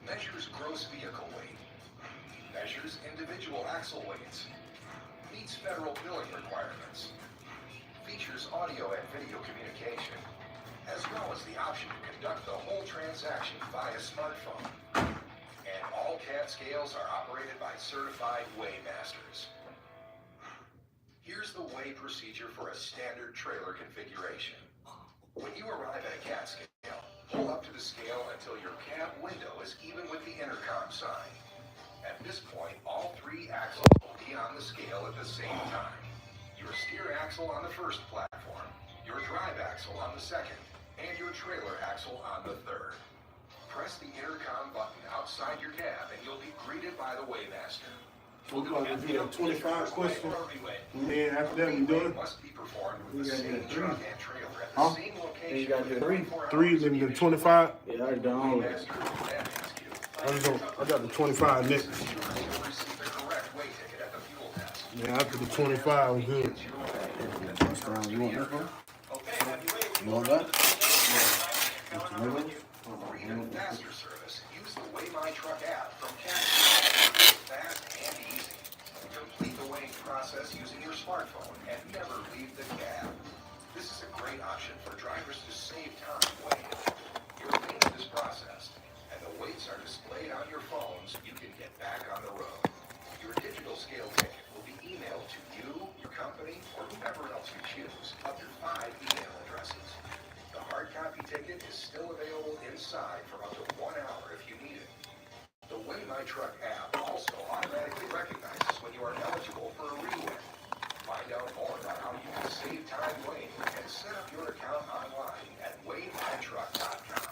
measures gross vehicle weight, measures individual axle weights, meets federal billing requirements, features audio and video communication, as well as the option to conduct the whole transaction via smartphone. And all CAT scales are operated by certified weighmasters. Here's the weigh procedure for a standard trailer configuration. When you arrive at a CAT scale, pull up to the scale until your cab window is even with the intercom sign. At this point, all three axles will be on the scale at the same time. Your steer axle on the first platform, your drive axle on the second, and your trailer axle on the third. Press the intercom button outside your cab and you'll be greeted by the weighmaster. We're going to do that 25 question. And then after that, we do it. Must be performed with the same truck and trailer at the same location. You got to do 3. 3, then the 25. Yeah, I already done all of it. I got the 25 next. Yeah, after the 25, we're good. First round, you want this one? You want that? For even faster service, use the Weigh My Truck app from CAT. Fast and easy. Complete the weighing process using your smartphone and never leave the cab. This is a great option for drivers to save time weighing. Your payment is processed, and the weights are displayed on your phones. You can get back on the road. Your digital scale ticket will be emailed to you, your company, or whomever else you choose, up to 5 email addresses. The hard copy ticket is still available inside for up to 1 hour if you need it. The Weigh My Truck app also automatically recognizes when you are eligible for a re-win. Find out more about how you can save time weighing and set up your account online at weightruck.com.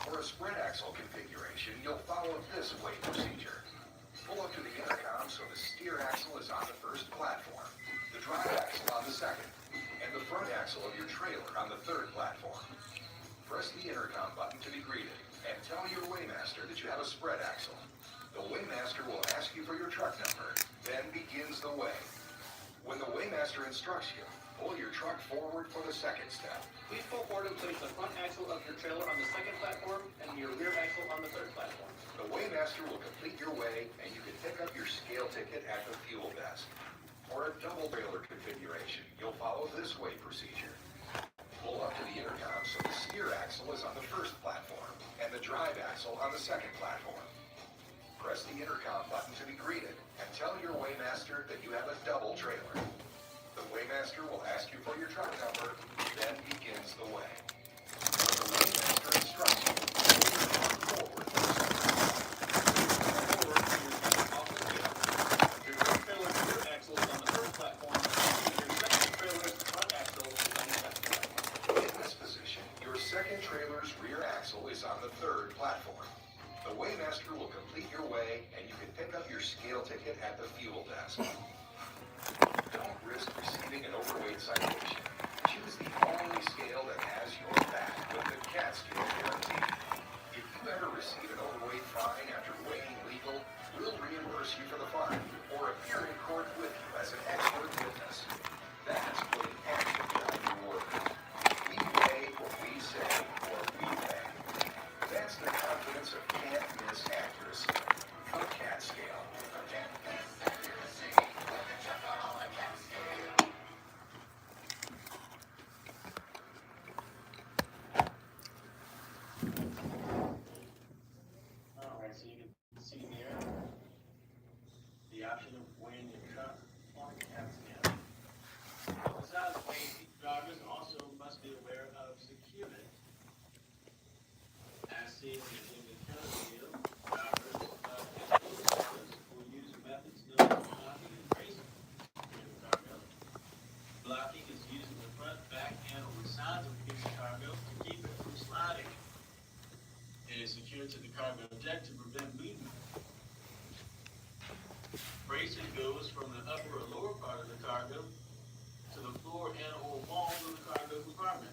For a sprint axle configuration, you'll follow this weigh procedure. Pull up to the intercom so the steer axle is on the first platform, the drive axle on the second, and the front axle of your trailer on the third platform. Press the intercom button to be greeted and tell your weighmaster that you have a spread axle. The weighmaster will ask you for your truck number, then begins the weigh. When the weighmaster instructs you, pull your truck forward for the second step. Please pull forward and place the front axle of your trailer on the second platform and your rear axle on the third platform. The weighmaster will complete your weigh and you can pick up your scale ticket at the fuel desk. For a double trailer configuration, you'll follow this weigh procedure. Pull up to the intercom so the steer axle is on the first platform and the drive axle on the second platform. Press the intercom button to be greeted and tell your weighmaster that you have a double trailer. The weighmaster will ask you for your truck number, then begins the weigh. When the weighmaster instructs you, pull your truck forward for the second step. Your rear trailer's rear axle is on the first platform, and your second trailer's front axle is on the second platform. In this position, your second trailer's rear axle is on the third platform. The weighmaster will complete your weigh, and you can pick up your scale ticket at the fuel desk. Don't risk receiving an overweight citation. Choose the only scale that has your back with the CAT scale guarantee. If you ever receive an overweight fine after weighing legal, we'll reimburse you for the fine or appear in court with you as an expert witness. That's putting action behind your words. We weigh what we say or we pay. That's the confidence of can't-miss accuracy. A CAT scale. Can't-miss accuracy. On a CAT scale. Alright, so you can see here the option of weighing your truck on the CAT scale. Besides weighing, drivers also must be aware of securement. As seen in the counter wheel, drivers will use methods known as blocking and bracing in the cargo. Blocking is using the front, back, and or sides of a piece of cargo to keep it from sliding. It is secured to the cargo deck to prevent movement. Bracing goes from the upper or lower part of the cargo to the floor and or walls of the cargo compartment.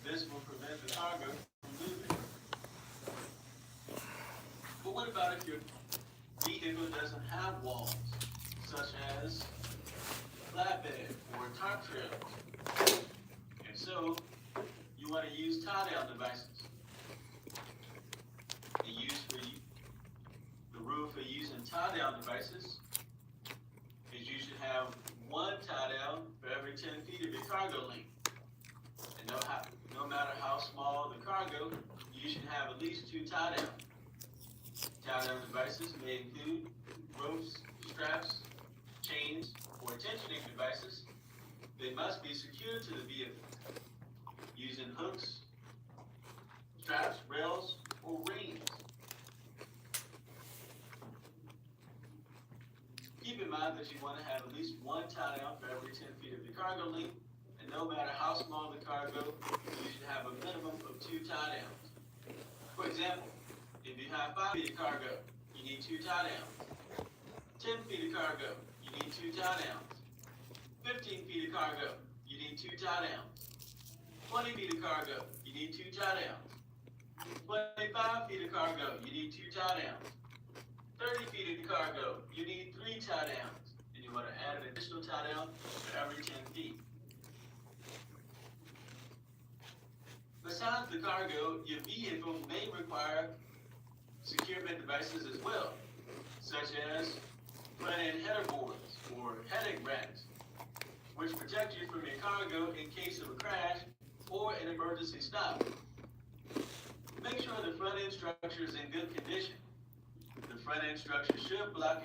This will prevent the cargo from moving. But what about if your vehicle doesn't have walls, such as flatbed or tarp trailers? And so, you want to use tie-down devices. 10 feet of your cargo length. And no matter how small the cargo, you should have at least 2 tie-downs. Tie-down devices may include ropes, straps, chains, or tensioning devices. They must be secured to the vehicle using hooks, straps, rails, or rings. Keep in mind that you want to have at least 1 tie-down for every 10 feet of your cargo length, and no matter how small the cargo, you should have a minimum of 2 tie-downs. For example, if you have 5 feet of cargo, you need 2 tie-downs. 10 feet of cargo, you need 2 tie-downs. 15 feet of cargo, you need 2 tie-downs. 20 feet of cargo, you need 2 tie-downs. 25 feet of cargo, you need 2 tie-downs. 30 feet of cargo, you need 3 tie-downs. And you want to add an additional tie-down for every 10 feet. Besides the cargo, your vehicle may require securement devices as well, such as front-end header boards or heading racks, which protect you from your cargo in case of a crash or an emergency stop. Make sure the front-end structure is in good condition. The front-end structure should block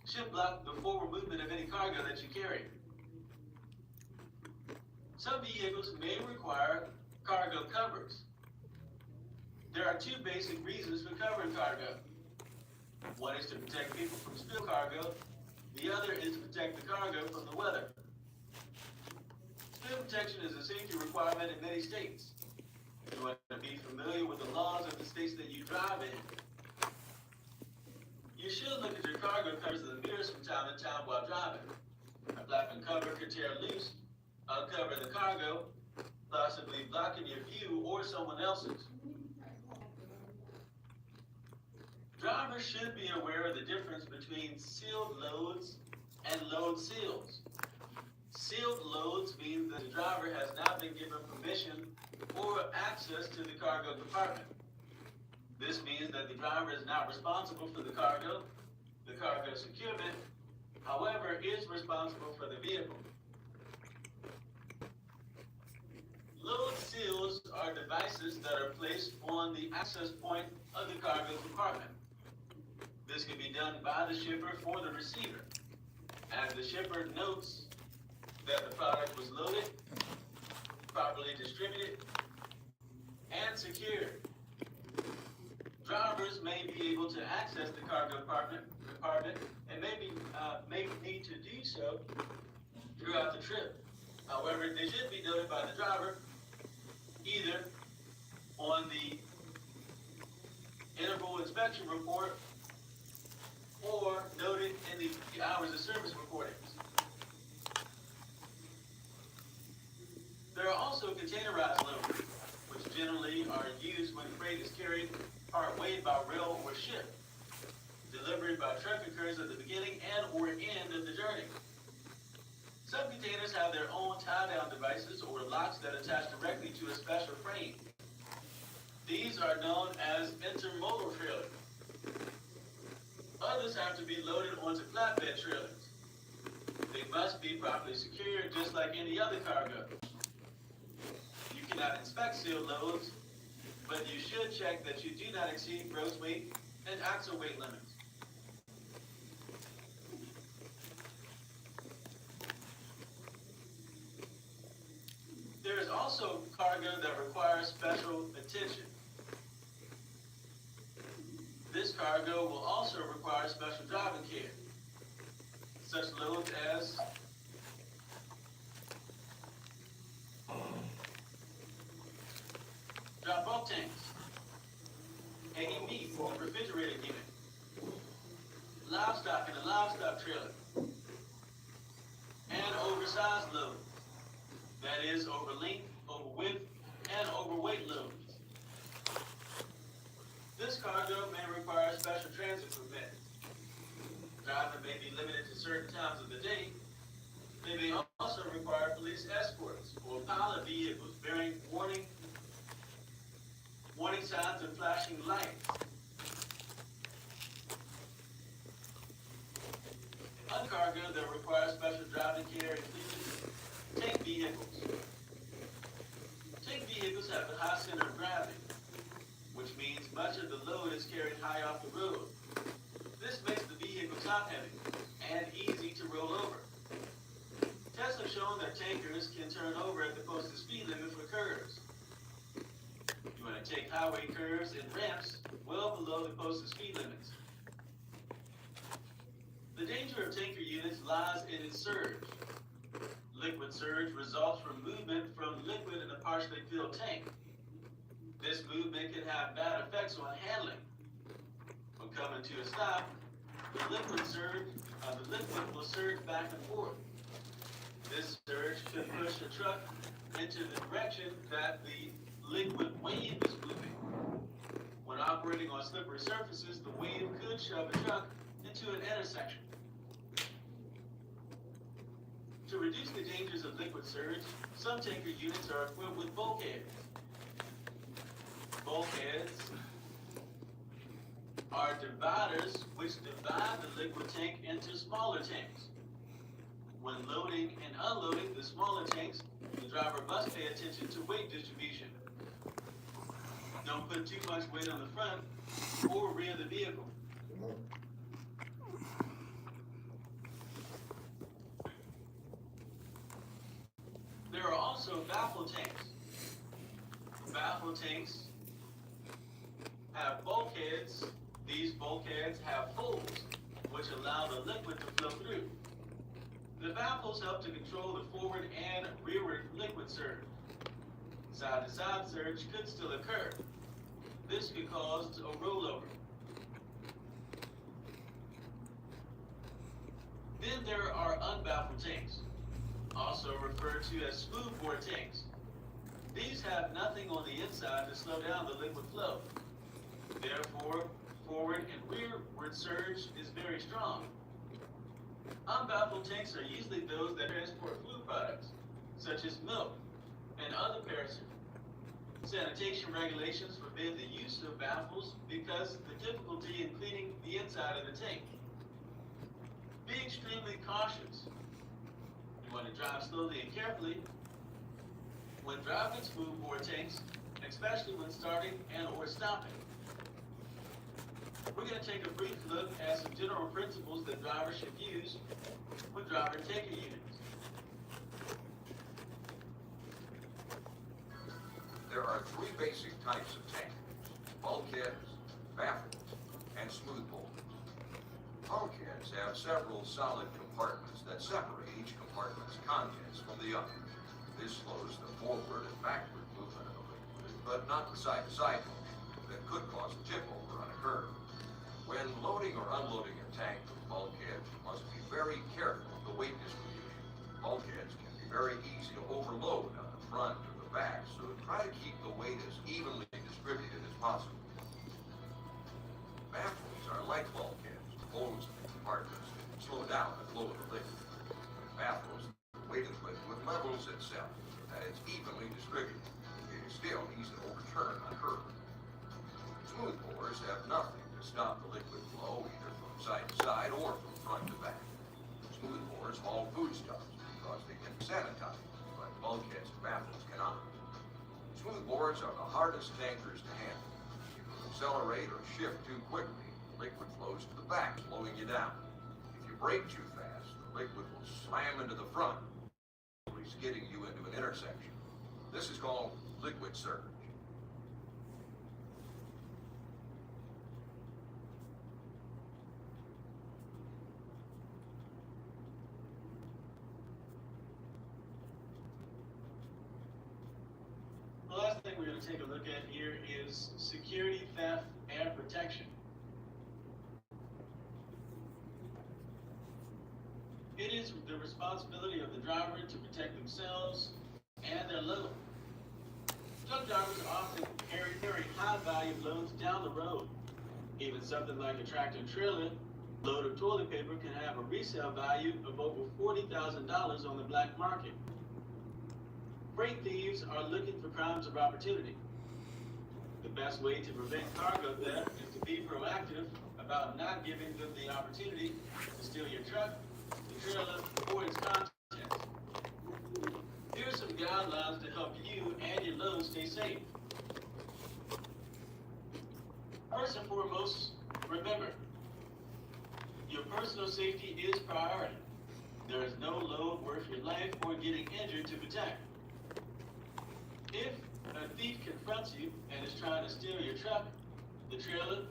should block the forward movement of any cargo that you carry. Some vehicles may require cargo covers. There are 2 basic reasons for covering cargo. One is to protect people from spill cargo. The other is to protect the cargo from the weather. Spill protection is a safety requirement in many states. You want to be familiar with the laws of the states that you drive in. You should look at your cargo covers and the mirrors from time to time while driving. A flapping cover could tear loose, uncover the cargo, possibly blocking your view or someone else's. Drivers should be aware of the difference between sealed loads and load seals. Sealed loads mean that the driver has not been given permission or access to the cargo compartment. This means that the driver is not responsible for the cargo securement, however, is responsible for the vehicle. Load seals are devices that are placed on the access point of the cargo compartment. This can be done by the shipper for the receiver, as the shipper notes that the product was loaded, properly distributed, and secured. Drivers may be able to access the cargo compartment and may need to do so throughout the trip. However, they should be noted by the driver either on the interval inspection report or noted in the hours of service recordings. There are also containerized loads, which generally are used when freight is carried part way by rail or ship. Delivery by truck occurs at the beginning and or end of the journey. Some containers have their own tie-down devices or locks that attach directly to a special frame. These are known as intermodal trailers. Others have to be loaded onto flatbed trailers. They must be properly secured just like any other cargo. You cannot inspect sealed loads, but you should check that you do not exceed gross weight and axle weight limits. There is also cargo that requires special attention. This cargo will also require special driving care. Such loads as drop-off tanks, hanging meat for a refrigerator unit, livestock in a livestock trailer, and oversized loads. That is over length, over width, and overweight loads. This cargo may require a special transit permit. Driving may be limited to certain times of the day. They may also require police escorts or pilot vehicles bearing warning signs and flashing lights. cargo that requires special driving care includes tank vehicles. Tank vehicles have a high center of gravity, which means much of the load is carried high off the road. This makes the vehicle top heavy and easy to roll over. Tests have shown that tankers can turn over at the posted speed limit for curves. You want to take highway curves and ramps well below the posted speed limits. The danger of tanker units lies in its surge. Liquid surge results from movement from liquid in a partially filled tank. This movement can have bad effects on handling. When coming to a stop, the liquid will surge back and forth. This surge could push the truck into the direction that the liquid wave is moving. When operating on slippery surfaces, the wave could shove a truck into an intersection. To reduce the dangers of liquid surge, some tanker units are equipped with bulkheads. Bulkheads are dividers which divide the liquid tank into smaller tanks. When loading and unloading the smaller tanks, the driver must pay attention to weight distribution. Don't put too much weight on the front or rear of the vehicle. There are also baffle tanks. Baffle tanks have bulkheads. These bulkheads have holes which allow the liquid to flow through. The baffles help to control the forward and rearward liquid surge. Side-to-side surge could still occur. This could cause a rollover. Then there are unbaffled tanks, also referred to as smoothbore tanks. These have nothing on the inside to slow down the liquid flow. Therefore, forward and rearward surge is very strong. Unbaffled tanks are usually those that transport food products, such as milk and other parasites. Sanitation regulations forbid the use of baffles because of the difficulty in cleaning the inside of the tank. Be extremely cautious. You want to drive slowly and carefully when driving smoothbore tanks, especially when starting and or stopping. We're going to take a brief look at some general principles that drivers should use when driving tanker units. There are three basic types of tankers: bulkheads, baffles, and smoothbores. Bulkheads have several solid compartments that separate each compartment's contents from the other. This slows the forward and backward movement of the liquid, but not the side-to-side motion that could cause a tip-over on a curve. When loading or unloading a tank with bulkheads, you must be very careful of the weight distribution. Bulkheads can be very easy to overload on the front or the back, so try to keep the weight as evenly distributed as possible. Baffles are like bulkheads, holes in the compartments that slow down the flow of the liquid. With baffles, the weight of the liquid levels itself so that it's evenly distributed. It is still easy to overturn on a curve. Smooth bores have nothing to stop the liquid flow either from side to side or from front to back. Smooth bores haul foodstuffs because they can be sanitized, but bulkheads and baffles cannot. Smooth bores are the hardest tankers to handle. If you accelerate or shift too quickly, the liquid flows to the back, slowing you down. If you brake too fast, the liquid will slam into the front, skidding you into an intersection. This is called liquid surge. The last thing we're going to take a look at here is security, theft, and protection. It is the responsibility of the driver to protect themselves and their load. Truck drivers often carry very high-value loads down the road. Even something like a tractor trailer load of toilet paper can have a resale value of over $40,000 on the black market. Freight thieves are looking for crimes of opportunity. The best way to prevent cargo theft is to be proactive about not giving them the opportunity to steal your truck trailer or its contents. Here are some guidelines to help you and your load stay safe. First and foremost, remember, your personal safety is priority. There is no load worth your life or getting injured to protect. If a thief confronts you and is trying to steal your truck, the trailer,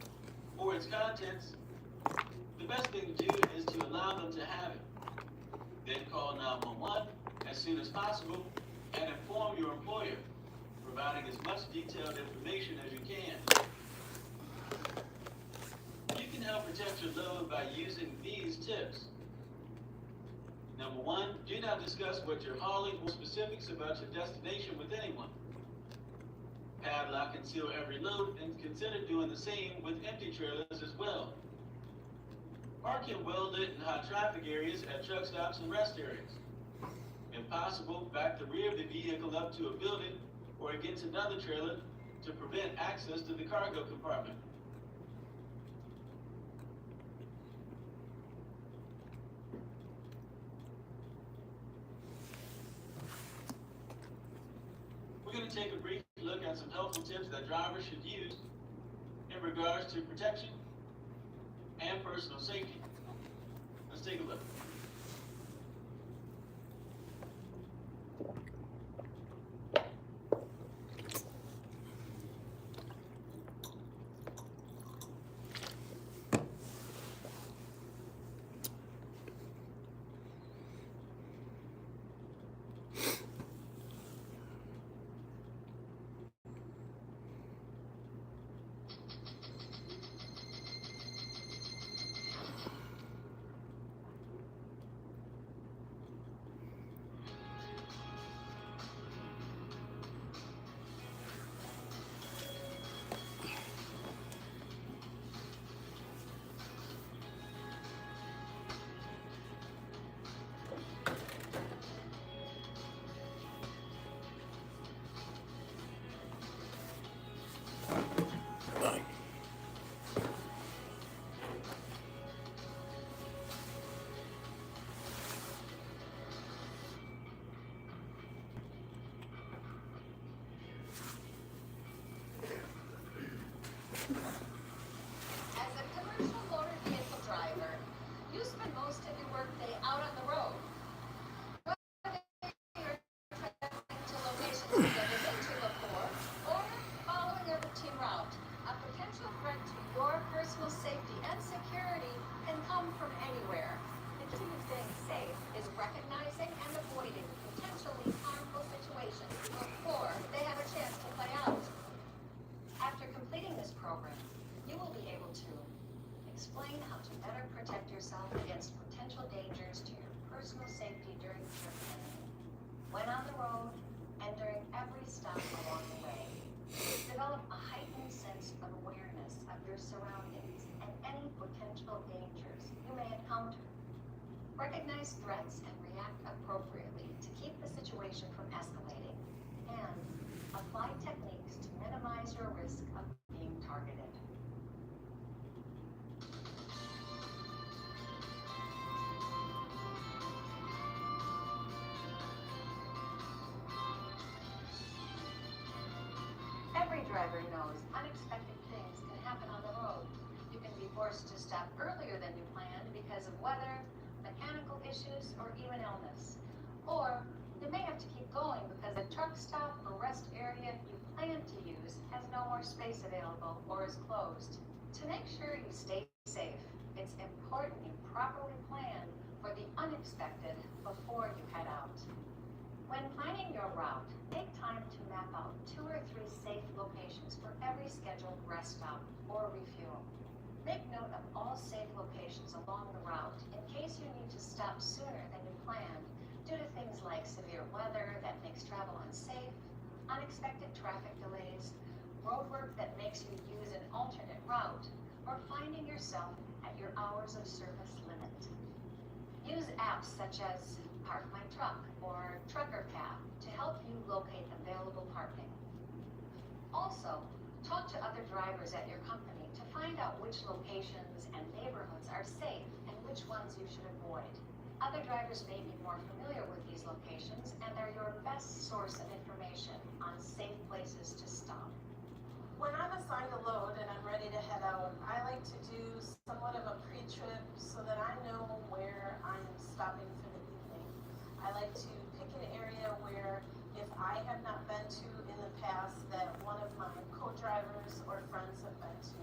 or its contents, the best thing to do is to allow them to have it. Then call 911 as soon as possible and inform your employer, providing as much detailed information as you can. You can help protect your load by using these tips. Number one, do not discuss what you're hauling or specifics about your destination with anyone. Padlock and seal every load and consider doing the same with empty trailers as well. Park in well-lit and high traffic areas at truck stops and rest areas. If possible, back the rear of the vehicle up to a building or against another trailer to prevent access to the cargo compartment. We're going to take a brief look at some helpful tips that drivers should use in regards to protection and personal safety. Let's take a look. As a commercial motor vehicle driver, you spend most of your workday out on the road. Whether you're traveling to locations you've never been to before, or following a routine route, a potential threat to your personal safety and security can come from anywhere. The key to staying safe is recognizing and avoiding potentially harmful situations before they have a chance to play out. After completing this program, you will be able to explain how to better protect yourself against potential dangers to your personal safety during trip planning, when on the road, and during every stop along the way. Develop a heightened sense of awareness of your surroundings and any potential dangers you may encounter. Recognize threats and react appropriately to keep the situation from escalating, and apply techniques to minimize your risk of being targeted. Every driver knows unexpected things can happen on the road. You can be forced to stop earlier than you planned because of weather, mechanical issues, or even illness. Or you may have to keep going because the truck stop or rest area you plan to use has no more space available or is closed. To make sure you stay safe, it's important you properly plan for the unexpected before you head out. When planning your route, take time to map out 2 or 3 safe locations for every scheduled rest stop or refuel. Make note of all safe locations along the route in case you need to stop sooner than you planned due to things like severe weather that makes travel unsafe, unexpected traffic delays, roadwork that makes you use an alternate route, or finding yourself at your hours of service limit. Use apps such as Park My Truck or Trucker Cab to help you locate available parking. Also, talk to other drivers at your company to find out which locations and neighborhoods are safe and which ones you should avoid. Other drivers may be more familiar with these locations and they're your best source of information on safe places to stop. When I'm assigned a load and I'm ready to head out, I like to do somewhat of a pre-trip so that I know where I'm stopping for the evening. I like to pick an area where if I have not been to in the past that one of my co-drivers or friends have been to.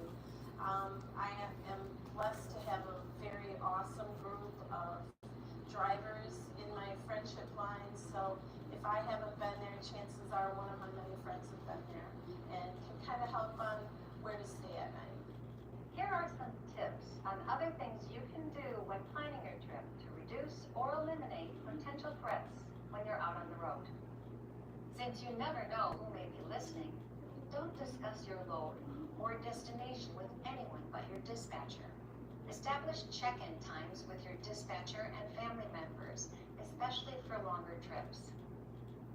I am blessed to have a very awesome group of drivers in my friendship line, so if I haven't been there, chances are one of my many friends have been there and can kind of help on where to stay at night. Here are some tips on other things you can do when planning your trip to reduce or eliminate potential threats when you're out on the road. Since you never know who may be listening, don't discuss your load or destination with anyone but your dispatcher. Establish check-in times with your dispatcher and family members, especially for longer trips.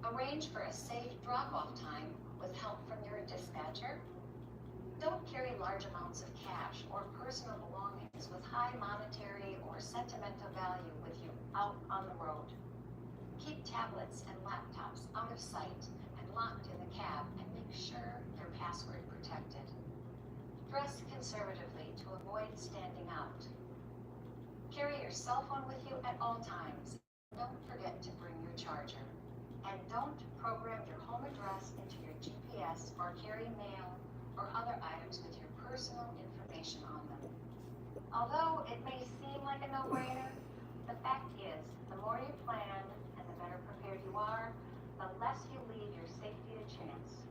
Arrange for a safe drop-off time with help from your dispatcher. Don't carry large amounts of cash or personal belongings with high monetary or sentimental value with you out on the road. Keep tablets and laptops out of sight and locked in the cab and make sure they're password protected. Dress conservatively to avoid standing out. Carry your cell phone with you at all times. Don't forget to bring your charger. And don't program your home address into your GPS or carry mail or other items with your personal information on them. Although it may seem like a no-brainer, the fact is, the more you plan and the better prepared you are, the less you leave your safety a chance.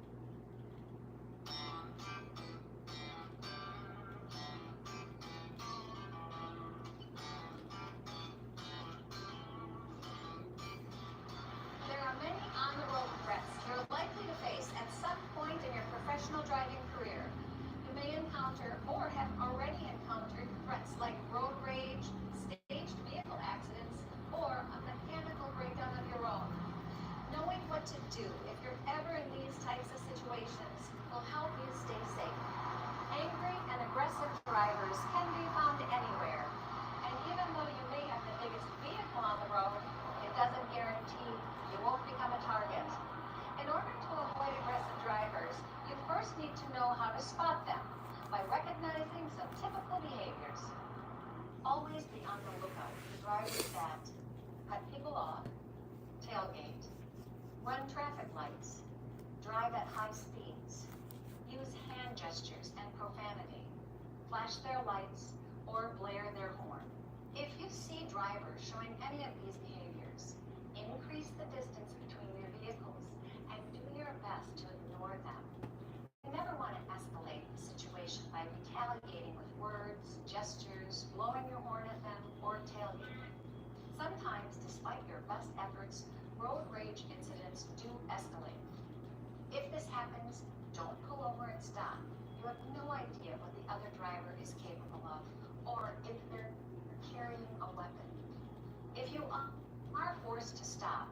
There are many on-the-road threats you're likely to face at some point in your professional driving career. You may encounter or have already encountered threats like road rage, staged vehicle accidents, or a mechanical breakdown of your own. Knowing what to do if you're ever in these types of situations will help you stay safe. Angry and aggressive drivers can be found anywhere, and even though you may have the biggest vehicle on the road, it doesn't guarantee you won't become a target. In order to avoid aggressive drivers, you first need to know how to spot them by recognizing some typical behaviors. Always be on the lookout for drivers that cut people off, tailgate, run traffic lights, drive at high speeds, use hand gestures and profanity, flash their lights, or blare their horn. If you see drivers showing any of these behaviors, increase the distance between your vehicles and do your best to ignore them. You never want to escalate the situation by retaliating with words, gestures, blowing your horn at them, or tailgating. Sometimes, despite your best efforts, road rage incidents do escalate. If this happens, don't pull over and stop. You have no idea what the other driver is capable of, or if they're carrying a weapon. If you are forced to stop,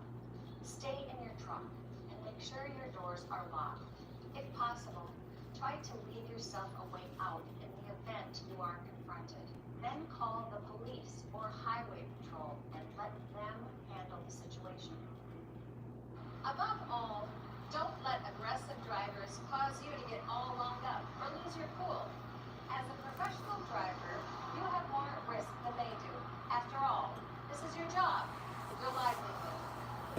stay in your truck and make sure your doors are locked. If possible, try to leave yourself a way out in the event you are confronted. Then call the police or highway patrol and let them handle the situation. Above all, don't let aggressive drivers cause you to get all wound up or lose your cool. As a professional driver, you have more at risk than they do. After all, this is your job, your livelihood.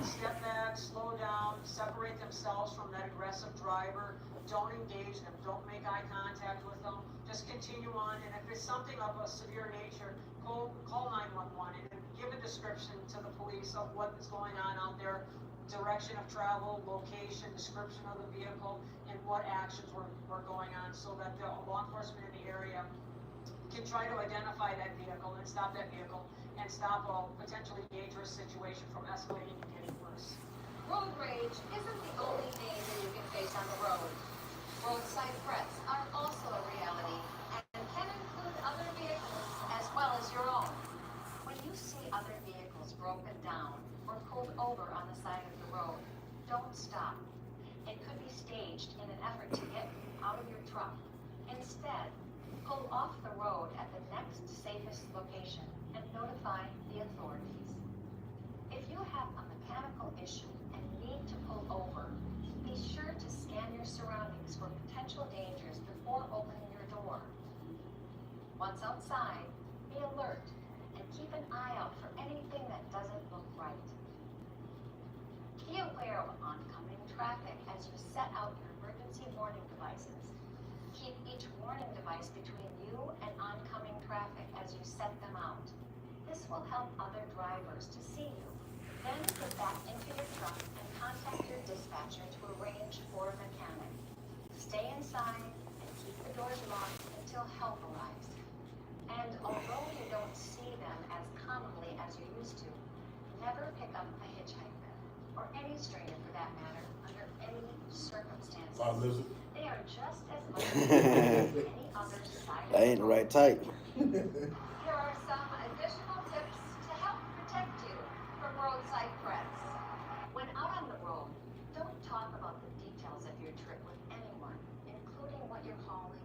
Step back, slow down, separate themselves from that aggressive driver. Don't engage them, don't make eye contact with them. Just continue on, and if it's something of a severe nature, call 911 and give a description to the police of what is going on out there, direction of travel, location, description of the vehicle, and what actions were going on, so that the law enforcement in the area can try to identify that vehicle and stop that vehicle and stop a potentially dangerous situation from escalating and getting worse. Road rage isn't the only danger you can face on the road. Roadside threats are also a reality and can include other vehicles as well as your own. When you see other vehicles broken down or pulled over on the side of the road, don't stop. It could be staged in an effort to get you out of your truck. Instead, pull off the road at the next safest location and notify the authorities. issue and need to pull over, be sure to scan your surroundings for potential dangers before opening your door. Once outside, be alert and keep an eye out for anything that doesn't look right. Be aware of oncoming traffic as you set out your emergency warning devices. Keep each warning device between you and oncoming traffic as you set them out. This will help other drivers to see you. Then get back into your truck and contact your dispatcher to arrange for a mechanic. Stay inside and keep the doors locked until help arrives. And although you don't see them as commonly as you used to, never pick up a hitchhiker, or any stranger for that matter, under any circumstances. They are just as much as any other side. That ain't the right type. Here are some additional tips to help protect you from roadside threats. When out on the road, don't talk about the details of your trip with anyone, including what you're hauling,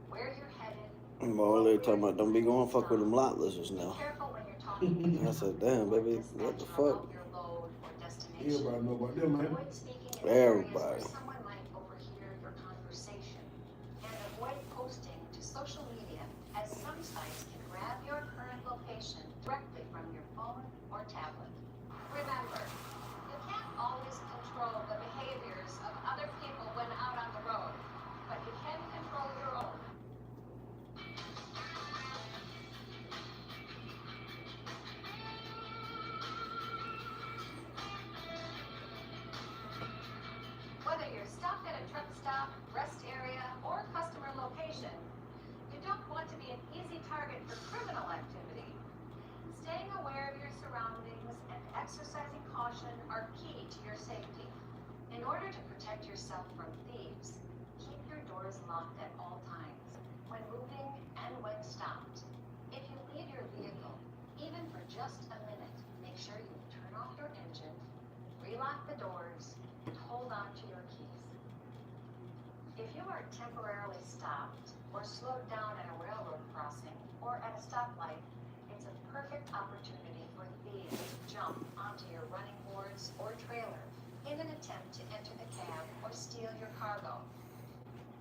where you're headed. I'm already talking about don't be going fuck with them lot lizards now. Careful when you're talking. I said, damn, baby, what the fuck? Your load or destination. Everybody know about them, man. Avoid speaking in areas where Everybody. someone might overhear your conversation. And avoid posting to social media, as some sites can grab your current location directly from your phone or tablet. Remember, you can't always control the behaviors of other people when out on the road, but you can control your own. Whether you're stopped at a truck stop, rest area, or customer location, you don't want to be an easy target for criminal activity. Staying aware of your surroundings and exercising caution are key to your safety. In order to protect yourself from thieves, keep your doors locked at all times, when moving and when stopped. If you leave your vehicle, even for just a minute, make sure you turn off your engine, relock the doors, and hold on to your keys. If you are temporarily stopped or slowed down at a railroad crossing or at a stoplight, it's a perfect opportunity for thieves to jump onto your running boards or trailer in an attempt to enter the cab or steal your cargo.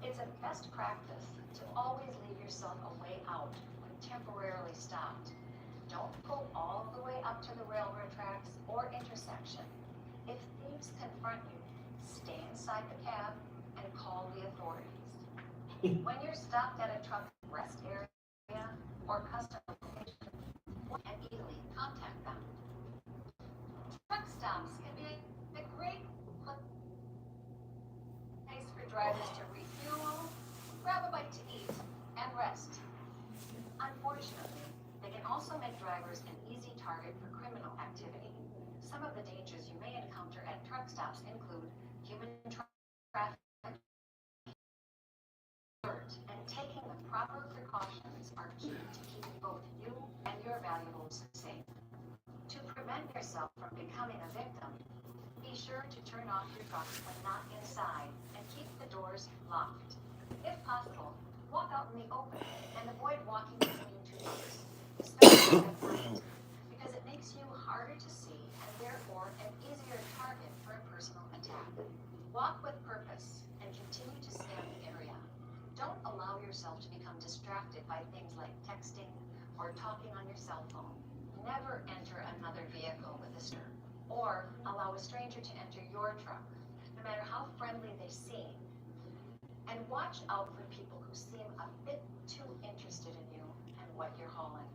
It's a best practice to always leave yourself a way out when temporarily stopped. Don't pull all the way up to the railroad tracks or intersection. If thieves confront you, stay inside the cab and call the authorities. When you're stopped at a truck rest area or customer location, and easily contact them. Truck stops can be a great place for drivers to refuel, grab a bite to eat, and rest. Unfortunately, they can also make drivers an easy target for criminal activity. Some of the dangers you may encounter at truck stops include human trafficking, and taking the proper precautions are key to keeping both you and your valuables safe. To prevent yourself from becoming a victim, be sure to turn off your truck when not inside and keep the doors locked. If possible, walk out in the open and avoid walking between two doors, especially at night, because it makes you harder to see and therefore an easier target for a personal attack. Walk with purpose and continue to scan the area. Don't allow yourself to become distracted by things like texting or talking on your cell phone. Never enter another vehicle with a stranger, or allow a stranger to enter your truck, no matter how friendly they seem. And watch out for people who seem a bit too interested in you and what you're hauling.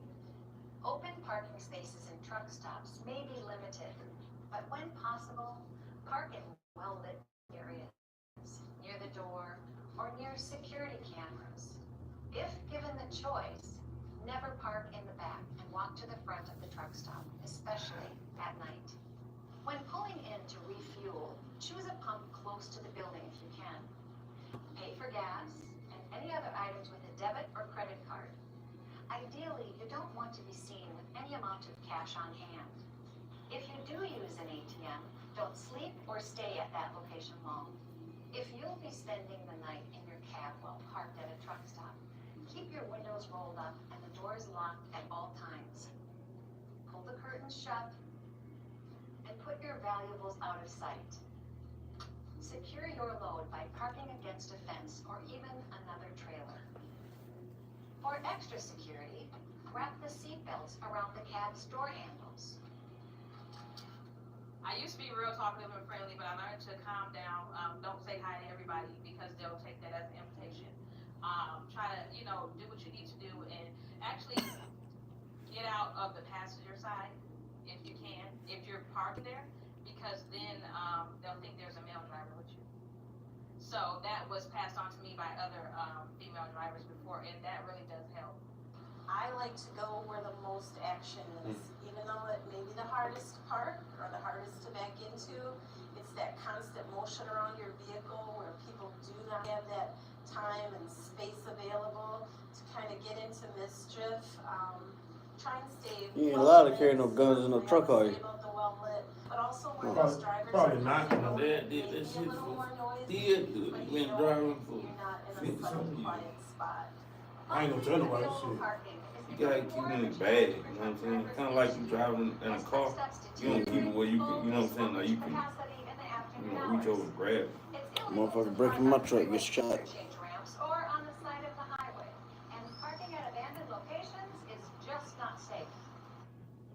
Open parking spaces in truck stops may be limited, but when possible, park in well-lit areas, near the door, or near security cameras. If given the choice, never park in the back and walk to the front of the truck stop, especially at night. When pulling in to refuel, choose a pump close to the building if you can. Pay for gas and any other items with a debit or credit card. Ideally, you don't want to be seen with any amount of cash on hand. If you do use an ATM, don't sleep or stay at that location long. If you'll be spending the night in your cab while parked at a truck stop, keep your windows rolled up and the doors locked at all times. Pull the curtains shut and put your valuables out of sight. Secure your load by parking against a fence or even another trailer. For extra security, wrap the seat belts around the cab's door handles. I used to be real talkative and friendly, but I learned to calm down. Don't say hi to everybody because they'll take that as an invitation. Try to, do what you need to do and actually get out of the passenger side if you can, if you're parked there, because then they'll think there's a male driver with you. So that was passed on to me by other female drivers before, and that really does help. I like to go where the most action is, even though it may be the hardest to park or the hardest to back into. It's that constant motion around your vehicle where people do not have that time and space available to kind of get into mischief. Try and stay. You ain't allowed to carry no guns in no truck, are you? But also where those drivers Probably are not. coming over, That maybe shit a little more noise, still good. but You been you know driving for you're not in a 50 sunny, something years. quiet spot. I ain't gonna tell nobody shit. You gotta keep it in the bag, you know what I'm saying? Kind of like you driving in a car. You don't keep it where you can, you know what I'm saying? Like you can, reach over and grab it. Motherfucker breaking my truck, get shot. Or on the side of the highway. And parking at abandoned locations is just not safe.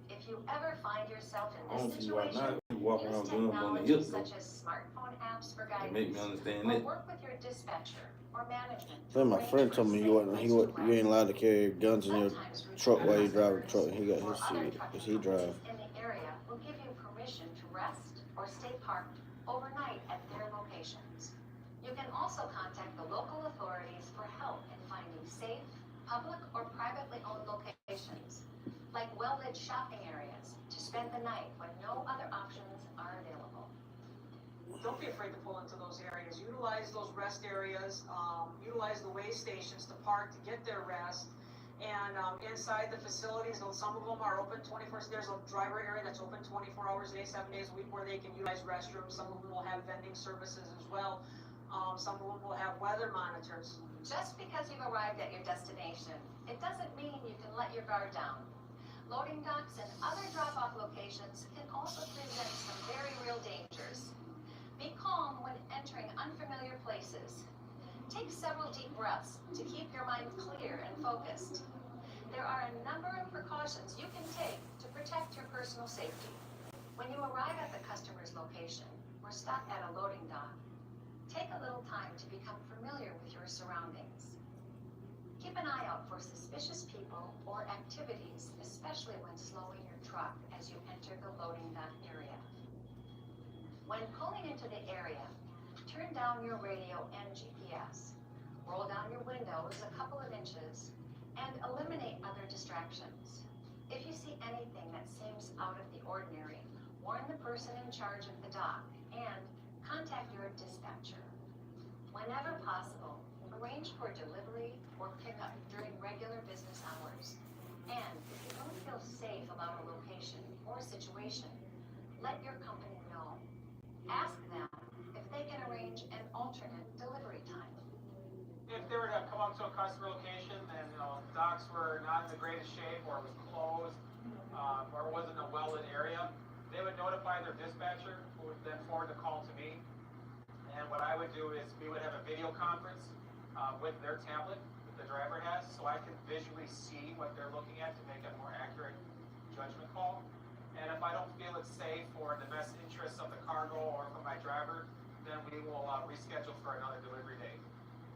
If you ever find yourself I in don't this see why situation, not. You walk use around guns on the technology hip though. such as smartphone apps for That guidance, make me understand or that. work with your dispatcher or management. Then my friend told me you ain't allowed to carry guns in your truck while you drive the truck. He got his seat because he drive. In the area will give you permission to rest or stay parked overnight at their locations. You can also contact the local authorities for help in finding safe, public or privately owned locations, like well-lit shopping areas, to spend the night when no other options are available. Don't be afraid to pull into those areas. Utilize those rest areas, utilize the way stations to park to get their rest. And inside the facilities, some of them are open 24. There's a driver area that's open 24 hours a day, 7 days a week, where they can utilize restrooms. Some of them will have vending services as well. Some of them will have weather monitors. Just because you've arrived at your destination, it doesn't mean you can let your guard down. Loading docks and other drop-off locations can also present some very real dangers. Be calm when entering unfamiliar places. Take several deep breaths to keep your mind clear and focused. There are a number of precautions you can take to protect your personal safety. When you arrive at the customer's location or stop at a loading dock, take a little time to become familiar with your surroundings. Keep an eye out for suspicious people or activities, especially when slowing your truck as you enter the loading dock area. When pulling into the area, turn down your radio and GPS. Roll down your windows a couple of inches and eliminate other distractions. If you see anything that seems out of the ordinary, warn the person in charge of the dock and contact your dispatcher. Whenever possible, arrange for delivery or pickup during regular business hours. And if you don't feel safe about a location or situation, let your company know. Ask them if they can arrange an alternate delivery time. If they were to come up to a customer location and docks were not in the greatest shape or was closed or wasn't a well-lit area, they would notify their dispatcher, who would then forward the call to me. And what I would do is we would have a video conference with their tablet that the driver has, so I can visually see what they're looking at to make a more accurate judgment call. And if I don't feel it's safe or in the best interests of the cargo or for my driver, then we will reschedule for another delivery date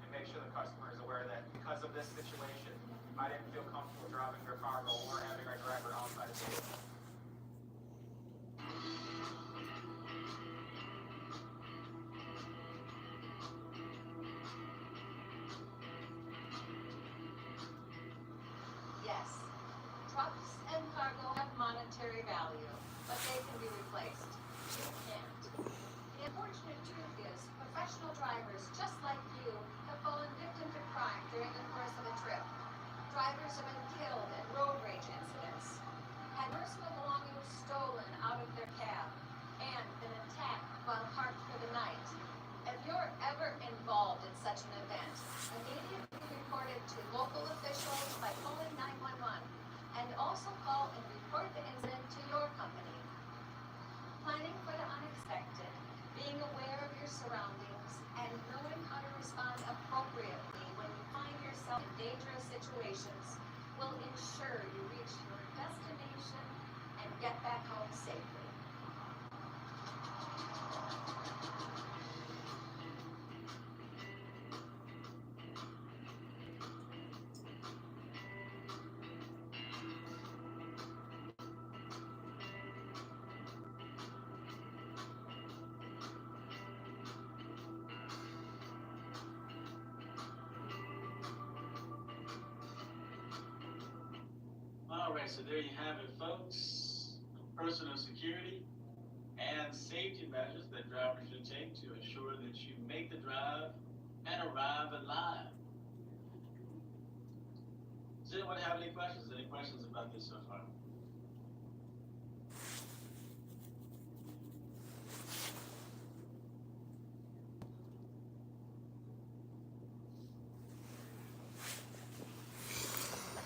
and make sure the customer is aware that because of this situation, I didn't feel comfortable driving their cargo or having our driver outside of the vehicle. Yes, trucks and cargo have monetary value, but they can be replaced. You can't. The unfortunate truth is, professional drivers just like you have fallen victim to crime during the course of a trip. Drivers have been killed in road rage incidents, had personal belongings stolen out of their cab, and been attacked while parked for the night. If you're ever involved in such an event, immediately report it to local officials by calling 911, and also call and report dangerous situations will ensure you reach your destination and get back home safely. All right, so there you have it, folks. Personal security and safety measures that drivers should take to ensure that you make the drive and arrive alive. Does anyone have any questions? Any questions about this so far?